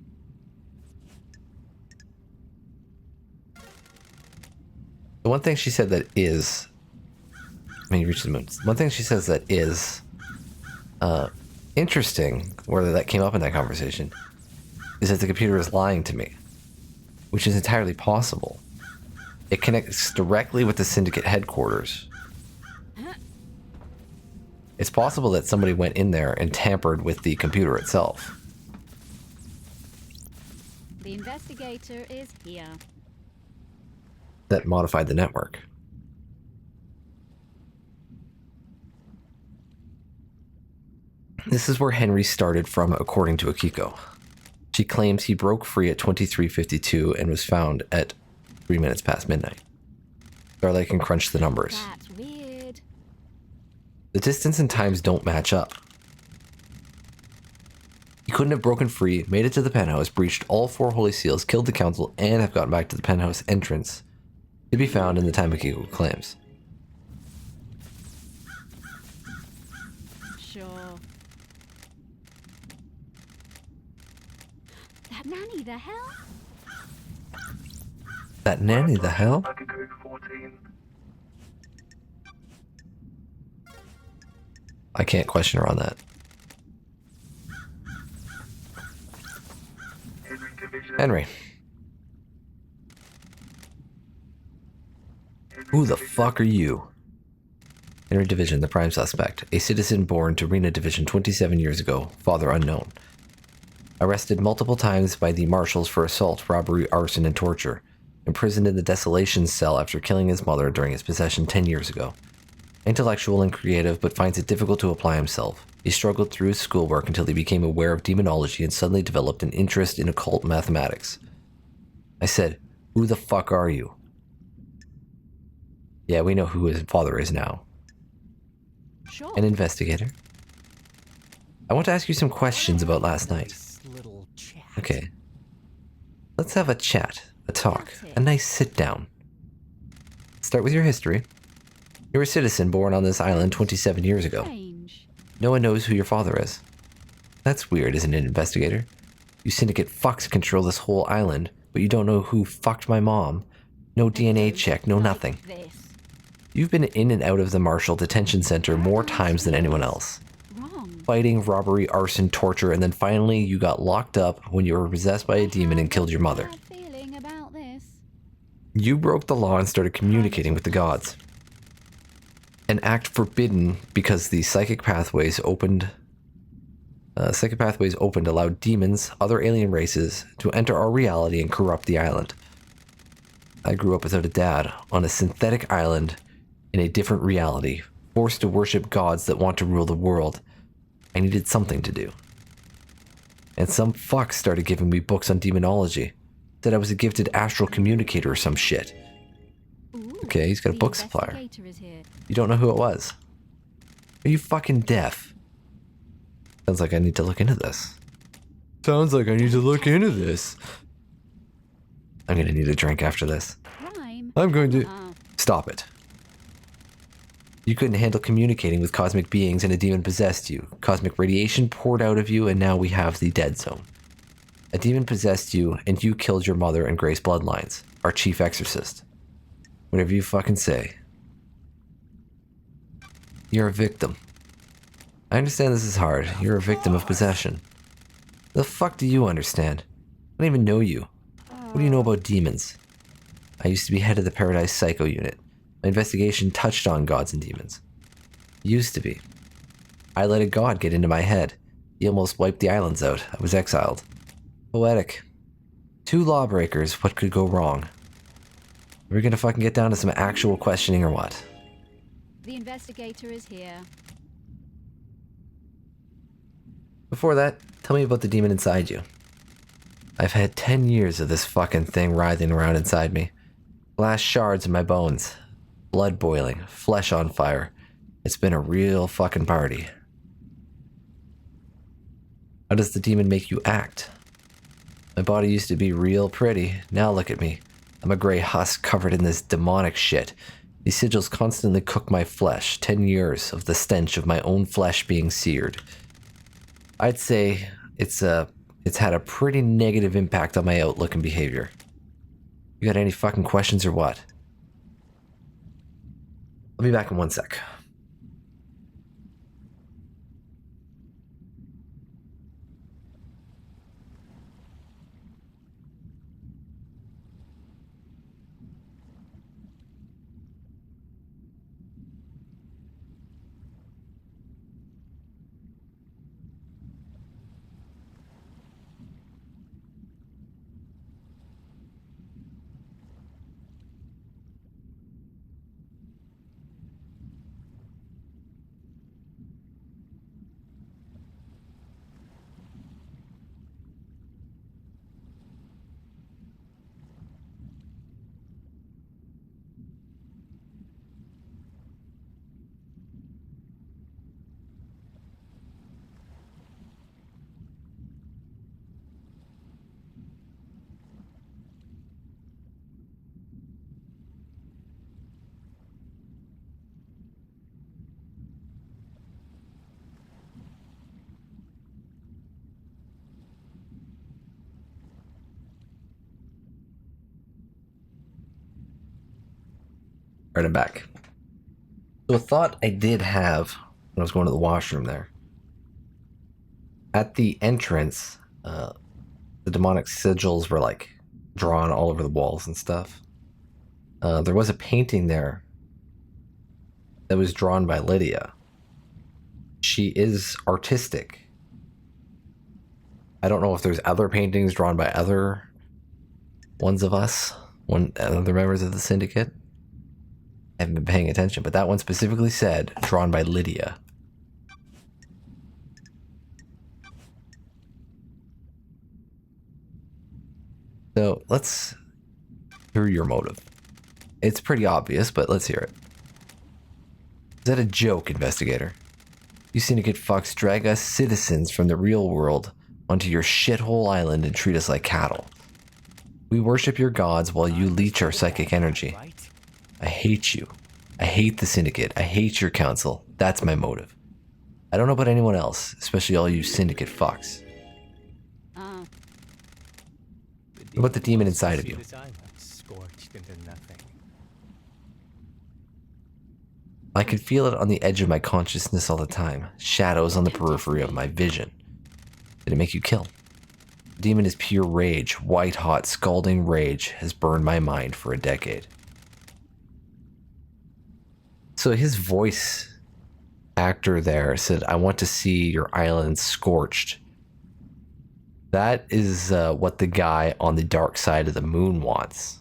The one thing she said that is... I mean, you reached the moon. One thing she says that is... interesting, whether that came up in that conversation, is that the computer is lying to me. Which is entirely possible. It connects directly with the Syndicate headquarters. It's possible that somebody went in there and tampered with the computer itself. The investigator is here. That modified the network. This is where Henry started from, according to Akiko. She claims he broke free at 23:52 and was found at 3 minutes past midnight. Starlight can crunch the numbers. That's weird. The distance and times don't match up. He couldn't have broken free, made it to the penthouse, breached all 4 holy seals, killed the council, and have gotten back to the penthouse entrance, to be found in the time Akiko claims. Sure. That nanny, the hell? That nanny, the hell? Bakugo 14. I can't question her on that. Henry Division. Henry. Who the fuck are you? Henry Division, the prime suspect. A citizen born to Rena Division 27 years ago. Father unknown. Arrested multiple times by the marshals for assault, robbery, arson, and torture. Imprisoned in the desolation cell after killing his mother during his possession 10 years ago. Intellectual and creative, but finds it difficult to apply himself. He struggled through his schoolwork until he became aware of demonology and suddenly developed an interest in occult mathematics. I said, who the fuck are you? Yeah, we know who his father is now. Sure. An investigator. I want to ask you some questions about last night. Nice little chat. Okay. Let's have a chat, a talk, That's it. a nice sit down. Start with your history. You're a citizen born on this island 27 years ago. Strange. No one knows who your father is. That's weird, isn't it, investigator? You syndicate fucks control this whole island, but you don't know who fucked my mom. No DNA check, no Like nothing. This. You've been in and out of the Marshall Detention Center more times than anyone else. Wrong. Fighting, robbery, arson, torture, and then finally you got locked up when you were possessed by a demon and killed your mother. Bad feeling about this. You broke the law and started communicating with the gods. An act forbidden because the psychic pathways opened allowed demons, other alien races, to enter our reality and corrupt the island. I grew up without a dad, on a synthetic island, in a different reality, forced to worship gods that want to rule the world. I needed something to do. And some fuck started giving me books on demonology. Said I was a gifted astral communicator or some shit. Ooh, Okay, he's got a the book supplier. investigator is here. You don't know who it was. Are you fucking deaf? Sounds like I need to look into this. Sounds like I need to look into this. I'm gonna need a drink after this. Crime. I'm going to... Ah, Stop it. You couldn't handle communicating with cosmic beings and a demon possessed you. Cosmic radiation poured out of you and now we have the dead zone. A demon possessed you and you killed your mother and Grace Bloodlines, our chief exorcist. Whatever you fucking say. You're a victim. I understand this is hard. You're a victim of possession. The fuck do you understand? I don't even know you. What do you know about demons? I used to be head of the Paradise Psycho Unit. My investigation touched on gods and demons. Used to be. I let a god get into my head. He almost wiped the islands out. I was exiled. Poetic. Two lawbreakers, what could go wrong? Are we gonna fucking get down to some actual questioning or what? the investigator is here. Before that, tell me about the demon inside you. I've had 10 years of this fucking thing writhing around inside me. Glass shards in my bones. Blood boiling. Flesh on fire. It's been a real fucking party. How does the demon make you act? My body used to be real pretty. Now look at me. I'm a gray husk covered in this demonic shit. These sigils constantly cook my flesh. 10 years of the stench of my own flesh being seared. I'd say it's had a pretty negative impact on my outlook and behavior. You got any fucking questions or what? I'll be back in 1 sec. Right, I'm back. So a thought I did have when I was going to the washroom there. At the entrance, the demonic sigils were like drawn all over the walls and stuff. There was a painting there that was drawn by Lydia. She is artistic. I don't know if there's other paintings drawn by other ones of us, other members of the syndicate. I haven't been paying attention, but that one specifically said drawn by Lydia. So let's hear your motive. It's pretty obvious, but let's hear it. Is that a joke, investigator? You syndicate fucks drag us citizens from the real world onto your shithole island and treat us like cattle. We worship your gods while you leech our psychic energy. I hate you. I hate the Syndicate. I hate your council. That's my motive. I don't know about anyone else, especially all you Syndicate fucks. Ah, What about the demon inside of you? Scorched into nothing. I can feel it on the edge of my consciousness all the time. Shadows on the periphery of my vision. Did it make you kill? The demon is pure rage. White hot, scalding rage has burned my mind for a decade. So his voice actor there said, I want to see your island scorched. That is what the guy on the dark side of the moon wants.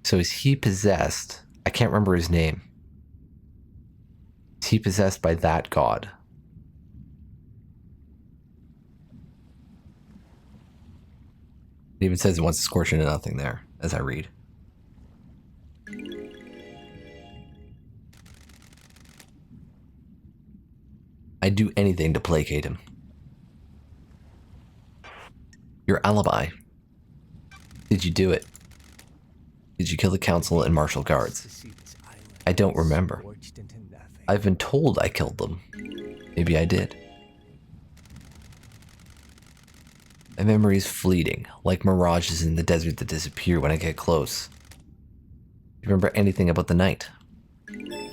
So is he possessed? I can't remember his name. Is he possessed by that god? It even says it wants to scorch into nothing there, as I read. I'd do anything to placate him. Your alibi. Did you do it? Did you kill the council and martial guards? I don't remember. I've been told I killed them. Maybe I did. My memory is fleeting, like mirages in the desert that disappear when I get close. Do you remember anything about the night?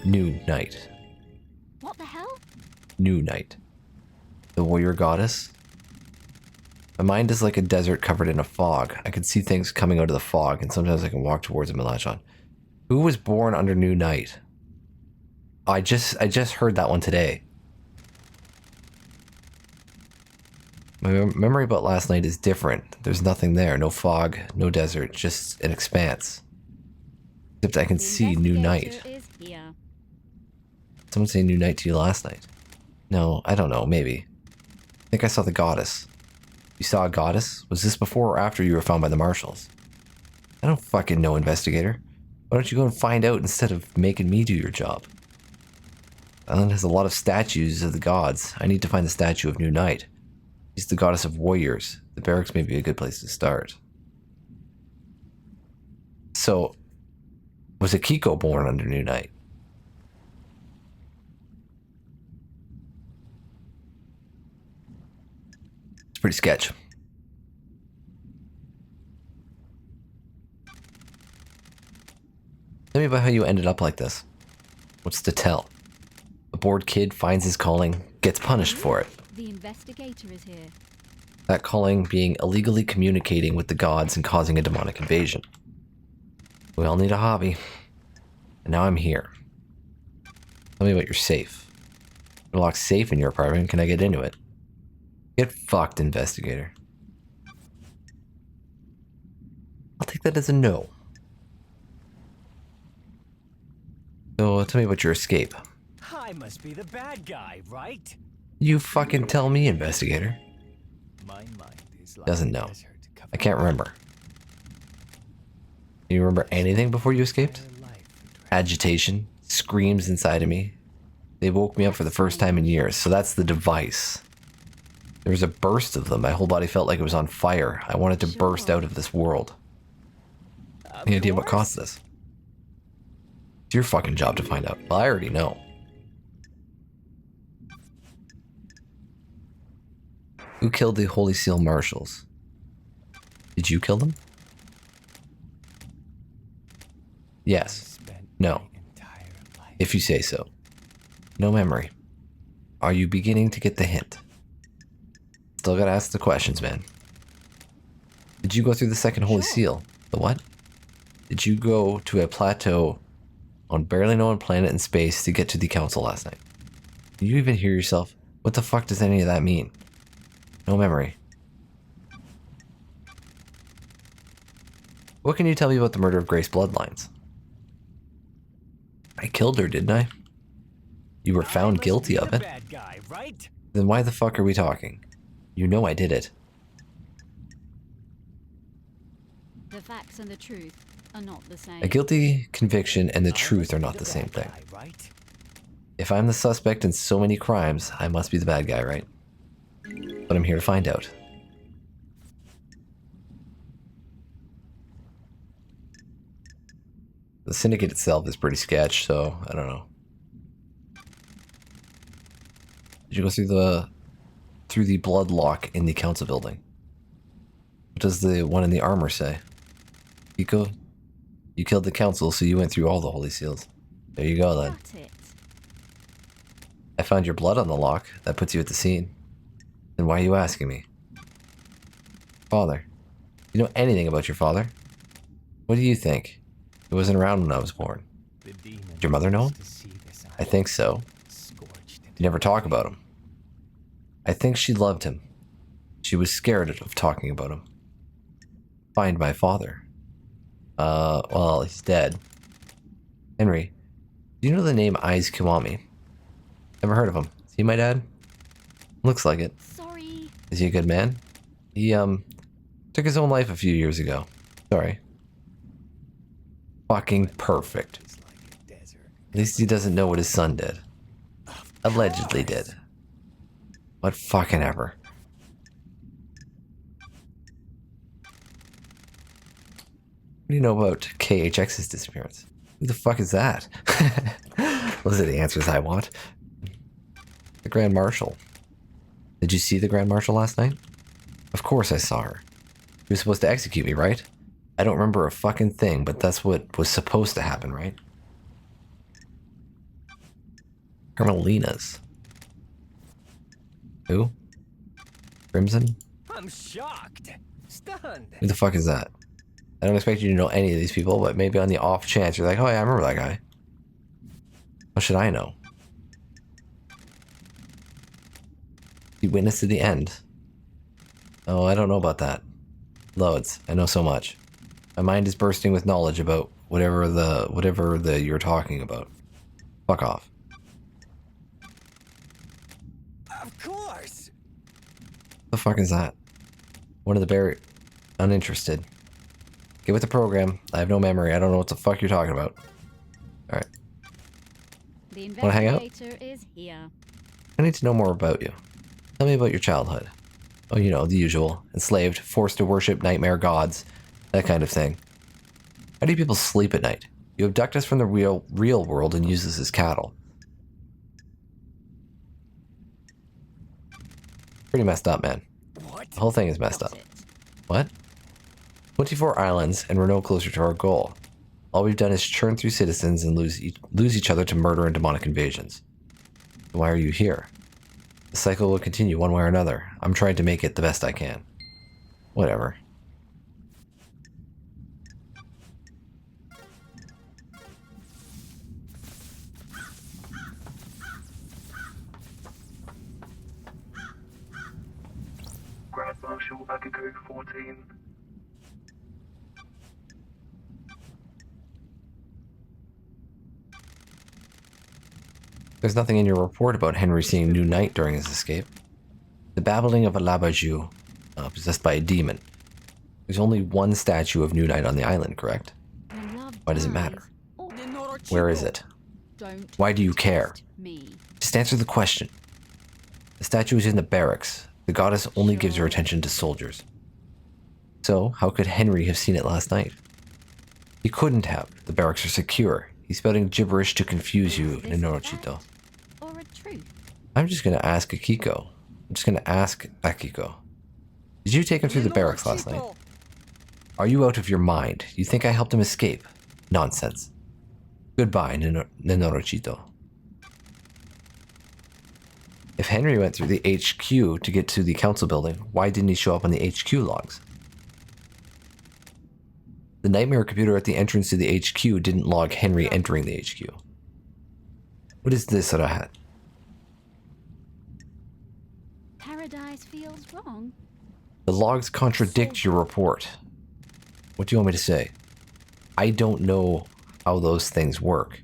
New night. what the hell? New night. The warrior goddess? My mind is like a desert covered in a fog. I can see things coming out of the fog, and sometimes I can walk towards them and latch on. Who was born under New Night? I just heard that one today. My memory about last night is different. There's nothing there. No fog, no desert, just an expanse. Except I can The see New Night. investigator is here. Someone say New Night to you last night? No, I don't know, maybe. I think I saw the goddess. You saw a goddess? Was this before or after you were found by the marshals? I don't fucking know, investigator. Why don't you go and find out instead of making me do your job? The island has a lot of statues of the gods. I need to find the statue of New Night. She's the goddess of warriors. The barracks may be a good place to start. So, was Akiko born under New Night? It's pretty sketch. Tell me about how you ended up like this. What's to tell? A bored kid finds his calling, gets punished for it. The investigator is here. That calling being illegally communicating with the gods and causing a demonic invasion. We all need a hobby. And now I'm here. Tell me about your safe. You're locked safe in your apartment. Can I get into it? Get fucked, investigator. I'll take that as a no. So tell me about your escape. I must be the bad guy, right? You fucking tell me, investigator. My mind is like Doesn't a know. desert covered I can't remember. Do you remember anything before you escaped? by life and dread. Agitation, screams inside of me. They woke me up for the first time in years, so that's the device. There was a burst of them. My whole body felt like it was on fire. I wanted to burst out of this world. Of Any idea what course. caused this? It's your fucking job to find out. Well, I already know. Who killed the Holy Seal Marshals? Did you kill them? Yes. Spent No. my entire life. If you say so. No memory. Are you beginning to get the hint? Still gotta ask the questions, man. Did you go through the second Holy Sure. Seal? The what? Did you go to a plateau on barely known planet in space to get to the council last night? Did you even hear yourself? What the fuck does any of that mean? No memory. What can you tell me about the murder of Grace Bloodlines? I killed her, didn't I? You were I found must guilty be of the it. bad guy, right? Then why the fuck are we talking? You know I did it. The facts and the truth are not the same. A guilty conviction and the I truth must are be not the same bad thing. guy, right? If I'm the suspect in so many crimes, I must be the bad guy, right? But I'm here to find out. The syndicate itself is pretty sketch, so I don't know. Did you go through the blood lock in the council building? What does the one in the armor say? Kiko, you killed the council, so you went through all the holy seals. There you go then. Got it. I found your blood on the lock. That puts you at the scene. Then why are you asking me? Father. You know anything about your father? What do you think? He wasn't around when I was born. The demon Did your mother know him? wants to see this I think so. scorched into You never talk about him. I think she loved him. She was scared of talking about him. Find my father. Well, he's dead. Henry, do you know the name Aiz Kiwami? Never heard of him. Is he my dad? Looks like it. Sorry. Is he a good man? He, took his own life a few years ago. Sorry. Fucking perfect. It's like a desert. At least he doesn't know what his son did. Of Allegedly course. did. What fucking ever. What do you know about KHX's disappearance? Who the fuck is that? Those are the answers I want. The Grand Marshal. Did you see the Grand Marshal last night? Of course I saw her. She was supposed to execute me, right? I don't remember a fucking thing, but that's what was supposed to happen, right? Carmelina's. Who? Crimson? I'm shocked. Stunned. Who the fuck is that? I don't expect you to know any of these people, but maybe on the off chance you're like, oh yeah, I remember that guy. What should I know? You witnessed to the end. Oh, I don't know about that. Loads. I know so much. My mind is bursting with knowledge about whatever the you're talking about. Fuck off. Of course. The fuck is that? One of the very uninterested. Get with the program. I have no memory. I don't know what the fuck you're talking about. Alright. The Wanna hang out? investigator is here. I need to know more about you. Tell me about your childhood. Oh, you know, the usual. Enslaved, forced to worship nightmare gods, that kind of thing. How do people sleep at night? You abduct us from the real world and use us as cattle. Pretty messed up, man. What? The whole thing is messed Got up. it. What? 24 islands, and we're no closer to our goal. All we've done is churn through citizens and lose each other to murder and demonic invasions. Why are you here? The cycle will continue one way or another. I'm trying to make it the best I can. Whatever. Grand Marshal Akiko 14. There's nothing in your report about Henry seeing New Night during his escape. The babbling of a Labaju, possessed by a demon. There's only one statue of New Night on the island, correct? When love Why does it dies, matter? or Where is it? don't Why do you care? test me. Just answer the question. The statue is in the barracks. The goddess only gives her attention to soldiers. So, how could Henry have seen it last night? He couldn't have. The barracks are secure. He's spouting gibberish to confuse you, Is this a Ninochito. fact or a truth? I'm just gonna ask Akiko. I'm just gonna ask Akiko. Did you take him through the barracks last night? Are you out of your mind? You think I helped him escape? Nonsense. Goodbye, Ninochito. If Henry went through the HQ to get to the council building, why didn't he show up on the HQ logs? The nightmare computer at the entrance to the HQ didn't log Henry entering the HQ. What is this, Rahat? Paradise feels wrong. The logs contradict your report. What do you want me to say? I don't know how those things work.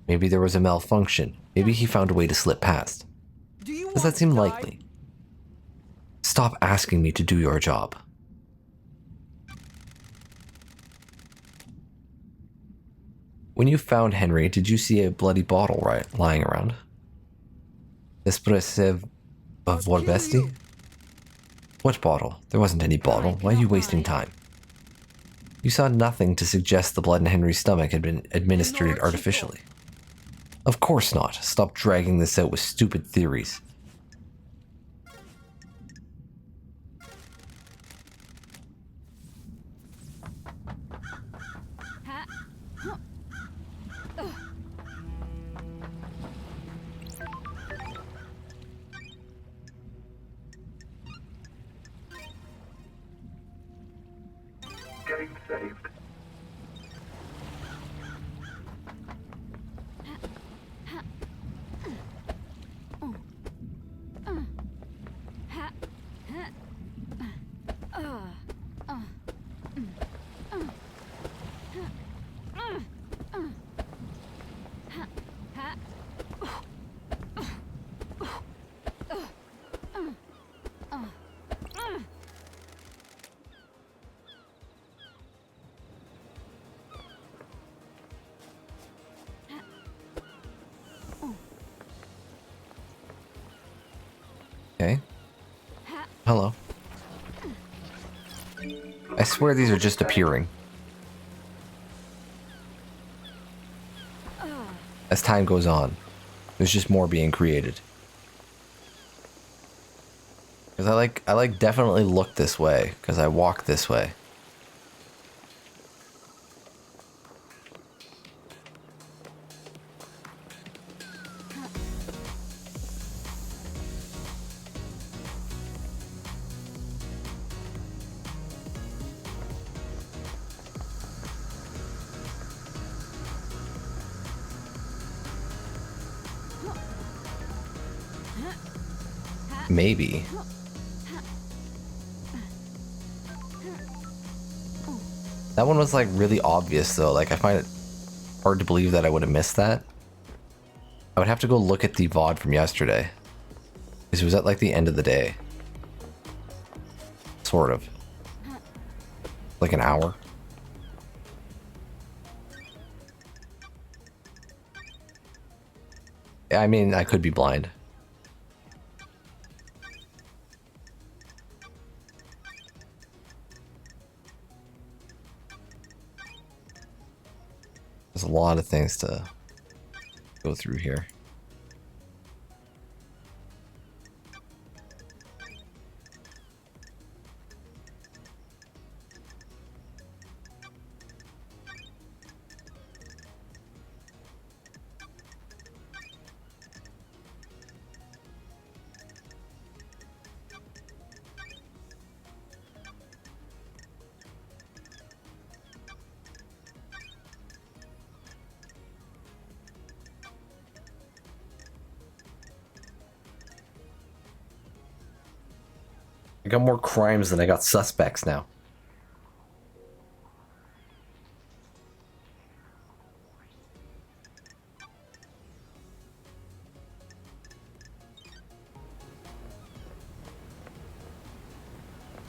Maybe there was a malfunction. Maybe he found a way to slip past. Do you Does want that seem to die? likely? Stop asking me to do your job. When you found Henry, did you see a bloody bottle lying around? Espressive of I'll kill Vorbesti? you. What bottle? There wasn't any bottle. Why are you wasting time? You saw nothing to suggest the blood in Henry's stomach had been administered artificially. Of course not. Stop dragging this out with stupid theories. Ha. Huh. Ugh. Game saved. Ha. Ha. Ha. Okay. Hello. I swear these are just appearing. As time goes on, there's just more being created. Because I like definitely look this way, because I walk this way. Maybe. That one was like really obvious though. Like I find it hard to believe that I would have missed that. I would have to go look at the VOD from yesterday. Because it was at like the end of the day. Sort of. Like an hour. I mean, I could be blind. There's a lot of things to go through here. I got more crimes than I got suspects now.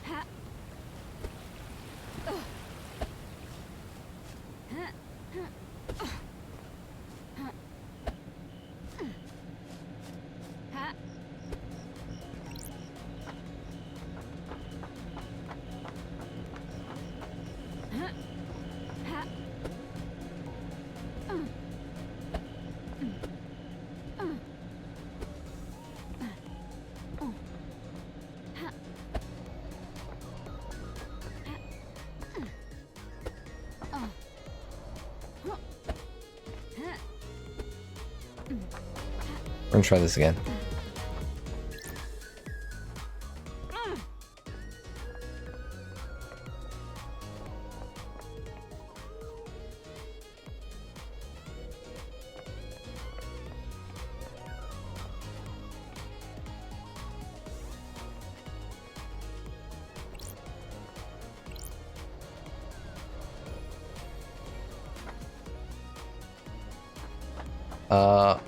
Ha. Ugh. Ha. Ha. Ha. Ha. Ha. We're gonna try this again.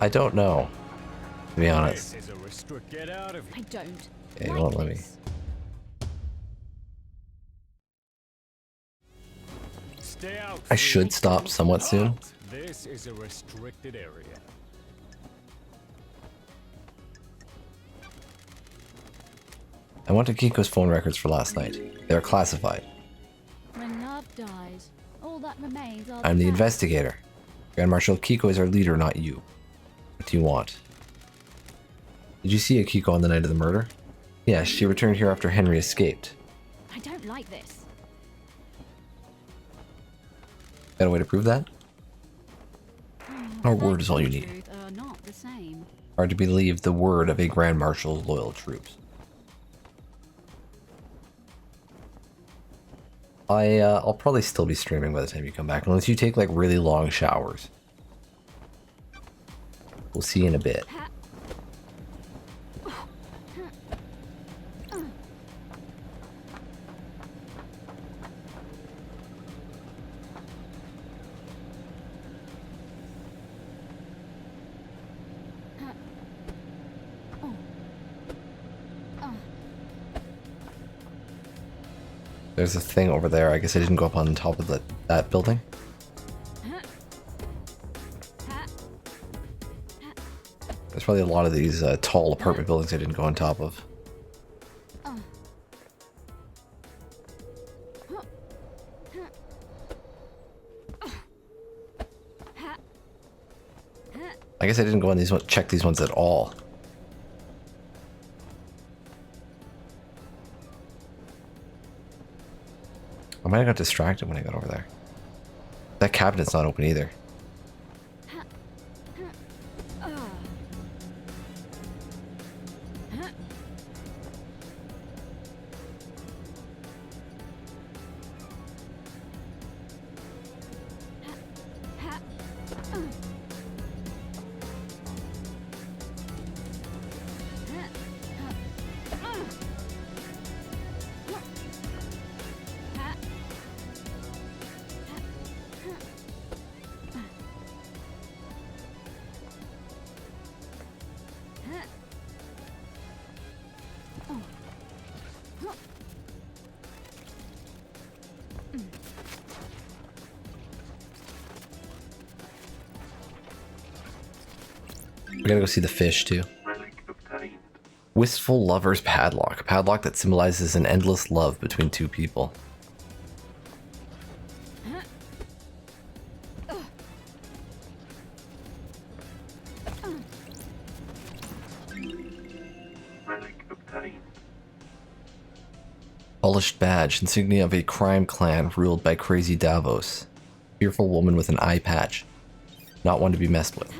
I don't know, to be honest. This is a get out of I don't. Yeah, you like won't let me. this. Stay out. I should stop somewhat soon. This is a restricted area. I wanted Kiko's phone records for last night. They are classified. When love dies, all that remains are I'm the facts. investigator. Grand Marshal Kiko is our leader, not you. What do you want? Did you see Akiko on the night of the murder? Yes, she returned here after Henry escaped. I don't like this. Got a way to prove that? Our word Facts is all you and need. truth are not the same. Hard to believe the word of a Grand Marshal's loyal troops. I'll probably still be streaming by the time you come back, unless you take like really long showers. We'll see you in a bit. There's a thing over there. I guess I didn't go up on top of that building. There's probably a lot of these tall apartment buildings I didn't go on top of. I guess I didn't go on these ones, check these ones at all. I might have got distracted when I got over there. That cabinet's not open either. We gotta go see the fish too. Relic obtained. Wistful Lover's Padlock. A padlock that symbolizes an endless love between two people. Relic obtained. Polished badge, insignia of a crime clan ruled by Crazy Davos. Fearful woman with an eye patch. Not one to be messed with.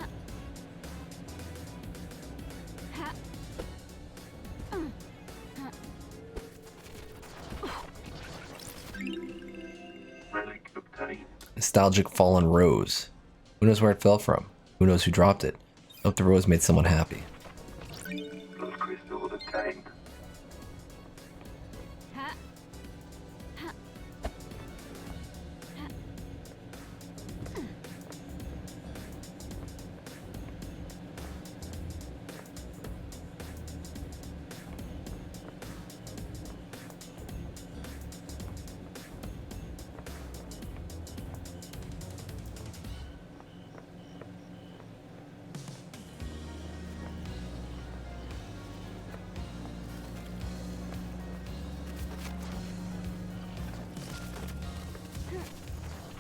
Relic obtained. Nostalgic fallen rose. Who knows where it fell from? Who knows who dropped it? Hope the rose made someone happy. Blood crystal obtained.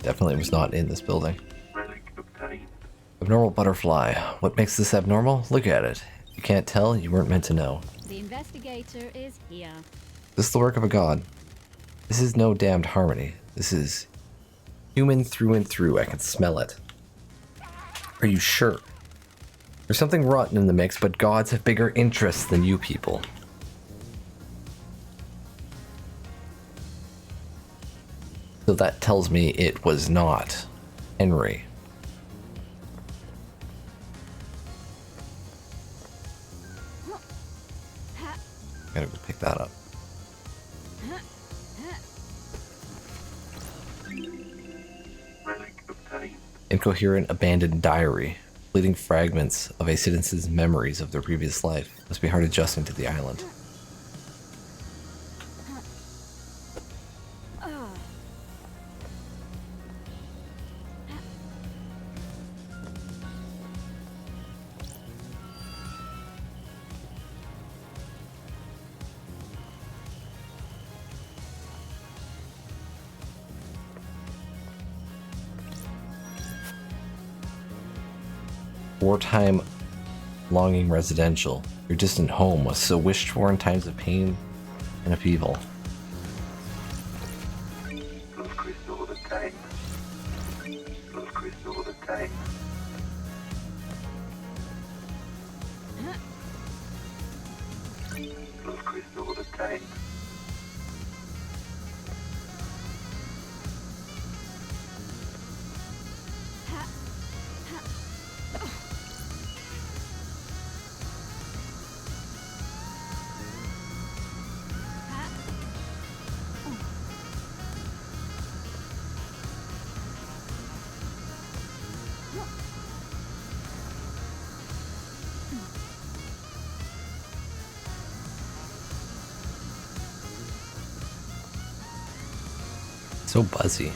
Definitely was not in this building. Relic obtained. Abnormal butterfly. What makes this abnormal? Look at it. You can't tell, you weren't meant to know. The investigator is here. This is the work of a god. This is no damned harmony. This is human through and through. I can smell it. Are you sure? There's something rotten in the mix, but gods have bigger interests than you people. So that tells me it was not Henry. Gotta go pick that up. Relic obtained. Incoherent abandoned diary. Fleeting fragments of a citizen's memories of their previous life. Must be hard adjusting to the island. wartime longing residential. Your distant home was so wished for in times of pain and upheaval. Los crystals attained. Los crystals attained. Los crystals attained. So buzzy.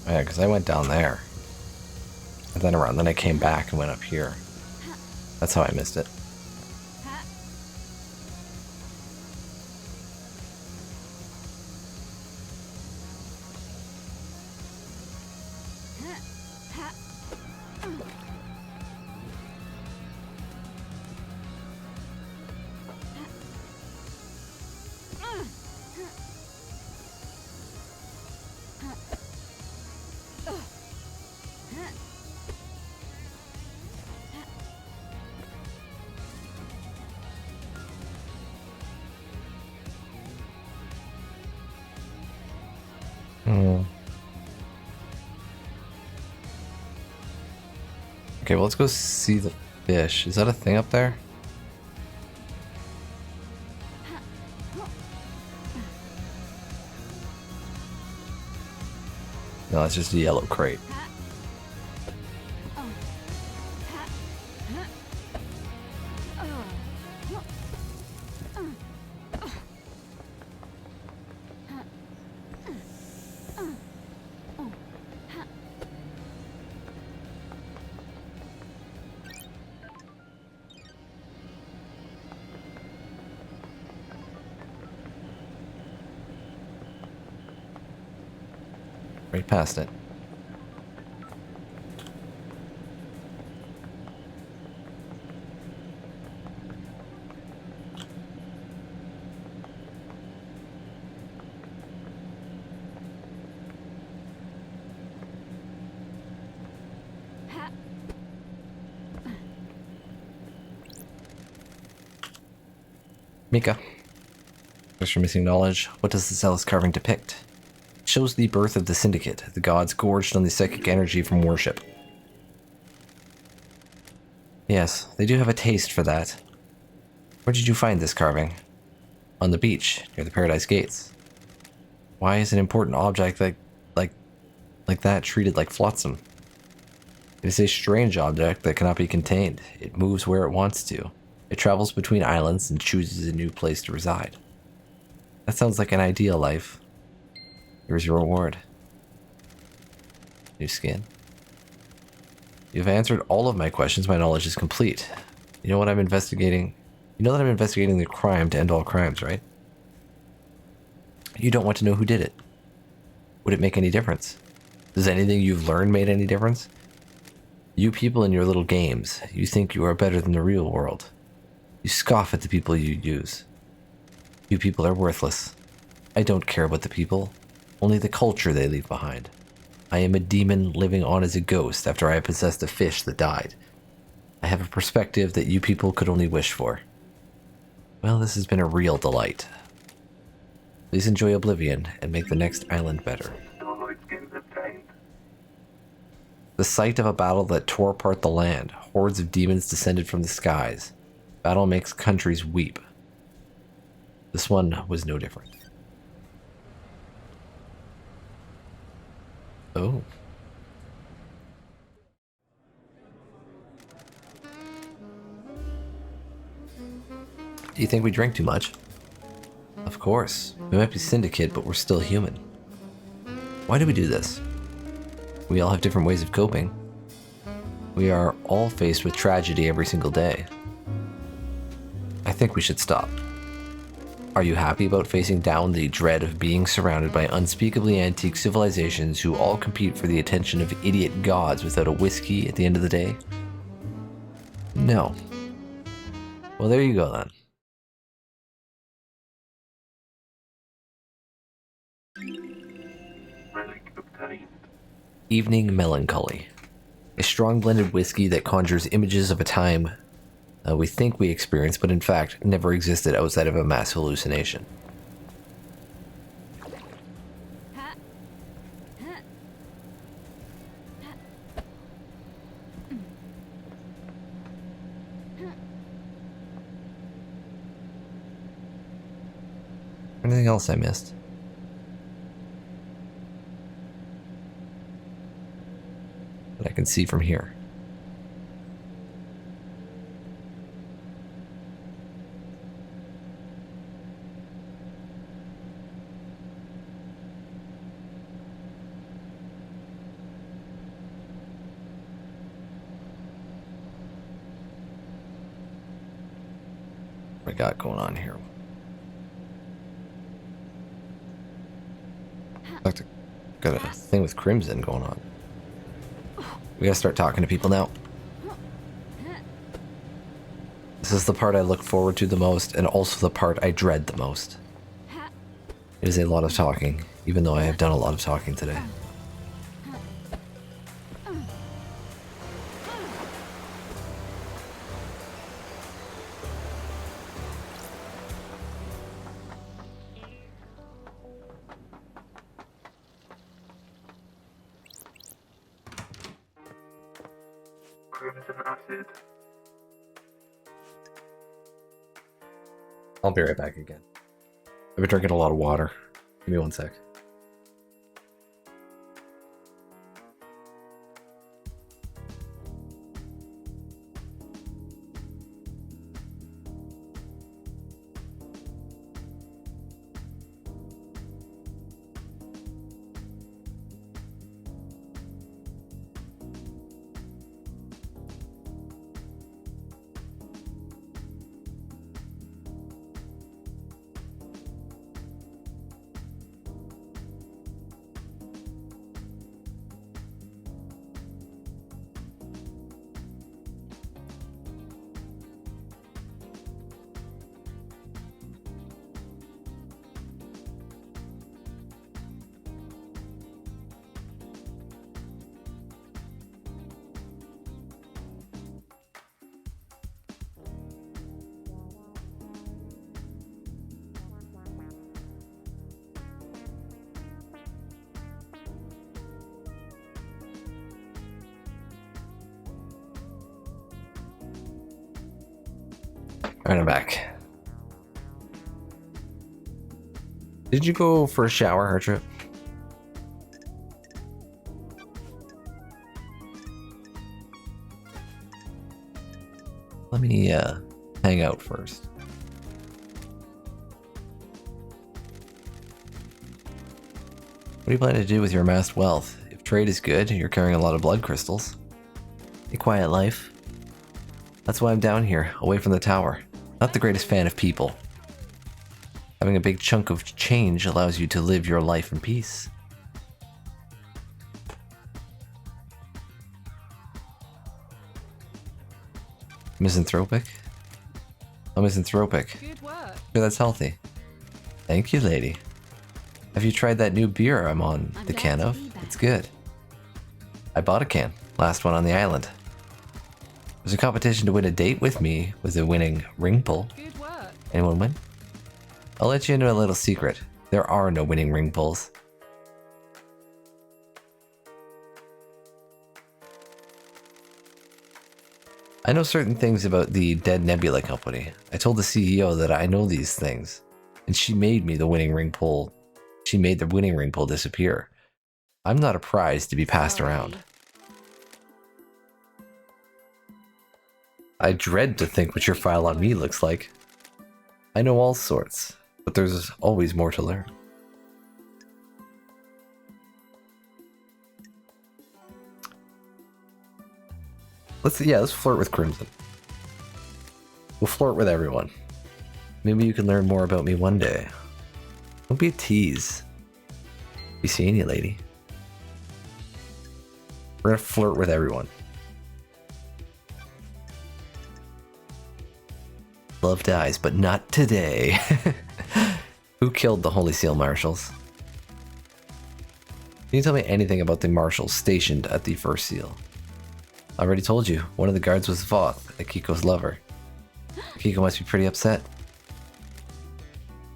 Yeah, because I went down there. And then around, then I came back and went up here. That's how I missed it. Okay, well, let's go see the fish. Is that a thing up there? No, that's just a yellow crate. Right past it. Mika. Thanks for missing knowledge. What does the Zealous carving depict? It shows the birth of the Syndicate, the gods gorged on the psychic energy from worship. Yes, they do have a taste for that. Where did you find this carving? On the beach, near the Paradise Gates. Why is an important object like that treated like flotsam? It is a strange object that cannot be contained. It moves where it wants to. It travels between islands and chooses a new place to reside. That sounds like an ideal life. Here's your reward. New skin. You've answered all of my questions. My knowledge is complete. You know what I'm investigating? You know that I'm investigating the crime to end all crimes, right? You don't want to know who did it. Would it make any difference? Does anything you've learned made any difference? You people in your little games, you think you are better than the real world. You scoff at the people you use. You people are worthless. I don't care about the people, only the culture they leave behind. I am a demon living on as a ghost after I possessed a fish that died. I have a perspective that you people could only wish for. Well, this has been a real delight. Please enjoy Oblivion and make the next island better. Starlight skins obtained. The site of a battle that tore apart the land. Hordes of demons descended from the skies. Battle makes countries weep. This one was no different. Oh. Do you think we drink too much? Of course. We might be syndicate, but we're still human. Why do we do this? We all have different ways of coping. We are all faced with tragedy every single day. I think we should stop. Are you happy about facing down the dread of being surrounded by unspeakably antique civilizations who all compete for the attention of idiot gods without a whiskey at the end of the day? No. Well, there you go then. Relic obtained. Evening Melancholy. A strong blended whiskey that conjures images of a time we think we experienced, but in fact never existed outside of a mass hallucination. Anything else I missed? That I can see from here. What we got going on here? Got a thing with Crimson going on. We gotta start talking to people now. This is the part I look forward to the most, and also the part I dread the most. It is a lot of talking, even though I have done a lot of talking today. Crimson acid. I'll be right back again. I've been drinking a lot of water. Give me one sec. Alright, I'm back. Did you go for a shower, Hartrip? Let me hang out first. What do you plan to do with your amassed wealth? If trade is good, you're carrying a lot of blood crystals. A quiet life. That's why I'm down here, away from the tower. Not the greatest fan of people. Having a big chunk of change allows you to live your life in peace. Misanthropic? I'm misanthropic. Good work. Sure, that's healthy. Thank you, lady. Have you tried that new beer I'm on I'm the glad can to of? be back. It's good. I bought a can. Last one on the island. There's a competition to win a date with me with a winning ring pull. Good work. Anyone win? I'll let you into a little secret. There are no winning ring pulls. I know certain things about the Dead Nebula Company. I told the CEO that I know these things, and she made me the winning ring pull. She made the winning ring pull disappear. I'm not a prize to be passed around. Sorry. I dread to think what your file on me looks like. I know all sorts, but there's always more to learn. let's flirt with Crimson. We'll flirt with everyone. Maybe you can learn more about me one day. Don't be a tease. Be seeing you, lady. We're gonna flirt with everyone. Love dies, but not today. Who killed the Holy Seal Marshals? Can you tell me anything about the marshals stationed at the first seal? I already told you, one of the guards was Voth, Akiko's lover. Akiko must be pretty upset.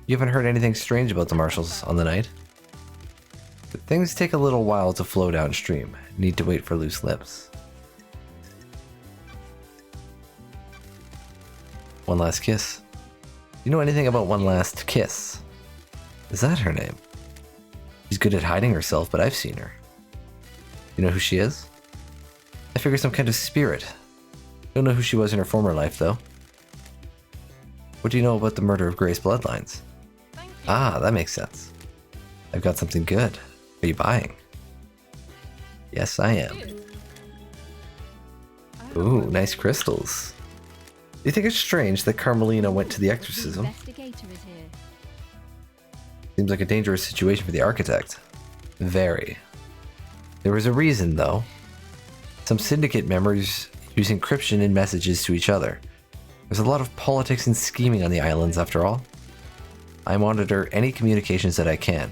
You haven't heard anything strange about the marshals on the night? But things take a little while to flow downstream. Need to wait for loose lips. One Last Kiss. Do you know anything about One Last Kiss? Is that her name? She's good at hiding herself, but I've seen her. You know who she is? I figure some kind of spirit. Don't know who she was in her former life, though. What do you know about the murder of Gray's bloodlines? Ah, that makes sense. I've got something good. Are you buying? Yes, I am. Ooh, nice crystals. Do you think it's strange that Carmelina went to the The exorcism? investigator is here. Seems like a dangerous situation for the architect. Very. There was a reason, though. Some syndicate members use encryption in messages to each other. There's a lot of politics and scheming on the islands, after all. I monitor any communications that I can.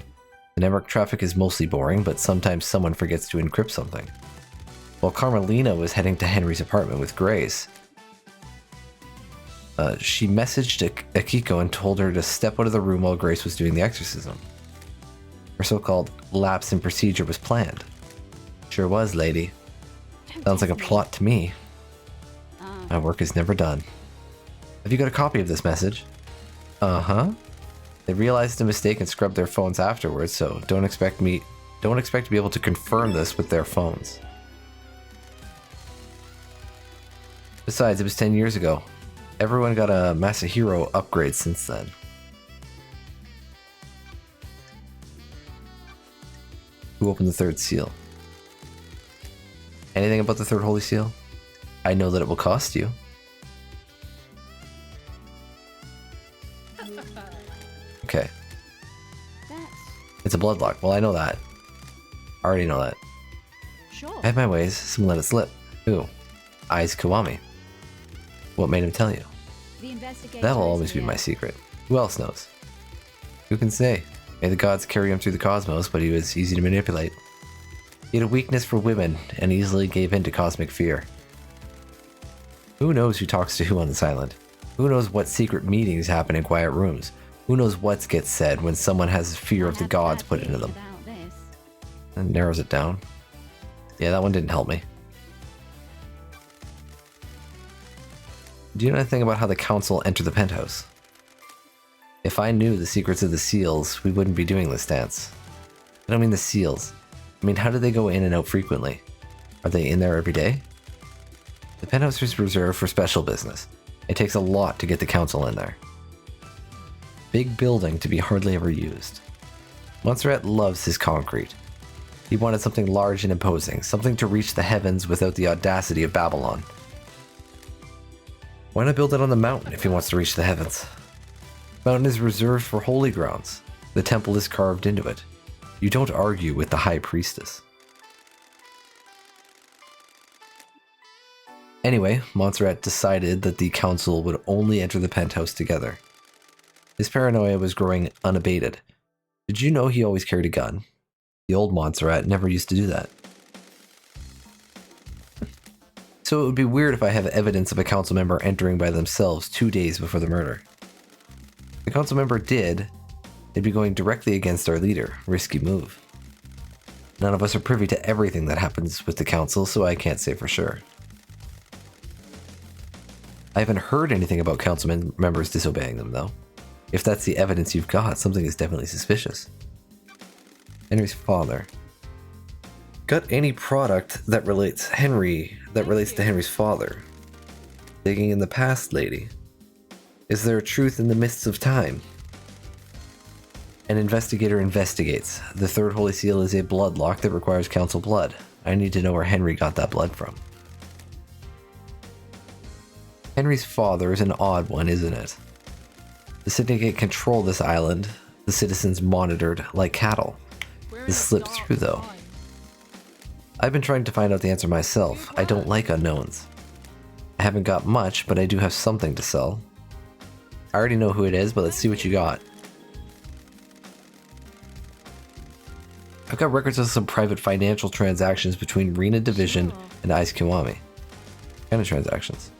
The network traffic is mostly boring, but sometimes someone forgets to encrypt something. While Carmelina was heading to Henry's apartment with Grace, she messaged Akiko and told her to step out of the room while Grace was doing the exorcism. Her so-called lapse in procedure was planned. Sure was, lady. Sounds like a plot to me. My work is never done. Have you got a copy of this message? Uh-huh. They realized a mistake and scrubbed their phones afterwards, so don't expect to be able to confirm this with their phones. Besides, it was 10 years ago. Everyone got a Masahiro upgrade since then. Who opened the third seal? Anything about the third holy seal? I know that it will cost you. Okay. It's a bloodlock. Well, I know that. I already know that. Sure. I had my ways. Someone let it slip. Who? Aiz Kiwami. What made him tell you? The investigator That will is always be here. my secret. Who else knows? Who can say? May the gods carry him through the cosmos, but he was easy to manipulate. He had a weakness for women and easily gave in to cosmic fear. Who knows who talks to who on this island? Who knows what secret meetings happen in quiet rooms? Who knows what gets said when someone has fear of the Have gods bad put into feelings them? about this. That narrows it down. Yeah, that one didn't help me. Do you know anything about how the council entered the penthouse? If I knew the secrets of the seals, we wouldn't be doing this dance. I don't mean the seals. I mean, how do they go in and out frequently? Are they in there every day? The penthouse is reserved for special business. It takes a lot to get the council in there. Big building to be hardly ever used. Montserrat loves his concrete. He wanted something large and imposing, something to reach the heavens without the audacity of Babylon. Why not build it on the mountain if he wants to reach the heavens? The mountain is reserved for holy grounds. The temple is carved into it. You don't argue with the high priestess. Anyway, Montserrat decided that the council would only enter the penthouse together. His paranoia was growing unabated. Did you know he always carried a gun? The old Montserrat never used to do that. So it would be weird if I have evidence of a council member entering by themselves 2 days before the murder. If the council member did, they'd be going directly against our leader. Risky move. None of us are privy to everything that happens with the council, so I can't say for sure. I haven't heard anything about council members disobeying them, though. If that's the evidence you've got, something is definitely suspicious. Henry's father. Got any product that relates to Henry's father? Digging in the past, lady. Is there a truth in the mists of time? An investigator investigates. The third holy seal is a blood lock that requires council blood. I need to know where Henry got that blood from. Henry's father is an odd one, isn't it? The Syndicate control this island. The citizens monitored like cattle. We're in This a slipped dark through, though. time. I've been trying to find out the answer myself. I don't like unknowns. I haven't got much, but I do have something to sell. I already know who it is, but let's see what you got. I've got records of some private financial transactions between Rena Division and Aiz Kiwami. What kind of transactions?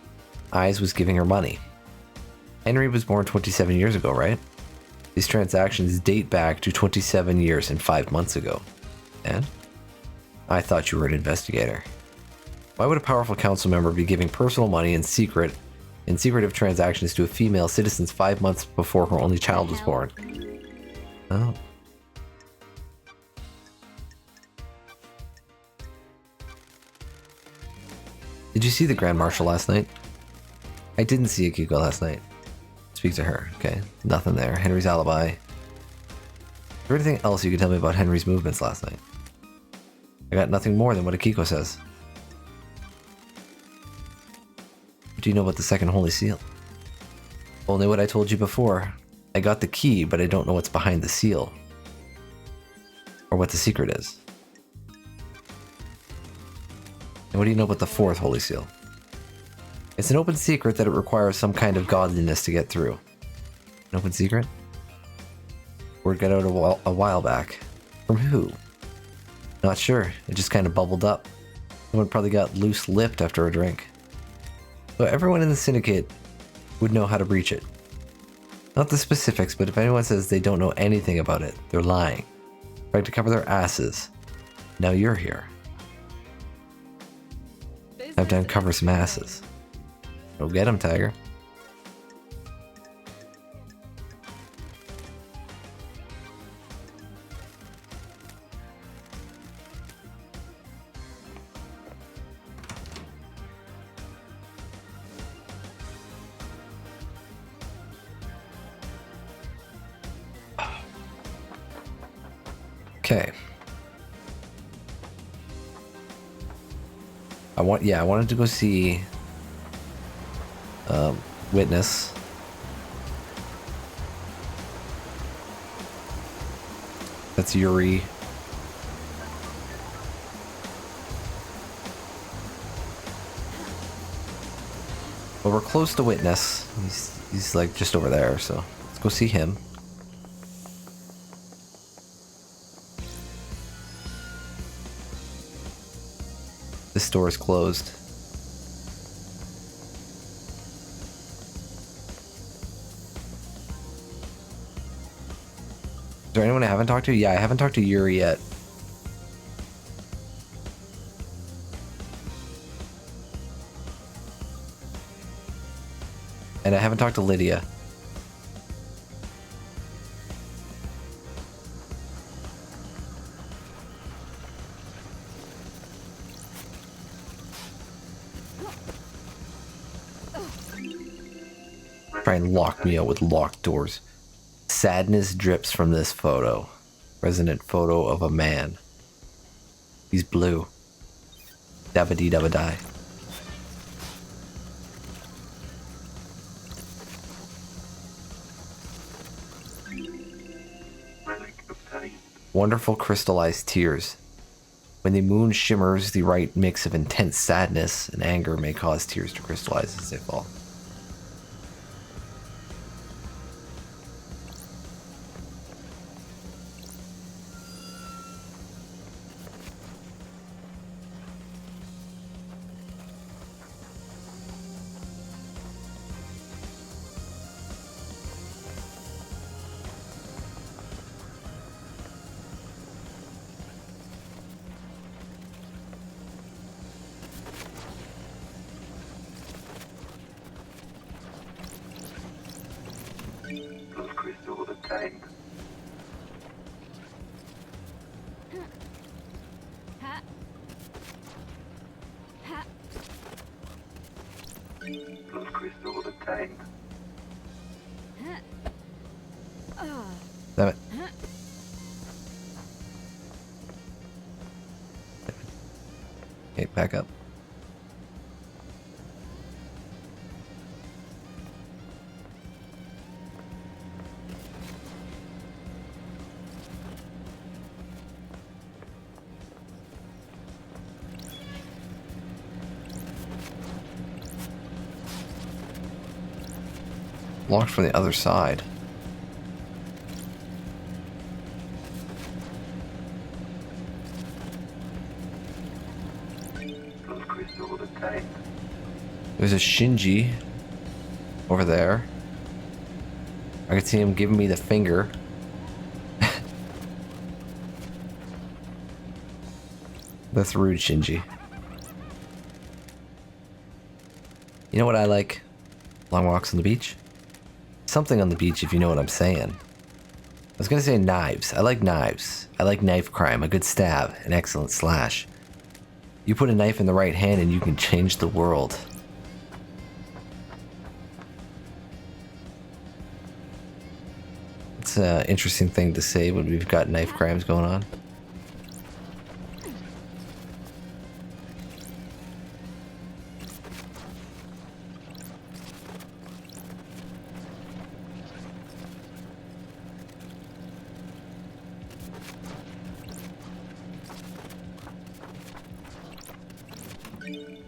Aiz was giving her money. Henry was born 27 years ago, right? These transactions date back to 27 years and 5 months ago. And? I thought you were an investigator. Why would a powerful council member be giving personal money in secretive transactions to a female citizen 5 months before her only child was born? Oh. Did you see the Grand Marshal last night? I didn't see Akiko last night. Speak to her. Okay, nothing there. Henry's alibi. Is there anything else you can tell me about Henry's movements last night? I got nothing more than what Akiko says. What do you know about the second Holy Seal? Only what I told you before. I got the key, but I don't know what's behind the seal. Or what the secret is. And what do you know about the fourth Holy Seal? It's an open secret that it requires some kind of godliness to get through. An open secret? Word got out a while back. From who? Not sure. It just kind of bubbled up. Someone probably got loose-lipped after a drink. So everyone in the Syndicate would know how to breach it. Not the specifics, but if anyone says they don't know anything about it, they're lying. Trying to cover their asses. Now you're here. Time to uncover some asses. Go get him, Tiger. Okay. I wanted to go see Witness. That's Yuri. But we're close to Witness. He's like just over there, so let's go see him. This store is closed. Is there anyone I haven't talked to? Yeah, I haven't talked to Yuri yet. And I haven't talked to Lydia. Try and lock me out with locked doors. Sadness drips from this photo. Resonant photo of a man. He's blue. Dabba-dee dabba-die. Relic obtained. Wonderful crystallized tears. When the moon shimmers, the right mix of intense sadness and anger may cause tears to crystallize as they fall. Plus crystal obtained. Ha. Ha. Plus crystal obtained. Damn it. Okay, back up. Locked from the other side. Blood crystal obtained. There's a Shinji over there. I can see him giving me the finger. That's rude, Shinji. You know what I like? Long walks on the beach? Something on the beach, if you know what I'm saying. I was gonna say knives. I like knives. I like knife crime, a good stab, an excellent slash. You put a knife in the right hand and you can change the world. It's an interesting thing to say when we've got knife crimes going on.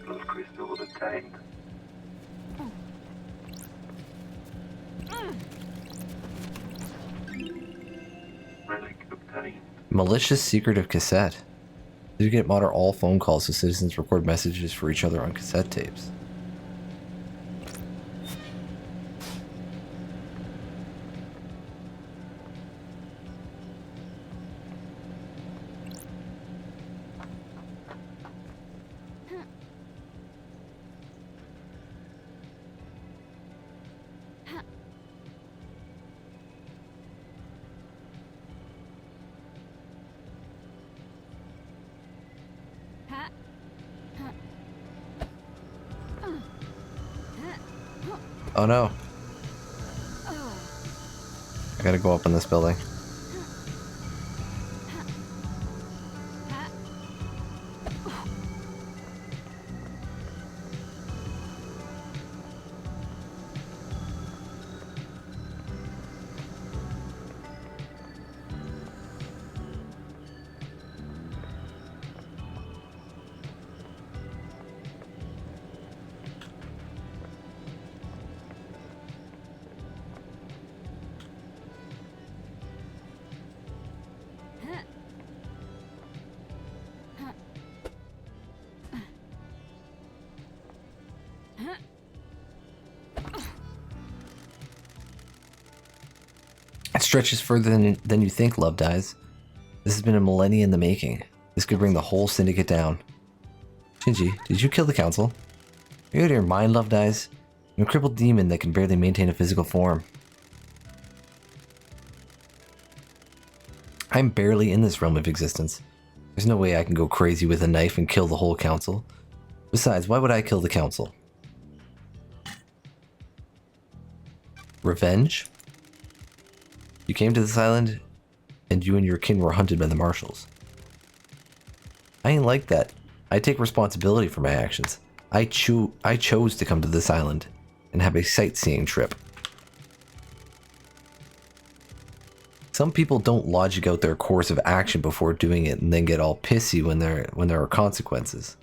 Blood crystal obtained. Relic obtained. Malicious secretive cassette. Did you get monitor all phone calls so citizens record messages for each other on cassette tapes? Oh no. I gotta go up in this building. It stretches further than you think, Love Dies. This has been a millennia in the making. This could bring the whole syndicate down. Shinji, did you kill the council? Are you out of your mind, Love Dies? I'm a crippled demon that can barely maintain a physical form. I'm barely in this realm of existence. There's no way I can go crazy with a knife and kill the whole council. Besides, why would I kill the council? Revenge? You came to this island, and you and your kin were hunted by the marshals. I ain't like that. I take responsibility for my actions. I chose to come to this island and have a sightseeing trip. Some people don't logic out their course of action before doing it and then get all pissy when there are consequences.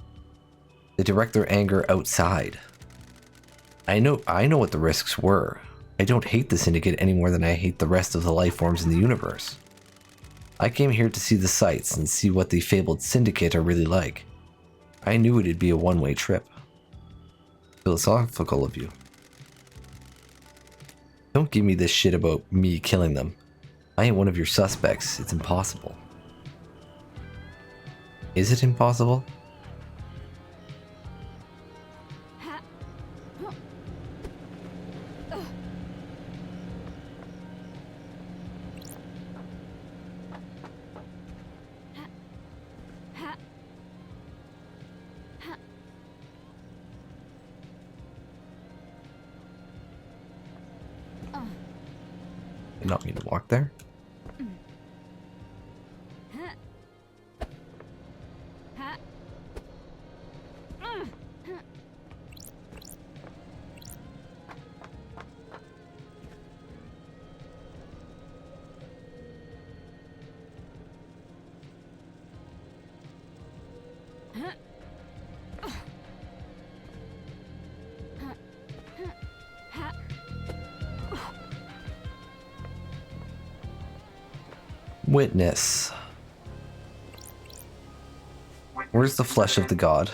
They direct their anger outside. I know what the risks were. I don't hate the Syndicate any more than I hate the rest of the life forms in the universe. I came here to see the sights and see what the fabled Syndicate are really like. I knew it'd be a one-way trip. Philosophical of you. Don't give me this shit about me killing them. I ain't one of your suspects. It's impossible. Is it impossible? Did not mean to walk there. Witness. Where's the flesh of the god?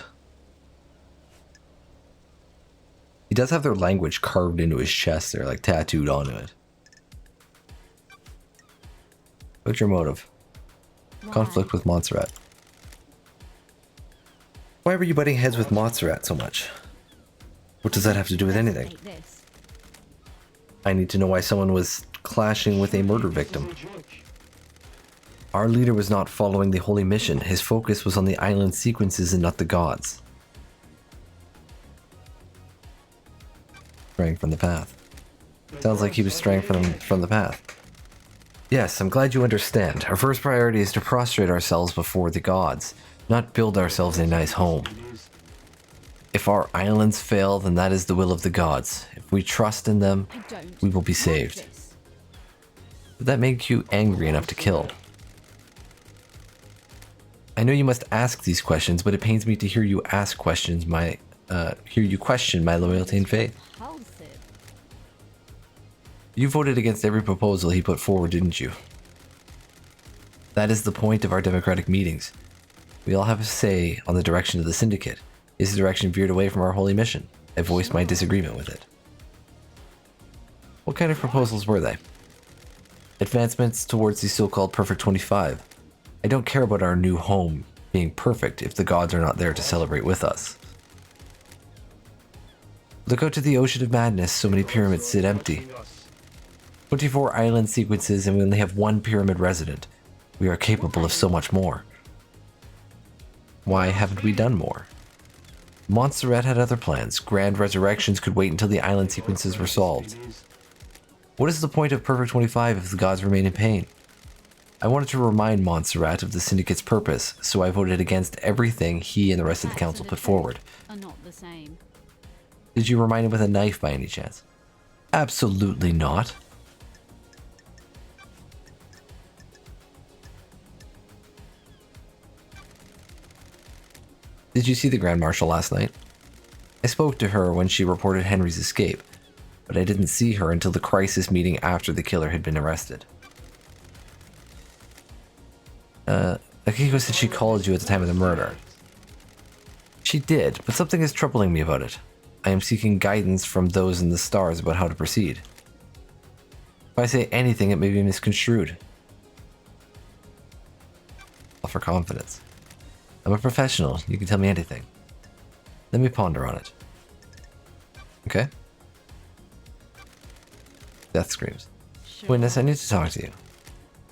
He does have their language carved into his chest. They're like tattooed onto it. What's your motive? Why? Conflict with Montserrat. Why were you butting heads with Montserrat so much? What does that have to do with anything? Investigate this. I need to know why someone was clashing with a murder victim. Our leader was not following the holy mission. His focus was on the island sequences and not the gods. Straying from the path. Sounds like he was straying from the path. Yes, I'm glad you understand. Our first priority is to prostrate ourselves before the gods, not build ourselves a nice home. If our islands fail, then that is the will of the gods. If we trust in them, I don't we will be want saved. this. Would that make you angry enough to kill? I know you must ask these questions, but it pains me to hear you ask questions hear you question my loyalty and faith. Repulsive. You voted against every proposal he put forward, didn't you? That is the point of our democratic meetings. We all have a say on the direction of the Syndicate. Is the direction veered away from our holy mission? I voiced my disagreement with it. What kind of proposals were they? Advancements towards the so-called Perfect 25. I don't care about our new home being perfect if the gods are not there to celebrate with us. Look out to the ocean of madness, so many pyramids sit empty. 24 island sequences and we only have one pyramid resident. We are capable of so much more. Why haven't we done more? Montserrat had other plans. Grand resurrections could wait until the island sequences were solved. What is the point of Perfect 25 if the gods remain in pain? I wanted to remind Montserrat of the Syndicate's purpose, so I voted against everything he and the rest of the Facts council and put forward. effects are not the same. Did you remind him with a knife by any chance? Absolutely not. Did you see the Grand Marshal last night? I spoke to her when she reported Henry's escape, but I didn't see her until the crisis meeting after the killer had been arrested. Akiko said she called you at the time of the murder. She did, but something is troubling me about it. I am seeking guidance from those in the stars about how to proceed. If I say anything, it may be misconstrued. Offer confidence. I'm a professional. You can tell me anything. Let me ponder on it. Okay? Death screams. Sure. Witness, I need to talk to you.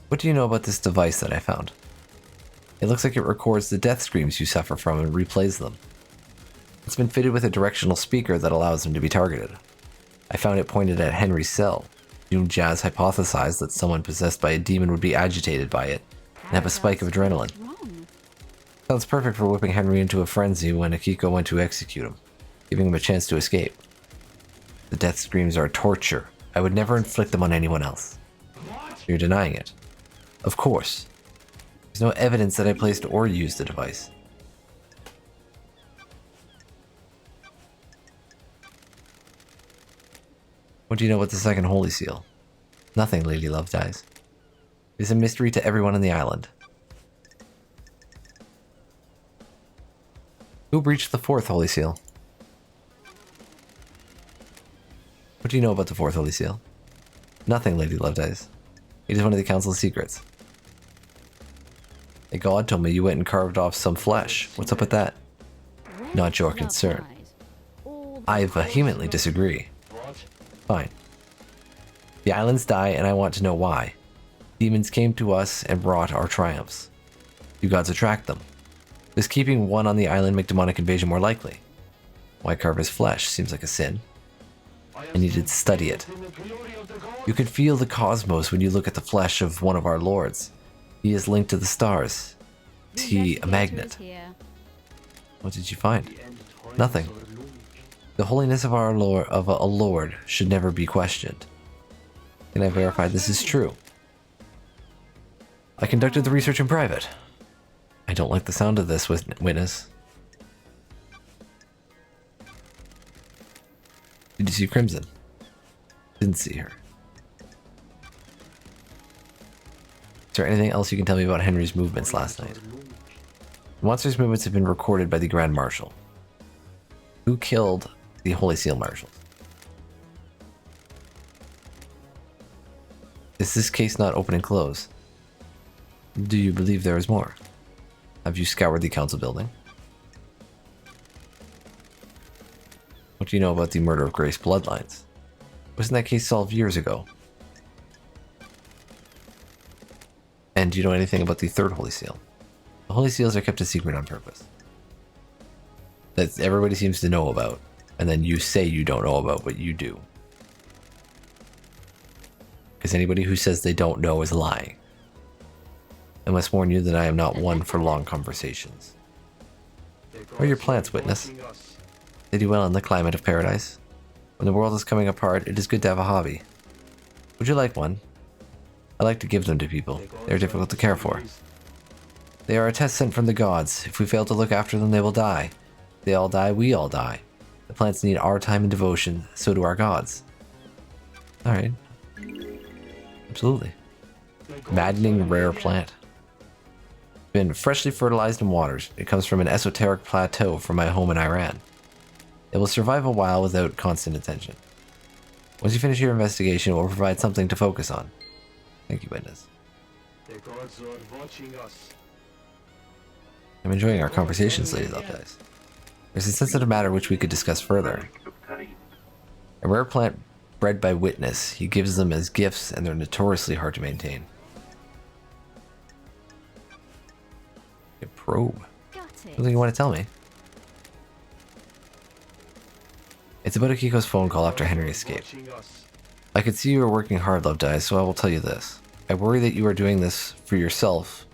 What do you know about this device that I found? It looks like it records the death screams you suffer from and replays them. It's been fitted with a directional speaker that allows them to be targeted. I found it pointed at Henry's cell. Doom Jazz hypothesized that someone possessed by a demon would be agitated by it and have a spike of adrenaline. Wrong. Sounds perfect for whipping Henry into a frenzy when Akiko went to execute him, giving him a chance to escape. The death screams are torture. I would never inflict them on anyone else. You're denying it. Of course. There's no evidence that I placed or used the device. What do you know about the second Holy Seal? Nothing, Lady Love Eyes. It is a mystery to everyone on the island. Who breached the fourth Holy Seal? What do you know about the fourth Holy Seal? Nothing, Lady Love Eyes. It is one of the Council's secrets. A god told me you went and carved off some flesh. What's up with that? Where Not your love concern. lies. All the I vehemently disagree. Fine. The islands die, and I want to know why. Demons came to us and wrought our triumphs. You gods attract them. Does keeping one on the island make demonic invasion more likely? Why carve his flesh? Seems like a sin. I needed to study it. You can feel the cosmos when you look at the flesh of one of our lords. He is linked to the stars. Is The he a investigator magnet? is here. What did you find? Nothing. The holiness of our lord, of a lord, should never be questioned. Can I verify this is true? I conducted the research in private. I don't like the sound of this, witness. Did you see Crimson? Didn't see her. Is there anything else you can tell me about Henry's movements last night? The monster's movements have been recorded by the Grand Marshal. Who killed the Holy Seal Marshals? Is this case not open and closed? Do you believe there is more? Have you scoured the council building? What do you know about the murder of Grace bloodlines? Wasn't that case solved years ago? And do you know anything about the third Holy Seal? The Holy Seals are kept a secret on purpose. That everybody seems to know about, and then you say you don't know about, but you do. Because anybody who says they don't know is lying. I must warn you that I am not one for long conversations. Where are your plants, witness? They do well in the climate of paradise. When the world is coming apart, it is good to have a hobby. Would you like one? I like to give them to people. They are difficult to care for. They are a test sent from the gods. If we fail to look after them, they will die. If they all die, we all die. The plants need our time and devotion, so do our gods. Alright. Absolutely. Maddening rare plant. Been freshly fertilized and watered. It comes from an esoteric plateau from my home in Iran. It will survive a while without constant attention. Once you finish your investigation, it will provide something to focus on. Thank you, witness. The gods are watching us. I'm enjoying our conversations, Lady Lovedays. There's a sensitive matter which we could discuss further. Obtained. A rare plant bred by witness. He gives them as gifts, and they're notoriously hard to maintain. A probe. Got Something it. you want to tell me? It's about Akiko's phone call after Henry escaped. Watching us. I could see you are working hard, Lovedays, so I will tell you this. I worry that you are doing this for yourself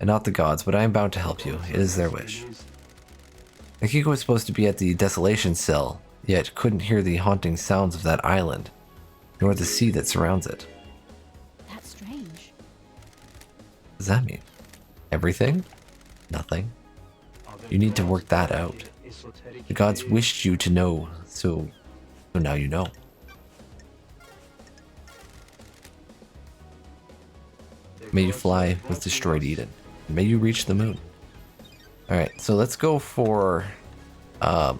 and not the gods, but I am bound to help you. It is their wish. Akiko was supposed to be at the desolation cell, yet couldn't hear the haunting sounds of that island, nor the sea that surrounds it. That's strange. What does that mean? Everything? Nothing? You need to work that out. The gods wished you to know, so now you know. May you fly with destroyed Eden. May you reach the moon. Alright, so let's go for... let's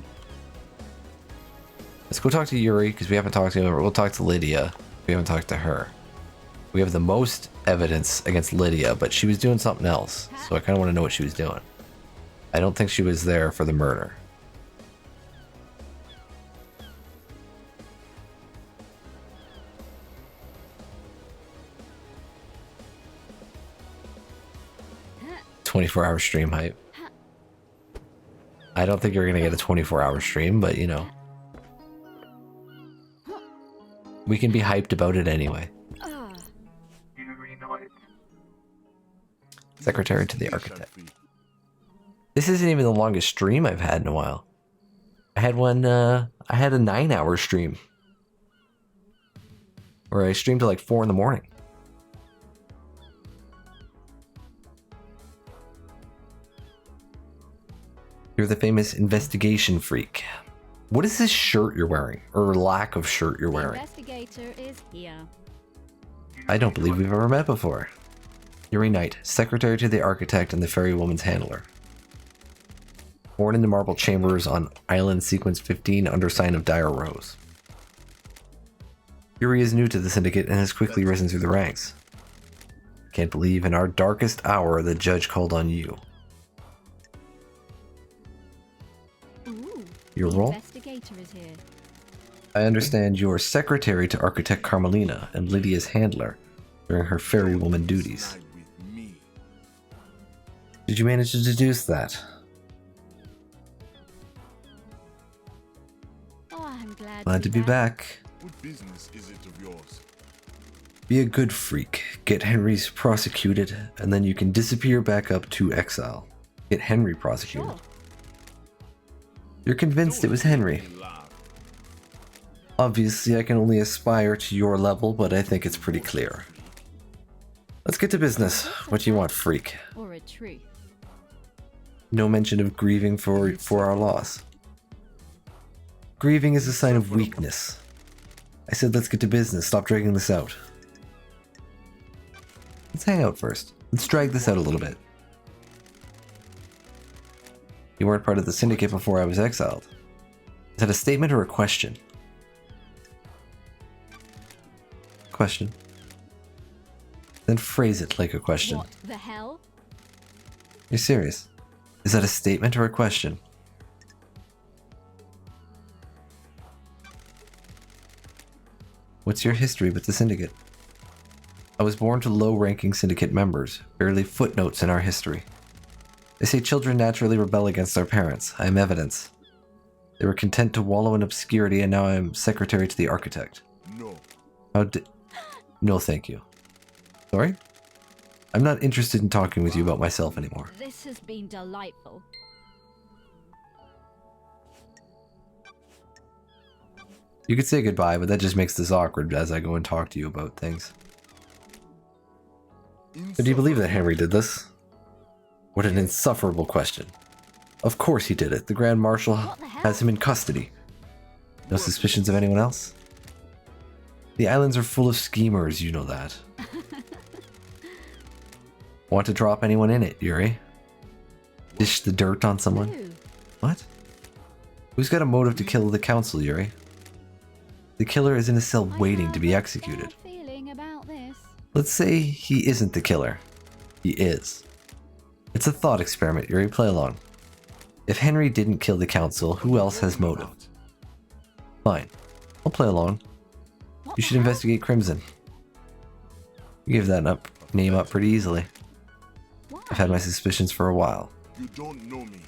go talk to Yuri, because we haven't talked to him. We'll talk to Lydia. We haven't talked to her. We have the most evidence against Lydia, but she was doing something else. So I kind of want to know what she was doing. I don't think she was there for the murder. Huh. 24-hour stream hype. I don't think you're gonna get a 24-hour stream, but you know. We can be hyped about it anyway. Ah, Yuri Knight. Secretary to the architect. This isn't even the longest stream I've had in a while. I had one, I had a 9-hour stream. Where I streamed till like 4 in the morning. You're the famous investigation freak. What is this shirt you're wearing? Or lack of shirt you're the wearing? investigator is here. I don't believe we've ever met before. Yuri Knight, secretary to the architect and the fairy woman's handler. Born in the marble chambers on island sequence 15 under sign of Dire Rose. Yuri is new to the syndicate and has quickly risen through the ranks. Can't believe in our darkest hour the judge called on you. Ooh, Your the role? investigator is here. I understand you're secretary to architect Carmelina and Lydia's handler during her fairy woman duties. Did you manage to deduce that? Oh, I'm glad. Glad to be back. What business is it of yours? Be a good freak. Get Henry's prosecuted, and then you can disappear back up to exile. Get Henry prosecuted. Sure. You're convinced it was Henry. Obviously, I can only aspire to your level, but I think it's pretty clear. Let's get to business. What do you want, freak? Or a truth. No mention of grieving for our loss. Grieving is a sign of weakness. I said let's get to business. Stop dragging this out. Let's hang out first. Let's drag this out a little bit. You weren't part of the syndicate before I was exiled. Is that a statement or a question? Question. Then phrase it like a question. What the hell? You're serious? Is that a statement or a question? What's your history with the syndicate? I was born to low-ranking syndicate members, barely footnotes in our history. They say children naturally rebel against their parents. I am evidence. They were content to wallow in obscurity, and now I am secretary to the architect. No. No, thank you. Sorry? I'm not interested in talking with you about myself anymore. This has been delightful. You could say goodbye, but that just makes this awkward as I go and talk to you about things. So do you believe that Henry did this? What an insufferable question. Of course he did it. The Grand Marshal What the hell? has him in custody. No suspicions of anyone else? The islands are full of schemers, you know that. Want to drop anyone in it, Yuri? Dish the dirt on someone? Ooh, What? Who's got a motive to kill the council, Yuri? The killer is in a cell I waiting to be have a executed. bad feeling about this. Let's say he isn't the killer. He is. It's a thought experiment, Yuri. Play along. If Henry didn't kill the council, who else has motive? Fine. I'll play along. What You the should hell? investigate Crimson. You give that name up pretty easily. Why? I've had my suspicions for a while. You don't know me.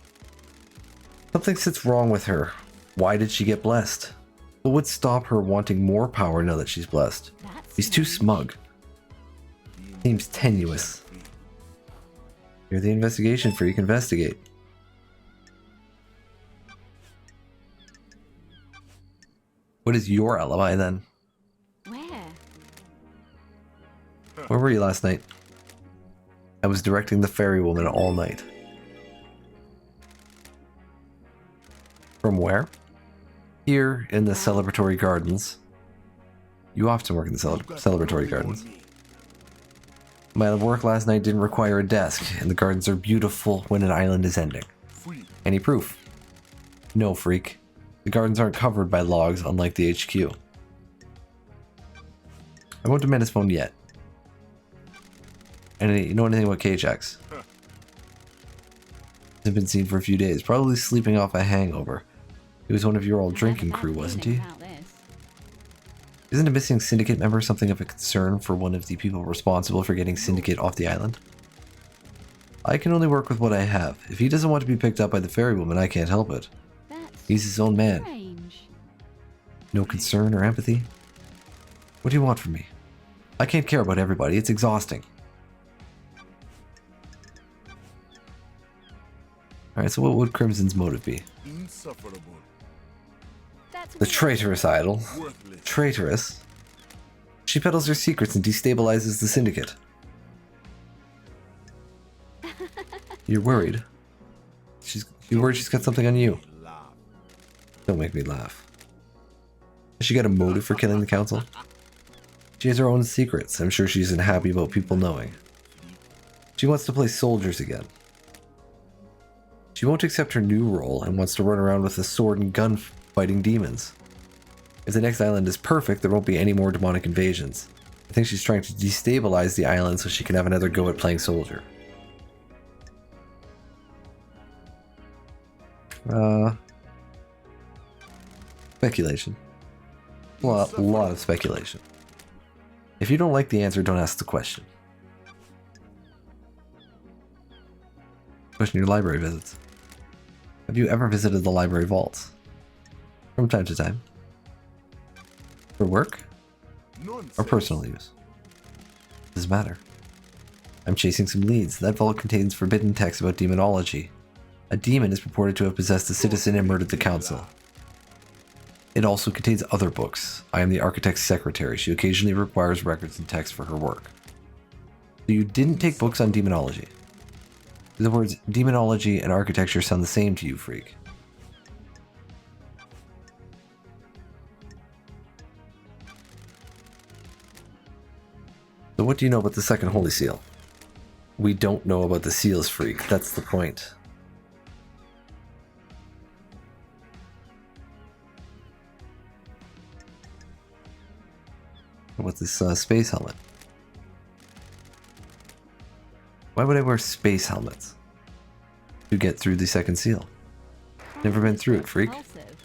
Something sits wrong with her. Why did she get blessed? What would stop her wanting more power now that she's blessed? That's He's too strange. smug. Seems tenuous. You're the investigation freak. Investigate. What is your alibi then? Where? Where were you last night? I was directing the ferry woman all night. From where? Here in the celebratory gardens. You often work in the celebratory gardens. My line of work last night didn't require a desk, and the gardens are beautiful when an island is ending. Free. Any proof? No, freak. The gardens aren't covered by logs, unlike the HQ. I won't demand his phone yet. And you know anything about KHX? Hasn't been seen for a few days, probably sleeping off a hangover. He was one of your old I have a drinking bad crew, wasn't feeling he? about this. Isn't a missing syndicate member something of a concern for one of the people responsible for getting syndicate off the island? I can only work with what I have. If he doesn't want to be picked up by the ferrywoman, I can't help it. That's He's his own man. strange. No concern or empathy? What do you want from me? I can't care about everybody. It's exhausting. Alright, so what would Crimson's motive be? Insufferable. That's The weird. traitorous idol. Worthless. Traitorous? She peddles her secrets and destabilizes the syndicate. You're worried. You're worried she's got something on you. Laugh. Don't make me laugh. Has she got a motive for killing the council? She has her own secrets. I'm sure she isn't happy about people knowing. She wants to play soldiers again. She won't accept her new role and wants to run around with a sword and gun fighting demons. If the next island is perfect, there won't be any more demonic invasions. I think she's trying to destabilize the island so she can have another go at playing soldier. Speculation. A lot of speculation. If you don't like the answer, don't ask the question. Question your library visits. Have you ever visited the library vaults? From time to time. For work Nonsense. or personal use? Doesn't matter. I'm chasing some leads. That vault contains forbidden texts about demonology. A demon is purported to have possessed a citizen and murdered the council. It also contains other books. I am the architect's secretary. She occasionally requires records and texts for her work. So you didn't take books on demonology. The words demonology and architecture sound the same to you, freak. So what do you know about the second Holy Seal? We don't know about the seals, freak. That's the point. What about this space helmet? Why would I wear space helmets? To get through the second seal. Never been through it, freak. Impulsive.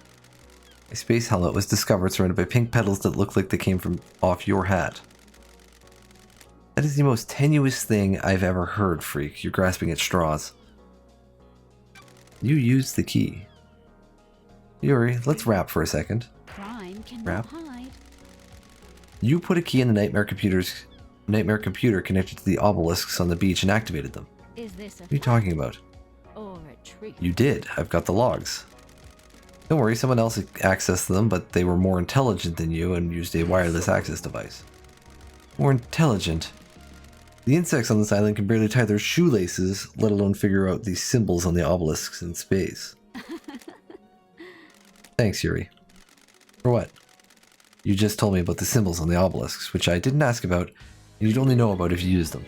A space helmet was discovered surrounded by pink petals that look like they came from off your hat. That is the most tenuous thing I've ever heard, freak. You're grasping at straws. You used the key. Yuri, let's rap for a second. Crime cannot Rap. hide. You put a key in the nightmare computer connected to the obelisks on the beach and activated them. Is this a What are you talking about? or a treat? You did. I've got the logs. Don't worry, someone else accessed them, but they were more intelligent than you and used a wireless access device. More intelligent? The insects on this island can barely tie their shoelaces, let alone figure out these symbols on the obelisks in space. Thanks, Yuri. For what? You just told me about the symbols on the obelisks, which I didn't ask about, and you'd only know about if you used them.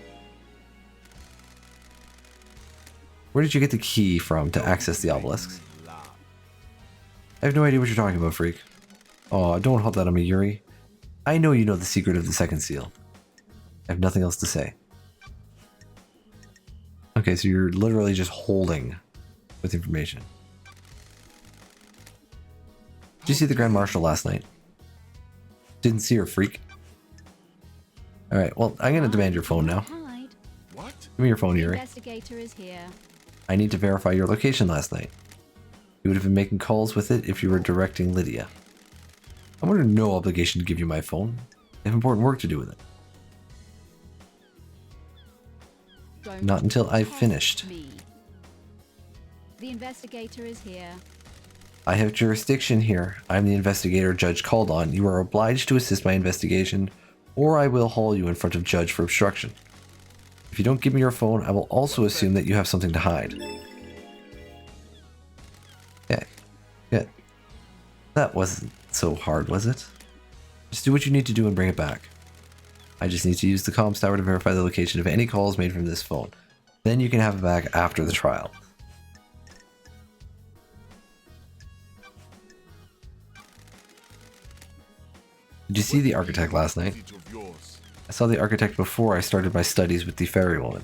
Where did you get the key from to access the obelisks? I have no idea what you're talking about, freak. Aw, don't hold that on me, Yuri. I know you know the secret of the second seal. I have nothing else to say. Okay, so you're literally just holding with information. Did you see the Grand Marshal last night? Didn't see her, freak. Alright, well, I'm gonna demand your phone now. Hide. What? Give me your phone, The Yuri. investigator is here. I need to verify your location last night. You would have been making calls with it if you were directing Lydia. I'm under no obligation to give you my phone. I have important work to do with it. Don't Not until I've test finished. me. The investigator is here. I have jurisdiction here. I'm the investigator Judge called on. You are obliged to assist my investigation, or I will haul you in front of Judge for obstruction. If you don't give me your phone, I will also assume that you have something to hide. Okay. Good. That wasn't so hard, was it? Just do what you need to do and bring it back. I just need to use the comms tower to verify the location of any calls made from this phone. Then you can have it back after the trial. Did you see the architect last night? I saw the architect before I started my studies with the fairy woman.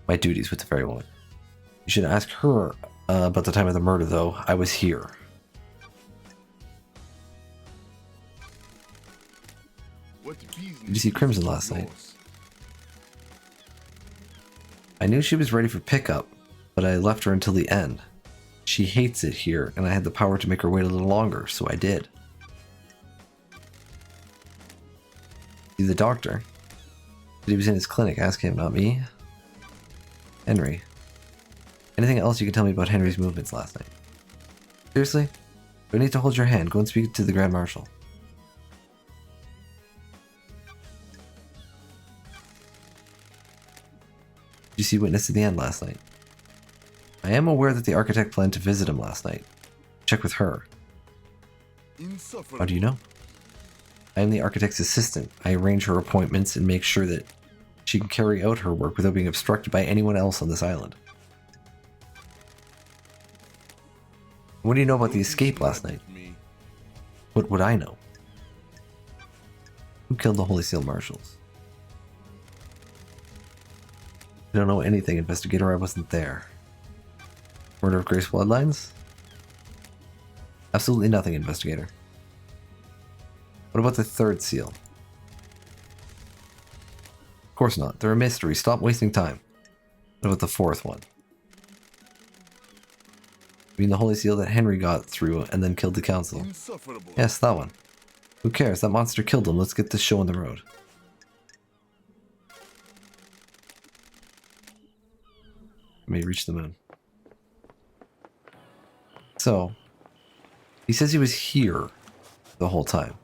My duties with the fairy woman. You should ask her about the time of the murder, though. I was here. Did you see Crimson last night? I knew she was ready for pickup, but I left her until the end. She hates it here, and I had the power to make her wait a little longer, so I did. See the doctor? But he was in his clinic. Ask him, not me. Henry. Anything else you can tell me about Henry's movements last night? Seriously? Do I need to hold your hand? Go and speak to the Grand Marshal. Did you see Witness at the end last night? I am aware that the architect planned to visit him last night. Check with her. How do you know? I am the architect's assistant. I arrange her appointments and make sure that she can carry out her work without being obstructed by anyone else on this island. What do you know about the escape last night? What would I know? Who killed the Holy Seal Marshals? I don't know anything, investigator. I wasn't there. Murder of Grace Bloodlines? Absolutely nothing, investigator. What about the third seal? Of course not. They're a mystery. Stop wasting time. What about the fourth one? I mean the Holy Seal that Henry got through and then killed the council. Yes, that one. Who cares? That monster killed him. Let's get this show on the road. I may reach the moon. So, he says he was here the whole time.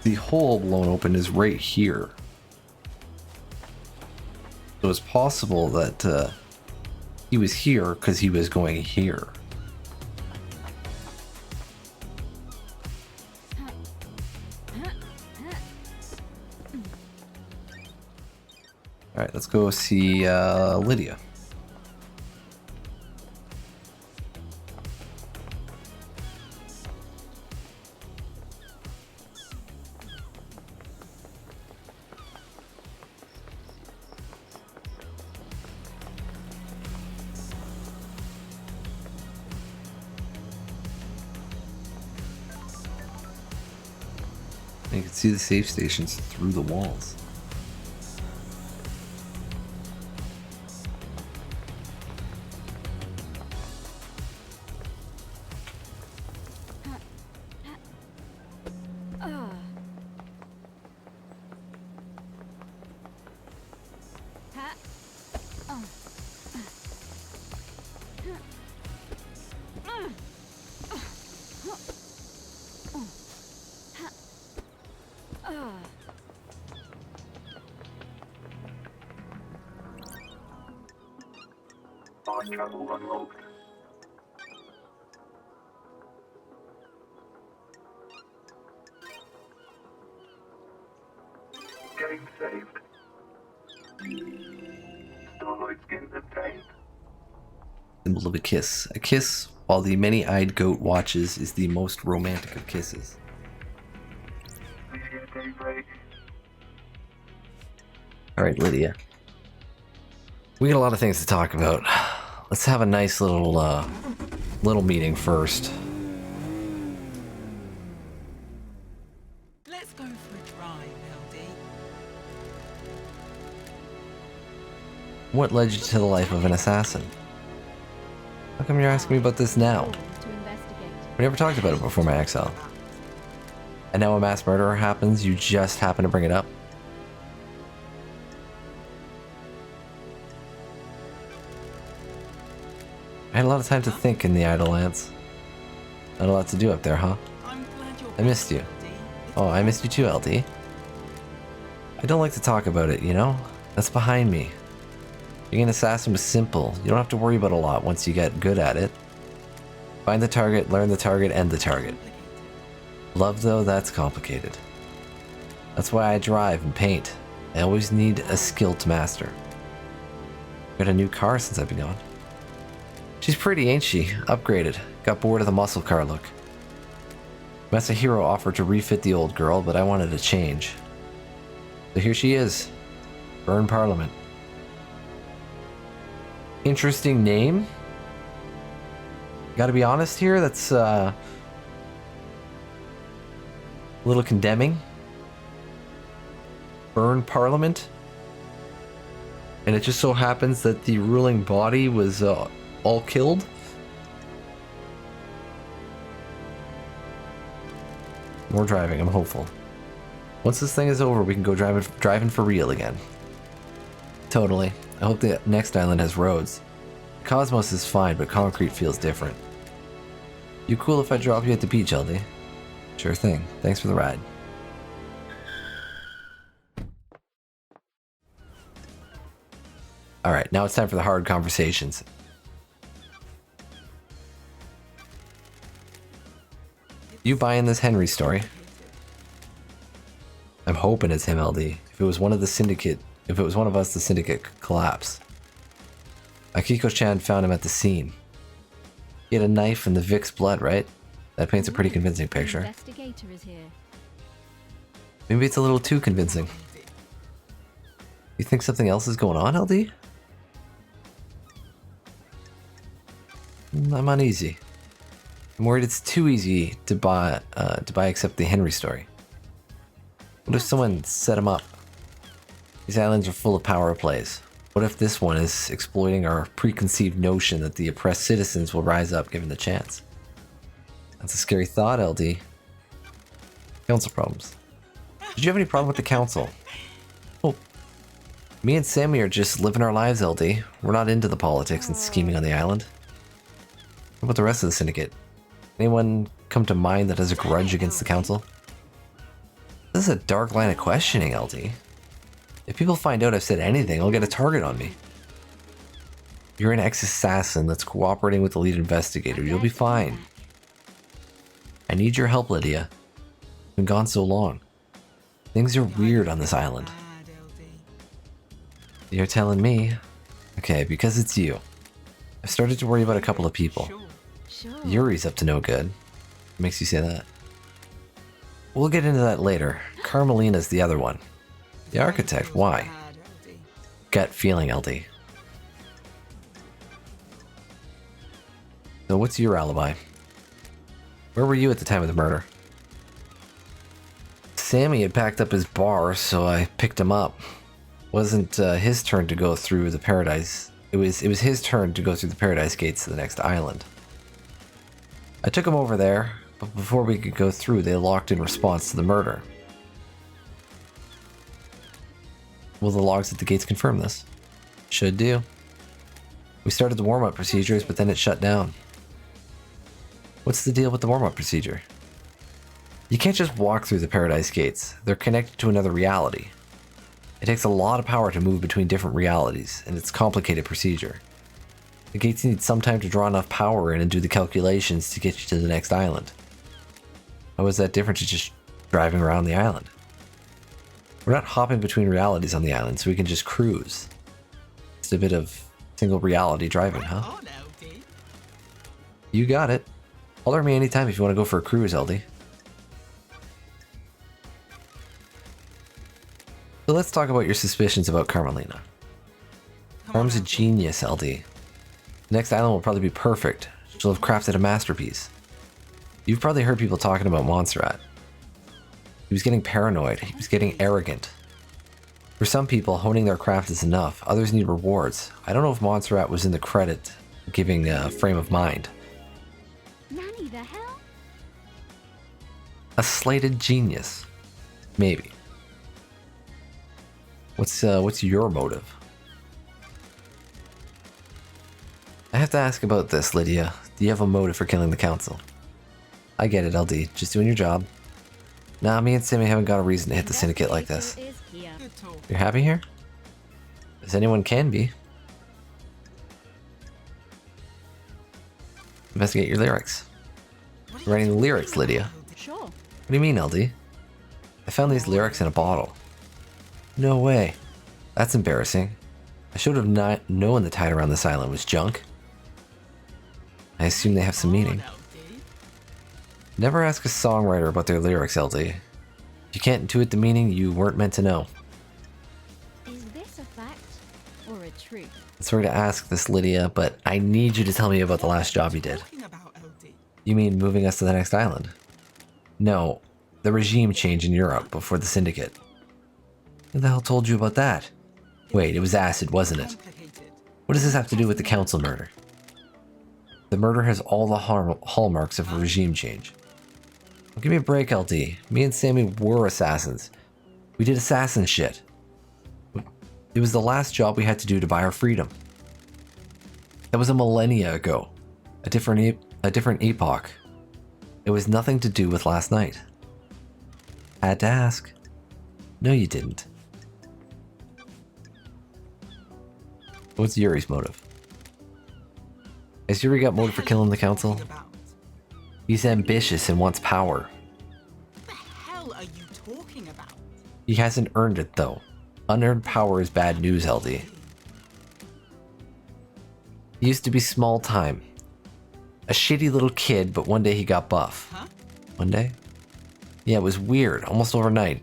The hole blown open is right here. So it's possible that he was here because he was going here. Alright, let's go see Lydia. You can see the safe stations through the walls. Fast travel unlocked. Getting saved. Starlight's getting obtained. Symbol of a kiss. A kiss, while the many-eyed goat watches, is the most romantic of kisses. Please get a daybreak. Alright, Lydia. We got a lot of things to talk about. Let's have a nice little meeting first. Let's go for a drive, LD. What led you to the life of an assassin? How come you're asking me about this now? To investigate. We never talked about it before my exile. And now a mass murderer happens, you just happen to bring it up? I had a lot of time to think in the Idlelands. Not a lot to do up there, huh? I'm glad you're I missed you. LD. Oh, I missed you too, LD. I don't like to talk about it, you know? That's behind me. Being an assassin was simple. You don't have to worry about a lot once you get good at it. Find the target, learn the target, end the target. Love, though, that's complicated. That's why I drive and paint. I always need a skill to master. Got a new car since I've been gone. She's pretty, ain't she? Upgraded. Got bored of the muscle car look. Masahiro offered to refit the old girl, but I wanted a change. So here she is. Burn Parliament. Interesting name. Gotta be honest here, that's a little condemning. Burn Parliament. And it just so happens that the ruling body was all killed. More driving, I'm hopeful. Once this thing is over, we can go driving for real again. Totally. I hope the next island has roads. Cosmos is fine, but concrete feels different. You cool if I drop you at the beach, LD? Sure thing. Thanks for the ride. Alright, now it's time for the hard conversations. You buying this Henry story? I'm hoping it's him, LD. If it was one of the syndicate, if it was one of us, the syndicate could collapse. Akiko-chan found him at the scene. He had a knife and the Vic's blood, right? That paints a pretty convincing The picture. investigator is here. Maybe it's a little too convincing. You think something else is going on, LD? I'm uneasy. I'm worried it's too easy to buy except the Henry story. What if someone set him up? These islands are full of power plays. What if this one is exploiting our preconceived notion that the oppressed citizens will rise up given the chance? That's a scary thought, LD. Council problems. Did you have any problem with the council? Oh, me and Sammy are just living our lives, LD. We're not into the politics and scheming on the island. What about the rest of the syndicate? Anyone come to mind that has a grudge against the council? This is a dark line of questioning, LD. If people find out I've said anything, I'll get a target on me. You're an ex-assassin that's cooperating with the lead investigator. You'll be fine. I need your help, Lydia. I've been gone so long. Things are weird on this island. Bad, LD. You're telling me? Okay, because it's you. I've started to worry about a couple of people. Sure. Sure. Yuri's up to no good. What makes you say that? We'll get into that later. Carmelina's the other one. The architect, why? Bad, LD. Gut feeling, LD. So what's your alibi? Where were you at the time of the murder? Sammy had packed up his bar, so I picked him up. Wasn't his turn to go through the paradise. It was his turn to go through the paradise gates to the next island. I took him over there, but before we could go through, they locked in response to the murder. Will the logs at the gates confirm this? Should do. We started the warm-up procedures, but then it shut down. What's the deal with the warm-up procedure? You can't just walk through the paradise gates. They're connected to another reality. It takes a lot of power to move between different realities, and it's a complicated procedure. The gates need some time to draw enough power in and do the calculations to get you to the next island. How is that different to just driving around the island? We're not hopping between realities on the island, so we can just cruise. It's a bit of single reality driving, huh? On, LD. You got it. Holler at me anytime if you want to go for a cruise, LD. So let's talk about your suspicions about Carmelina. Carm's a genius, LD. The next island will probably be perfect. She'll have crafted a masterpiece. You've probably heard people talking about Montserrat. He was getting paranoid. He was getting arrogant. For some people, honing their craft is enough. Others need rewards. I don't know if Montserrat was in the credit giving frame of mind. Nanny, the hell? A slated genius. Maybe. What's your motive? I have to ask about this, Lydia. Do you have a motive for killing the council? I get it, LD. Just doing your job. Nah, me and Sammy haven't got a reason to hit the syndicate like this. Is here. Good talk. You're happy here? As anyone can be. Investigate your lyrics. What are You're writing the talking lyrics, about, Lydia. LD? Sure. What do you mean, LD? I found these lyrics in a bottle. No way. That's embarrassing. I should have not known the tide around this island was junk. I assume they have some meaning. On, LD. Never ask a songwriter about their lyrics, LD. If you can't intuit the meaning, you weren't meant to know. Is this a fact or a truth? Sorry to ask this, Lydia, but I need you to tell me about the last job you did. Talking about, LD. You mean moving us to the next island? No, the regime change in Europe before the syndicate. Who the hell told you about that? Wait, it was acid, wasn't it? Complicated. What does this have to do with the council murder? The murder has all the hallmarks of a regime change. Well, give me a break, LD. Me and Sammy were assassins. We did assassin shit. It was the last job we had to do to buy our freedom. That was a millennia ago. A different epoch. It was nothing to do with last night. Had to ask. No, you didn't. What's Yuri's motive? Has Yuri got motive for killing the council? Talking about? He's ambitious and wants power. What the hell are you talking about? He hasn't earned it, though. Unearned power is bad news, LD. He used to be small time. A shitty little kid, but one day he got buff. Huh? One day? Yeah, it was weird, almost overnight.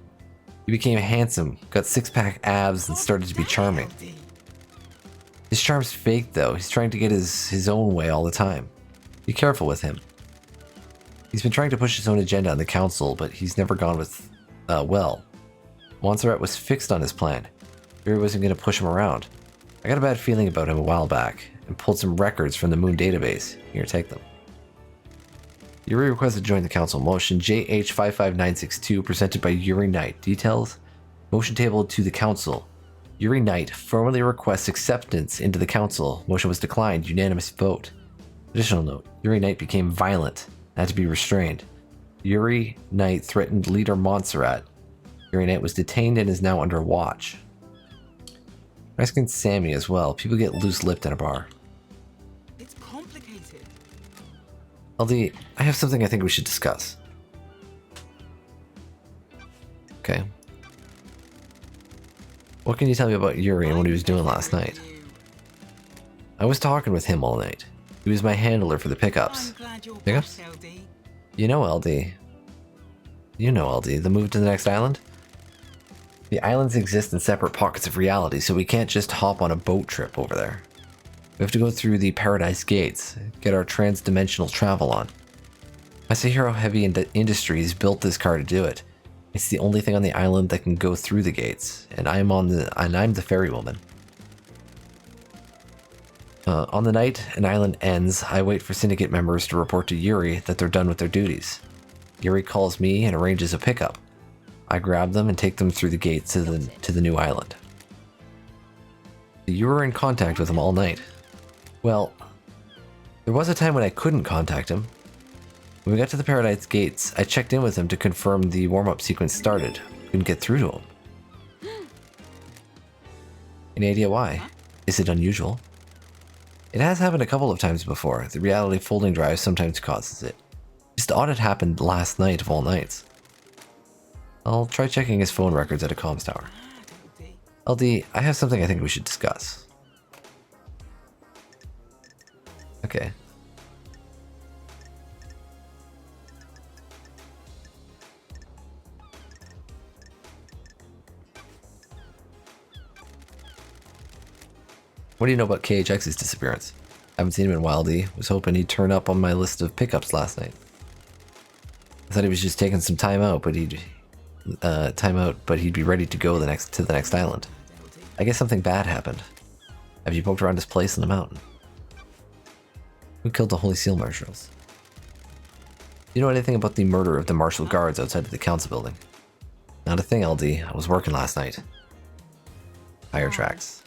He became handsome, got six-pack abs, and started to be charming. LD. His charm's fake, though. He's trying to get his own way all the time. Be careful with him. He's been trying to push his own agenda on the council, but he's never gone with, well. Montserrat was fixed on his plan. Yuri wasn't going to push him around. I got a bad feeling about him a while back, and pulled some records from the Moon database. Here, take them. Yuri requested to join the council. Motion JH55962, presented by Yuri Knight. Details? Motion tabled to the council. Yuri Knight formally requests acceptance into the council. Motion was declined. Unanimous vote. Additional note. Yuri Knight became violent and had to be restrained. Yuri Knight threatened leader Montserrat. Yuri Knight was detained and is now under watch. I'm asking Sammy as well. People get loose-lipped in a bar. It's complicated. LD, I have something I think we should discuss. Okay. What can you tell me about Yuri and what he was doing last night? I was talking with him all night. He was my handler for the pickups. I'm glad you're Pickups? back, LD. You know LD. You know LD, the move to the next island? The islands exist in separate pockets of reality, so we can't just hop on a boat trip over there. We have to go through the Paradise Gates, get our trans-dimensional travel on. Masahiro Heavy Industries built this car to do it. It's the only thing on the island that can go through the gates, and I'm the ferrywoman. On the night an island ends, I wait for Syndicate members to report to Yuri that they're done with their duties. Yuri calls me and arranges a pickup. I grab them and take them through the gates to the new island. You were in contact with him all night. Well, there was a time when I couldn't contact him. When we got to the Paradise Gates, I checked in with him to confirm the warm-up sequence started. Couldn't get through to him. Any idea why? Is it unusual? It has happened a couple of times before. The reality folding drive sometimes causes it. Just odd it happened last night of all nights. I'll try checking his phone records at a comms tower. LD, I have something I think we should discuss. Okay. What do you know about KHX's disappearance? Haven't seen him in a while, D. Was hoping he'd turn up on my list of pickups last night. I thought he was just taking some time out, but he'd be ready to go to the next island. I guess something bad happened. Have you poked around his place in the mountain? Who killed the Holy Seal Marshals? Do you know anything about the murder of the Marshal Guards outside of the Council building? Not a thing, LD. I was working last night. Tire tracks.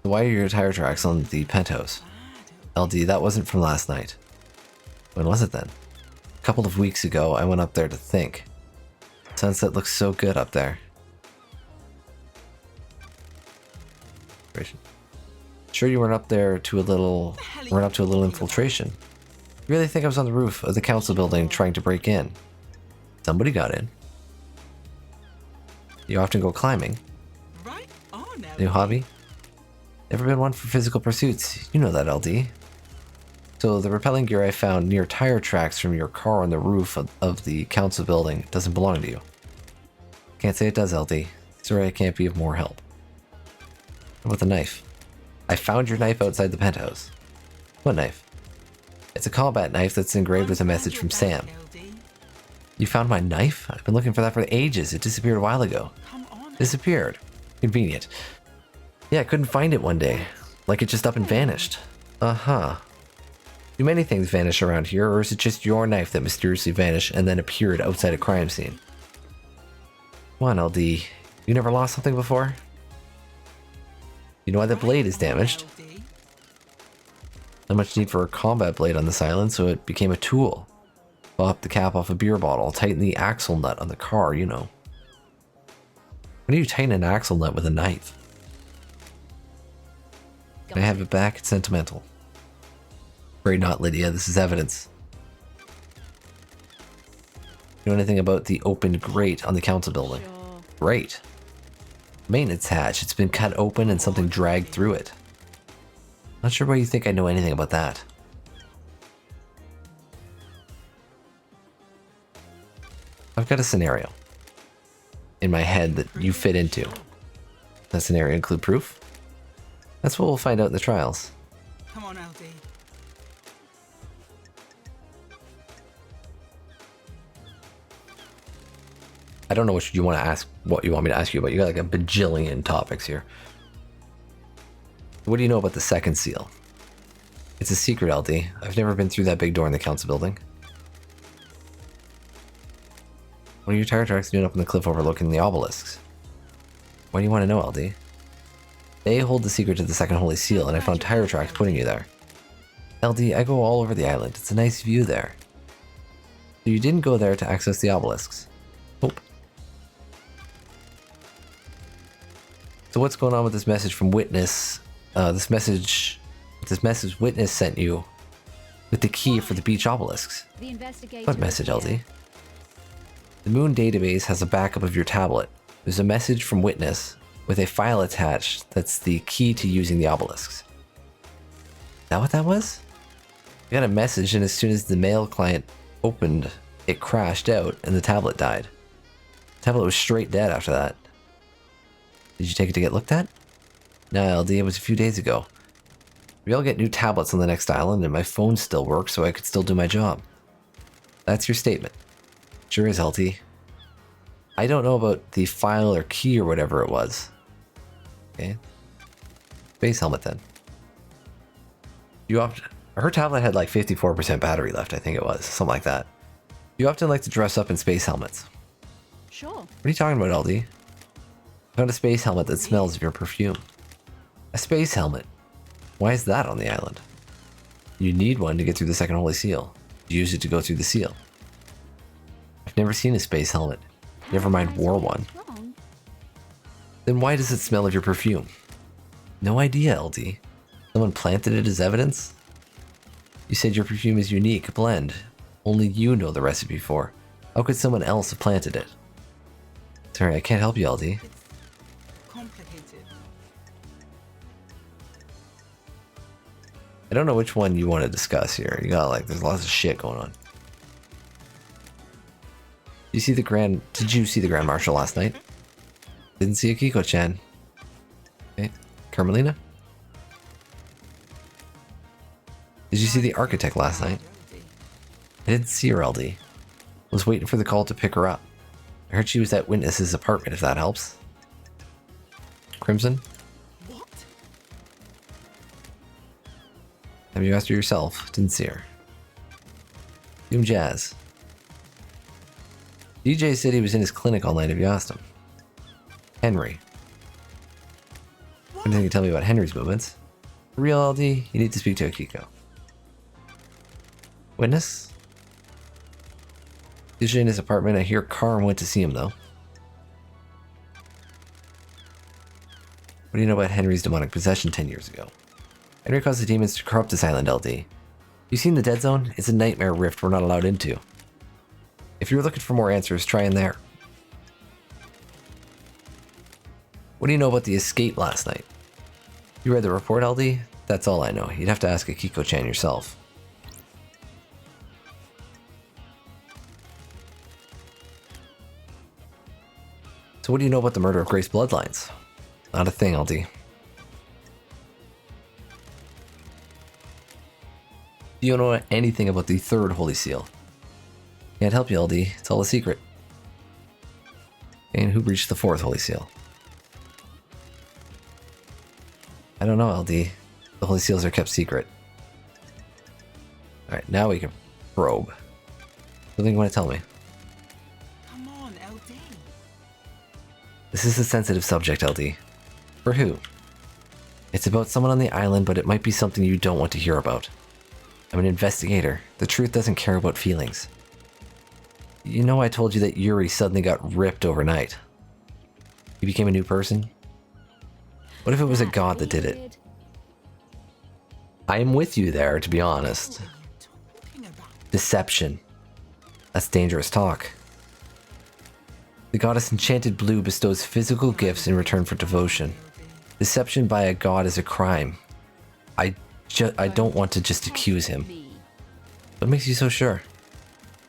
Why are your tire tracks on the penthouse? LD, that wasn't from last night. When was it then? A couple of weeks ago, I went up there to think. Sunset looks so good up there. Sure you weren't up there to a little infiltration. You really think I was on the roof of the council building trying to break in? Somebody got in. You often go climbing. Right on, LD. New hobby? Never been one for physical pursuits. You know that, LD. So the repelling gear I found near tire tracks from your car on the roof of the council building doesn't belong to you. Can't say it does, LD. Sorry I can't be of more help. How about the knife? I found your knife outside the penthouse. What knife? It's a combat knife that's engraved with a message from Sam. You found my knife? I've been looking for that for ages. It disappeared a while ago. Come on. Disappeared. Convenient. Yeah, I couldn't find it one day. Like it just up and vanished. Uh-huh. Do many things vanish around here, or is it just your knife that mysteriously vanished and then appeared outside a crime scene? Come on, LD. You never lost something before? You know why the blade is damaged? LD. Not much need for a combat blade on this island, so it became a tool. Pop the cap off a beer bottle, tighten the axle nut on the car, you know. When do you tighten an axle nut with a knife? Can I have it back? It's sentimental. Afraid not, Lydia. This is evidence. You know anything about the open grate on the council building? Sure. Great. Maintenance hatch. It's been cut open and something dragged through it. Not sure why you think I know anything about that. I've got a scenario in my head that you fit into. Does that scenario include proof? That's what we'll find out in the trials. Come on, LD. I don't know what you want to ask, what you want me to ask you about. You got like a bajillion topics here. What do you know about the second seal? It's a secret, LD. I've never been through that big door in the council building. What are your tire tracks doing up on the cliff overlooking the obelisks? Why do you want to know, LD? They hold the secret to the second holy seal, and I found tire tracks putting you there. LD, I go all over the island. It's a nice view there. So you didn't go there to access the obelisks. Nope. So what's going on with this message from Witness? This message Witness sent you with the key for the beach obelisks. The investigator. What is message, here. LD? The Moon database has a backup of your tablet. There's a message from Witness with a file attached that's the key to using the obelisks. Is that what that was? You got a message, and as soon as the mail client opened, it crashed out and the tablet died. The tablet was straight dead after that. Did you take it to get looked at? No, LD, it was a few days ago. We all get new tablets on the next island, and my phone still works, so I could still do my job. That's your statement. Sure is, LT. I don't know about the file or key or whatever it was. Okay. Space helmet then. You often... Her tablet had like 54% battery left, I think it was. Something like that. You often like to dress up in space helmets. Sure. What are you talking about, LD? I found a space helmet that smells of your perfume. A space helmet? Why is that on the island? You need one to get through the second holy seal. You use it to go through the seal. I've never seen a space helmet. Never mind wore one. Wrong. Then why does it smell of your perfume? No idea, LD. Someone planted it as evidence? You said your perfume is unique, a blend. Only you know the recipe for. How could someone else have planted it? Sorry, I can't help you, LD. It's complicated. I don't know which one you want to discuss here. You got like, there's lots of shit going on. Did you see the Grand Marshal last night? Didn't see Akiko-chan. Okay, Carmelina? Did you see the Architect last night? I didn't see her, LD. Was waiting for the call to pick her up. I heard she was at Witness's apartment, if that helps. Crimson? What? Have you asked her yourself? Didn't see her. Doom Jazz. DJ said he was in his clinic all night. Have you asked him? Henry. Anything you can tell me about Henry's movements? For real, LD, you need to speak to Akiko. Witness? Usually in his apartment. I hear Carm went to see him, though. What do you know about Henry's demonic possession 10 years ago? Henry caused the demons to corrupt this island, LD. You seen the Dead Zone? It's a nightmare rift we're not allowed into. If you're looking for more answers, try in there. What do you know about the escape last night? You read the report, LD? That's all I know. You'd have to ask Akiko-chan yourself. So what do you know about the murder of Grace Bloodlines? Not a thing, LD. Do you know anything about the third Holy Seal? Can't help you, LD. It's all a secret. And who breached the fourth Holy Seal? I don't know, LD. The Holy Seals are kept secret. Alright, now we can probe. Something you want to tell me? Come on, LD. This is a sensitive subject, LD. For who? It's about someone on the island, but it might be something you don't want to hear about. I'm an investigator. The truth doesn't care about feelings. You know I told you that Yuri suddenly got ripped overnight. He became a new person? What if it was a god that did it? I am with you there, to be honest. What are you talking about? Deception. That's dangerous talk. The goddess Enchanted Blue bestows physical gifts in return for devotion. Deception by a god is a crime. I don't want to just accuse him. What makes you so sure?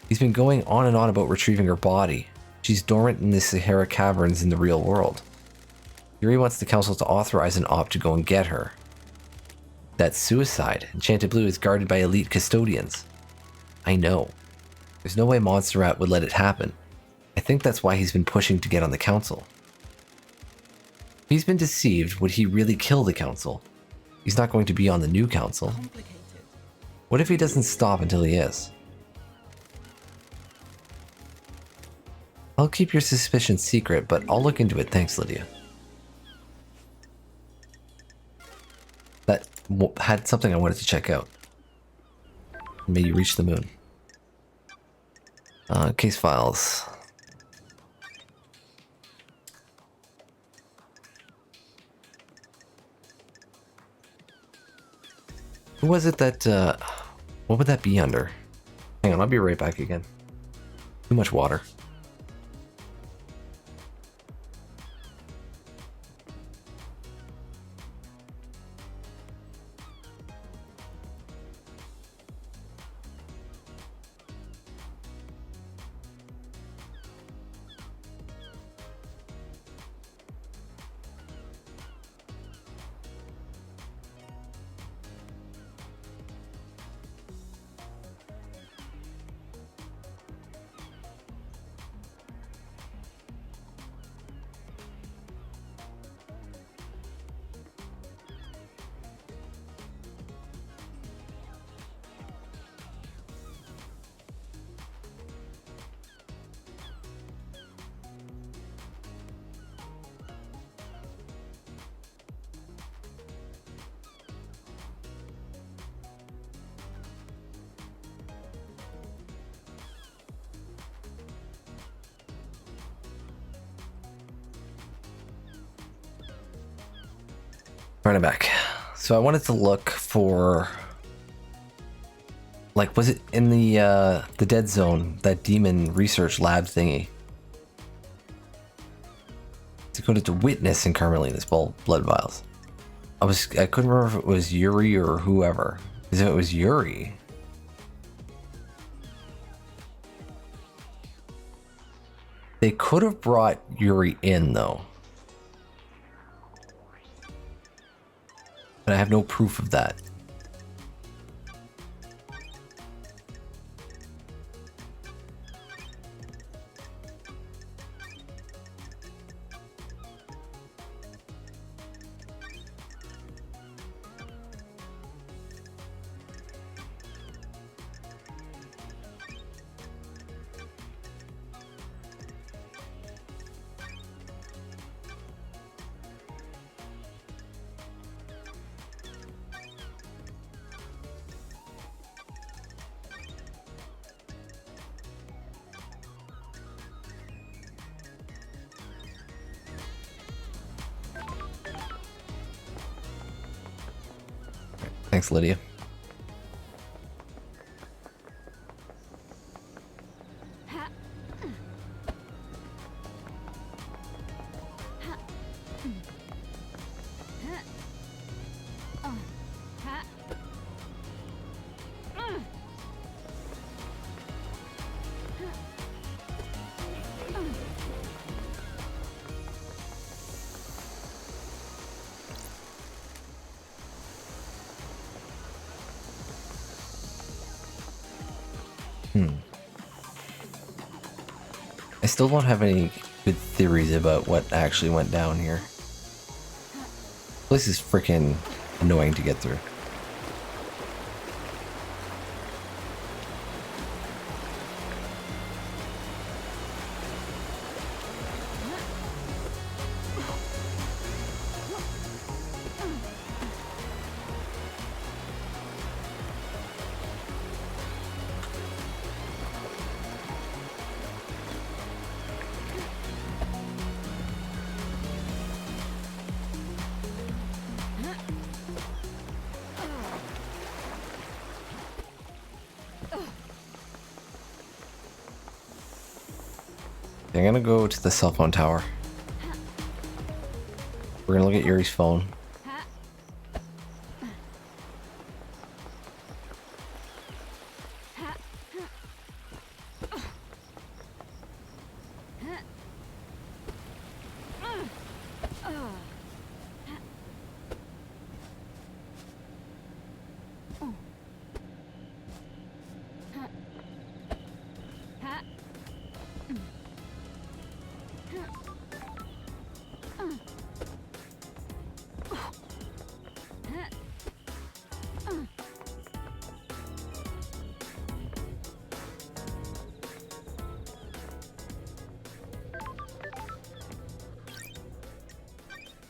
He's been going on and on about retrieving her body. She's dormant in the Sahara caverns in the real world. Yuri wants the council to authorize an op to go and get her. That's suicide. Enchanted Blue is guarded by elite custodians. I know. There's no way Montserrat would let it happen. I think that's why he's been pushing to get on the council. If he's been deceived, would he really kill the council? He's not going to be on the new council. Complicated. What if he doesn't stop until he is? I'll keep your suspicions secret, but I'll look into it. Thanks, Lydia. That had something I wanted to check out. May you reach the moon. Case files. Who was it that, what would that be under? Hang on, I'll be right back again. Too much water. Running back. So I wanted to look for, like, was it in the dead zone, that demon research lab thingy? To go to witness in Carmelina's blood vials. I couldn't remember if it was Yuri or whoever. Because if it was Yuri, they could have brought Yuri in though. But I have no proof of that. Thanks, Lydia. I still don't have any good theories about what actually went down here. This place is freaking annoying to get through. I'm gonna go to the cell phone tower. We're gonna look at Yuri's phone.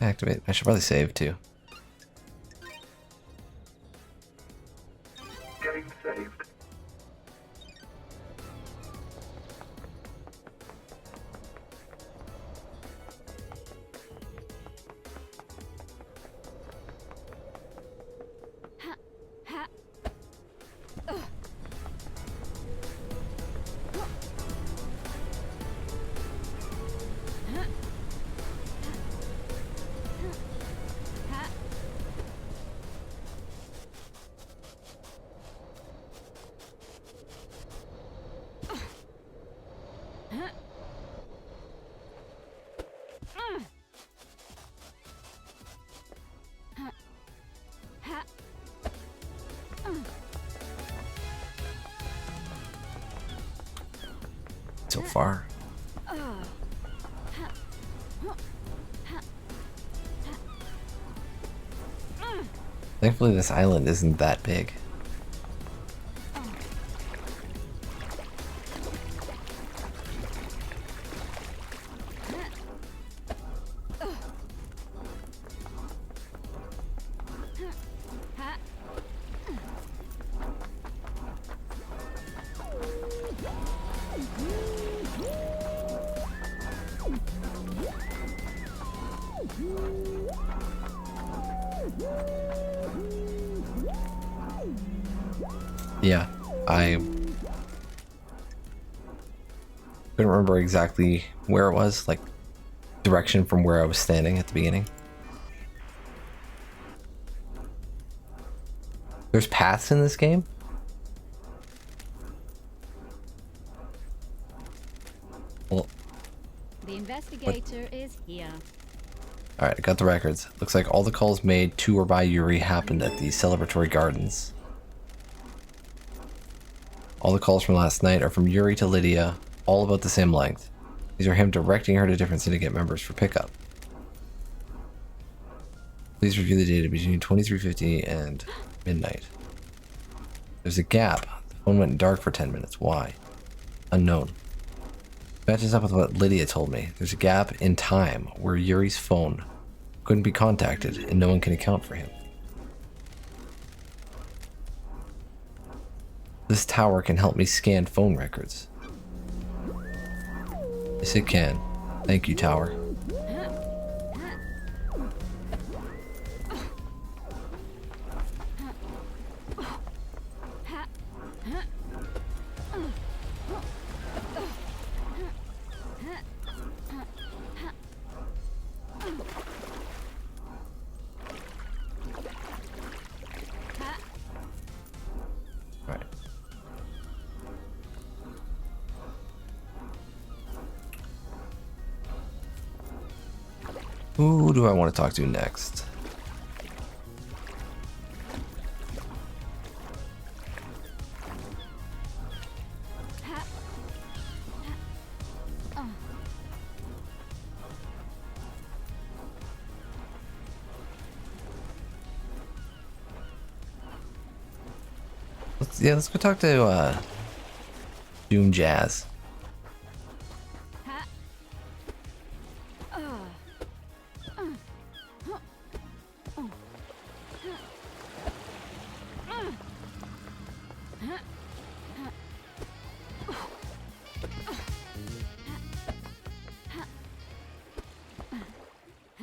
Activate. I should probably save too. Game saved. Ha! So far. Thankfully, this island isn't that big. Yeah, I couldn't remember exactly where it was, like direction from where I was standing at the beginning. There's paths in this game? Well, The investigator is here. alright, I got the records. Looks like all the calls made to or by Yuri happened at the celebratory gardens. All the calls from last night are from Yuri to Lydia, all about the same length. These are him directing her to different syndicate members for pickup. Please review the data between 2350 and midnight. There's a gap. The phone went dark for 10 minutes. Why? Unknown. Matches up with what Lydia told me. There's a gap in time where Yuri's phone couldn't be contacted and no one can account for him. This tower can help me scan phone records. Yes, it can. Thank you, tower. Right. Who do I want to talk to next? Let's go talk to Doom Jazz.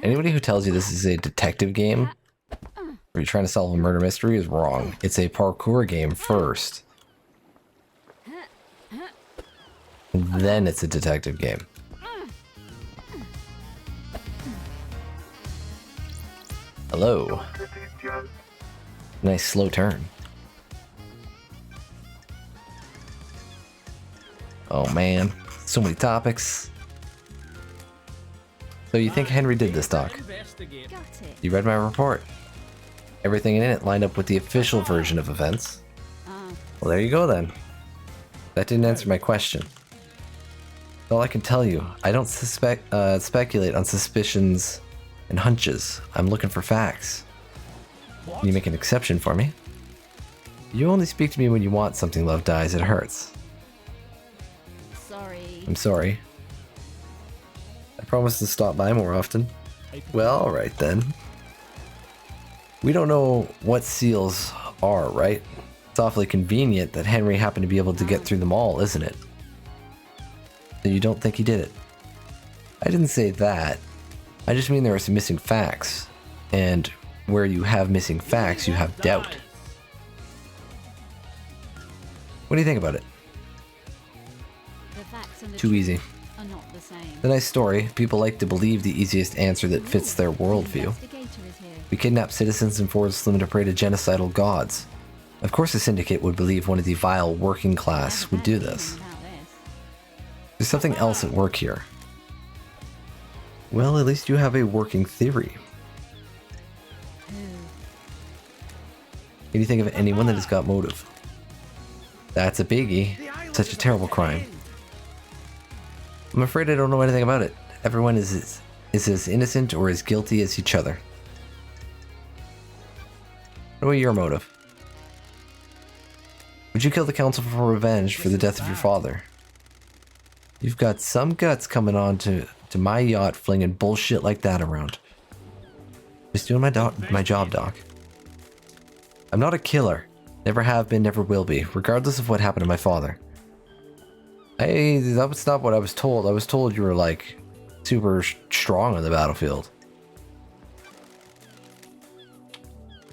Anybody who tells you this is a detective game, or you're trying to solve a murder mystery, is wrong. It's a parkour game first. And then it's a detective game. Hello. Nice slow turn. Oh man, so many topics. So you think Henry did this, Doc? Got it. You read my report. Everything in it lined up with the official version of events. Well, there you go then. That didn't answer my question. All I can tell you, I don't speculate on suspicions and hunches. I'm looking for facts. Can you make an exception for me? You only speak to me when you want something. Love dies, it hurts. Sorry. I'm sorry. I promise to stop by more often. Well, alright then. We don't know what seals are, right? It's awfully convenient that Henry happened to be able to get through them all, isn't it? So you don't think he did it? I didn't say that. I just mean there are some missing facts. And where you have missing facts, you have doubt. What do you think about it? The facts and the Too truth easy. are not the same. It's a nice story. People like to believe the easiest answer that fits their worldview. Investigator is here. We kidnap citizens and force them to pray to genocidal gods. Of course the Syndicate would believe one of the vile working class would do this. Without this. There's something else at work here. Well, at least you have a working theory. Can you think of anyone that has got motive? That's a biggie. Such a terrible crime. I'm afraid I don't know anything about it. Everyone is as innocent or as guilty as each other. What about your motive? Would you kill the council for revenge for the death of your father? You've got some guts coming on to my yacht flinging bullshit like that around. Just doing my job, Doc. I'm not a killer. Never have been, never will be, regardless of what happened to my father. That was not what I was told. I was told you were like super strong on the battlefield.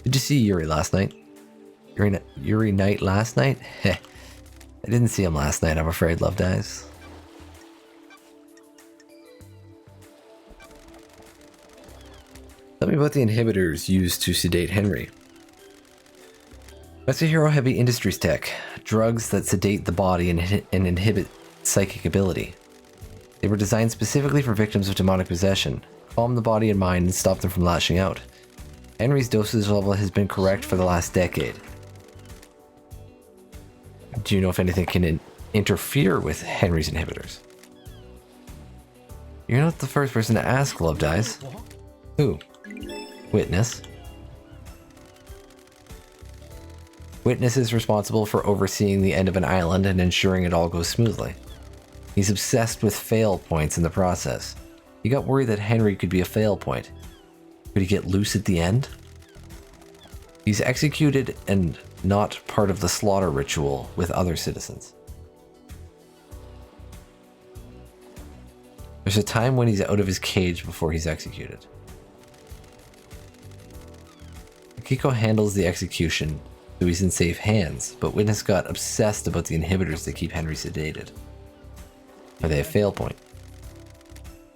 Did you see Yuri last night? Yuri Knight last night? Heh. I didn't see him last night, I'm afraid, Love Dies. Tell me about the inhibitors used to sedate Henry. Masahiro Heavy Industries Tech. Drugs that sedate the body and inhibit psychic ability. They were designed specifically for victims of demonic possession. Calm the body and mind and stop them from lashing out. Henry's dosage level has been correct for the last decade. Do you know if anything can interfere with Henry's inhibitors? You're not the first person to ask, Love Dies. Who? Witness. Witness is responsible for overseeing the end of an island and ensuring it all goes smoothly. He's obsessed with fail points in the process. He got worried that Henry could be a fail point. Could he get loose at the end? He's executed and not part of the slaughter ritual with other citizens. There's a time when he's out of his cage before he's executed. Akiko handles the execution, so he's in safe hands, but Witness got obsessed about the inhibitors that keep Henry sedated. Are they a fail point?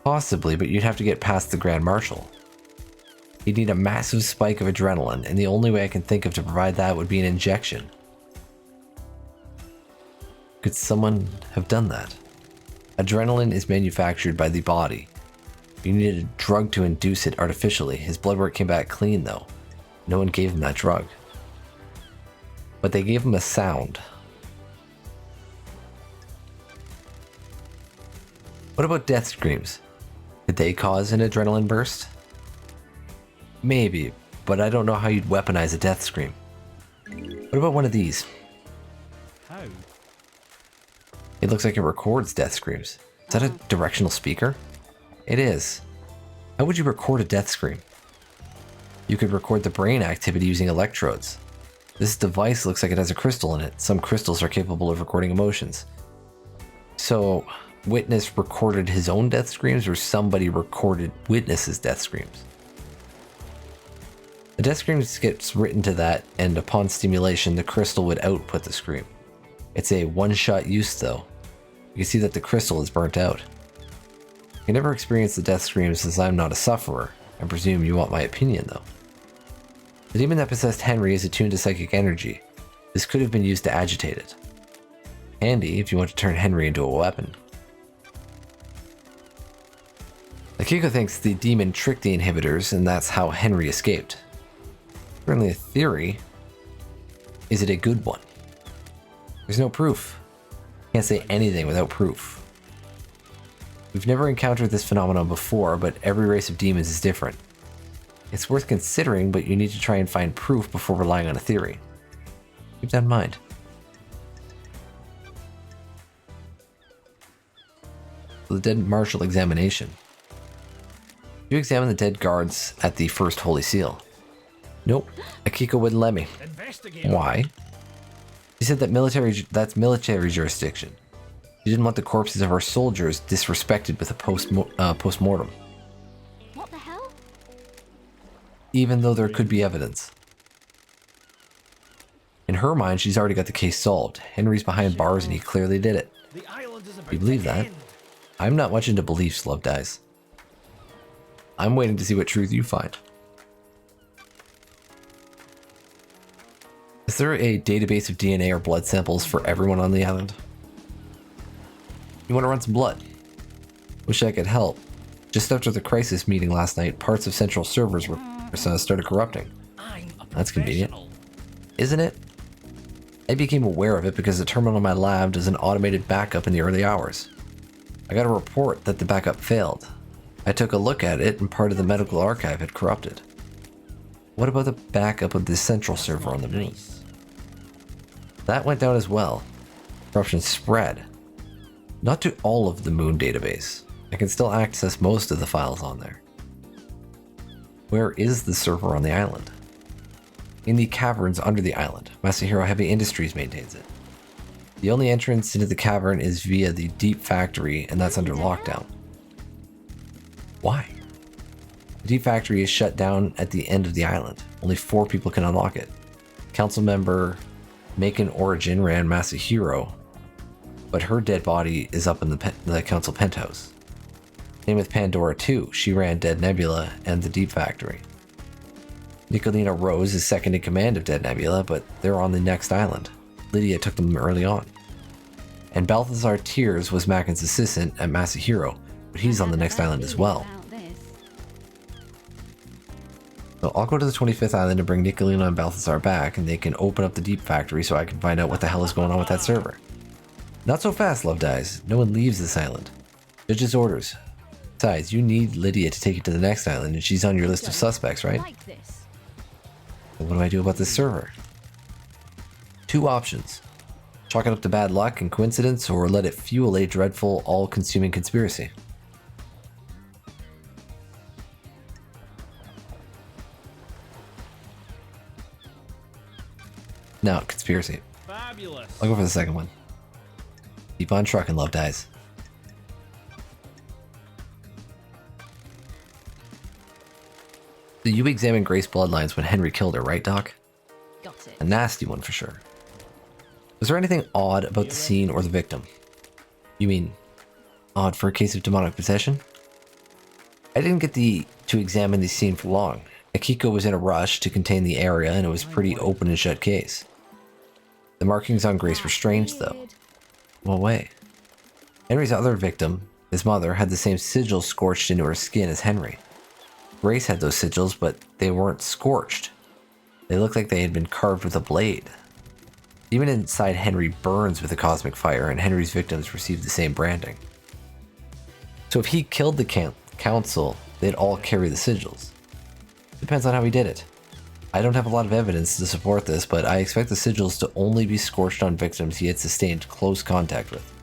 Possibly, but you'd have to get past the Grand Marshal. You'd need a massive spike of adrenaline, and the only way I can think of to provide that would be an injection. Could someone have done that? Adrenaline is manufactured by the body. You needed a drug to induce it artificially. His blood work came back clean, though. No one gave him that drug. But they gave him a sound. What about death screams? Did they cause an adrenaline burst? Maybe, but I don't know how you'd weaponize a death scream. What about one of these? How? It looks like it records death screams. Is that a directional speaker? It is. How would you record a death scream? You could record the brain activity using electrodes. This device looks like it has a crystal in it. Some crystals are capable of recording emotions. So, Witness recorded his own death screams, or somebody recorded Witness's death screams? The death scream gets written to that, and upon stimulation, the crystal would output the scream. It's a one-shot use, though. You can see that the crystal is burnt out. I never experienced the death screams since I'm not a sufferer. I presume you want my opinion, though. The demon that possessed Henry is attuned to psychic energy. This could have been used to agitate it. Handy if you want to turn Henry into a weapon. Akiko thinks the demon tricked the inhibitors, and that's how Henry escaped. Certainly a theory. Is it a good one? There's no proof. Can't say anything without proof. We've never encountered this phenomenon before, but every race of demons is different. It's worth considering, but you need to try and find proof before relying on a theory. Keep that in mind. The dead martial examination. You examine the dead guards at the first Holy Seal. Nope, Akiko wouldn't let me. Why? She said that that's military jurisdiction. She didn't want the corpses of our soldiers disrespected with a post-mortem. What the hell? Even though there could be evidence. In her mind, she's already got the case solved. Henry's behind bars and he clearly did it. You believe that? I'm not much into beliefs, Love Dies. I'm waiting to see what truth you find. Is there a database of DNA or blood samples for everyone on the island? You want to run some blood? Wish I could help. Just after the crisis meeting last night, parts of central servers started corrupting. That's convenient. Isn't it? I became aware of it because the terminal in my lab does an automated backup in the early hours. I got a report that the backup failed. I took a look at it and part of the medical archive had corrupted. What about the backup of the central server on the moon? That went down as well. Corruption spread. Not to all of the moon database. I can still access most of the files on there. Where is the server on the island? In the caverns under the island. Masahiro Heavy Industries maintains it. The only entrance into the cavern is via the Deep Factory, and that's under lockdown. Why? The Deep Factory is shut down at the end of the island. Only 4 people can unlock it. Council member Macon Origin ran Masahiro, but her dead body is up in the council penthouse. Same with Pandora too. She ran Dead Nebula and the Deep Factory. Nicolina Rose is second in command of Dead Nebula, but they're on the next island. Lydia took them early on. And Balthazar Tears was Macon's assistant at Masahiro, but he's on the next island as well. So I'll go to the 25th island and bring Nicolina and Balthazar back, and they can open up the Deep Factory so I can find out what the hell is going on with that server. Not so fast, Love Dies. No one leaves this island. Judge's orders. Besides, you need Lydia to take you to the next island, and she's on your list of suspects, right? So what do I do about this server? 2 options. Chalk it up to bad luck and coincidence, or let it fuel a dreadful, all-consuming conspiracy. No, conspiracy. Fabulous. I'll go for the second one. Keep on trucking, Love Dies. So you examined Grace bloodlines when Henry killed her, right, Doc? Got it. A nasty one for sure. Was there anything odd about the scene or the victim? You mean odd for a case of demonic possession? I didn't get to examine the scene for long. Akiko was in a rush to contain the area, and it was pretty open and shut case. The markings on Grace were strange, though. What way? Henry's other victim, his mother, had the same sigils scorched into her skin as Henry. Grace had those sigils, but they weren't scorched. They looked like they had been carved with a blade. Even inside Henry burns with a cosmic fire, and Henry's victims received the same branding. So if he killed the council, they'd all carry the sigils. Depends on how he did it. I don't have a lot of evidence to support this, but I expect the sigils to only be scorched on victims he had sustained close contact with.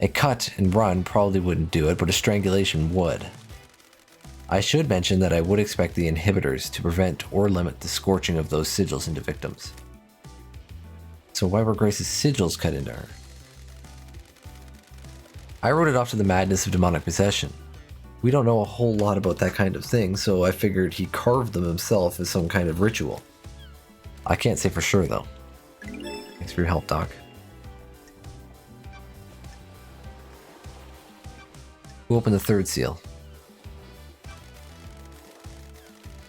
A cut and run probably wouldn't do it, but a strangulation would. I should mention that I would expect the inhibitors to prevent or limit the scorching of those sigils into victims. So why were Grace's sigils cut into her? I wrote it off to the madness of demonic possession. We don't know a whole lot about that kind of thing, so I figured he carved them himself as some kind of ritual. I can't say for sure, though. Thanks for your help, Doc. Who opened the 3rd seal?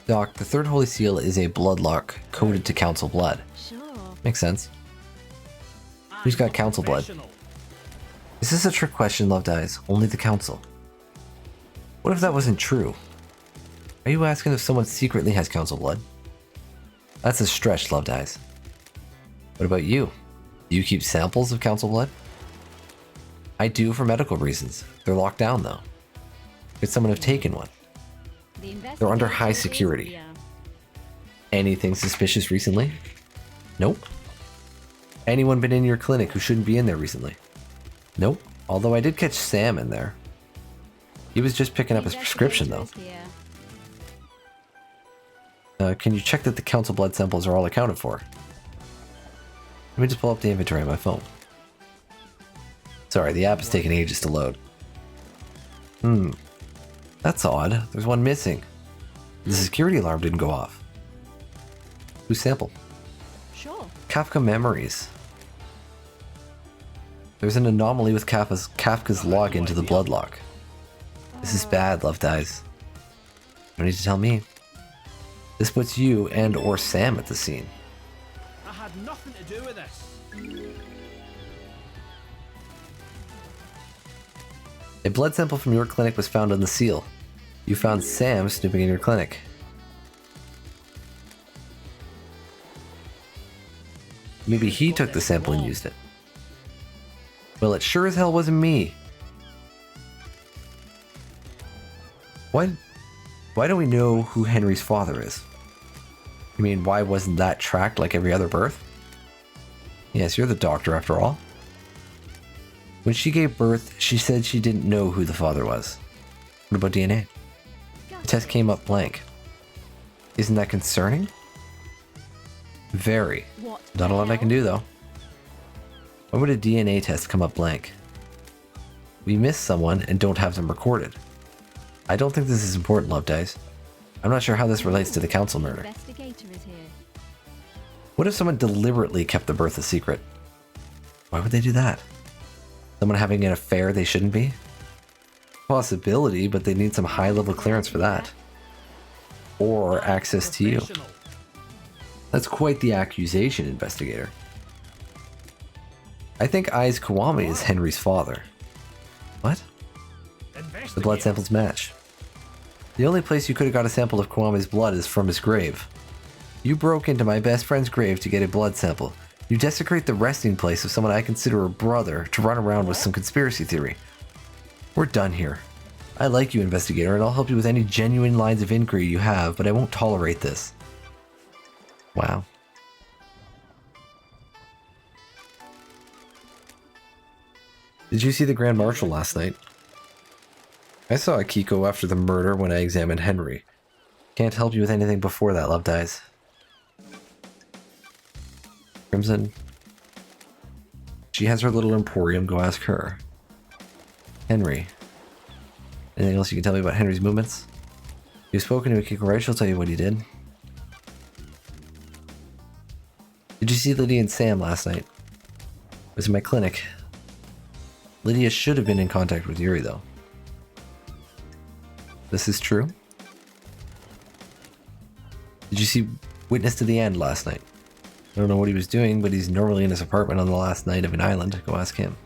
Doc, the 3rd Holy Seal is a bloodlock coded to Council blood. Sure. Makes sense. Who's got Council blood? Is this a trick question, Love Dies? Only the Council. What if that wasn't true? Are you asking if someone secretly has Council blood? That's a stretch, Love Dies. What about you? Do you keep samples of Council blood? I do for medical reasons. They're locked down, though. Could someone have taken one? They're under high security. Anything suspicious recently? Nope. Anyone been in your clinic who shouldn't be in there recently? Nope. Although I did catch Sam in there. He was just picking up his prescription, though. Can you check that the Council blood samples are all accounted for? Let me just pull up the inventory on my phone. Sorry, the app is taking ages to load. That's odd. There's one missing. The security alarm didn't go off. Whose sample? Sure. Kafka Memories. There's an anomaly with Kafka's login to the bloodlock. This is bad, Love Dies. No need to tell me. This puts you and or Sam at the scene. I had nothing to do with this. A blood sample from your clinic was found on the seal. You found Sam snooping in your clinic. Maybe he took the sample and used it. Well, it sure as hell wasn't me. Why don't we know who Henry's father is? You mean, why wasn't that tracked like every other birth? Yes, you're the doctor after all. When she gave birth, she said she didn't know who the father was. What about DNA? The test came up blank. Isn't that concerning? Very. What Not the a lot I hell? can do, though. Why would a DNA test come up blank? We missed someone and don't have them recorded. I don't think this is important, Love Dice. I'm not sure how this relates to the council murder. Investigator is here. What if someone deliberately kept the birth a secret? Why would they do that? Someone having an affair they shouldn't be? Possibility, but they need some high-level clearance for that. Or access to you. Professional. That's quite the accusation, investigator. I think Aiz Kiwami is Henry's father. What? The blood samples match. The only place you could have got a sample of Kiwami's blood is from his grave. You broke into my best friend's grave to get a blood sample. You desecrate the resting place of someone I consider a brother to run around with some conspiracy theory. We're done here. I like you, investigator, and I'll help you with any genuine lines of inquiry you have, but I won't tolerate this. Wow. Did you see the Grand Marshal last night? I saw Akiko after the murder when I examined Henry. Can't help you with anything before that, Love Dies. Crimson. She has her little emporium, go ask her. Henry. Anything else you can tell me about Henry's movements? You've spoken to Akiko, right? She'll tell you what he did. Did you see Lydia and Sam last night? It was in my clinic. Lydia should have been in contact with Yuri, though. This is true? Did you see Witness to the End last night? I don't know what he was doing, but he's normally in his apartment on the last night of an island. Go ask him.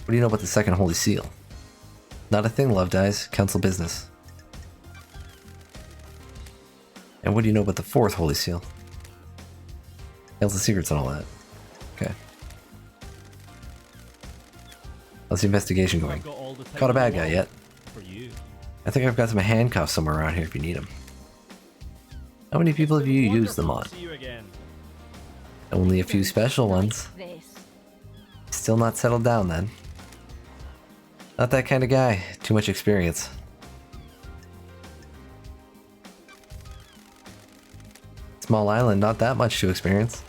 What do you know about the second Holy Seal? Not a thing, Love Dies. Council business. And what do you know about the fourth Holy Seal? Council secrets and all that. Okay. How's the investigation going? I've got all the time Caught a bad in the guy world yet? For you. I think I've got some handcuffs somewhere around here if you need them. How many people have you used them on? Wonderful to see you again. Only a few special ones. This. Still not settled down then. Not that kind of guy. Too much experience. Small island, not that much to experience.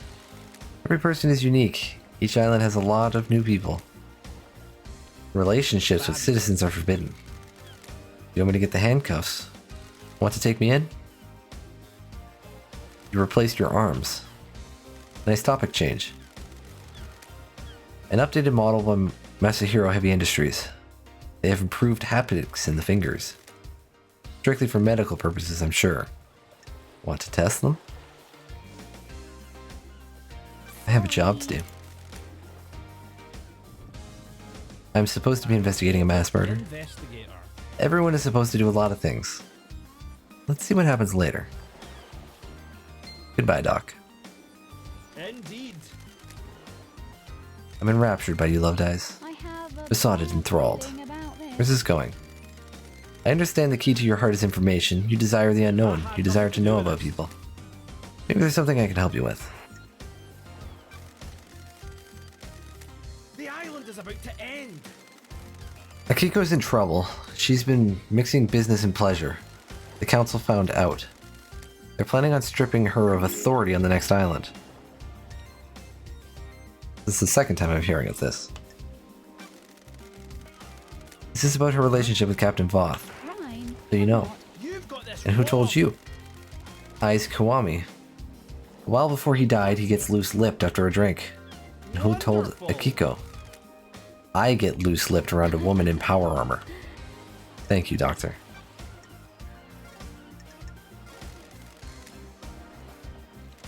Every person is unique. Each island has a lot of new people. Relationships with citizens are forbidden. You want me to get the handcuffs? Want to take me in? You replaced your arms. Nice topic change. An updated model by Masahiro Heavy Industries. They have improved haptics in the fingers. Strictly for medical purposes, I'm sure. Want to test them? I have a job to do. I'm supposed to be investigating a mass murder. Investigator. Everyone is supposed to do a lot of things. Let's see what happens later. Goodbye, Doc. Indeed. I'm enraptured by you, Love Dies. I have a Besotted, enthralled. feeling about this. Where's this going? I understand the key to your heart is information. You desire the unknown. You desire to know about people. Maybe there's something I can help you with. The island is about to end. Akiko's in trouble. She's been mixing business and pleasure. The council found out. They're planning on stripping her of authority on the next island. This is the second time I'm hearing of this. This is about her relationship with Captain Voth. Crime. So you know. You've got this. And who told wrong. you? Aiz Kiwami. A while before he died, he gets loose-lipped after a drink. And who told Wonderful. Akiko? I get loose-lipped around a woman in power armor. Thank you, Doctor.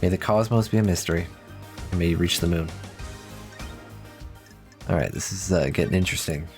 May the cosmos be a mystery, and may you reach the moon. Alright, this is getting interesting.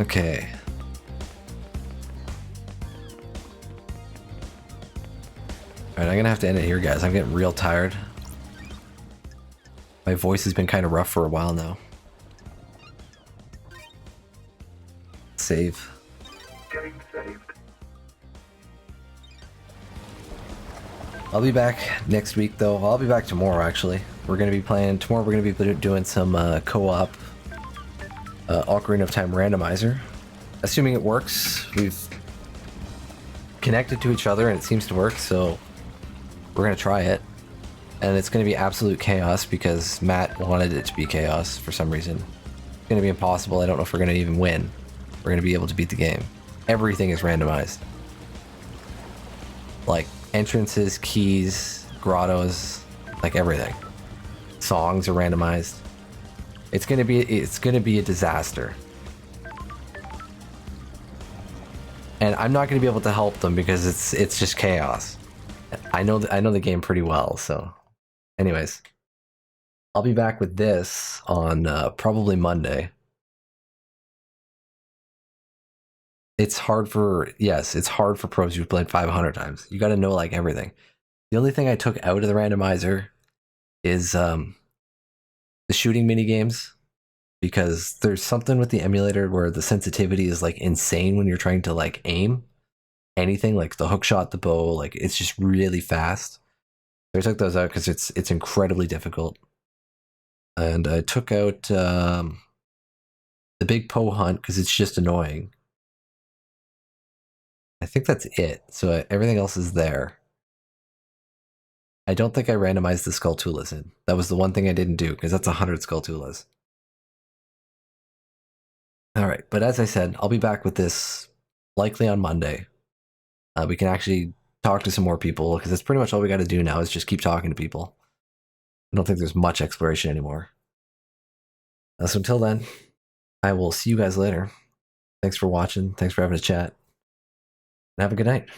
Okay. Alright, I'm gonna have to end it here, guys. I'm getting real tired. My voice has been kind of rough for a while now. Save. Game saved. I'll be back next week, though. I'll be back tomorrow, actually. We're gonna be playing... Tomorrow we're gonna be doing some co-op Ocarina of Time randomizer. Assuming it works. We've connected to each other and it seems to work, so we're gonna try it. And it's gonna be absolute chaos because Matt wanted it to be chaos for some reason. It's gonna be impossible. I don't know if we're gonna even win. We're gonna be able to beat the game. Everything is randomized. Like entrances, keys, grottos, like everything. Songs are randomized. It's gonna be a disaster. And I'm not gonna be able to help them because it's just chaos. I know the game pretty well, so anyways. I'll be back with this on probably Monday. It's hard for pros who've played 500 times. You gotta know like everything. The only thing I took out of the randomizer is the shooting mini games, because there's something with the emulator where the sensitivity is like insane when you're trying to like aim anything, like the hook shot, the bow, like it's just really fast. So I took those out because it's incredibly difficult. And I took out the big Poe hunt because it's just annoying. I think that's it. So everything else is there. I don't think I randomized the Skulltulas in. That was the one thing I didn't do, because that's 100 Skulltulas. Alright, but as I said, I'll be back with this likely on Monday. We can actually talk to some more people, because that's pretty much all we got to do now is just keep talking to people. I don't think there's much exploration anymore. So until then, I will see you guys later. Thanks for watching. Thanks for having a chat. And have a good night.